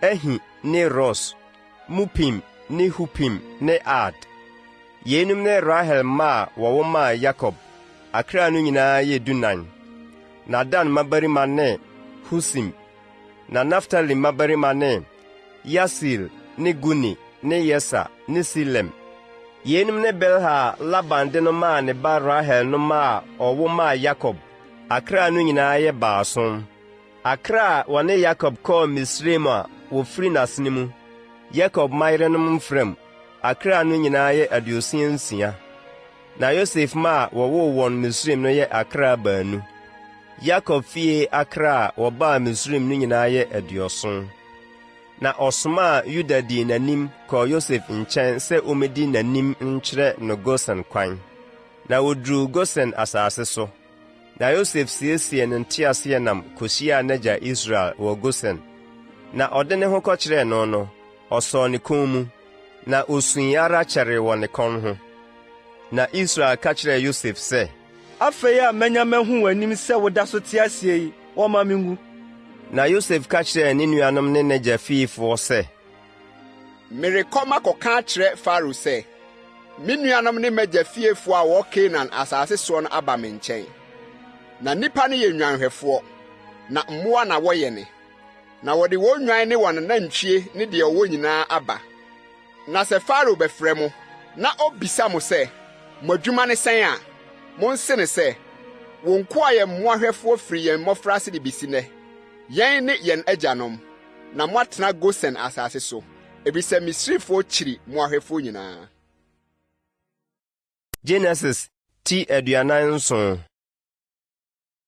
Ehi ne Ros, Mupim ne Hupim ne Ad. Yenum ne Rahel maa wɔwo maa Yakob. Akra no nyinaa yɛ 14. Na Dan mmabarima ne Husim. Na Naftali mmabarima ne Yasil ne Guni ne Yesa ne Silem. Yenum ne Belha Laban de no maa ne ba Rahel no maa ɔwo maa Yakob. Akra no nyinaa yɛ 7. Akra a wɔne Yakob kɔɔ Misraim a wofiri n'asene mu. Yakob mayerenom mfram. Akra no nyinaa yɛ 66. Na Yosef ma wɔwoo wɔn Misraim no yɛ akra 2. Yakob fie akra a wɔbaa Misraim no nyinaa yɛ 70. Na ɔsomaa Yuda di n'anim kɔɔ Yosef nkyɛn sɛ omedi n'anim nkyerɛ no Gosen kwan. Na woduru Gosen asase so. Na Yosef siesie ne nteaseɛnam kohyiaa n'agya Israel wɔ Gosen. Na ɔde ne ho kɔkyerɛɛ no, ɔsɔɔ ne kɔn mu. Na osui ara kyɛree wɔ ne kɔn ho. Na Israel ka kyerɛɛ Yosef sɛ, afei a manya mahu w'anim sɛ woda so te aseɛ yi, wɔma me ngu. Na Yosef ka kyerɛɛ ne nuanom ne n'agya fiifoɔ sɛ, merekɔ makɔka akyerɛ Farao sɛ, me nuanom ne m'agya fiefoɔ a wɔ Kanaan asase soɔ no aba me nkyɛn. Na nnipa no yɛ nnwanhwɛfoɔ, na mmoa na wɔyɛ ne. Na wɔde wɔn nnwan ne wɔn nantwie ne deɛ ɔwɔ nyinaa aba. Na sɛ Farao bɛfrɛ mo, na obisa mo sɛ, mo adwuma ne sɛn a, monse ne sɛ, wɔn ko a yɛ mmoahwɛfoɔ firi yɛn mmɔfraase de bisi nnɛ. Yɛn ne yɛn agyanom, na moatena Gosen asase so. Ebisɛ Misrifoɔ kyiri mmoahwɛfoɔ nyinaa. Genesis ti 49.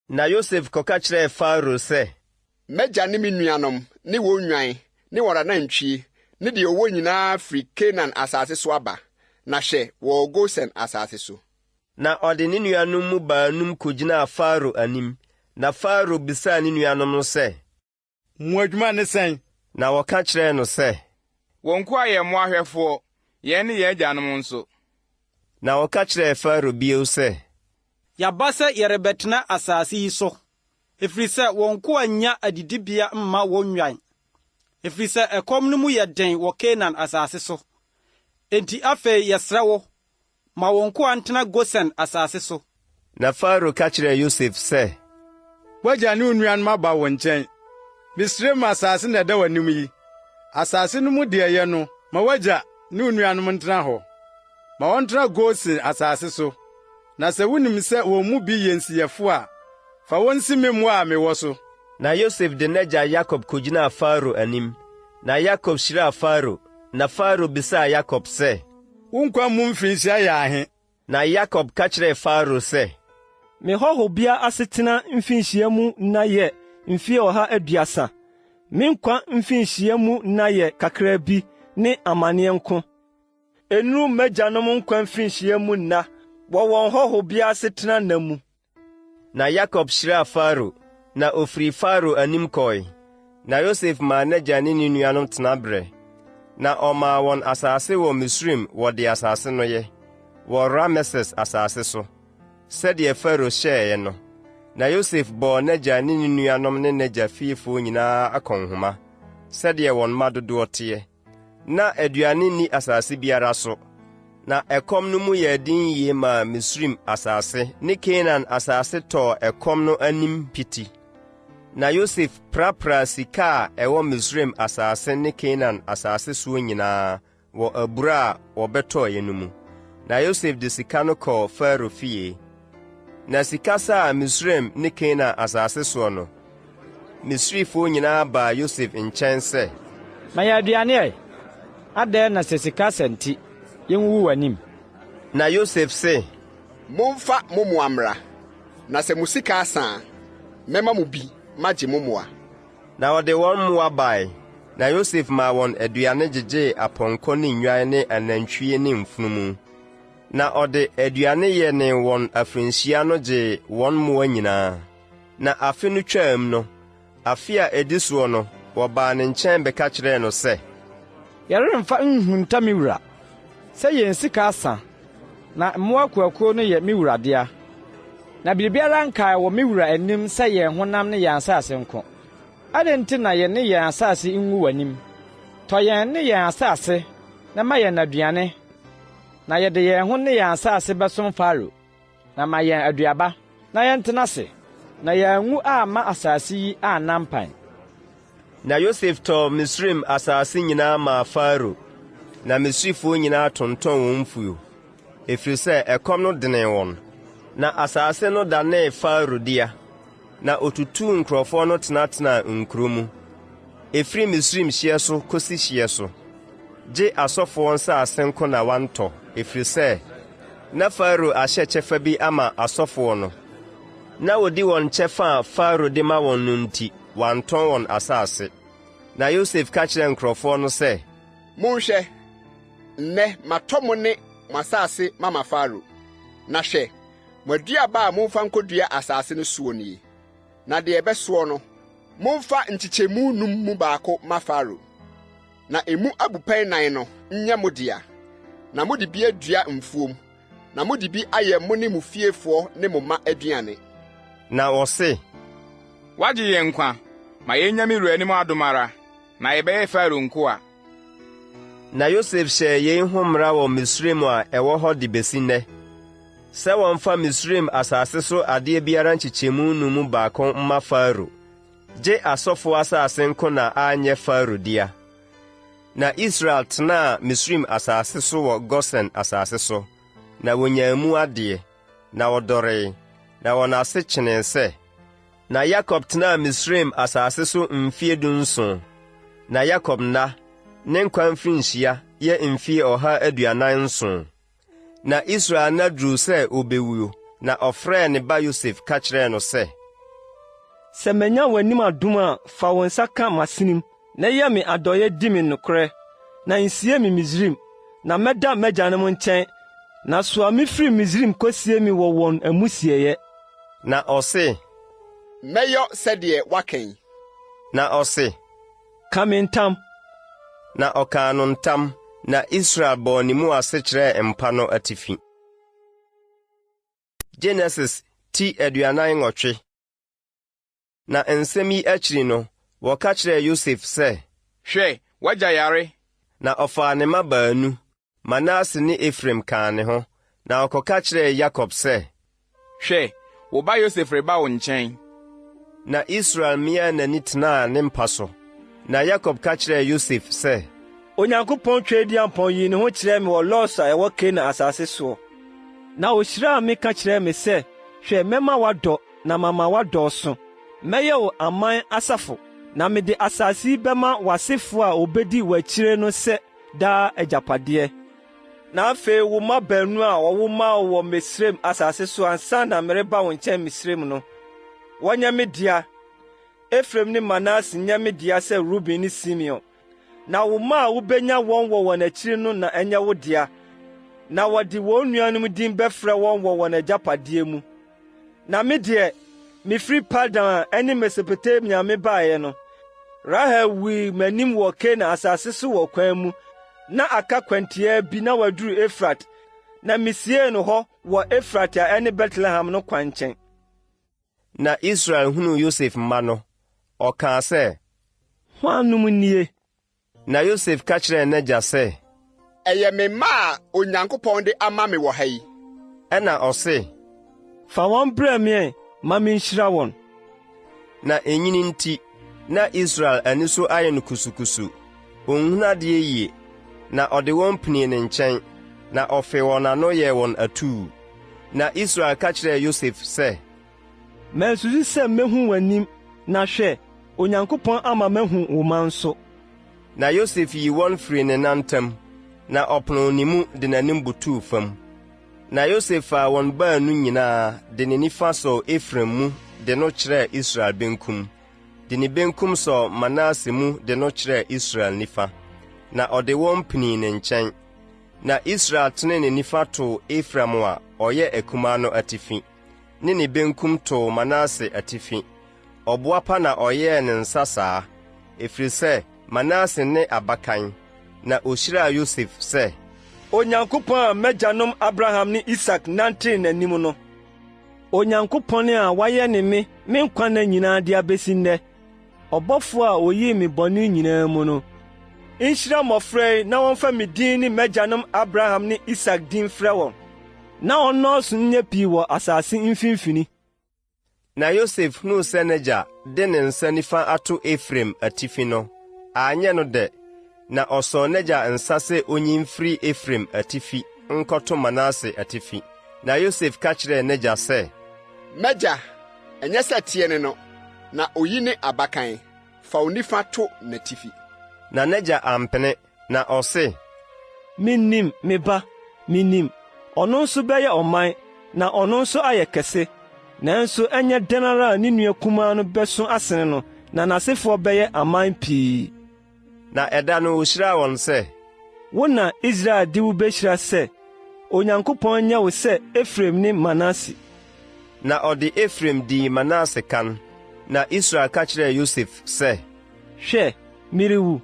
Na Yosef kɔka kyerɛɛ Farao sɛ, m'agya ne me nuanom ne wɔn nnwan ne wɔn anantwie ne deɛ ɔwɔ nyinaa firi Kanaan asase so aba. Na hwɛ wɔ Gosen asase so. Na ɔde ne nuanom mu 2 kogyinaa Farao anim. Na Farao bisaa ne nuanom no sɛ, mo adwuma ne sɛn? Na wɔka kyerɛɛ no sɛ, wɔn ko a yɛ mmoahwɛfoɔ, yɛn ne yɛn agyanom nso. Na wɔka kyerɛɛ Farao bio sɛ, yɛaba sɛ yɛrebɛtena asase yi so, ɛfiri sɛ wɔn ko anya adidibea mma wɔn nnwan, ɛfiri sɛ ɛkɔm no mu yɛ den wɔ Kanaan asase so. Enti afei yɛsrɛ wo, ma wɔn ko antena Gosen asase so. Na Farao ka kyerɛɛ Yosef sɛ, wagya ne nuanom aba wɔn nkyɛn. Misraim asase na ɛda w'anim yi. Asase no mu deɛ yɛ no, ma wagya ne nuanom ntena hɔ. Ma wɔntena Gosen asase so. Na sɛ wunim sɛ wɔn mu bi yɛ nsiyɛfo a, fa wɔn si me mmoa a mewɔ so. Na Yosef de n'agya Yakob kogyinaa Farao anim. Na Yakob hyiraa Farao, Na Faro bisaa Yakob sɛ, wo nkwa mu mfirinhyia yɛ ahe? Na Yakob ka kyerɛɛ Faro sɛ, me hɔhobea asetena mfirinhyia mu nna yɛ mfeɛ 130. Me nkwa mfirinhyia mu nna yɛ kakra bi ne amanneɛ nko. Enu m'agyanom nkwa mfirinhyia mu nna wɔwɔ hɔhobea asetena nna mu. Na Yakob hyiraa Faro, na ofiri Faro anim kɔe. Na Yosef maa n'agya ne ne nuanom tenaberɛ. Na ɔmaa wɔn asase wɔ Misraim wɔde asase no yɛ, wɔ Rameses asase so, sɛdeɛ Faro hyɛeɛ no. Na Yosef bɔɔ n'agya ne ne nuanom ne n'agya fiefoɔ nyinaa akɔnhoma, sɛdeɛ wɔn mma dodoɔ teɛ. Na aduane nni asase biara so. Na ɛkɔm no mu yɛ den yie maa Misraim asase ne Kanaan asase tɔɔ ɛkɔm no anim piti. Na Yosef prapra sika a ɛwɔ Misraim asase ne Kanaan asase soɔ nyinaa wɔ abura a wɔbɛtɔɔeɛ no mu. Na Yosef de sika no kɔɔ Faro fie. Na sika saa Misraim ne Kanaan asase soɔ no, Misrifoɔ nyinaa baa Yosef nkyɛn sɛ, ma yɛ aduane ɛ, adɛn na sɛ sika sɛ nti, yɛnwuwu w'anim. Na Yosef se, momfa mo mmoa mmra, na sɛ mo sika asa a, mɛma mo bi magye mo mmoa. Na ɔde wɔn mmoa bae. Na Yosef maa wɔn aduane gyegyee apɔnkɔ ne nnwan ne anantwie ne mfunumu. Na ɔde aduane yɛ ne wɔn afirinhyia no gyee wɔn mmoa nyinaa. Na afe no twam no, afe a edi soɔ no, wɔbaa ne nkyɛn bɛka kyerɛɛ no sɛ, yɛremfa nhunta me wura, sɛ yɛn sika asa, na mmoa kuakuo no yɛ me wura dea. Na biribiara nkae wɔ me wura anim sɛ yɛn honam ne yɛn asase nko. Adɛn nti na yɛn ne yɛn asase nwu w'anim? Tɔ yɛn ne yɛn asase, na ma yɛn aduane, na yɛde yɛn ho ne yɛn asase bɛsom Faro, na ma yɛn aduaba, na yɛntena ase, na yɛanwu amma asase yi anna mpan. Na Yosef tɔɔ Misraim asase nyinaa maa Faro, na Misrifoɔ nyinaa tontɔn wɔn mfuo, ɛfiri sɛ ɛkɔm no denee wɔn. Na asase no danee Faro dea, na otutuu nkurɔfoɔ no tenatenaa nkuro mu. Ɛfiri Misraim hyeɛ so kosi hyeɛ so, gye asɔfoɔ nsase nko na wantɔ, ɛfiri sɛ na Faro ahyɛ kyɛfa bi ama asɔfoɔ no. Na wodi wɔn kyɛfa a Faro de ma wɔn no nti, wantɔn wɔn asase. Na Yosef ka kyerɛ nkurɔfoɔ no sɛ, monhwɛ, nnɛ matɔ mo ne mo asase mama Faro. Na hwɛ, mo aduaba a momfa nkɔdua asase no soɔ nie. Na deɛ ɛbɛsoɔ no, momfa nkyekyɛmu num mu baako ma Faro. Na emu abupɛn 9 no nyɛ mo dea, na mode bi adua mfuom, na mode bi ayɛ mo ne mo fiefoɔ ne mo mma aduane. Na wɔse, wagye yɛn nkwa, ma yɛnya me wura anim adom ara, na yɛbɛyɛ Faro nkoa. Na Yosef hyɛɛ yɛn ho mmara wɔ Misraim a ɛwɔ hɔ de besi nnɛ, sɛ wɔmfa Misraim asase so adeɛ biara nkyekyɛmu no mu baako mma Faro, gye asɔfoɔ asase nko na anyɛ Faro dea. Na Israel tenaa Misraim asase so wɔ Gosen asase so, na wonyaa mu adeɛ, na wɔdɔree, na wɔn ase kyenee sɛ. Na Yakob tenaa Misraim asase so mfeɛ 17, na Yakob nna ne nkwa mfirinhyia yɛ mfeɛ 149. Na Israel nna duru sɛ obewuo, na ɔfrɛɛ ne ba Yosef ka kyerɛɛ no sɛ, sɛ manya w'anim adom a fa wo nsa ka m'asenim, na yɛ me adɔyɛ di me nokorɛ, na nsie me Misraim, na mɛda m'agyanom nkyɛn, na soa me firi Misraim kosie me wɔ wɔn amusieɛ. Na ɔse, mɛyɔ sɛdeɛ woakan. Na ɔse, ka me ntam. Na ɔkaa no ntam, na Israel bɔɔ ne mu ase kyerɛɛ mpa no atifi. Genesis ti 48. Na nsɛm yi akyiri no, wɔka kyerɛɛ Yosef sɛ, hwɛ, wagya yare. Na ɔfaa ne mma baanu, Manase ne Efraim kaa ne ho, na ɔkɔka kyerɛɛ Yakob sɛ, hwɛ, wo ba Yosef reba wo nkyɛn. Na Israel mia n'ani tenaa ne mpa so. Na Yakob ka kyerɛɛ Yosef sɛ, Onyankopɔn twɛdiampɔn yi ne ho kyerɛɛ me wɔ Los a ɛwɔ Kanaan asase soɔ. Na ohyiraa me ka kyerɛɛ me sɛ, hwɛ, mɛma wadɔ na mama wadɔɔso. Mɛyɛ wo aman asafo, na mede asase yi bɛma w'asefo a obedi w'akyire no sɛ daa agyapadeɛ. Na afei wo mma baanu a wɔwo ma wo wɔ Misraim asase so ansa na mereba wo nkyɛn Misraim no, wɔnyɛ me dea. Efraim ne Manase nyɛ me dea sɛ Ruben ne Simeon. Na wo mma a wobenya wɔn wɔ wɔn akyiri no na ɛnyɛ wo dea. Na wɔde wɔn nuanom din bɛfrɛ wɔn wɔ wɔn agyapadeɛ mu. Na me deɛ, mifiri Padan a ɛne Mesopotamia me baeɛ no, Rahel wui m'anim wɔ Kana asase so wɔ kwan mu, na aka kwantia bi na waduru Efrat, na misiee no hɔ wɔ Efrat a ɛne Betlehem no kwankyɛn. Na Israel hunu Yosef mma no, ɔkaa sɛ, hwannom nie? Na Yosef ka kyerɛɛ n'agya sɛ, ɛyɛ me mma a Onyankopɔn de ama me wɔ ha yi. Ɛna ɔse, fa wɔn brɛ me ma menhyira wɔn. Na enyini nti, na Israel ani so ayɛ no kusukusu, onhunu adeɛ yie, na ɔde wɔn pinii ne nkyɛn, na ɔfee wɔn ano yɛɛ wɔn atuu. Na Israel ka kyerɛɛ Yosef sɛ, mansusu sɛ mehu w'anim, na hwɛ, Onyankopɔn ama mahu wo mma nso. Na Yosef yi wɔn firi ne nantam, na ɔpono ne mu de n'anim butuu fam. Na Yosef faa wɔn baanu nyinaa de ne nifa sɔɔ Efraim mu de no kyerɛɛ Israel benkum, de ne benkum sɔɔ Manase mu de no kyerɛɛ Israel nifa, na ɔde wɔn pinii ne nkyɛn. Na Israel tene ne nifa too Efraim a ɔyɛ akumaa no atifi, ne ne benkum too Manase atifi. Ɔboa pa na ɔyɛɛ ne nsa saa, ɛfiri sɛ Manase ne abakan, na ohyiraa Yosef sɛ, Onyankopɔn a m'agyanom Abraham ne Isak nantee n'anim no, Onyankopɔn a wayɛ ne me nkwa nna nyinaa de abesi nnɛ, ɔbɔfo a oyii me bɔne nyinaa mu no, nhyira mmɔfra yi na wɔmfa me din ne m'agyanom Abraham ne Isak din frɛ wɔn, na ɔnnɔɔso nyɛ pii wɔ asase mfimfini. Na Yosef huu sɛ n'agya de ne nsa nifa ato Efraim atifi no, anyɛ no dɛ, na ɔsɔɔ n'agya nsa sɛ onyi mfiri Efraim atifi nkɔto Manase atifi. Na Yosef ka kyerɛɛ n'agya sɛ, m'agya, ɛnyɛ sɛ tie ne no, na oyi ne abakan, fa wo nifa to n'atifi. Na n'agya ampene, na ɔse, minnim, me ba, minnim. Ɔno nso bɛyɛ ɔman, na ɔno nso ayɛ kɛse. Nanso ɛnyɛ dɛn ara a ne nua kumaa no bɛso asene no, na n'asefoɔ bɛyɛ aman pii. Na ɛda no ohyiraa wɔn sɛ, wo na Israel de wo behyira sɛ, Onyankopɔn nyɛ wo sɛ Efraim ne Manase. Na ɔde Efraim dii Manase kan. Na Israel ka kyerɛɛ Yosef sɛ, hwɛ, merewu,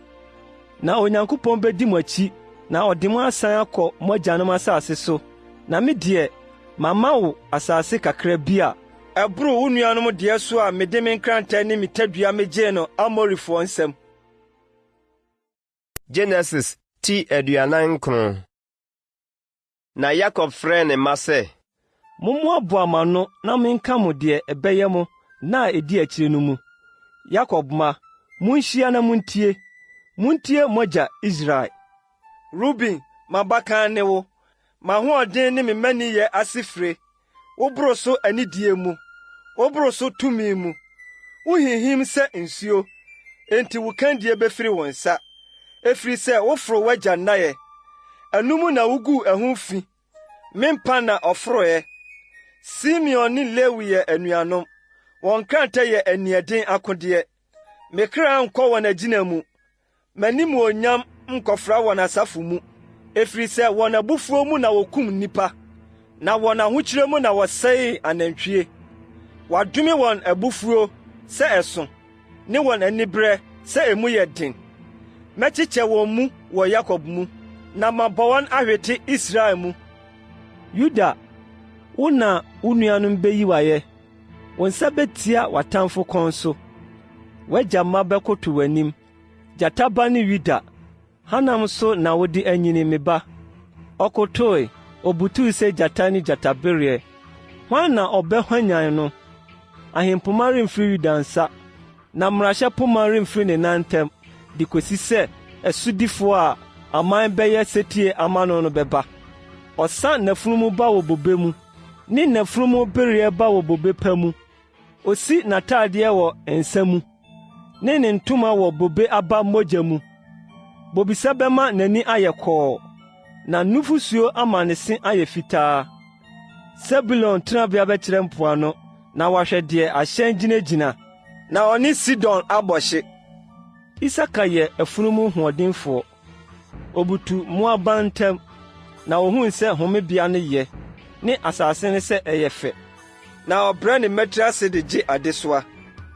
na Onyankopɔn bedi mo akyi, na ɔde mo asan akɔ mo agyanom asase so. Na me deɛ, mama wo asase kakra bi a ɛboro wo nuanom deɛ so a mede me nkrantaa ne me tadua megyee no Amorifoɔ nsam. Genesis ti 49. Na Yakob frɛ ne mma sɛ, mommoaboa m'ano na menka mo deɛ ɛbɛyɛ mo na a edi akyire no mu. Yakob ma, munhyia na muntie mo agya Israel. Ruben, m'abakan ne wo, m'ahoɔden ne me mmaniyɛ ase fire. Woboro so anidie mu, woboro so tumi mu, wohinhim sɛ nsuo, enti wo kandie befiri wo nsa, efiri sɛ woforo w'agya nnaeɛ. Ɛno na wuguu ɛho fi, mempa na ɔforoɛ. Simeon ne Lewi yɛ anuanom, wɔn kranta yɛ aniɛden akodeɛ. Me kra nkɔ wɔn agyina mu, m'anim onyam nkɔfra wɔn asafo mu, efiri sɛ wɔn abufuo mu na wokum nnipa, na wɔn ahokyere mu na wɔsɛee anantwie. Wɔadome wɔn abufuo sɛ ɛso, ne wɔn aniberɛ sɛ emu yɛ den. Mɛkyekyɛ wɔn mu wɔ Yakob mu, na mabɔ wɔn ahwete Israel mu. Yuda, wo na wo nuanom beyi wayɛ, wo nsa betia w'atamfo kɔn so. W'agya mma bɛkoto w'anim, gyata ba ne Yuda, hanam so na wode anyini me ba. Ɔkotoe, obutuu sɛ gyata ne gyatabereɛ. Hwan na ɔbɛhwanyan no? Ahempoma remfiri Yuda nsa, na mmarahyɛ poma remfiri ne nantam, de kosi sɛ ɛsodifoɔ a aman bɛyɛ setie ama no no bɛba. Ɔsa n'afunumu ba wɔ bobe mu, ne n'afunumu bereɛ ba wɔ bobe pa mu. Osi n'ataadeɛ wɔ nsa mu, ne ntoma wɔ bobe aba mogya mu. bobisa bɛma n'ani ayɛ kɔɔ, na nufusuo ama ne se ayɛ fitaa. Sebulon tenabea bɛkyerɛ mpoano, na wahwɛ deɛ ahyɛn gyinagyina, na ɔne Sidon abɔhye. Isaka yɛ afunumu hoɔdenfoɔ. Obutu mmoaba ntam, na ohuu sɛ homebea no yɛ, ne asase no sɛ ɛyɛ fɛ. Na ɔbrɛ ne mmɛtiri ase de gye adesoa,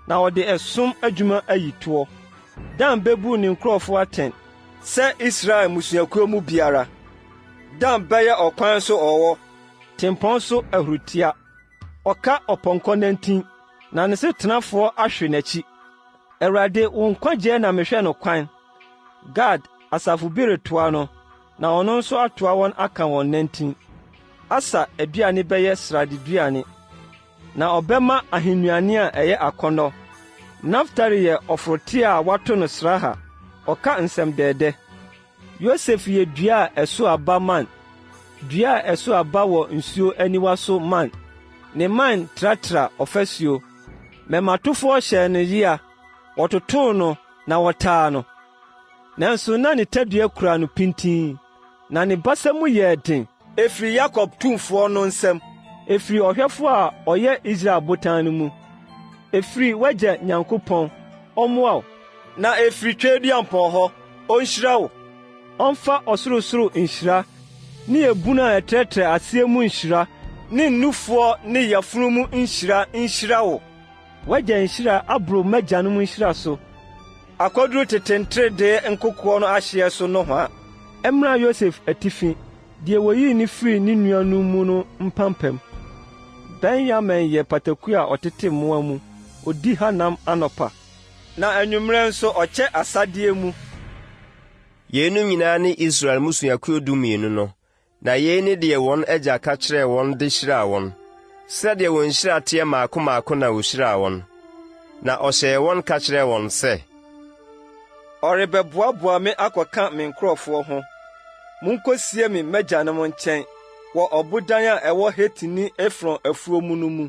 na ɔde ɛsom adwuma ayi toɔ. Dan bɛbu ne nkurɔfo atɛn, sɛ Israel mmusuakuo mu biara. Dan bɛyɛ ɔkwan so ɔwɔ, tempɔn so ahurutia. Ɔka ɔpɔnkɔ nantin, na ne setenafoɔ ahwe n'akyi. Awurade, wo nkwagyeɛ na mehwɛ no kwan. Gad asafo bi retoa no, na ɔno nso atoa wɔn aka wɔn nantin. Asa aduane bɛyɛ sradeduane, na ɔbɛma ahennuane a ɛyɛ akɔnnɔ. Naftali yɛ ɔforote a wato no sraha, ɔka nsɛm dɛɛdɛ. Yosef yɛ dua a ɛso aba man, dua a ɛso aba wɔ nsuo aniwa so man. Ne man tratra ɔfasuo. Mɛmatofoɔ hyɛɛ no yia, wɔtotoo no na wɔtaa no. Nanso na ne tadua kura no pintin, na ne basa mu yɛɛ den, efiri Yakob tumfoɔ no nsɛm, efiri ɔhwɛfo a ɔyɛ Israel botan no mu. Efiri wagya Nyankopɔn, ɔmmoa wo, na efiri tweaduampɔn hɔ, ɔnhyira wo. Ɔmfa ɔsorosoro nhyira, ne ebunu a ɛtrɛtrɛ aseɛ mu nhyira, ne nnufoɔ ne yafunu mu nhyira wo. Wagya nhyira aboro m'agyanom nhyira so. Akɔduru tetentrede nkokoɔ no ahyeɛ so no hɔ a, ɛmmra Yosef atifi, deɛ woyii ne firi ne nuanom mu no mpampam. Benyamin yɛ pataku a ɔtete mmoa mu, odi hanam anɔpa, na anwummerɛ nso ɔkyɛ asadeɛ mu. Yeinom nyinaa ne Israel mmusuakuo 12 no, na yei ne deɛ wɔn agya ka kyerɛɛ wɔn de hyiraa wɔn. Sɛdeɛ wɔn nhyira teɛ maako maako na wohyiraa wɔn. Na ɔhyɛɛ wɔn ka kyerɛɛ wɔn sɛ, ɔrebɛboaboa me akɔka me nkurɔfoɔ ho. Munkosie me m'agyanom nkyɛn, wɔ ɔbodan a ɛwɔ Hetini Efron afuo mu no mu.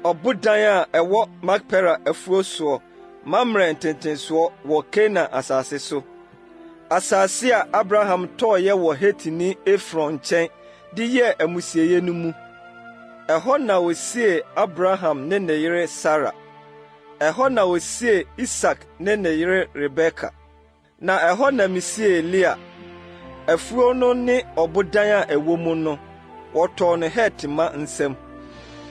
Ɔbodan a ɛwɔ Makpera afuo soɔ, Mamrɛ ntentensoɔ wɔ Kanaan asase so. Asase a Abraham tɔɔyɛ wɔ Hetini Efron nkyɛn, de yɛɛ amusieyɛ no mu. Ɛhɔ na wosiee Abraham ne ne yere Sara. Ɛhɔ na wosiee Isak ne ne yere Rebeka. Na ɛhɔ na misiee Lea. Afuo no ne ɔbodan a ɛwɔ mu no, wɔtɔɔ no Hetima nsɛm.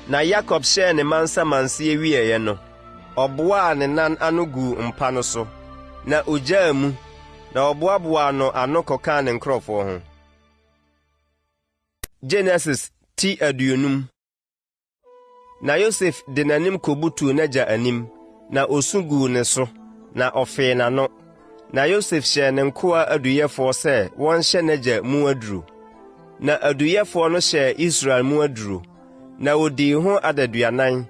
Na Yakob hyɛɛ ne mansamanseɛ wieeɛ no, ɔboaa ne nan ano guu mpa no so, na ogyaa mu, na ɔboaboaa no ano kɔkaa ne nkurɔfoɔ ho. Genesis ti 50. Na Yosef de n'anim kobutuu n'agya anim, na osu guu ne so, na ɔfee n'ano. Na Yosef hyɛɛ ne nkoa aduyɛfoɔ sɛ wɔnhyɛ n'agya mu aduru. Na aduyɛfoɔ no hyɛɛ Israel mu aduru, na wodii ho adaduanan.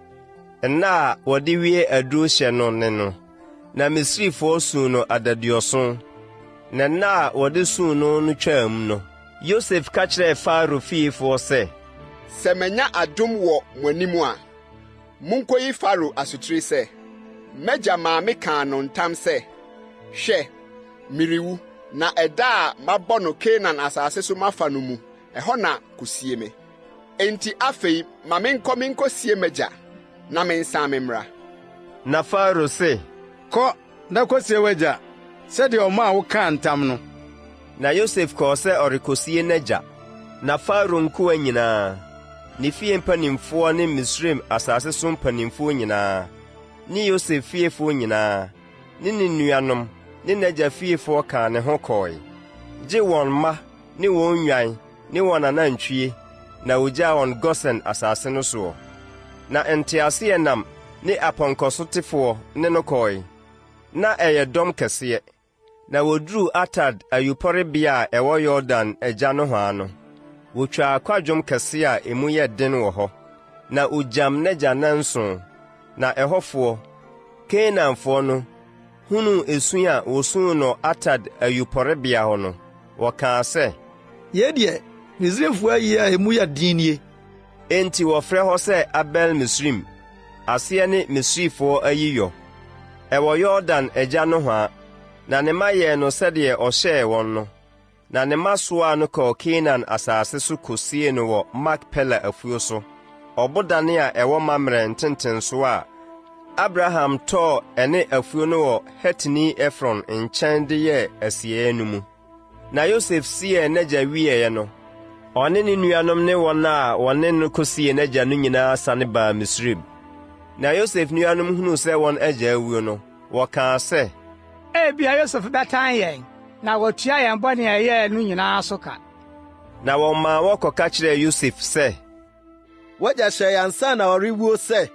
Nna a wɔde wie aduro hyɛ no ne no, na Misrifoɔ suu no adaduɔson. Na nna a wɔde suu no no twaa mu no, Yosef ka kyerɛɛ Faro fiefoɔ sɛ, sɛ manya adom wɔ mo anim a, monkɔyi Faro asotiri sɛ, m'agya maame kaa no ntam sɛ, hwɛ, miriwu, na ɛda a mabɔ no Kanaan asase so mafa no mu, ɛhɔ na kosie me. Enti afei, ma menkɔsie m'agya, na mensan me mmra. Na Faro se, kɔ na kosie w'agya, sɛdeɛ ɔma a wokaa ntam no. Na Yosef kɔɔ sɛ ɔrekosie n'agya. Na Faro nkoa nyinaa, ne fie mpanimfoɔ ne Misraim asase so mpanimfoɔ nyinaa, ne Yosef fiefoɔ nyinaa, ne nuanom, ne n'agya fiefoɔ kaa ne ho kɔe, gye wɔn mma ne wɔn nnwan ne wɔn anantwie, na ogyaa wɔn Gosen asase no soɔ. Na nteaseɛ nam ne apɔnkɔsotefoɔ ne no kɔe, na ɛyɛ dɔm kɛseɛ. Na woduru Atad ayupɔrebea a ɛwɔ Yordan agya no hɔ no, wotwaa kwadwom kɛse a emu yɛ den wɔ hɔ, na ogyam n'agya nanson. Na ɛhɔfoɔ, Kanaanfoɔ no, hunu esu a wosuu no Atad ayupɔrebea hɔ no, wɔkaa sɛ, yei deɛ, Misraimfoɔ ayi a emu yɛ den nie. Enti wɔfrɛ hɔ sɛ Abel Misrim, aseɛ ne Misrifoɔ ayiyɔ. Ɛwɔ Yordan agya no hɔ a, na ne mma yɛɛ no sɛdeɛ ɔhyɛɛ wɔn no. Na ne mma soaa no kɔɔ Kanaan asase so kosie no wɔ Makpela afuo so, ɔbodane a ɛwɔ Mamrɛ ntentenso a Abraham tɔɔ ɛne afuo no wɔ Hetini Efron nkyɛn de yɛɛ asieɛ no mu. Na Yosef siee n'agya wieeɛ no, ɔne ne nuanom ne wɔn a wɔne no kosie n'agya no nyinaa sane baa Misraim. Na Yosef nuanom hunuu sɛ wɔn agya awuo no, wɔkaa sɛ, ebia Yosef bɛtan yɛn, na wɔtua yɛn bɔne a ɛyɛɛ no nyinaa so ka. Na wɔmaa wɔkɔka kyerɛɛ Yosef sɛ, wagya hyɛ yɛn ansa na ɔrewuo sɛ,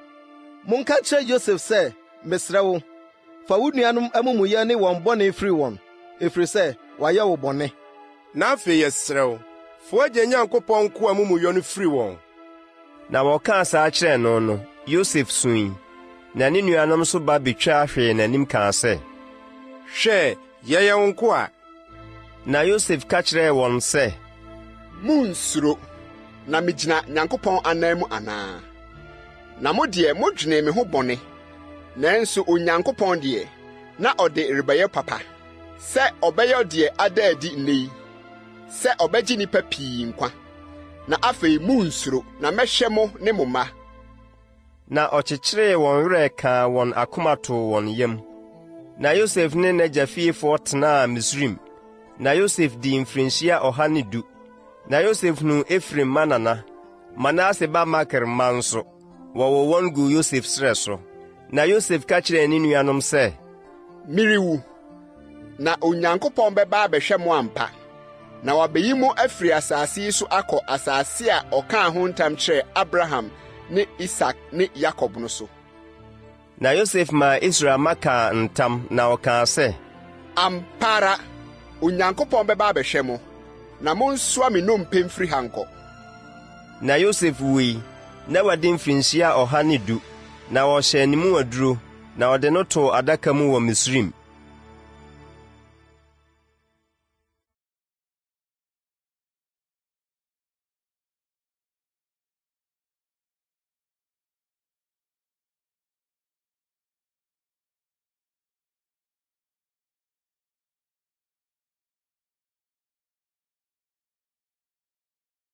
monka kyerɛ Yosef sɛ, mesrɛ wo, fa wo nuanom amumuyɛ ne wɔn bɔne firi wɔn, ɛfiri sɛ wɔayɛ wo bɔne. Na afei yɛsrɛ wo, fa w'agya Nyankopɔn nko amumuyɛ no firi wɔn. Na wɔkaa saa kyerɛɛ no no, Yosef sui, na ne nuanom so ba betwaa hwee n'anim kaa sɛ, hwɛ, yɛyɛ wo nko a. Na Yosef ka kyerɛɛ wɔn sɛ, munnsuro, na migyina Nyankopɔn anan mu anaa? Na mo deɛ modwene me ho bɔne, nanso Onyankopɔn deɛ, na ɔde rebɛyɛ papa, sɛ ɔbɛyɛ deɛ ada adi nnɛ yi, sɛ ɔbɛgye nnipa pii nkwa. Na afei munnsuro, na mɛhyɛ mo ne mo mma. Na ɔkyekyeree wɔn werɛ kaa wɔn akoma too wɔn yam. Na Yosef ne n'agya fiefoɔ tenaa Misraim. Na Yosef dii mfirinhyia 110. Na Yosef nu Efraim mma nana, Manase ba Makir mma nso, wɔwɔ wɔn gu Yosef serɛ so. Na Yosef ka kyerɛɛ ne nuanom sɛ, miriwu, na Onyankopɔn bɛba abɛhwɛ mo ampa, na wabeyi mo afiri asase yi so akɔ asase a ɔkaa ho ntam kyerɛɛ Abraham ne Isak ne Yakob no so. Na Yosef maa Israel maka ntam na ɔkaa sɛ, ampa ara, Onyankopɔn bɛba abɛhwɛ mo, na monsoa me nnompe mfiri ha nkɔ. Na Yosef wui, na wadi mfirinhyia 110, na wɔhyɛ ne mu aduro, na ɔde no too adaka mu wɔ Misraim.